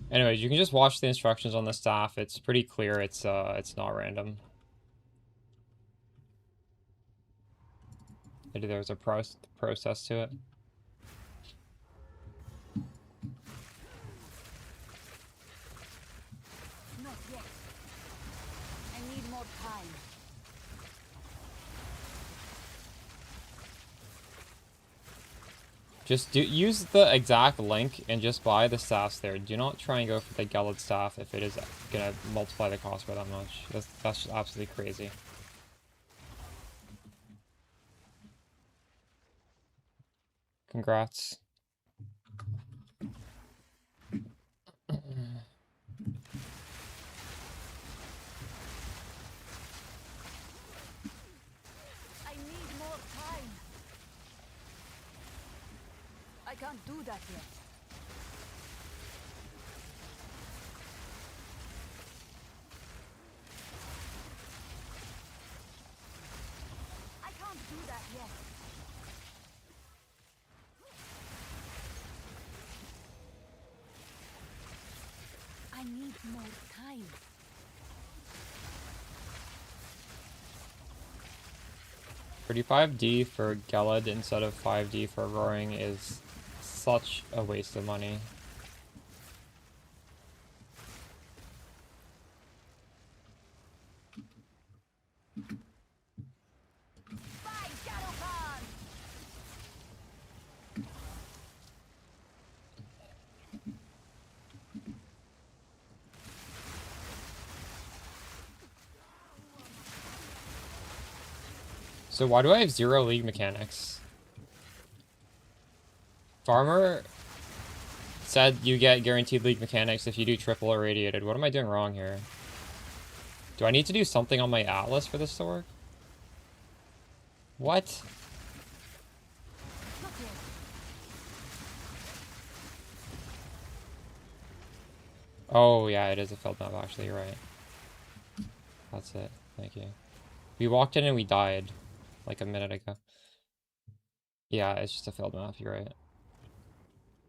Anyways, you can just watch the instructions on the staff. It's pretty clear. It's not random. Maybe there's a process to it. Not yet. I need more time. Just use the exact link and just buy the staffs there. Do not try and go for the Gallad staff if it is gonna multiply the cost by that much. That's just absolutely crazy. Congrats. I need more time. I can't do that yet. I can't do that yet. I need more time. 35D for Gelid instead of 5D for Roaring is such a waste of money. So why do I have 0 league mechanics? Farmer said you get guaranteed league mechanics if you do triple irradiated. What am I doing wrong here? Do I need to do something on my Atlas for this to work? What? Oh yeah, it is a field map actually, you're right. That's it. Thank you. We walked in and we died like a minute ago. Yeah, it's just a field map, you're right.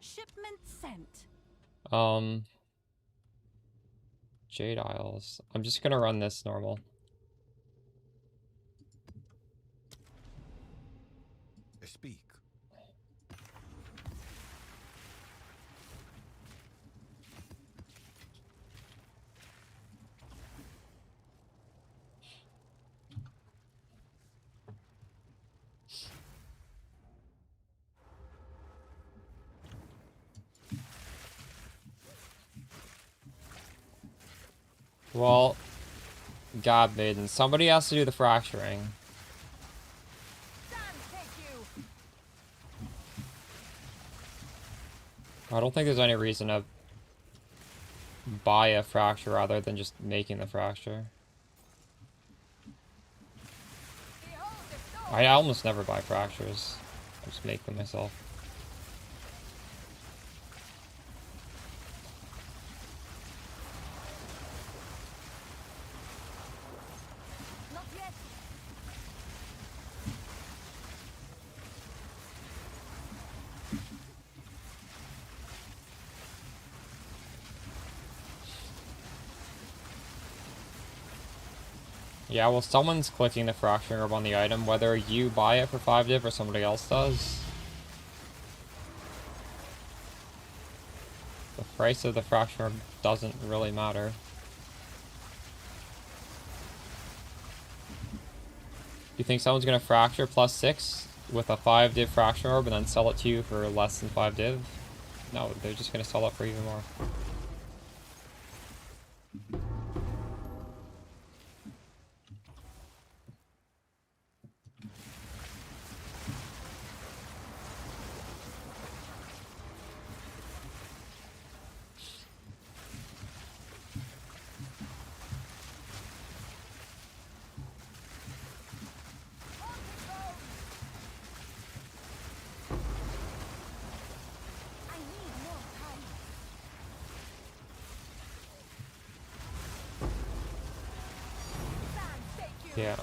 Shipment sent. Jade Isles. I'm just gonna run this normal. Speak. Well, God Maiden, somebody has to do the fracturing. I don't think there's any reason to buy a fracture rather than just making the fracture. I almost never buy fractures. I just make them myself. Yeah, well, someone's clicking the fracturing orb on the item, whether you buy it for 5 div or somebody else does. The price of the fracturing orb doesn't really matter. You think someone's gonna fracture +6 with a 5 div fracturing orb and then sell it to you for less than 5 div? No, they're just gonna sell it for even more. Yeah.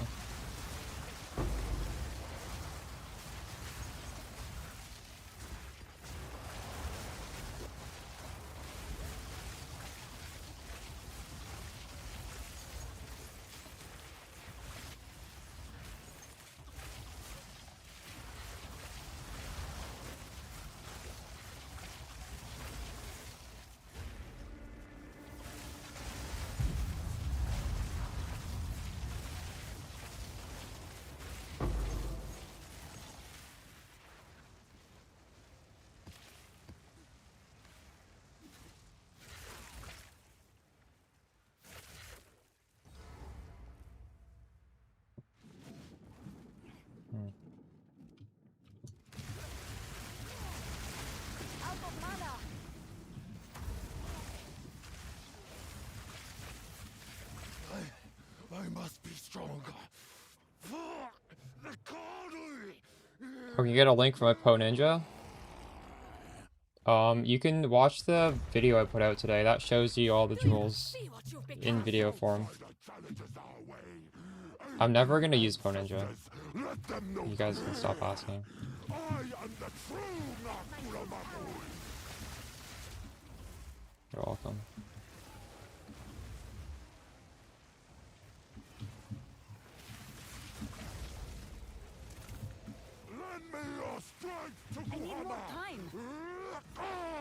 I must be stronger. For the Kali! Oh, you get a link from my Po Ninja? You can watch the video I put out today. That shows you all the jewels in video form. I'm never gonna use Po Ninja. You guys can stop asking. I am the true Nakura Maku. You're welcome. I need more time.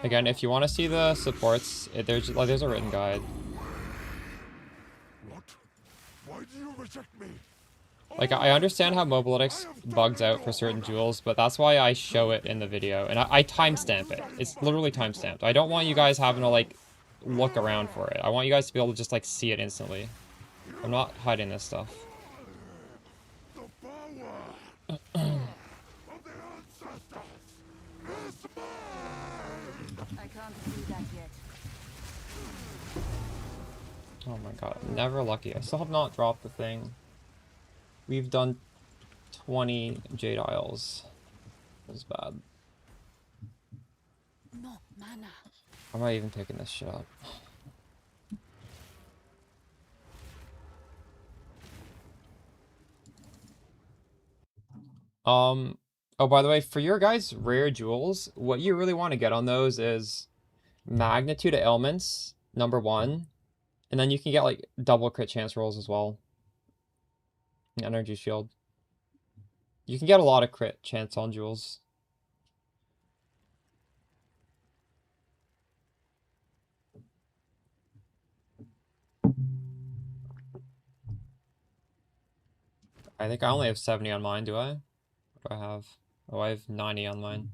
Again, if you want to see the supports, there's a written guide. What? Why do you reject me? Like, I understand how Mobalytics bugs out for certain jewels, but that's why I show it in the video. And I timestamp it. It's literally timestamped. I don't want you guys having to, like, look around for it. I want you guys to be able to just, like, see it instantly. I'm not hiding this stuff. The power of the ancestors is mine! I can't do that yet. Oh my god, never lucky. I still have not dropped the thing. We've done 20 Jade Isles. That was bad. No mana. Am I even picking this shit up? Oh, by the way, for your guys' rare jewels, what you really want to get on those is Magnitude of Ailments, #1. And then you can get, like, double crit chance rolls as well. Energy Shield. You can get a lot of crit chance on jewels. I think I only have 70 on mine, do I? What do I have? Oh, I have 90 on mine.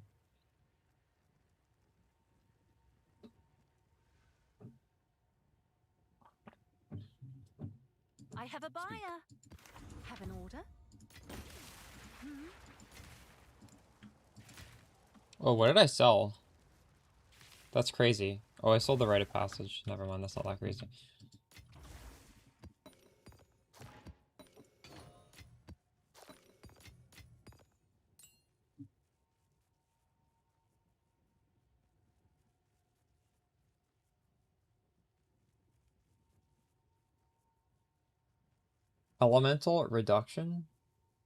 I have a buyer. Have an order? Oh, what did I sell? That's crazy. Oh, I sold the Rite of Passage. Never mind, that's not that crazy. Elemental Reduction?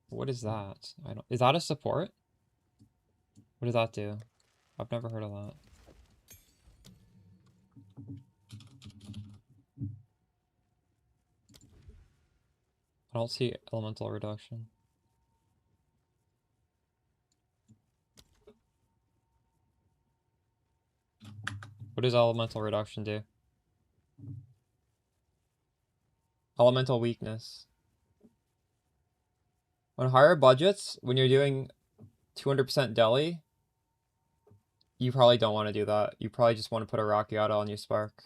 What is that? Is that a support? What does that do? I've never heard of that. I don't see Elemental Reduction. What does Elemental Reduction do? Elemental Weakness. On higher budgets, when you're doing 200% deli, you probably don't want to do that. You probably just want to put a Rockiata on your Spark.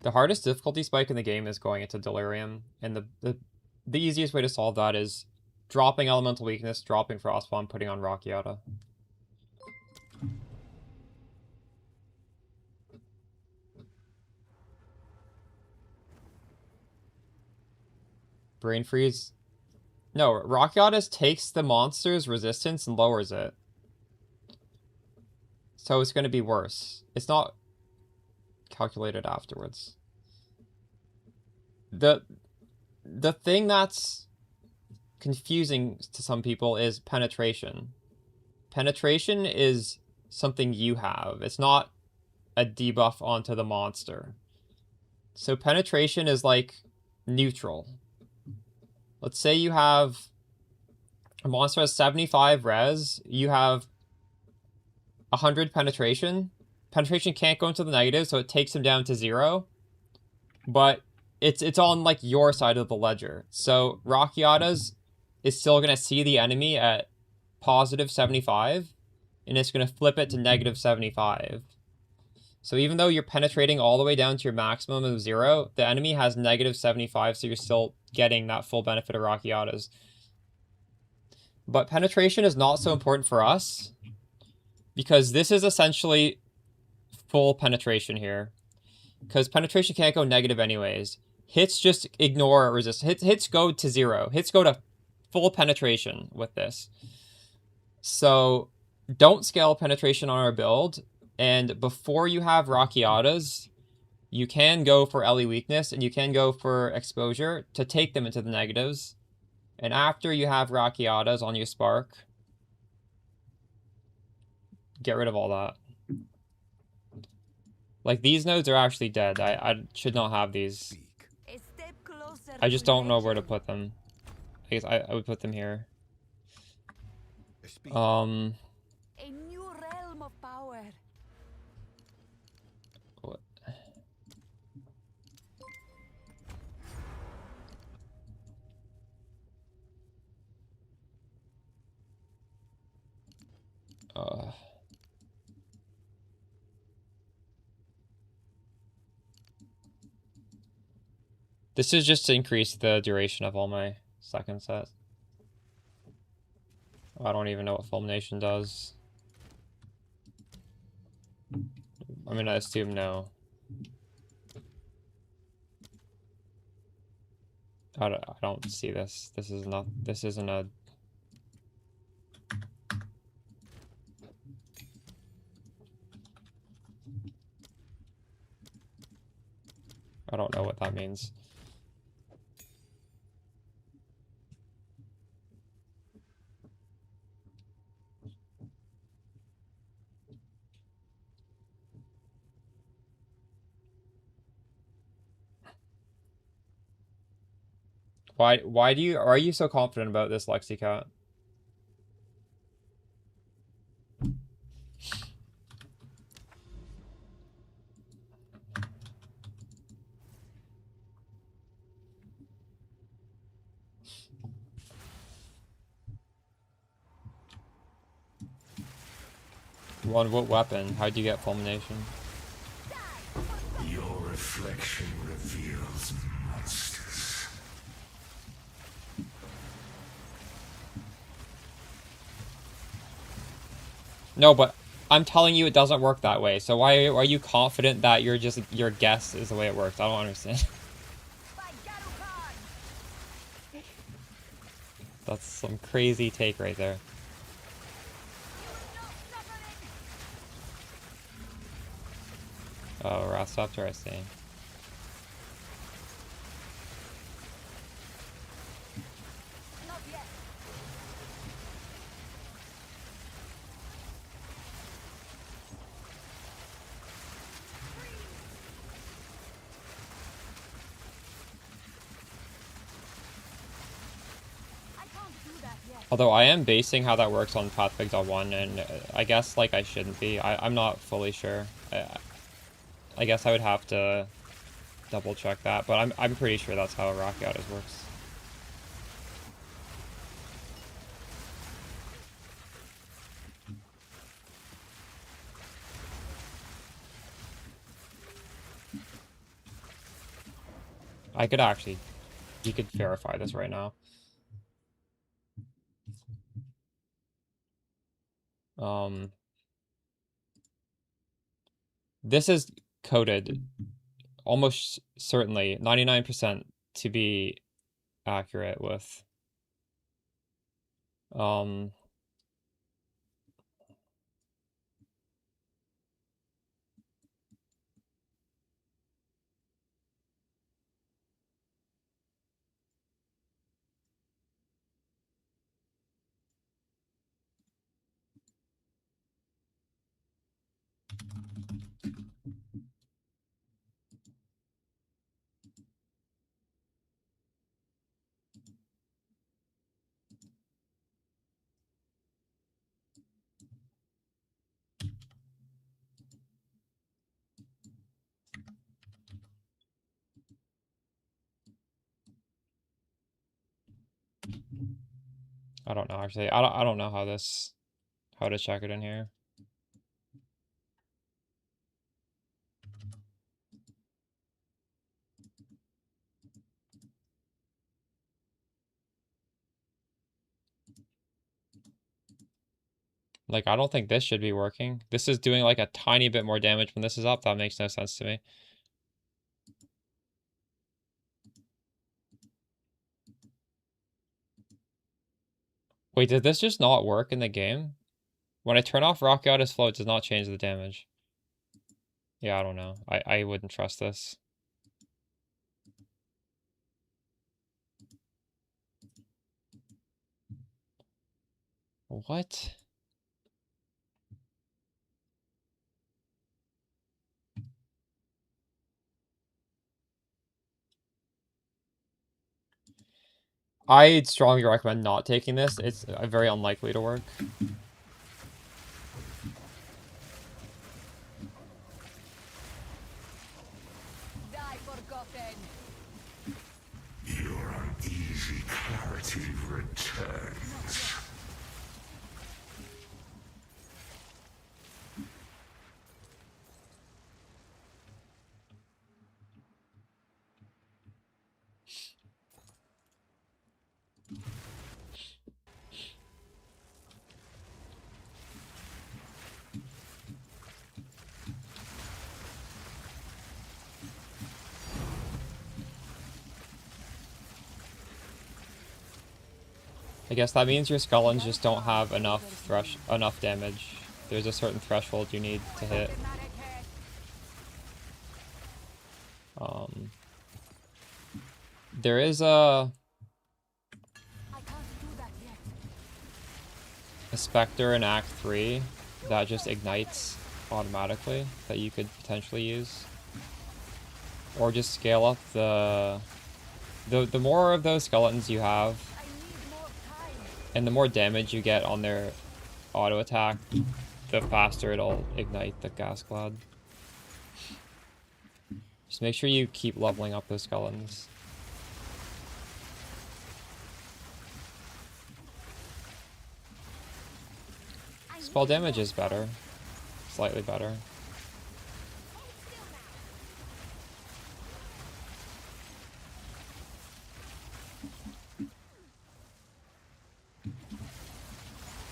The hardest difficulty spike in the game is going into Delirium, and the easiest way to solve that is dropping Elemental Weakness, dropping Frostbomb, putting on Rockiata. Brain Freeze. No, Rockiata takes the monster's resistance and lowers it. So it's going to be worse. It's not calculated afterwards. The thing that's confusing to some people is penetration. Penetration is something you have. It's not a debuff onto the monster. So penetration is like neutral. Let's say you have a monster has 75 res, you have 100 penetration. Penetration can't go into the negative, so it takes him down to 0. But it's on like your side of the ledger. So Rockiata's is still gonna see the enemy at positive 75, and it's gonna flip it to negative 75. So even though you're penetrating all the way down to your maximum of 0, the enemy has negative 75, so you're still getting that full benefit of Rockiata's. But penetration is not so important for us, because this is essentially full penetration here. Because penetration can't go negative anyways. Hits just ignore resist. Hits go to 0. Hits go to full penetration with this. So don't scale penetration on our build. And before you have Rockiatas, you can go for Ellie Weakness and you can go for Exposure to take them into the negatives. And after you have Rakiatas on your Spark, get rid of all that. Like, these nodes are actually dead. I should not have these. A step closer I just to don't know where to legend. put them. I guess I would put them here. Speak. A new realm of power. What? This is just to increase the duration of all my second sets. I don't even know what Fulmination does. I'm gonna assume no. I don't see this. This isn't a... I don't know what that means. Why are you so confident about this, Lexicat? On what weapon? How'd you get Fulmination? Your reflection reveals monsters. No, but I'm telling you it doesn't work that way. So why are you confident that your guess is the way it works? I don't understand. That's some crazy take right there. Oh, Rasopter, I see. Not yet. I can't do that yet. Although I am basing how that works on Pathfig.1, and I guess like I shouldn't be. I'm not fully sure. I guess I would have to double check that, but I'm pretty sure that's how Rakiatas works. I could actually, you could verify this right now. This is coded almost certainly 99% to be accurate with I don't know actually. I don't know how to check it in here. Like, I don't think this should be working. This is doing like a tiny bit more damage when this is up. That makes no sense to me. Wait, did this just not work in the game? When I turn off Rakiata's flow, it does not change the damage. Yeah, I don't know. I wouldn't trust this. What? I'd strongly recommend not taking this. It's very unlikely to work. Die forgotten. Your uneasy clarity returns. I guess that means your skeletons just don't have enough damage. There's a certain threshold you need to hit. There is a Spectre in Act 3 that just ignites automatically that you could potentially use. Or just scale up the more of those skeletons you have, and the more damage you get on their auto attack, the faster it'll ignite the gas cloud. Just make sure you keep leveling up those skeletons. Spell damage is better. Slightly better.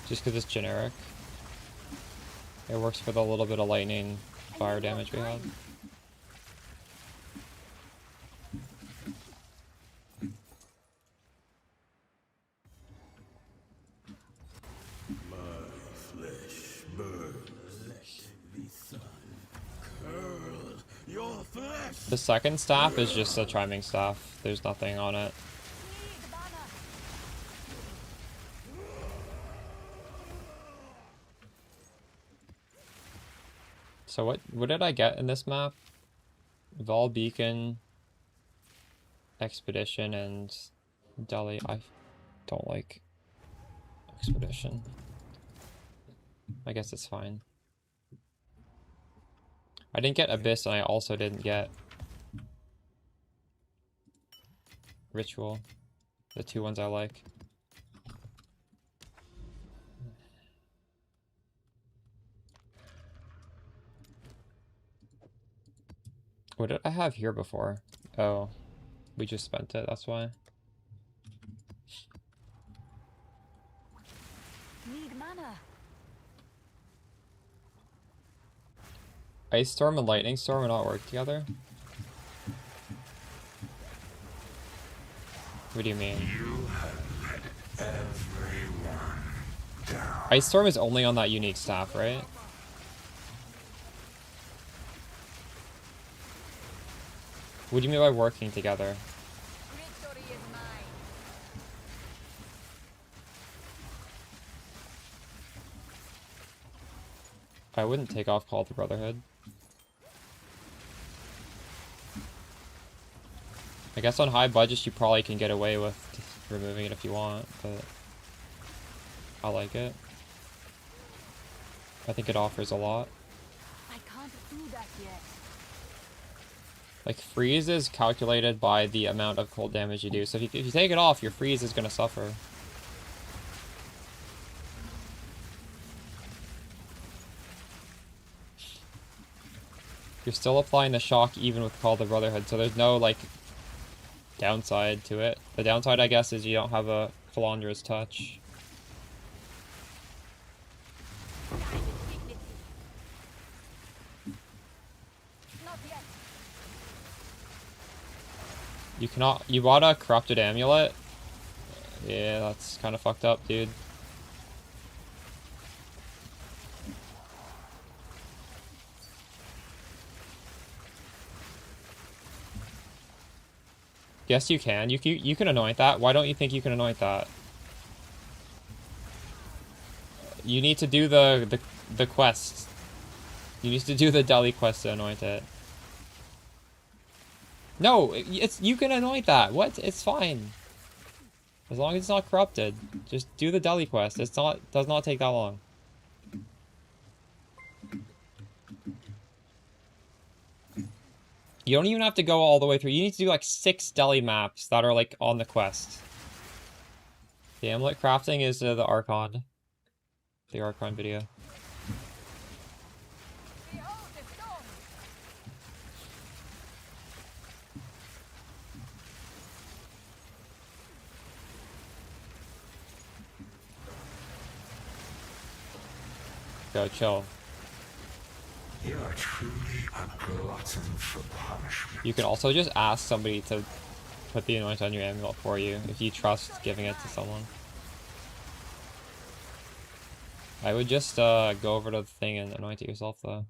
Just because it's generic. It works for the little bit of lightning fire damage we have. The second staff is just a chiming staff. There's nothing on it. So what did I get in this map? Vol Beacon, Expedition, and Delhi. I don't like Expedition. I guess it's fine. I didn't get Abyss, and I also didn't get Ritual. The two ones I like. What did I have here before? Oh, we just spent it, that's why. Need mana. Ice Storm and Lightning Storm will not work together? What do you mean? You have let everyone down. Ice Storm is only on that unique staff, right? What do you mean by working together? Victory is mine. I wouldn't take off Call of the Brotherhood. I guess on high budgets you probably can get away with removing it if you want, but I like it. I think it offers a lot. I can't do that yet. Like, freeze is calculated by the amount of cold damage you do. So if you take it off, your freeze is going to suffer. You're still applying the shock even with Call of the Brotherhood, so there's no, like, downside to it. The downside, I guess, is you don't have a Philandra's touch. Not yet. You cannot... You bought a Corrupted Amulet? Yeah, that's kind of fucked up, dude. Yes, you can. You can anoint that. Why don't you think you can anoint that? You need to do the quest. You need to do the deli quest to anoint it. No, it's you can anoint that. What? It's fine. As long as it's not corrupted. Just do the deli quest. Does not take that long. You don't even have to go all the way through. You need to do like 6 deli maps that are like on the quest. The amulet crafting is the Archon. The Archon video. Go chill. You are truly a glutton for punishment. You can also just ask somebody to put the anoint on your amulet for you if you trust giving it to someone. I would just go over to the thing and anoint it yourself though.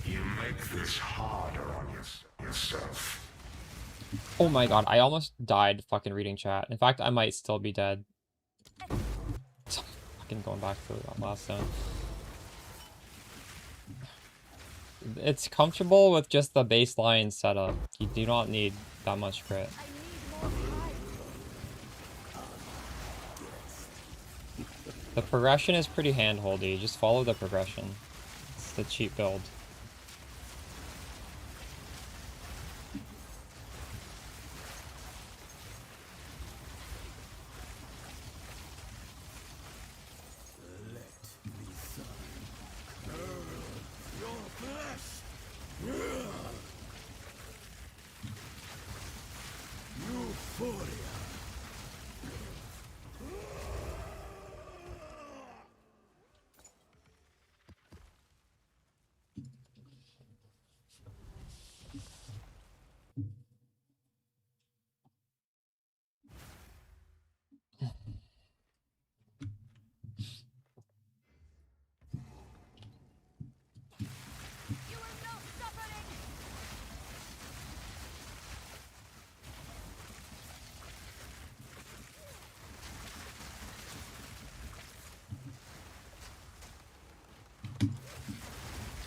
You make this harder on yourself. Oh my god, I almost died fucking reading chat. In fact, I might still be dead. Fucking going back to that last zone. It's comfortable with just the baseline setup. You do not need that much crit. The progression is pretty handholdy. Just follow the progression. It's the cheap build.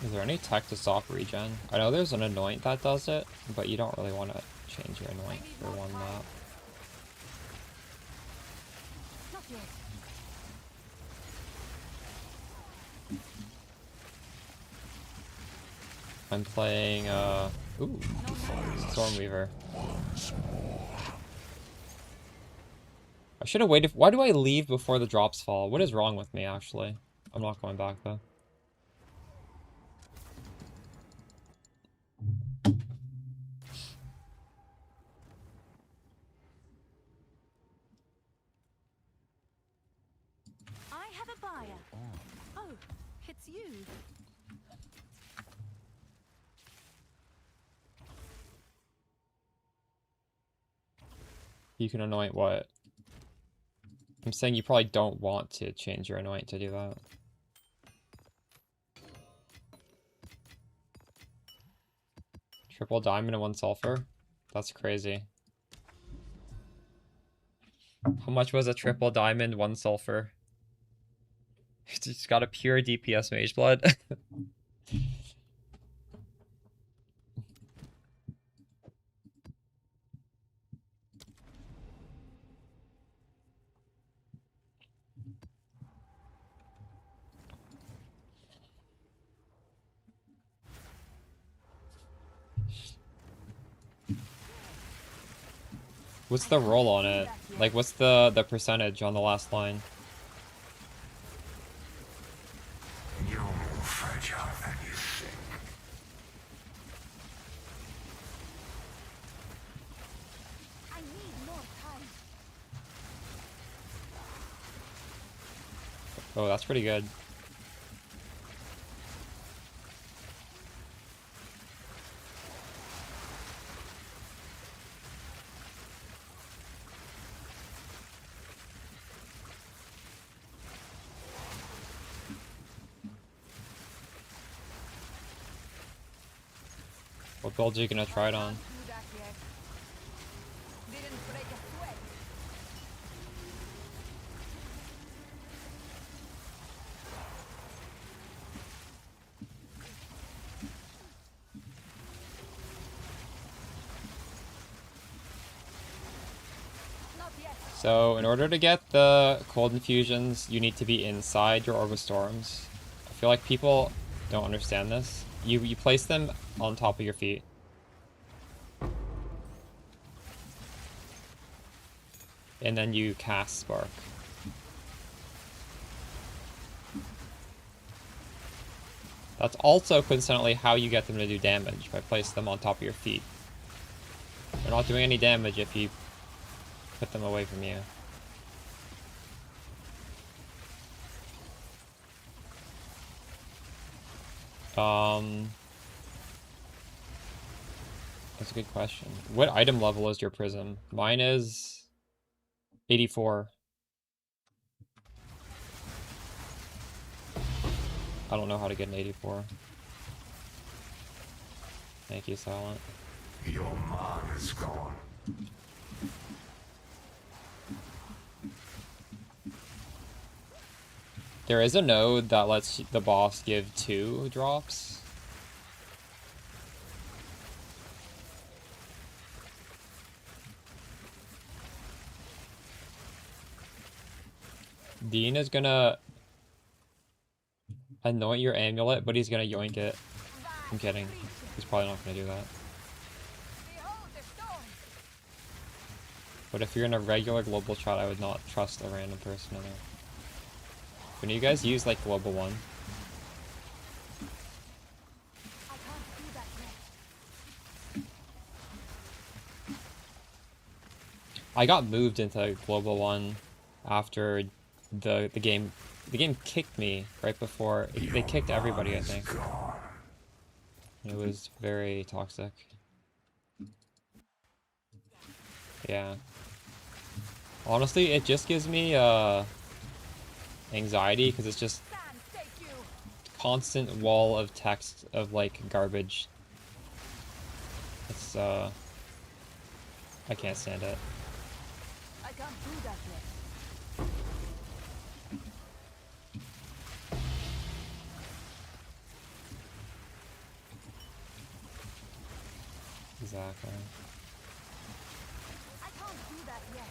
Is there any tech to stop regen? I know there's an anoint that does it, but you don't really want to change your anoint for one map. I'm playing, ooh, Stormweaver. I should have waited. Why do I leave before the drops fall? What is wrong with me, actually? I'm not going back, though. I have a buyer. Oh, it's you. You can anoint what? I'm saying you probably don't want to change your anoint to do that. Triple diamond and 1 sulfur? That's crazy. How much was a triple diamond, 1 sulfur? It's just got a pure DPS mage blood. What's the roll on it? Like, what's the percentage on the last line? You're more fragile than you think. Oh, that's pretty good. What build are you gonna try it on? Do that yet. Didn't break a sweat. Not yet. So, in order to get the cold infusions, you need to be inside your Orb of Storms. I feel like people don't understand this. You place them on top of your feet. And then you cast Spark. That's also coincidentally how you get them to do damage, by placing them on top of your feet. They're not doing any damage if you put them away from you. That's a good question. What item level is your prism? Mine is 84. I don't know how to get an 84. Thank you, Silent. Your mind is gone. There is a node that lets the boss give 2 drops. Dean is gonna anoint your amulet, but he's gonna yoink it. I'm kidding. He's probably not gonna do that. Behold the storm. But if you're in a regular global chat, I would not trust a random person in there. When you guys use like global 1? I can't do that yet. I got moved into global 1 after the game kicked me right before they kicked everybody, I think. It was very toxic. Yeah. Honestly, it just gives me anxiety because it's just constant wall of text of like garbage. It's I can't stand it. I can't do that yet. Exactly. I can't do that yet.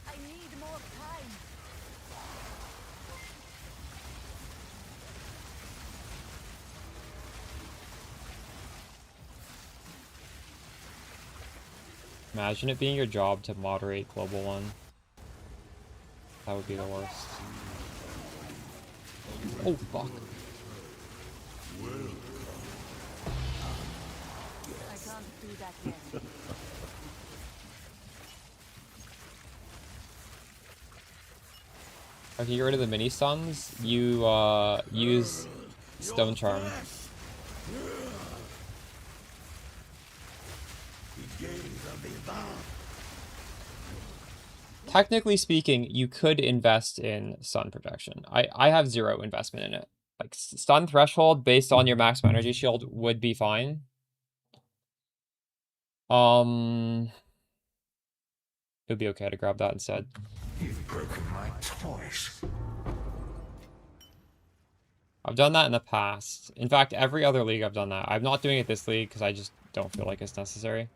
I need more time. Imagine it being your job to moderate global 1. That would be the worst. Oh, fuck. I can't do that yet. If you get rid of the mini stuns, you use Stone Charm. Technically speaking, you could invest in stun protection. I have 0 investment in it. Like stun threshold based on your maximum energy shield would be fine. It would be okay to grab that instead. You've broken my toys. I've done that in the past. In fact, every other league I've done that. I'm not doing it this league because I just don't feel like it's necessary.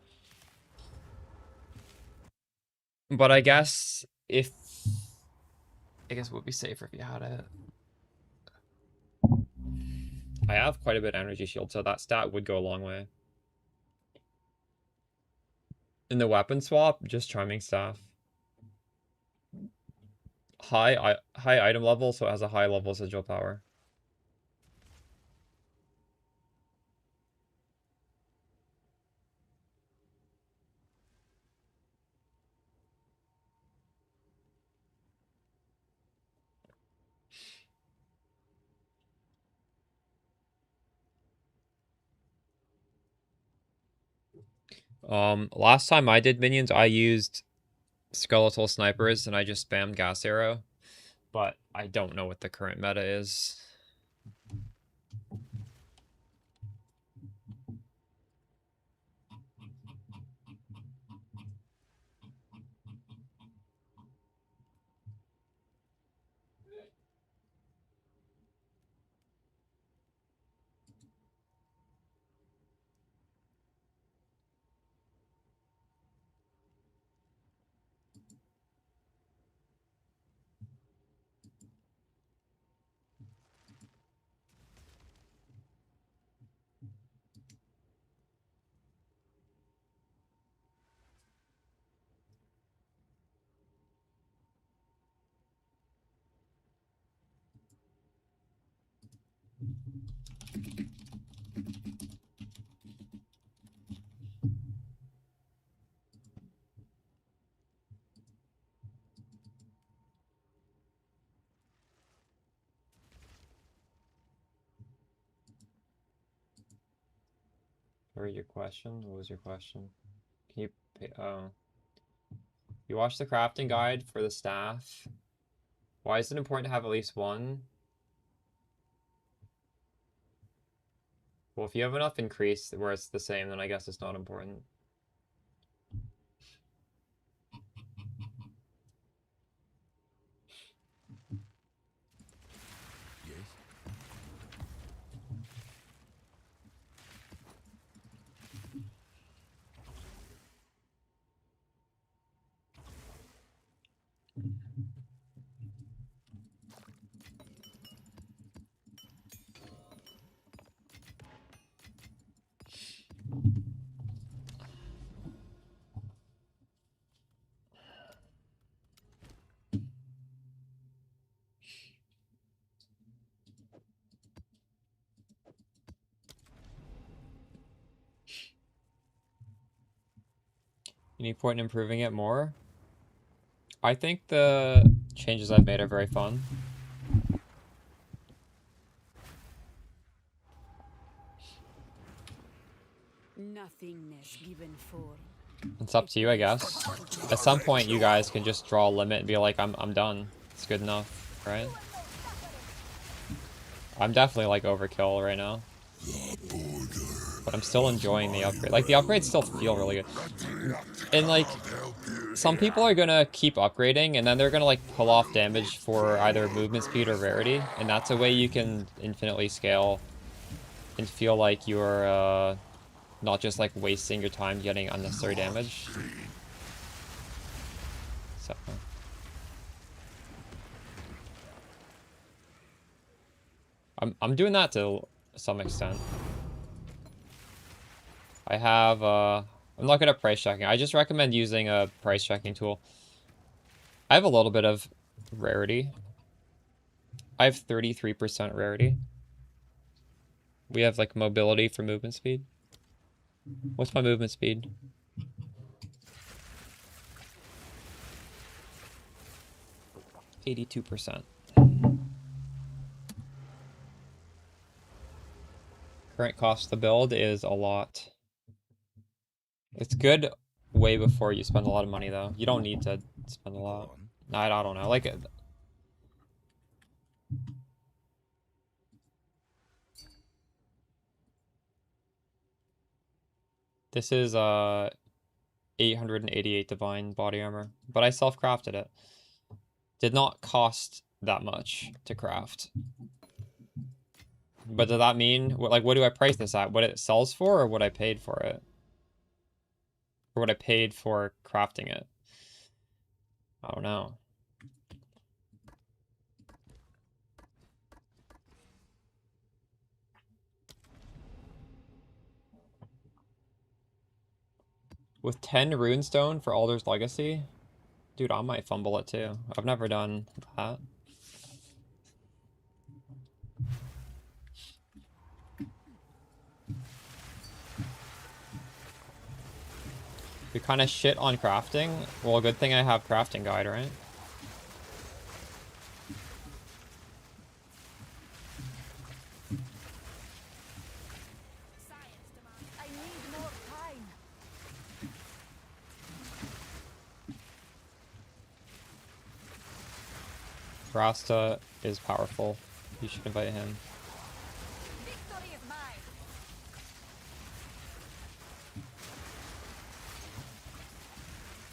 But I guess it would be safer if you had it. I have quite a bit of energy shield, so that stat would go a long way. In the weapon swap, just charming staff. High item level, so it has a high level sigil power. Last time I did minions, I used skeletal snipers and I just spammed gas arrow. But I don't know what the current meta is. What was your question? What was your question? Can you, you watch the crafting guide for the staff? Why is it important to have at least one? Well, if you have enough increase where it's the same, then I guess it's not important. Any point in improving it more? I think the changes I've made are very fun. Nothingness given for. It's up to you, I guess. At some point, you guys can just draw a limit and be like, I'm done. It's good enough, right? I'm definitely like overkill right now. But I'm still enjoying the upgrade. Like, the upgrades still feel really good. And, like, some people are gonna keep upgrading, and then they're gonna, like, pull off damage for either movement speed or rarity. And that's a way you can infinitely scale and feel like you're, not just, like, wasting your time getting unnecessary damage. So... I'm doing that to some extent. I have, I'm not good at price checking. I just recommend using a price checking tool. I have a little bit of rarity. I have 33% rarity. We have, like, mobility for movement speed. What's my movement speed? %82%. Current cost to build is a lot. It's good way before you spend a lot of money, though. You don't need to spend a lot. I don't know. Like, this is 888 divine body armor, but I self-crafted it. Did not cost that much to craft. But does that mean, like, what do I price this at? What it sells for, or what I paid for it? Or what I paid for crafting it? I don't know. With 10 runestone for Alder's Legacy? Dude, I might fumble it too. I've never done that. We kind of shit on crafting. Well, good thing I have crafting guide, right? I need more time. Rasta is powerful. You should invite him. Victory is mine.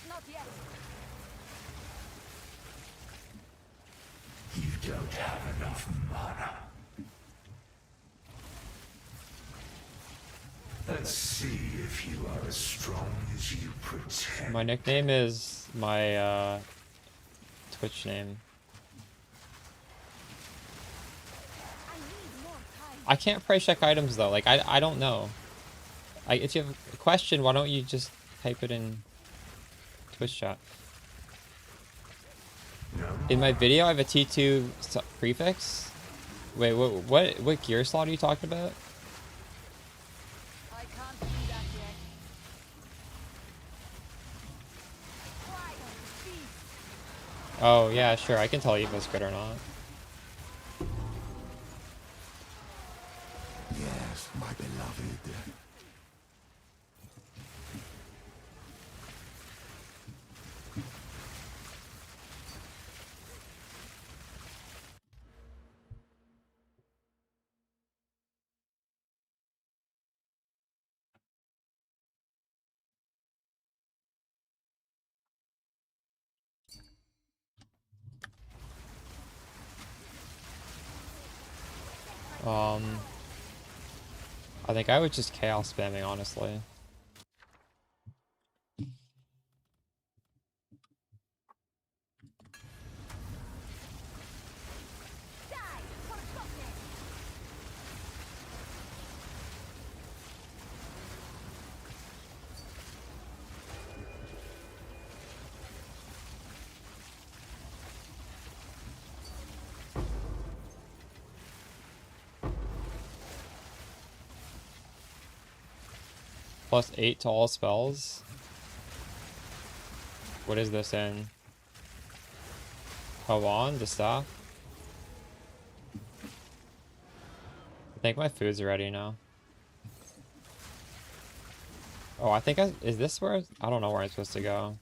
Not yet. You don't have enough mana. Let's see if you are as strong as you pretend. My nickname is my Twitch name. I need more time. I can't price check items though. Like I don't know. If you have a question, why don't you just type it in Twitch chat? No. In my video, I have a T2 prefix. Wait, what gear slot are you talking about? I can't do that yet. Why don't beast? Oh yeah, sure. I can tell you if it's good or not. Yes, my beloved. I think I would just chaos spamming, honestly. Die for Comet. +8 to all spells. What is this in? Hawan, the staff? I think my food's ready now. Oh, I think is this where? I don't know where I'm supposed to go.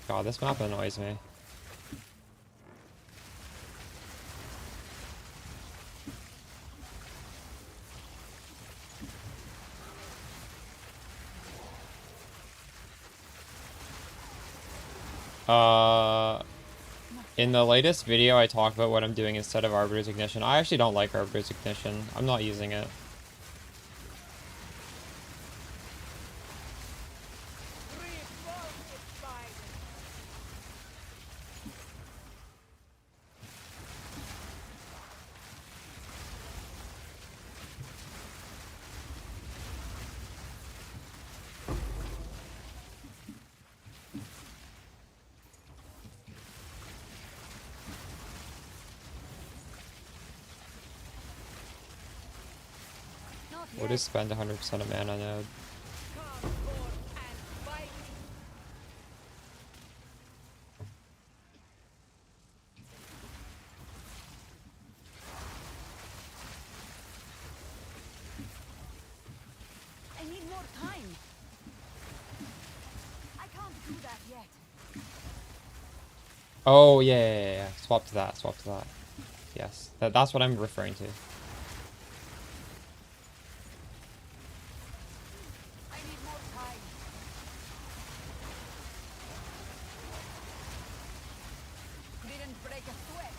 God, this map annoys me. In the latest video, I talked about what I'm doing instead of Arbiter's Ignition. I actually don't like Arbiter's Ignition. I'm not using it. What is spend 100% of mana node? Come forth and fight. I need more time. I can't do that yet. Oh, yeah. Swap to that, swap to that. Yes, that's what I'm referring to. I need more time. Didn't break a sweat.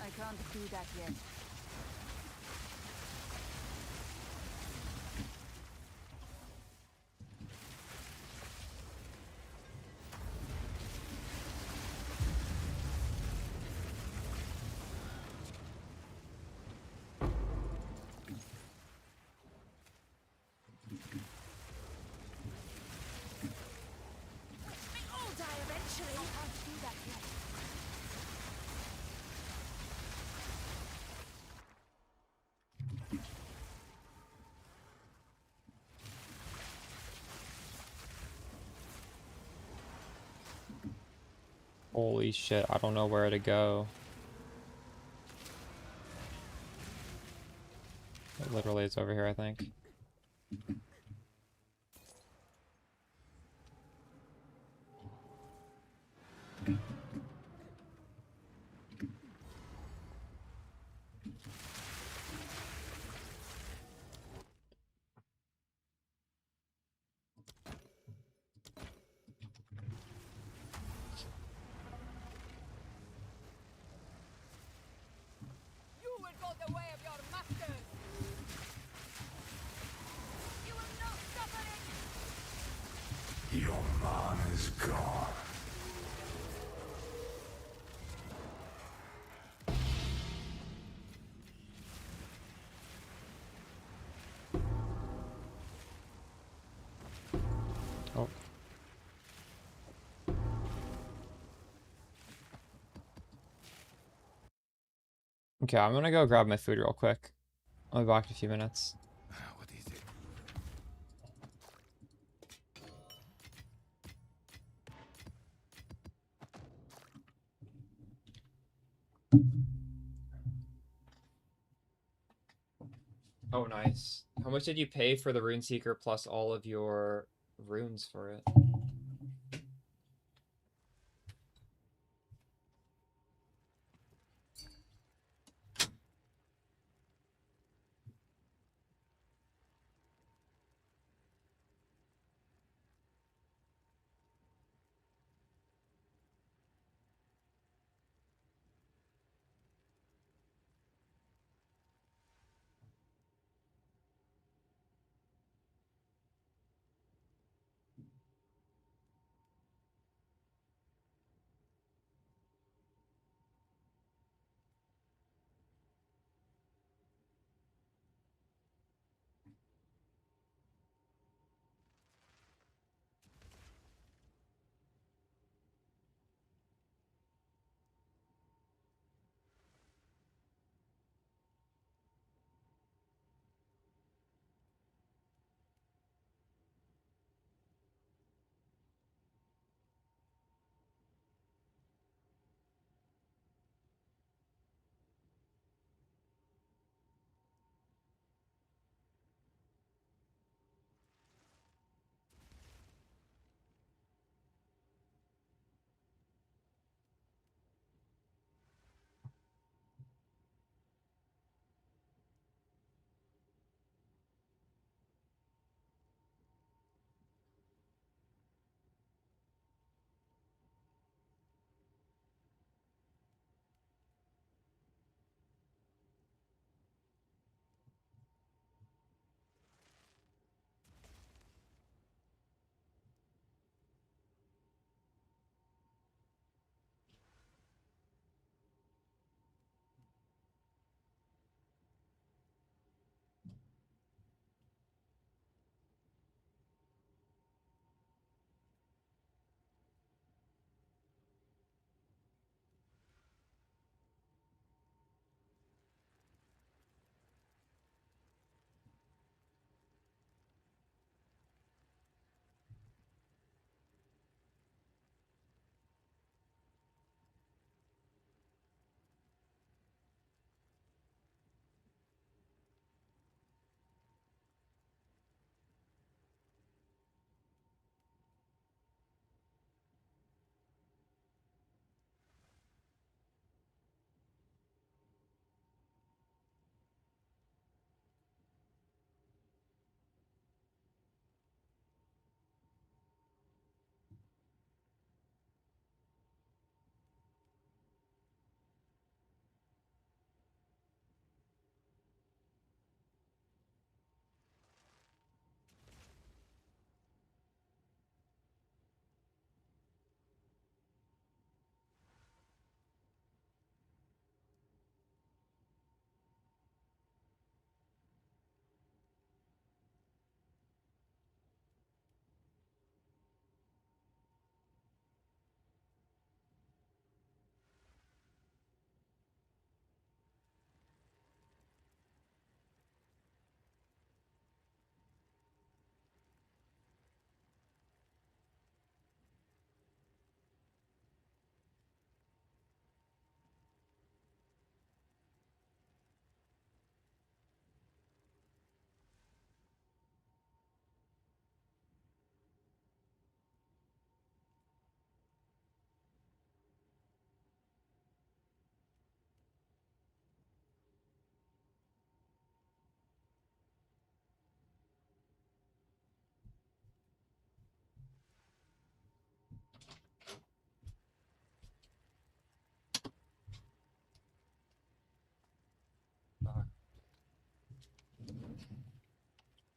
I can't do that yet. We all die eventually. I can't do that yet. Holy shit, I don't know where to go. Literally, it's over here, I think. You will go the way of your masters. You will not suffer it. Your mana's gone. Oh. Okay, I'm gonna go grab my food real quick. I'll be back in a few minutes. What is it? Oh, nice. How much did you pay for the Runeseeker plus all of your runes for it?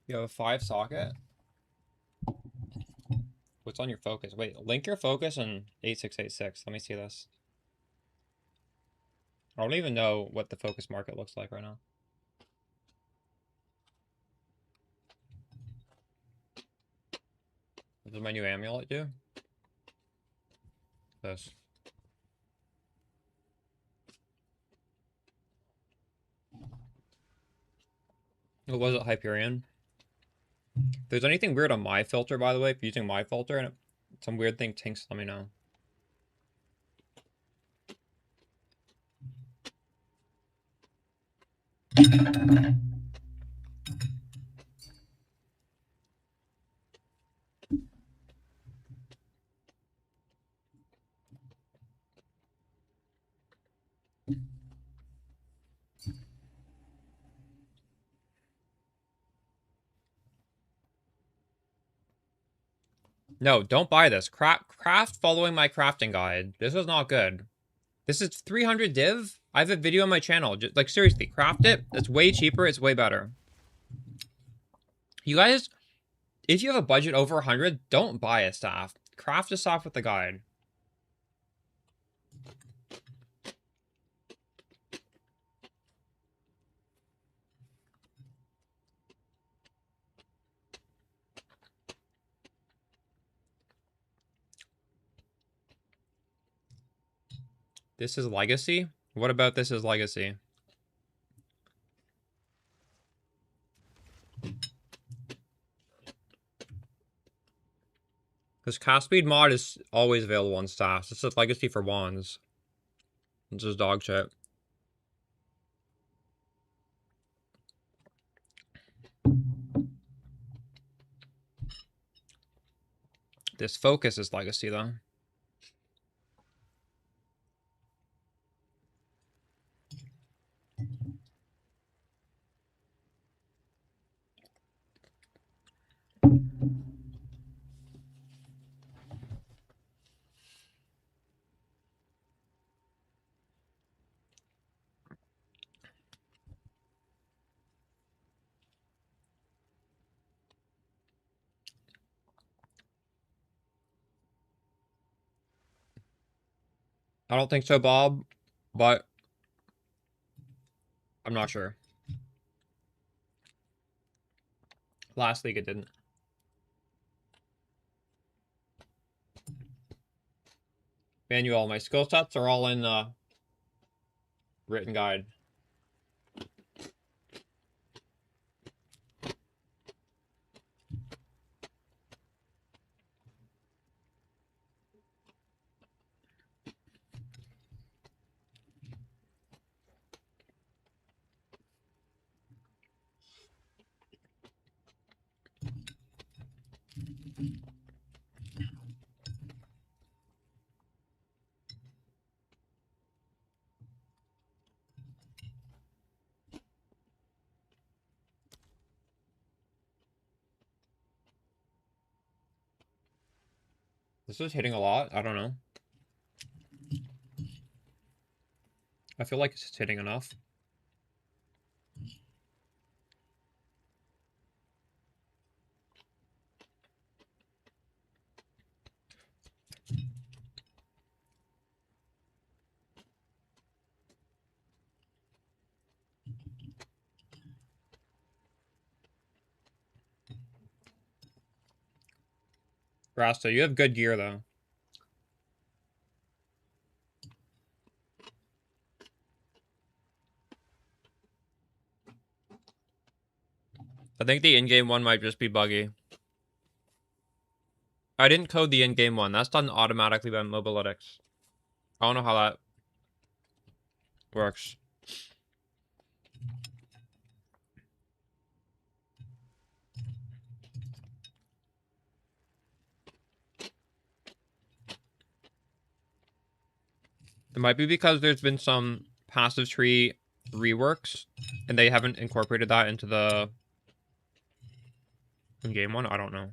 You have a 5 socket? What's on your focus? Wait, link your focus and 8686. Let me see this. I don't even know what the focus market looks like right now. What does my new amulet do? This. What was it, Hyperion? If there's anything weird on my filter, by the way, if you're using my filter and some weird thing tinks, let me know. No, don't buy this. Craft following my crafting guide. This is not good. This is 300 div. I have a video on my channel. Just, like, seriously, craft it. It's way cheaper. It's way better. You guys, if you have a budget over 100, don't buy a staff. Craft a staff with the guide. This is legacy? What about this is legacy? Because cast speed mod is always available on staffs. This is legacy for wands. This is dog shit. This focus is legacy though. I don't think so, Bob, but I'm not sure. Last league it didn't. Manuel, my skill sets are all in the written guide. This is hitting a lot. I don't know. I feel like it's hitting enough. Rasta, you have good gear though. I think the in-game one might just be buggy. I didn't code the in-game one. That's done automatically by Mobalytics. I don't know how that works. It might be because there's been some passive tree reworks, and they haven't incorporated that into the in-game one. I don't know.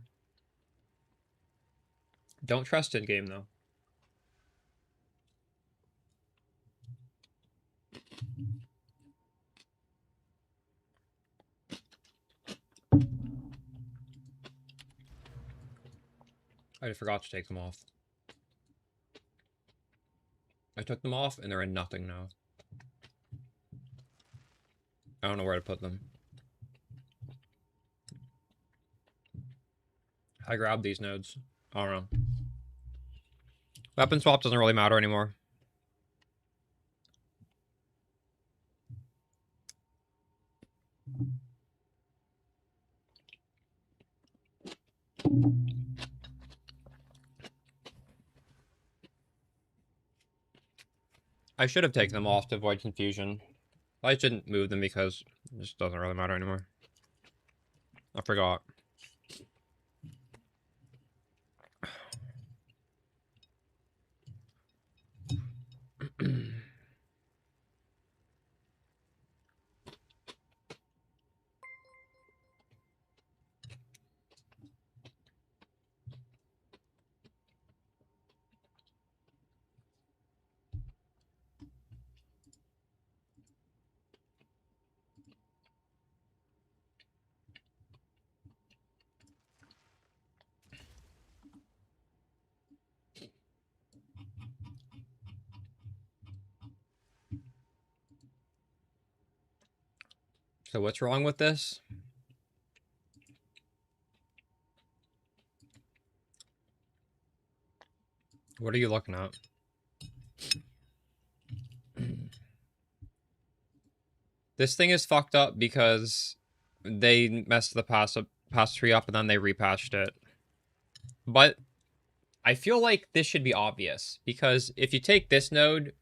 Don't trust in-game, though. I just forgot to take them off. I took them off and they're in nothing now. I don't know where to put them. I grabbed these nodes. I don't know. Weapon swap doesn't really matter anymore. I should have taken them off to avoid confusion. I shouldn't move them because it just doesn't really matter anymore. I forgot. So what's wrong with this? What are you looking at? This thing is fucked up because they messed the pass tree up and then they repatched it. But I feel like this should be obvious because if you take this node,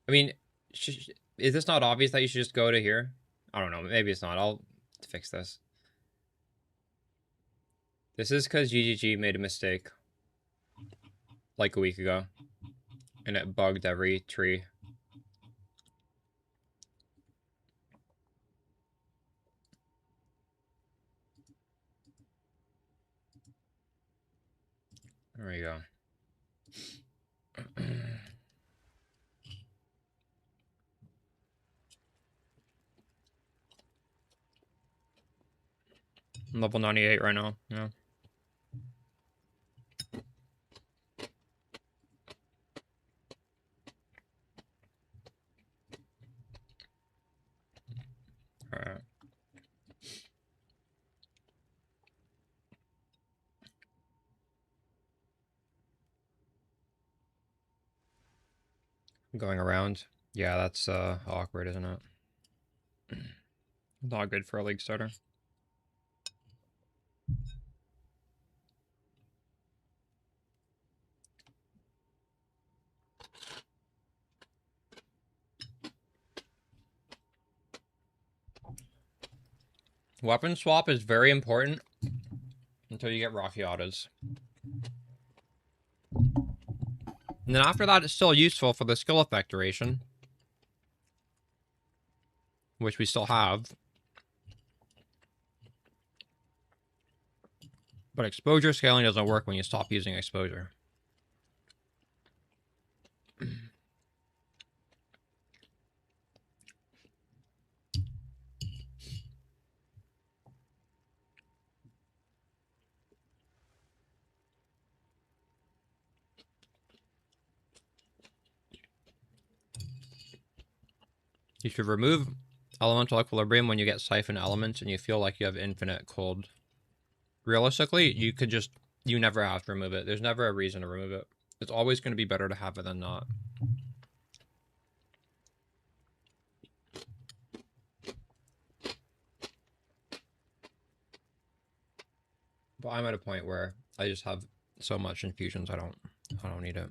I mean, is this not obvious that you should just go to here? I don't know. Maybe it's not. I'll fix this. This is because GGG made a mistake like a week ago and it bugged every tree. There we go. I'm level 98 right now. Yeah. Alright. Going around. Yeah, that's awkward, isn't it? Not good for a league starter. Weapon swap is very important until you get Rockiatas. And then after that, it's still useful for the skill effect duration. Which we still have. But exposure scaling doesn't work when you stop using exposure. You should remove elemental equilibrium when you get siphon elements and you feel like you have infinite cold. Realistically, you could just, you never have to remove it. There's never a reason to remove it. It's always going to be better to have it than not. But I'm at a point where I just have so much infusions, I don't need it.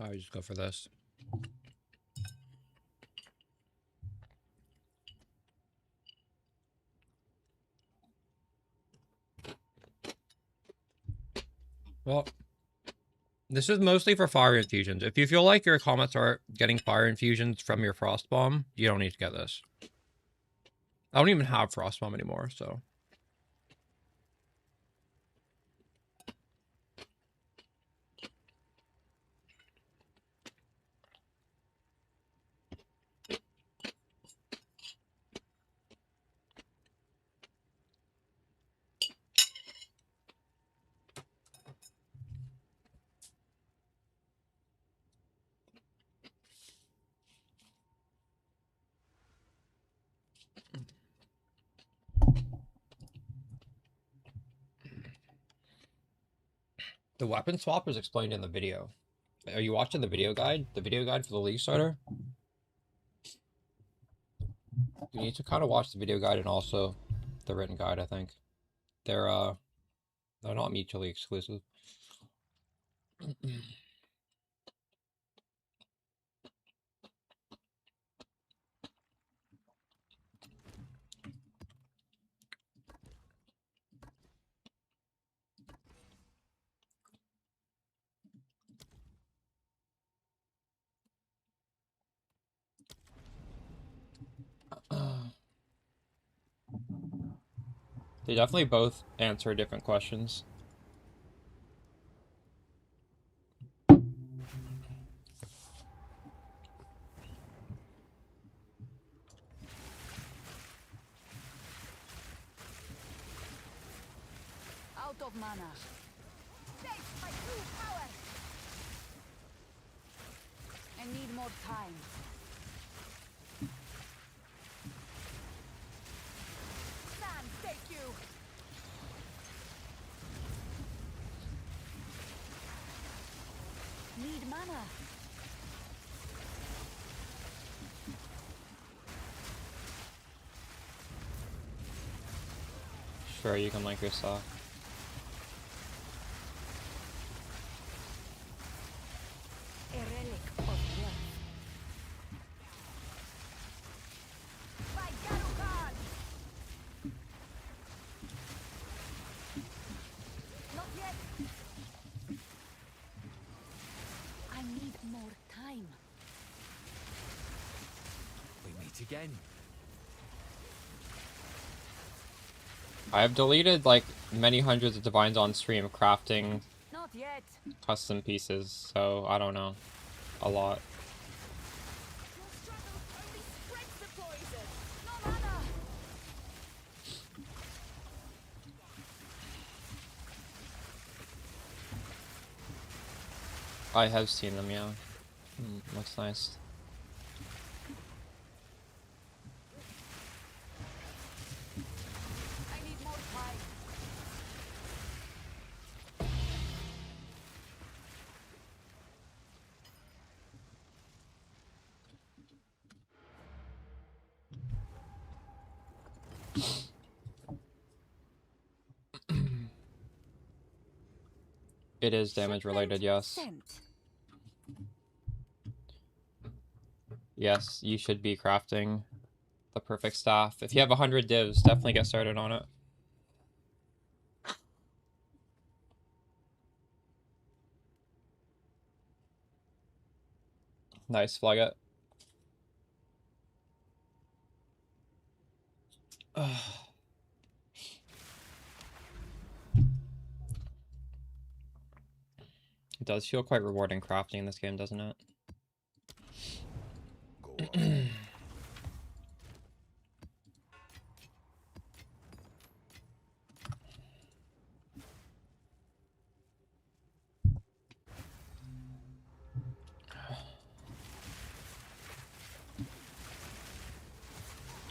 I would just go for this. Well, this is mostly for fire infusions. If you feel like your comets are getting fire infusions from your frost bomb, you don't need to get this. I don't even have frost bomb anymore, so. The weapon swap is explained in the video. Are you watching the video guide? The video guide for the League starter? You need to kind of watch the video guide and also the written guide, I think. They're not mutually exclusive. They definitely both answer different questions. Out of mana. Face my true power. I need more time. Sam, take you. Need mana. Sure, you can link yourself. A relic of worth. By Garukan. Not yet. I need more time. We meet again. I have deleted like many hundreds of divines on stream crafting Not yet. custom pieces, so I don't know. A lot. Your struggle only spreads the poison. No mana. I have seen them, yeah. Looks nice. I need more time. It is damage related, yes. Sent. Yes, you should be crafting the perfect staff. If you have 100 divs, definitely get started on it. Nice, flag it. It does feel quite rewarding crafting in this game, doesn't it?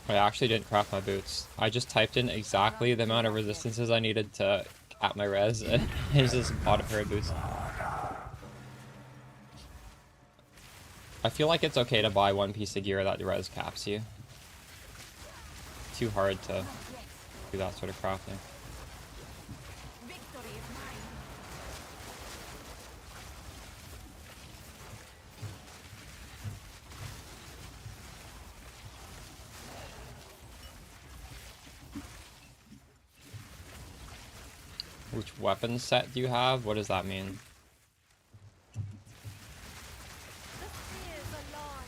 I actually didn't craft my boots. I just typed in exactly the amount of resistances I needed to cap my res, and I just bought a pair of boots. I feel like it's okay to buy one piece of gear that res caps you. Too hard to do that sort of crafting. Victory is mine. Which weapon set do you have? What does that mean? The spears align.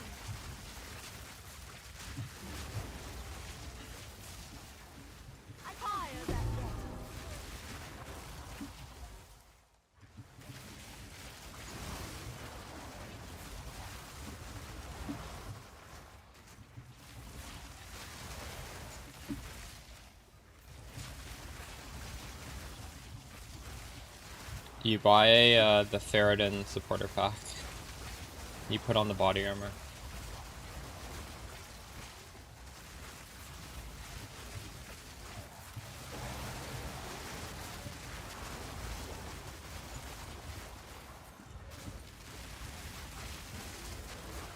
I fire that yet. You buy the Ferrodin supporter pack. You put on the body armor.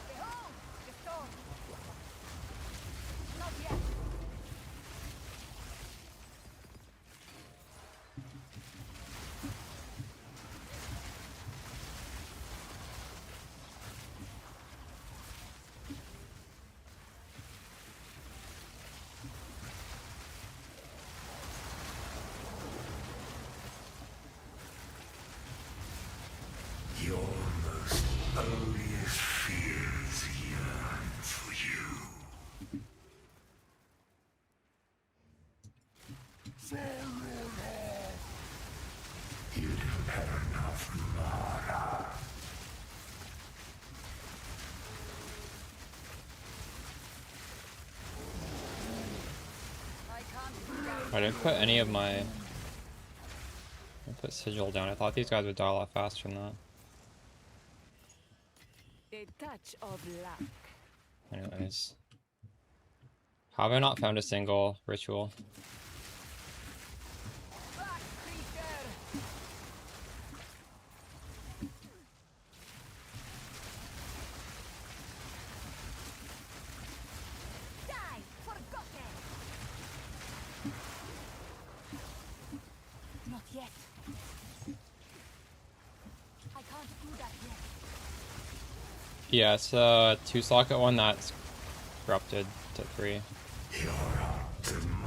Behold, the storm. Not yet. Your most odious fears yearn for you. You don't have enough mana. I can't do that. I didn't put any of my... I put sigil down. I thought these guys would die a lot faster than that. A touch of luck. Anyways. How have I not found a single ritual? Black creature. Die, forgotten. Not yet. I can't do that yet. Yeah, it's a 2-socket one that's corrupted to 3. You're out to mana.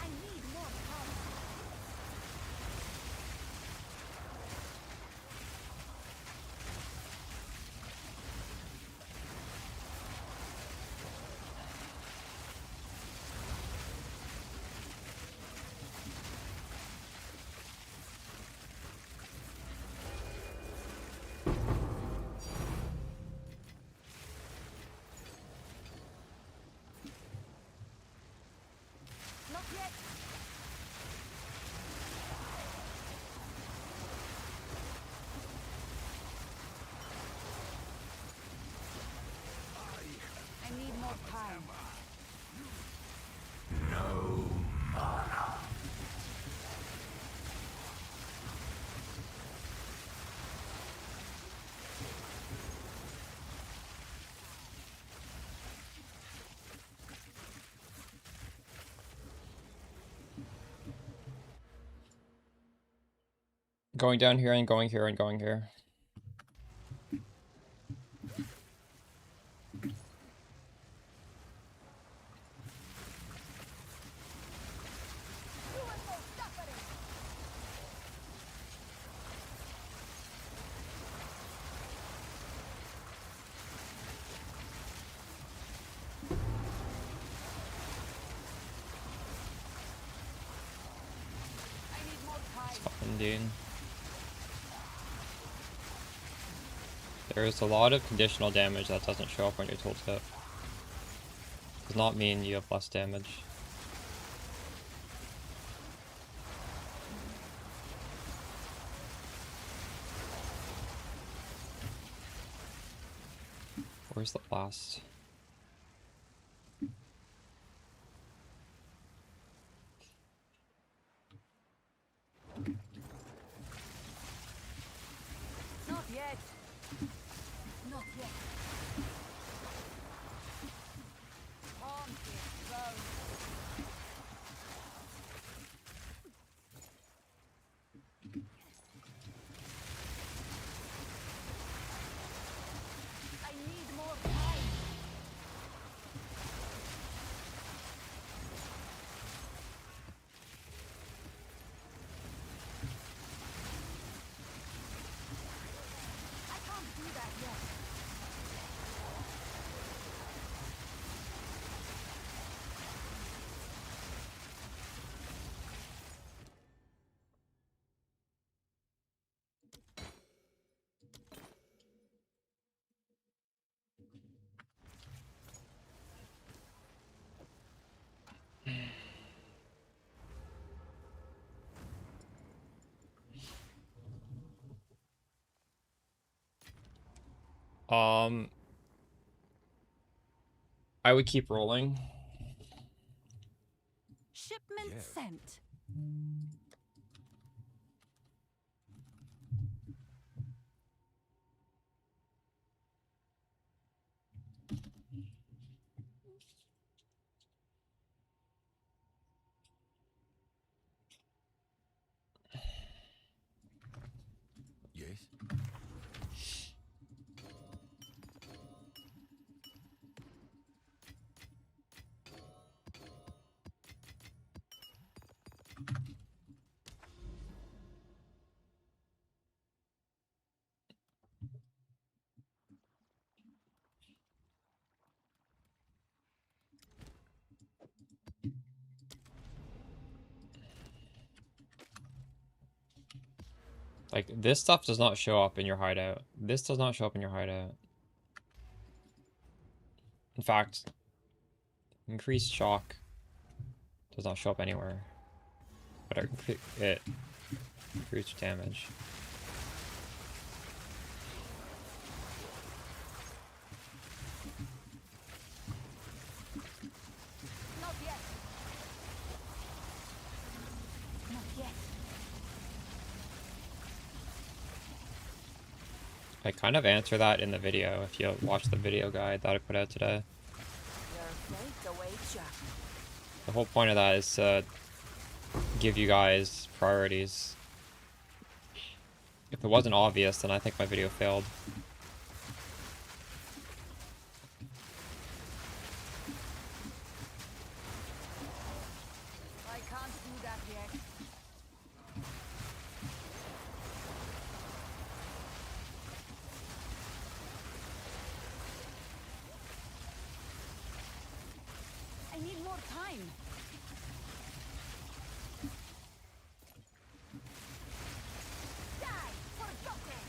I need more power. Not yet. I need more time. No mana. Going down here and going here and going here. You will no suffering. I need more time. Indeed. There's a lot of conditional damage that doesn't show up on your tooltip. Does not mean you have less damage. Where's the last? Not yet. Not yet. Haunted throne. I would keep rolling. Shipment Yes. sent. Yes. Like, this stuff does not show up in your hideout. This does not show up in your hideout. In fact, increased shock does not show up anywhere. But it increased damage. Not yet. Not yet. I kind of answer that in the video, if you watch the video guide that I put out today. Your fate awaits you. The whole point of that is to give you guys priorities. If it wasn't obvious, then I think my video failed. I can't do that yet. I need more time. Die, forgotten.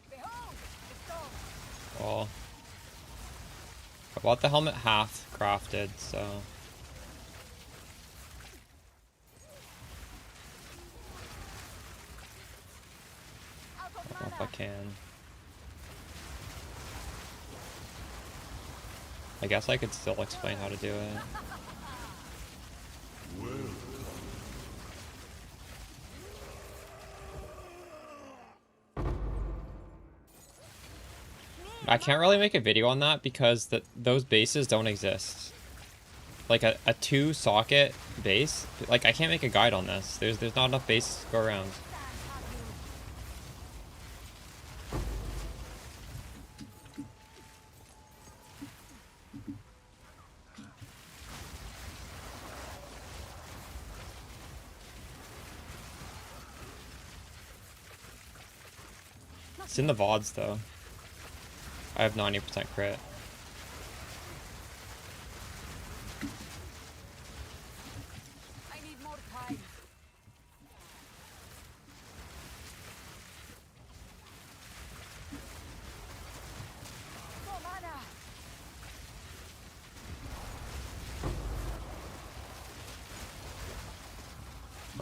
Behold, the stone. Well, I bought the helmet half crafted, so Out of I don't know if I mana. can. I guess I could still explain how to do it. I can't really make a video on that because those bases don't exist. Like a 2-socket base, like I can't make a guide on this. There's not enough bases to go around. It's in the VODs though. I have 90% crit. I need more time. No mana.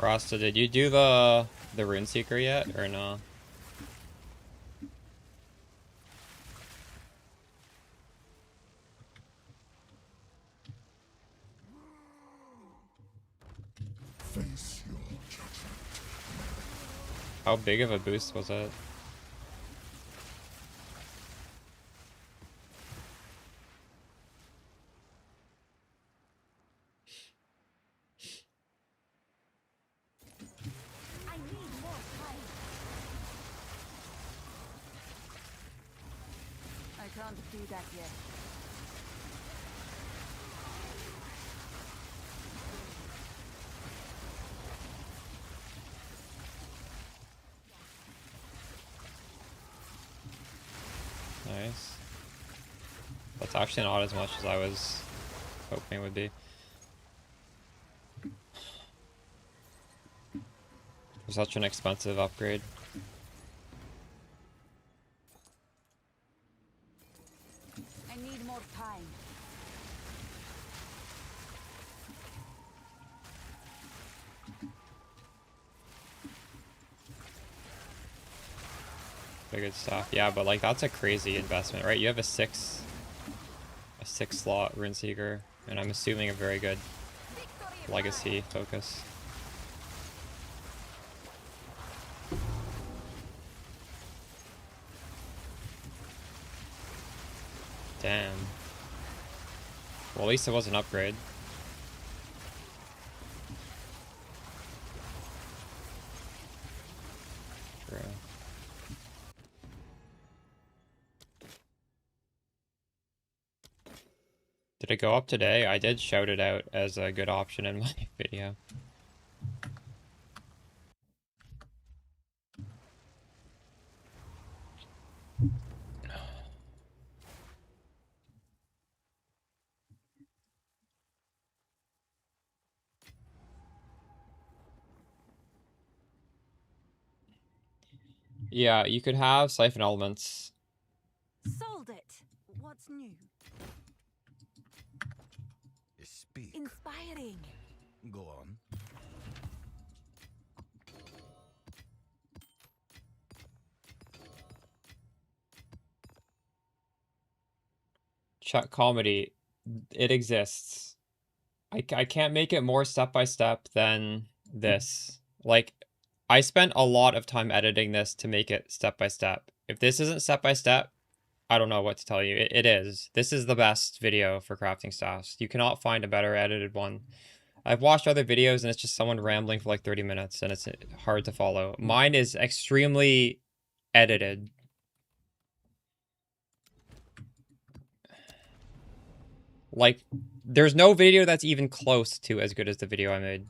Rasta, did you do the Rune Seeker yet or no? Face your judgment. How big of a boost was it? I need more time. I can't do that yet. Nice. That's actually not as much as I was hoping it would be. For such an expensive upgrade. I need more time. Very good stuff. Yeah, but like that's a crazy investment, right? You have a six slot Runeseeker, and I'm assuming a very good legacy focus. Damn. Well, at least it was an upgrade. True. Did it go up today? I did shout it out as a good option in my video. Yeah, you could have Siphon Elements. Sold it. What's new? Speak. Inspiring. Go on. Chat comedy. It exists. I can't make it more step by step than this. Like, I spent a lot of time editing this to make it step by step. If this isn't step by step, I don't know what to tell you. It is. This is the best video for crafting staffs. You cannot find a better edited one. I've watched other videos and it's just someone rambling for like 30 minutes and it's hard to follow. Mine is extremely edited. Like, there's no video that's even close to as good as the video I made.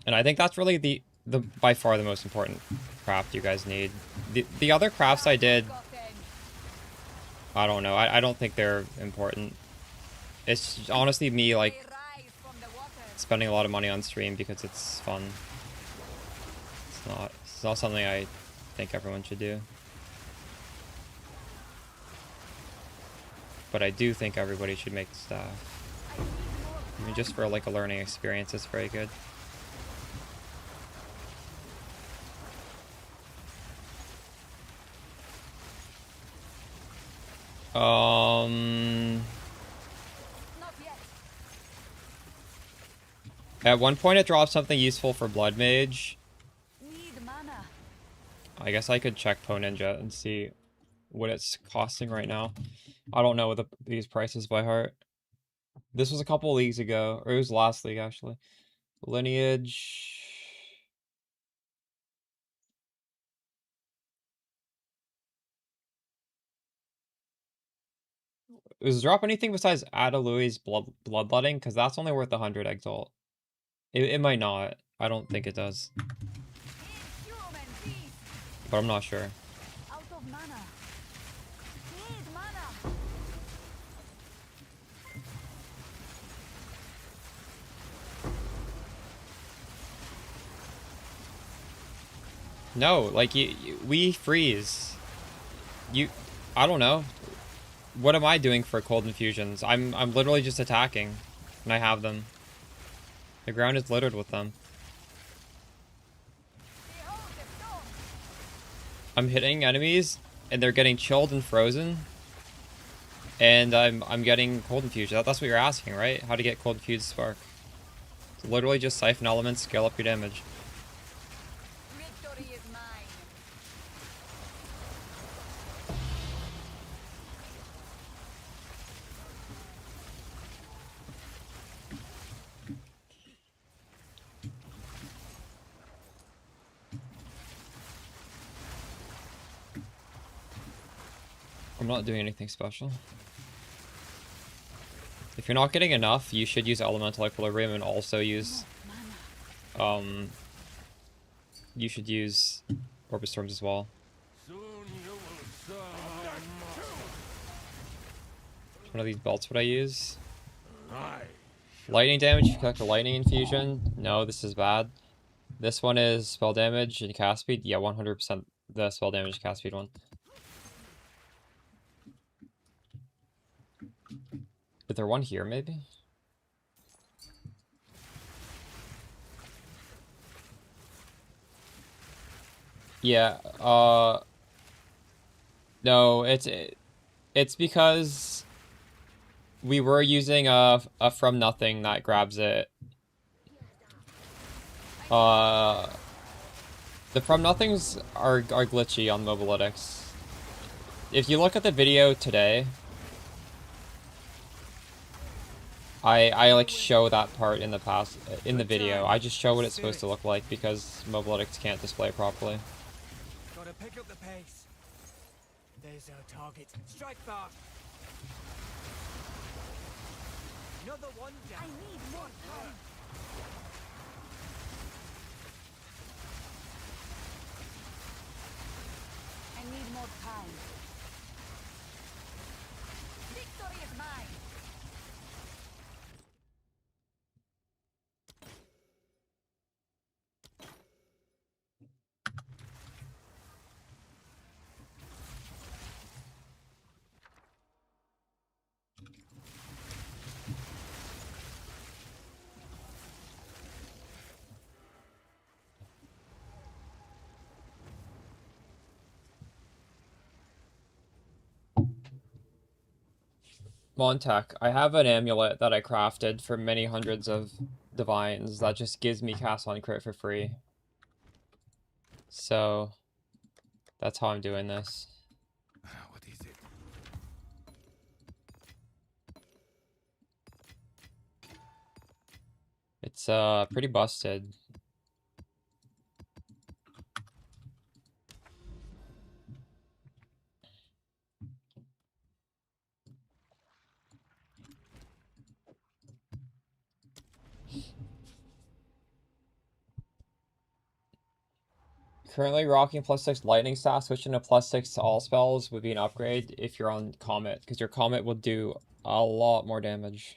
And I think that's really the by far the most important craft you guys need. The other crafts I did, I don't know. I don't think they're important. It's honestly me like spending a lot of money on stream because it's fun. It's not something I think everyone should do. But I do think everybody should make the staff. I mean, just for like a learning experience, it's very good. At one point it dropped something useful for Blood Mage. I guess I could check Po Ninja and see what it's costing right now. I don't know these prices by heart. This was a couple of leagues ago, or it was last league actually. Lineage. Does it drop anything besides Adalui's bloodletting? Because that's only worth 100 exalt. It might not. I don't think it does. But I'm not sure. Out of mana. Need mana. No, like we freeze. I don't know. What am I doing for cold infusions? I'm literally just attacking, and I have them. The ground is littered with them. I'm hitting enemies, and they're getting chilled and frozen. And I'm getting cold infusion. That's what you're asking, right? How to get cold infused spark? It's literally just siphon elements, scale up your damage. Victory is mine. I'm not doing anything special. If you're not getting enough, you should use Elemental Equilibrium and also use... you should use Orbit Storms as well. Which one of these belts would I use? Lightning damage, you collect a lightning infusion. No, this is bad. This one is spell damage and cast speed. Yeah, 100% the spell damage and cast speed one. Is there one here, maybe? Yeah, no, it's because we were using a from nothing that grabs it. The from nothings are glitchy on Mobalytics. If you look at the video today, I like show that part in the video. I just show what it's supposed to look like because Mobalytics can't display it properly. Gotta pick up the pace. There's our target. Strike back. Another one down. I need more time. I need more time. Victory is mine. Montauk, I have an amulet that I crafted for many hundreds of divines that just gives me cast on crit for free. So that's how I'm doing this. What is it? It's pretty busted. Currently rocking +6 lightning staff, switching to +6 to all spells would be an upgrade if you're on Comet, because your Comet will do a lot more damage.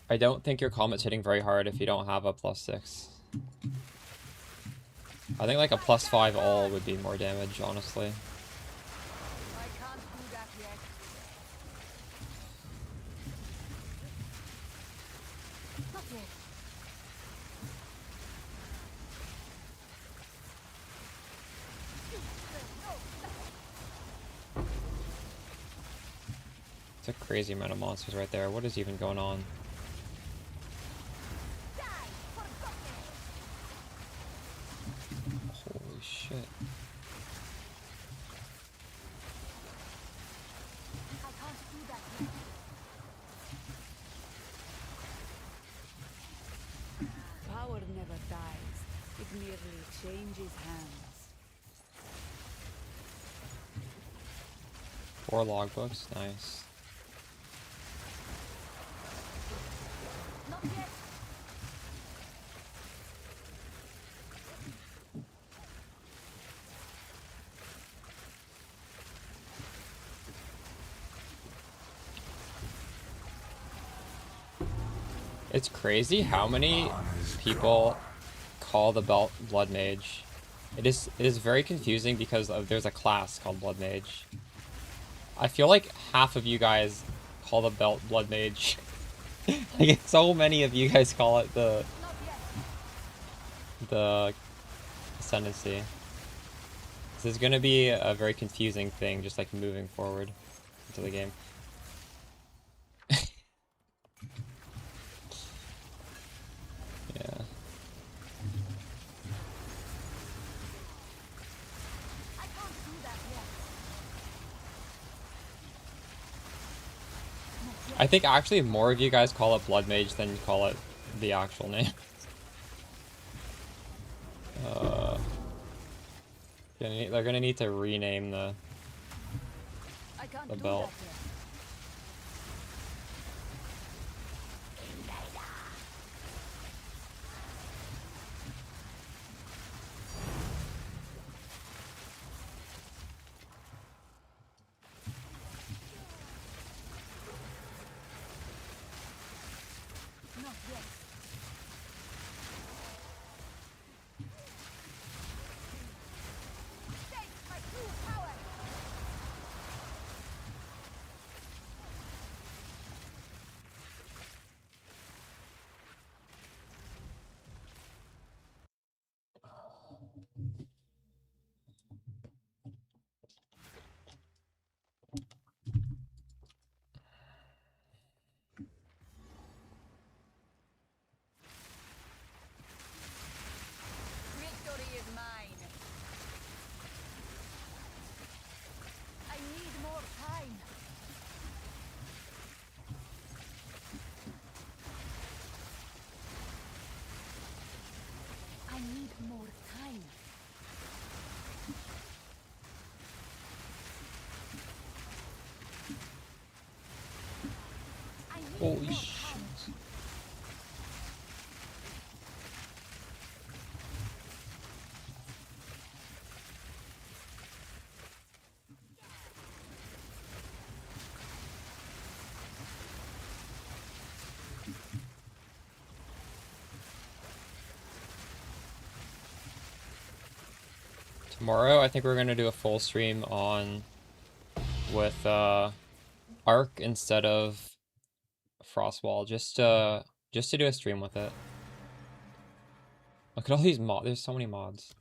I don't think your Comet's hitting very hard if you don't have a +6. I think like a +5 all would be more damage, honestly. I can't do that yet. Not yet. It's a crazy amount of monsters right there. What is even going on? Die for goodness. Holy shit. I can't do that yet. Power never dies. It merely changes hands. 4 logbooks, nice. Not yet. It's crazy how many people call the belt Blood Mage. It is very confusing because there's a class called Blood Mage. I feel like half of you guys call the belt Blood Mage. Like so many of you guys call it the Ascendancy. This is gonna be a very confusing thing, just like moving forward into the game. Yeah. I can't do that yet. I think actually more of you guys call it Blood Mage than you call it the actual name. They're gonna need to rename the I can't the do belt. that yet. Not yet. Take my true power. Holy shit. Tomorrow, I think we're gonna do a full stream on with Arc instead of Frostwall, just to do a stream with it. Look at all these mods. There's so many mods.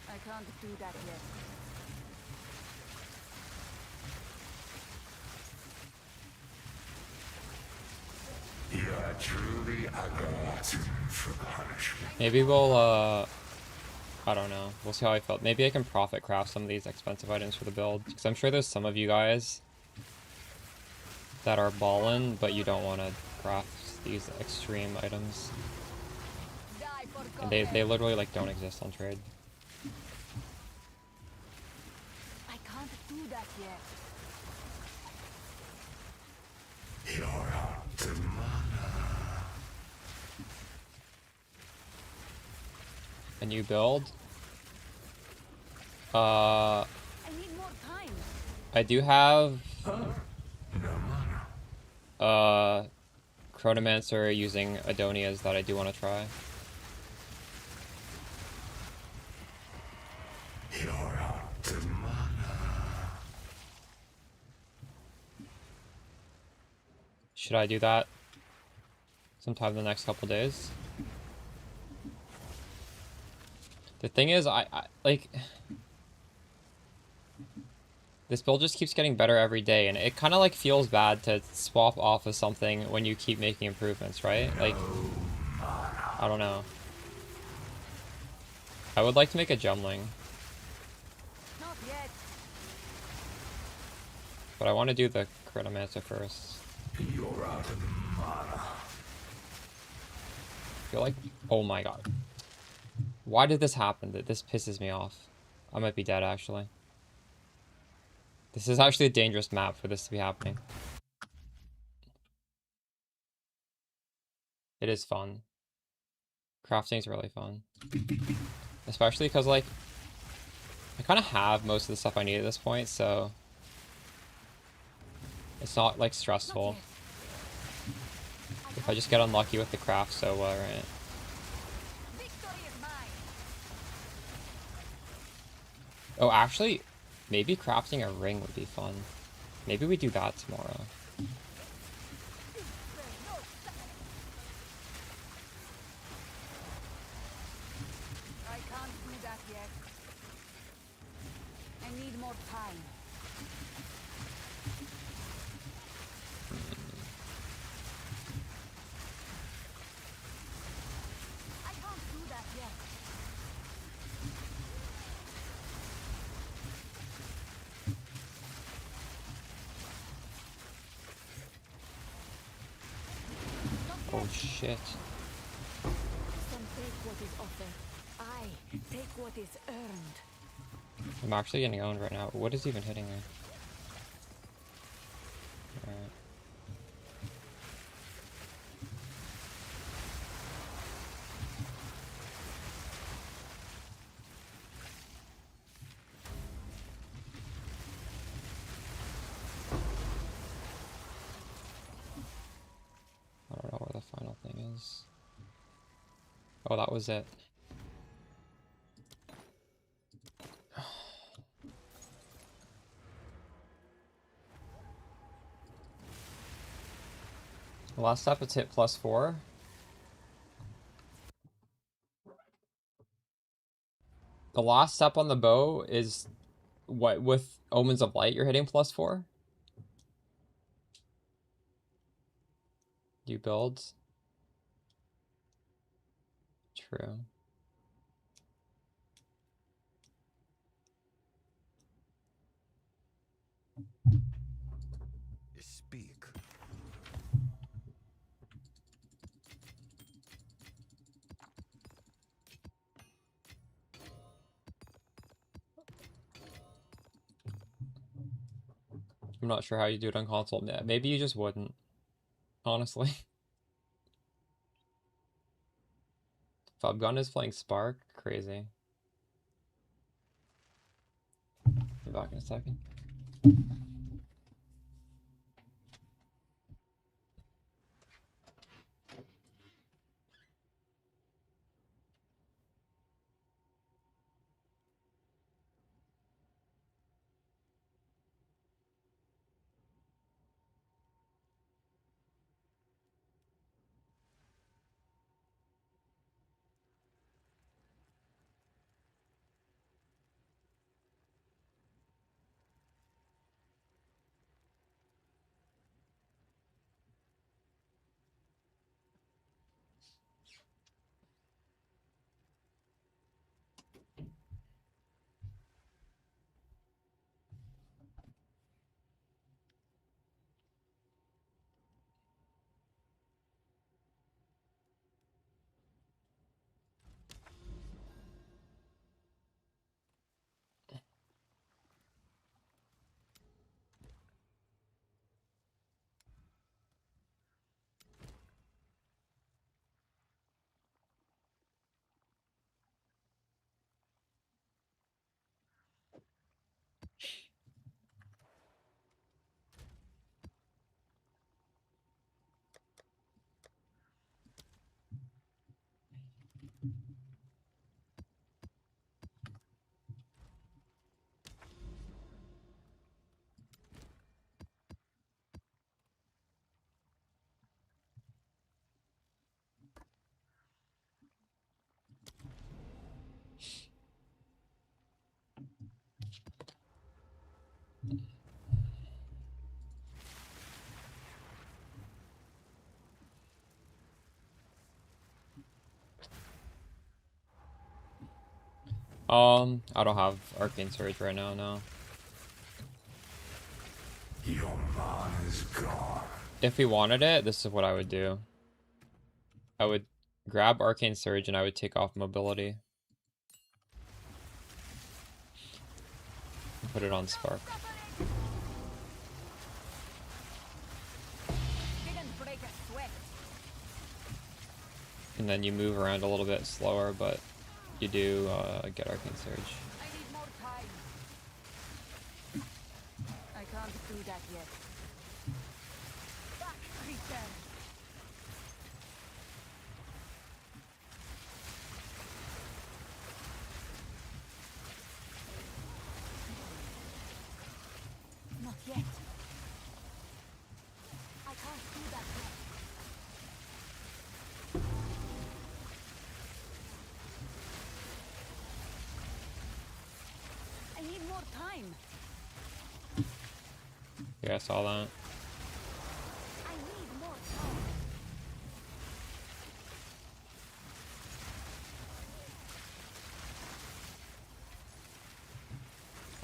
I can't do that yet. You are truly a glutton for punishment. Maybe we'll I don't know. We'll see how I felt. Maybe I can profit craft some of these expensive items for the build, because I'm sure there's some of you guys that are ballin', but you don't want to craft these extreme items. Die for And Comet. they literally like don't exist on trade. I can't do that yet. You're out to mana. A new build. I need more time. I do have No mana. Chronomancer using Adonias that I do want to try. You're out to mana. Should I do that sometime in the next couple days? The thing is, I like this build just keeps getting better every day, and it kind of like feels bad to swap off of something when you keep making improvements, right? Like, I don't know. I would like to make a Jumling, Not yet. but I want to do the Chronomancer first. You're out of mana. I feel like, oh my god. Why did this happen? This pisses me off. I might be dead, actually. This is actually a dangerous map for this to be happening. It is fun. Crafting is really fun. Especially because, like, I kind of have most of the stuff I need at this point, so it's not, like, stressful. If I just get unlucky with the craft, so what, right? Victory is mine. Oh, actually, maybe crafting a ring would be fun. Maybe we do that tomorrow. I can't do that yet. I need more time. I can't do that yet. Oh shit. Some take what is offered. I take what is earned. I'm actually getting owned right now. What is even hitting me? Alright. I don't know where the final thing is. Oh, that was it. The last step it's hit +4. The last step on the bow is what, with Omens of Light you're hitting +4? Do you build? True. Speak. I'm not sure how you do it on console. Maybe you just wouldn't, honestly. Fubgun is playing Spark? Crazy. Be back in a second. I don't have Arcane Surge right now, no. Your man is gone. If we wanted it, this is what I would do. I would grab Arcane Surge and I would take off mobility. And put it on Spark. And then you move around a little bit slower, but you do get Arcane Surge. I need more time. I can't do that yet. Back, creature. Not yet. I can't do that yet. I need more time. Yeah, I saw that. I need more time.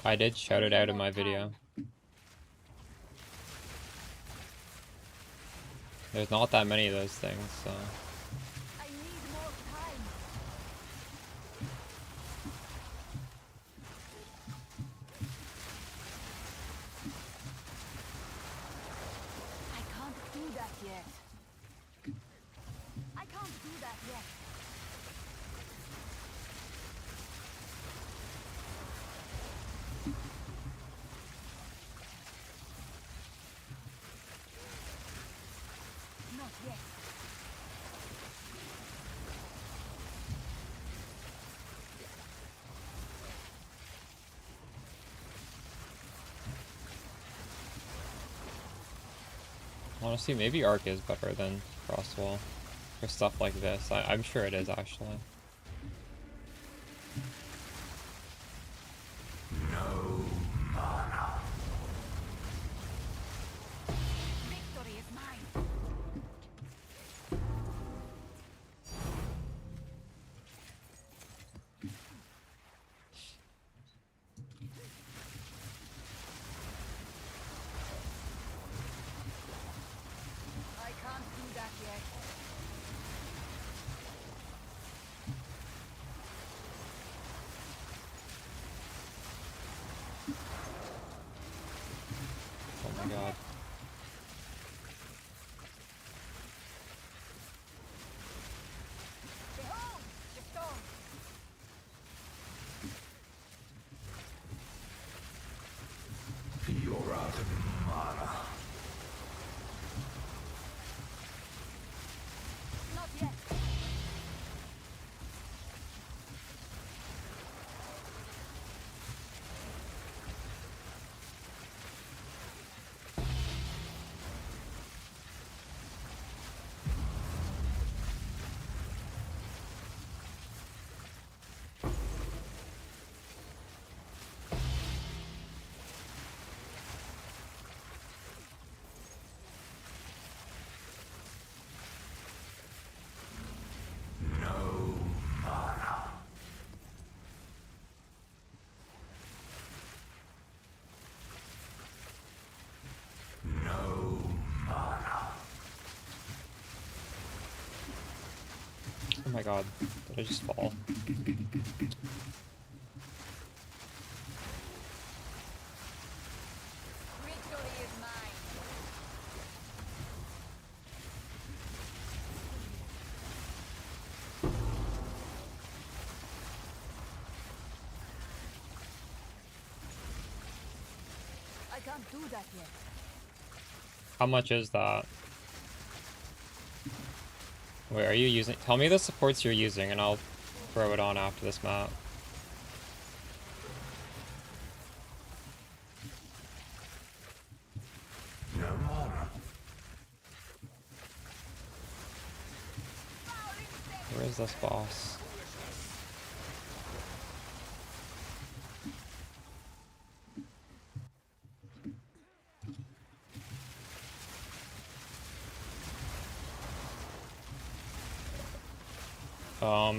I did shout it out in my video. There's not that many of those things, so... I need more time. I can't do that yet. I can't do that yet. Not yet. Honestly, maybe Arc is better than Crosswall for stuff like this. I'm sure it is, actually. No mana. Victory is mine. I can't do that yet. my god. Behold, the storm. You're out of mana. Not yet. No mana. No mana. Oh my god. Did I just fall? Victory is mine. I can't do that yet. How much is that? Wait, are you using... Tell me the supports you're using and I'll throw it on after this map. No mana. Where is this boss?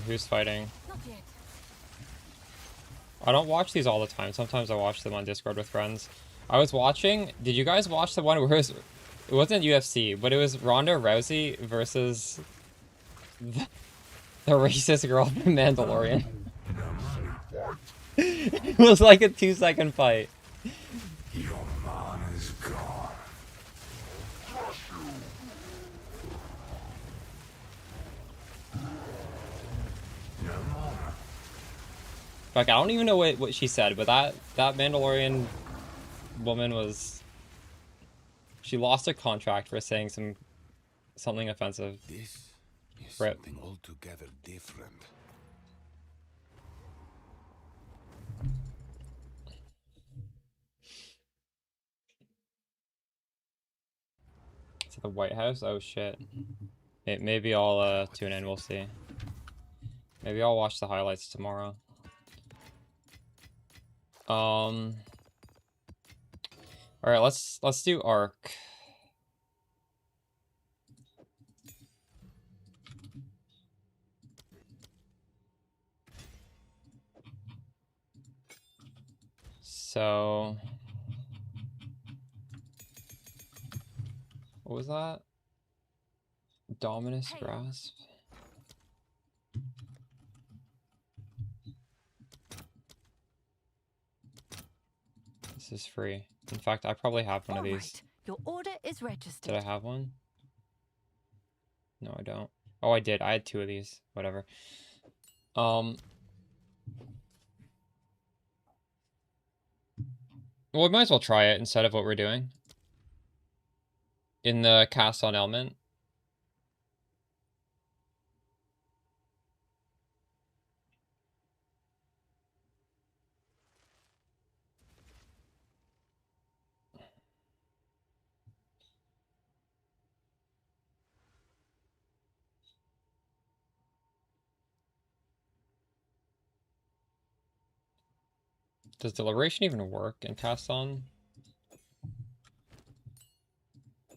Who's fighting? Not yet. I don't watch these all the time. Sometimes I watch them on Discord with friends. I was watching... Did you guys watch the one where it wasn't UFC, but it was Ronda Rousey versus the racist girl from Mandalorian. It was like a 2-second fight. Your mana's gone. No mana. Like, I don't even know what she said, but that Mandalorian woman was... She lost her contract for saying something offensive. This is Rip. something altogether different. To the White House? Oh shit. Maybe I'll tune in, we'll see. Maybe I'll watch the highlights tomorrow. Alright, let's do Arc. So what was that? Dominus Grasp? This is free. In fact, I probably have one of these. Alright, your order is registered. Did I have one? No, I don't. Oh, I did. I had 2 of these. Whatever. Well, we might as well try it instead of what we're doing. In the cast on element. Does deliberation even work in cast on?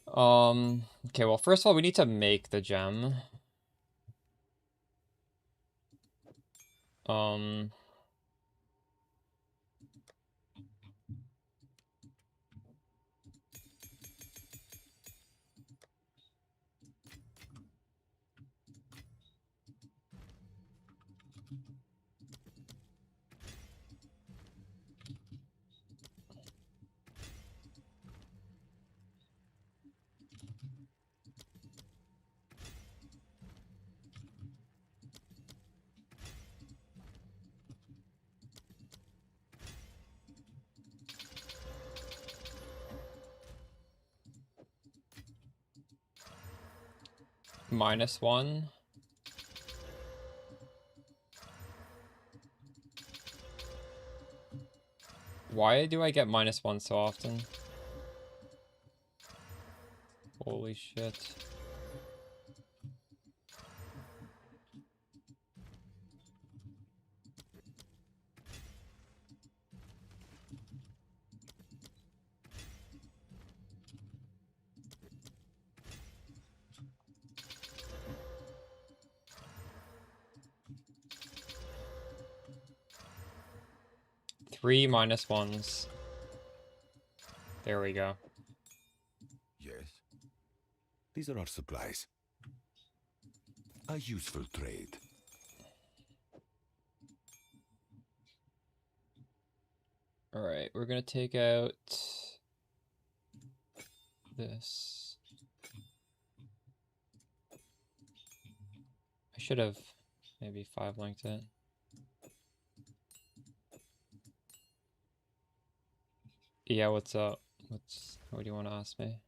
Okay, well, first of all, we need to make the gem. -1. Why do I get -1 so often? Holy shit. Three -1s. There we go. Yes. These are our supplies. A useful trade. Alright, we're gonna take out this. I should have maybe 5-linked it. Yeah, what's up? What do you want to ask me?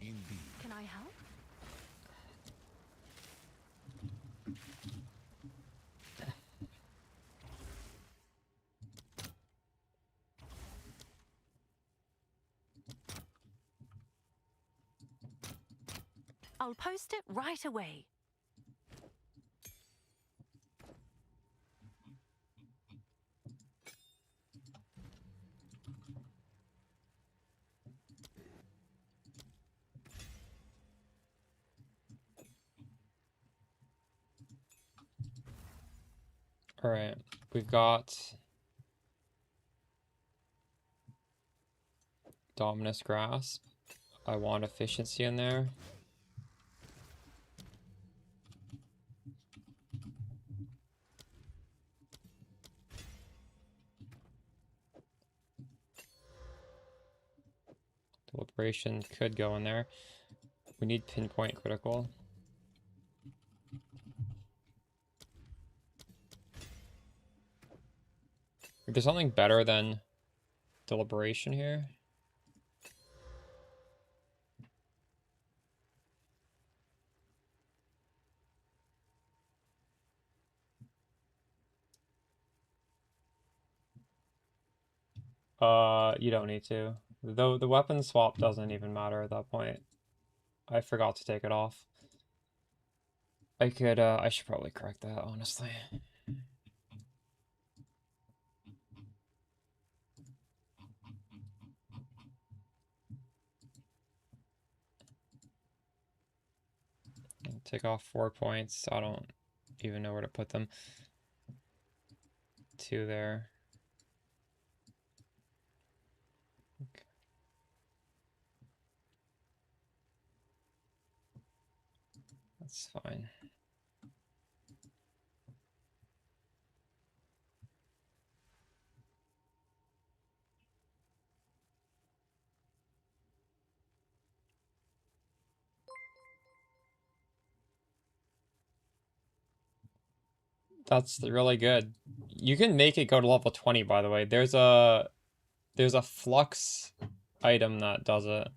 Indeed. Can I help? I'll post it right away. Alright, we've got Dominus Grasp. I want efficiency in there. Deliberation could go in there. We need pinpoint critical. Is there something better than deliberation here? You don't need to. Though the weapon swap doesn't even matter at that point. I forgot to take it off. I could, I should probably correct that, honestly. Take off 4 points. I don't even know where to put them. 2 there. Okay. That's fine. That's really good. You can make it go to level 20, by the way. There's a flux item that does it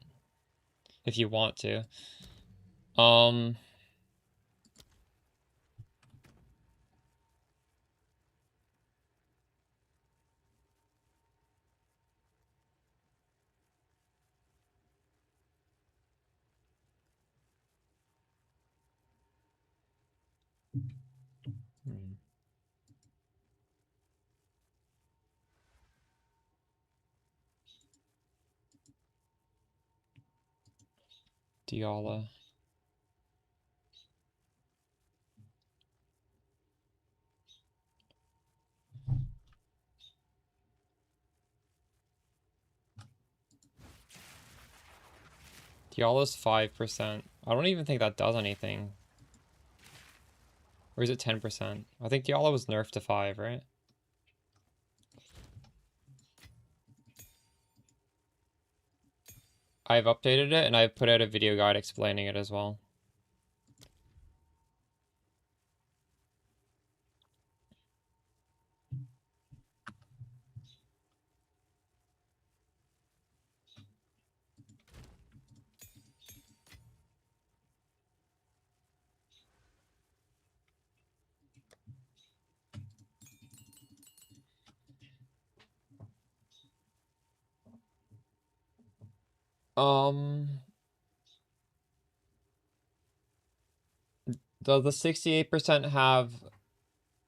if you want to. Diala. Diala's 5%. I don't even think that does anything. Or is it 10%? I think Diala was nerfed to 5, right? I've updated it and I've put out a video guide explaining it as well. Does the 68% have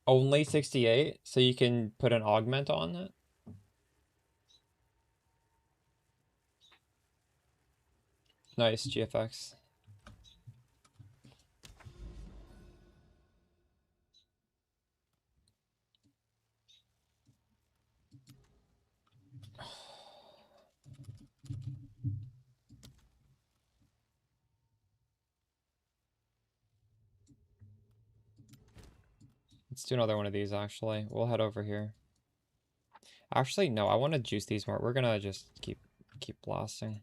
only 68, so you can put an augment on it? Nice, GFX. Let's do another one of these, actually. We'll head over here. Actually, no, I want to juice these more. We're gonna just keep blasting.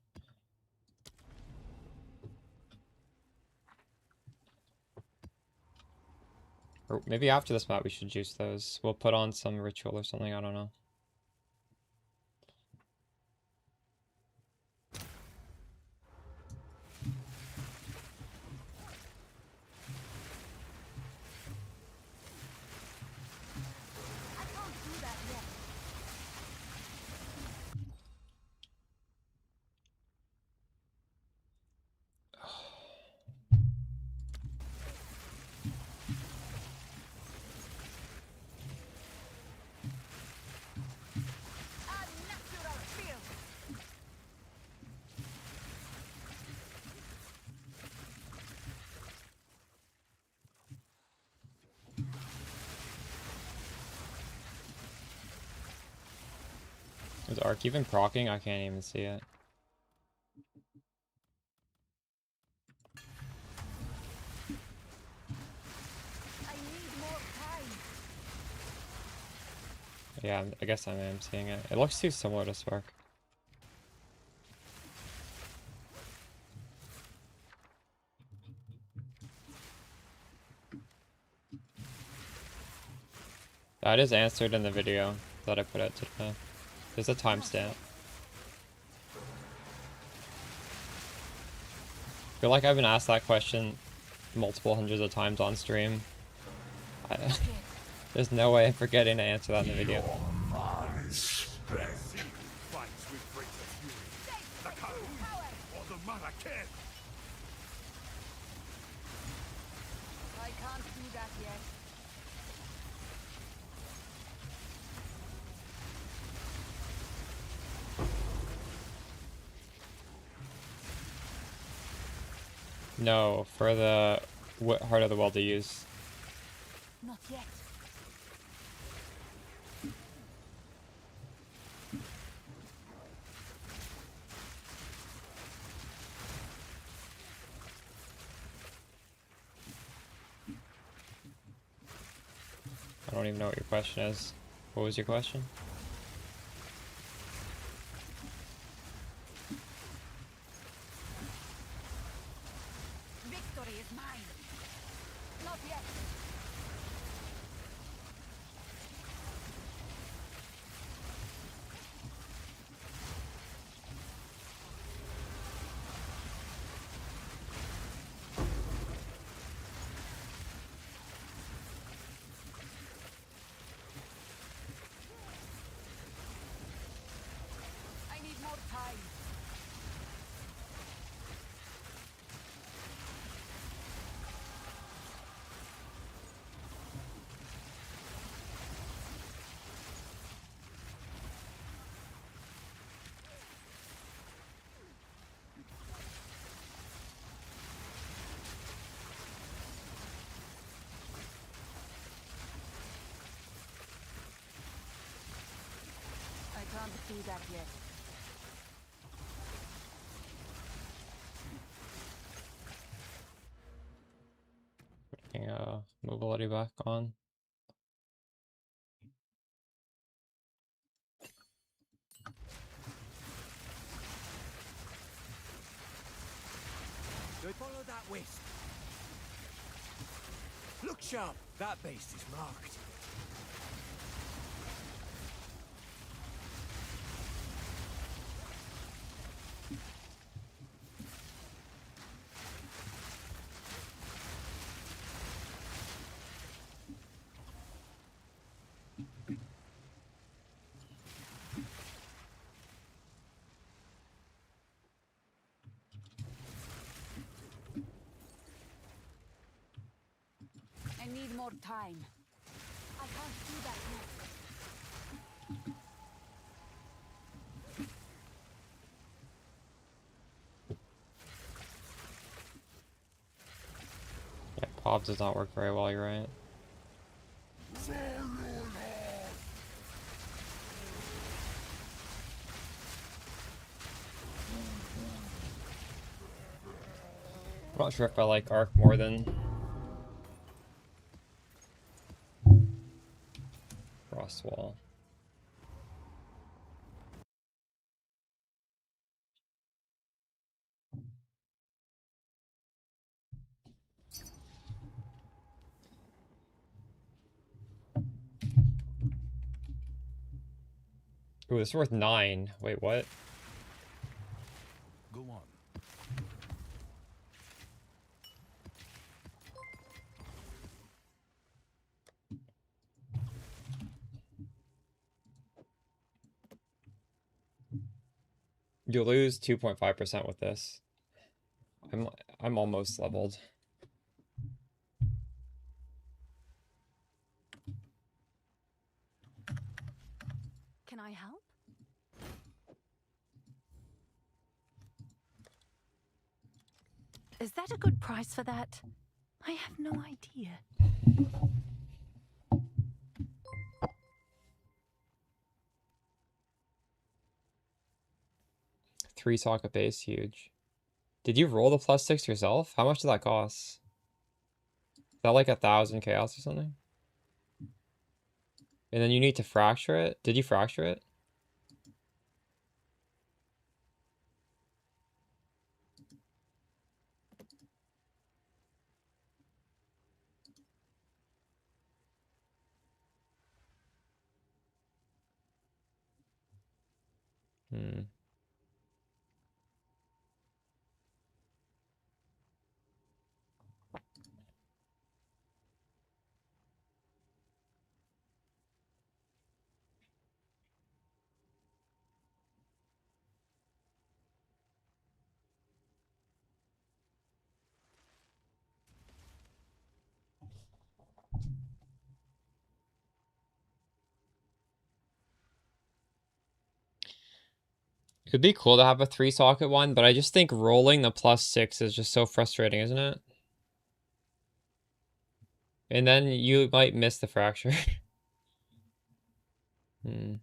Or maybe after this map we should juice those. We'll put on some ritual or something, I don't know. Is Arc even proccing? I can't even see it. Yeah, I guess I am seeing it. It looks too similar to Spark. That is answered in the video that I put out today. There's a timestamp. I feel like I've been asked that question multiple hundreds of times on stream. There's no way I'm forgetting to answer that in the video. Fights with greater fury. The Kahuna or the Maraket. I can't do that yet. No, for the Heart of the Well to use. Not yet. I don't even know what your question is. What was your question? Victory is mine. Not yet. I need more time. I can't do that yet. Putting mobility back on. follow that wisp. Look sharp. That beast is marked. I need more time. I can't do that yet. Yeah, pop does not work very well, you're right. I'm not sure if I like Arc more than Frostwall. Ooh, it's worth 9. Wait, what? Go on. You'll lose 2.5% with this. I'm almost leveled. Can I help? Is that a good price for that? I have no idea. Three socket base, huge. Did you roll the +6 yourself? How much did that cost? Is that like 1,000 chaos or something? And then you need to fracture it? Did you fracture it? Hmm. It'd be cool to have a 3-socket one, but I just think rolling the +6 is just so frustrating, isn't it? And then you might miss the fracture. Hmm.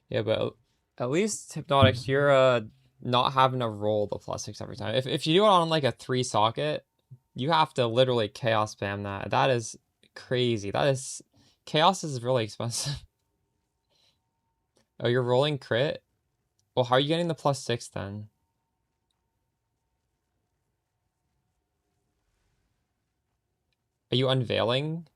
Yeah, but at least Hypnotics, you're not having to roll the +6 every time. If you do it on like a 3-socket, you have to literally chaos spam that. That is crazy. That is chaos is really expensive. Oh, you're rolling crit? Well, how are you getting the +6 then? Are you unveiling?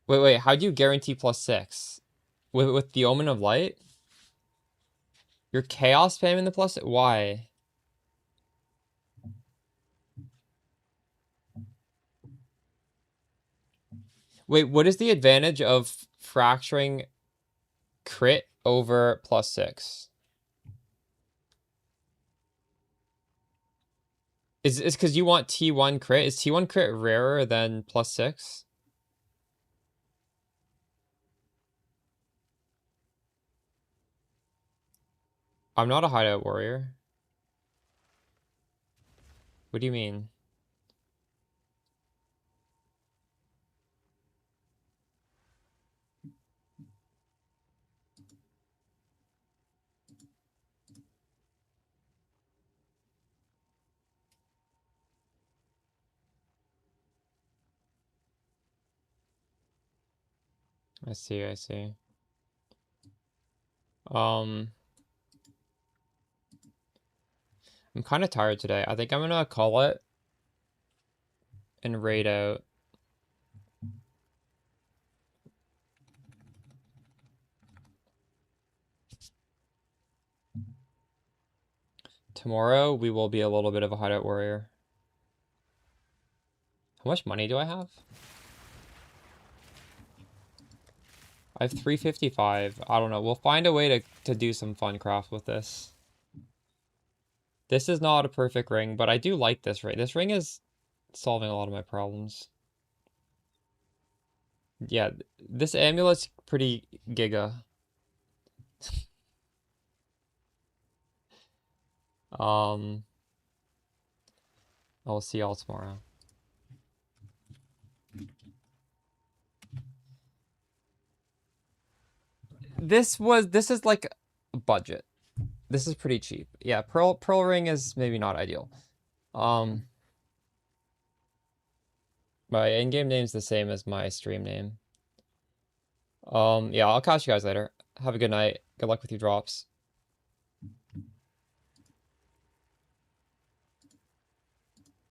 Wait, how do you guarantee +6? With the Omen of Light? You're chaos spamming the +6? Why? Wait, what is the advantage of fracturing crit over +6? Is because you want T1 crit? Is T1 crit rarer than +6? I'm not a hideout warrior. What do you mean? I see, I see. I'm kind of tired today. I think I'm gonna call it and raid out. Tomorrow we will be a little bit of a hideout warrior. How much money do I have? I have 355. I don't know. We'll find a way to do some fun craft with this. This is not a perfect ring, but I do like this ring. This ring is solving a lot of my problems. Yeah, this amulet's pretty giga. I'll see y'all tomorrow. This is like a budget. This is pretty cheap. Yeah, pearl ring is maybe not ideal. My in-game name's the same as my stream name. Yeah, I'll catch you guys later. Have a good night. Good luck with your drops.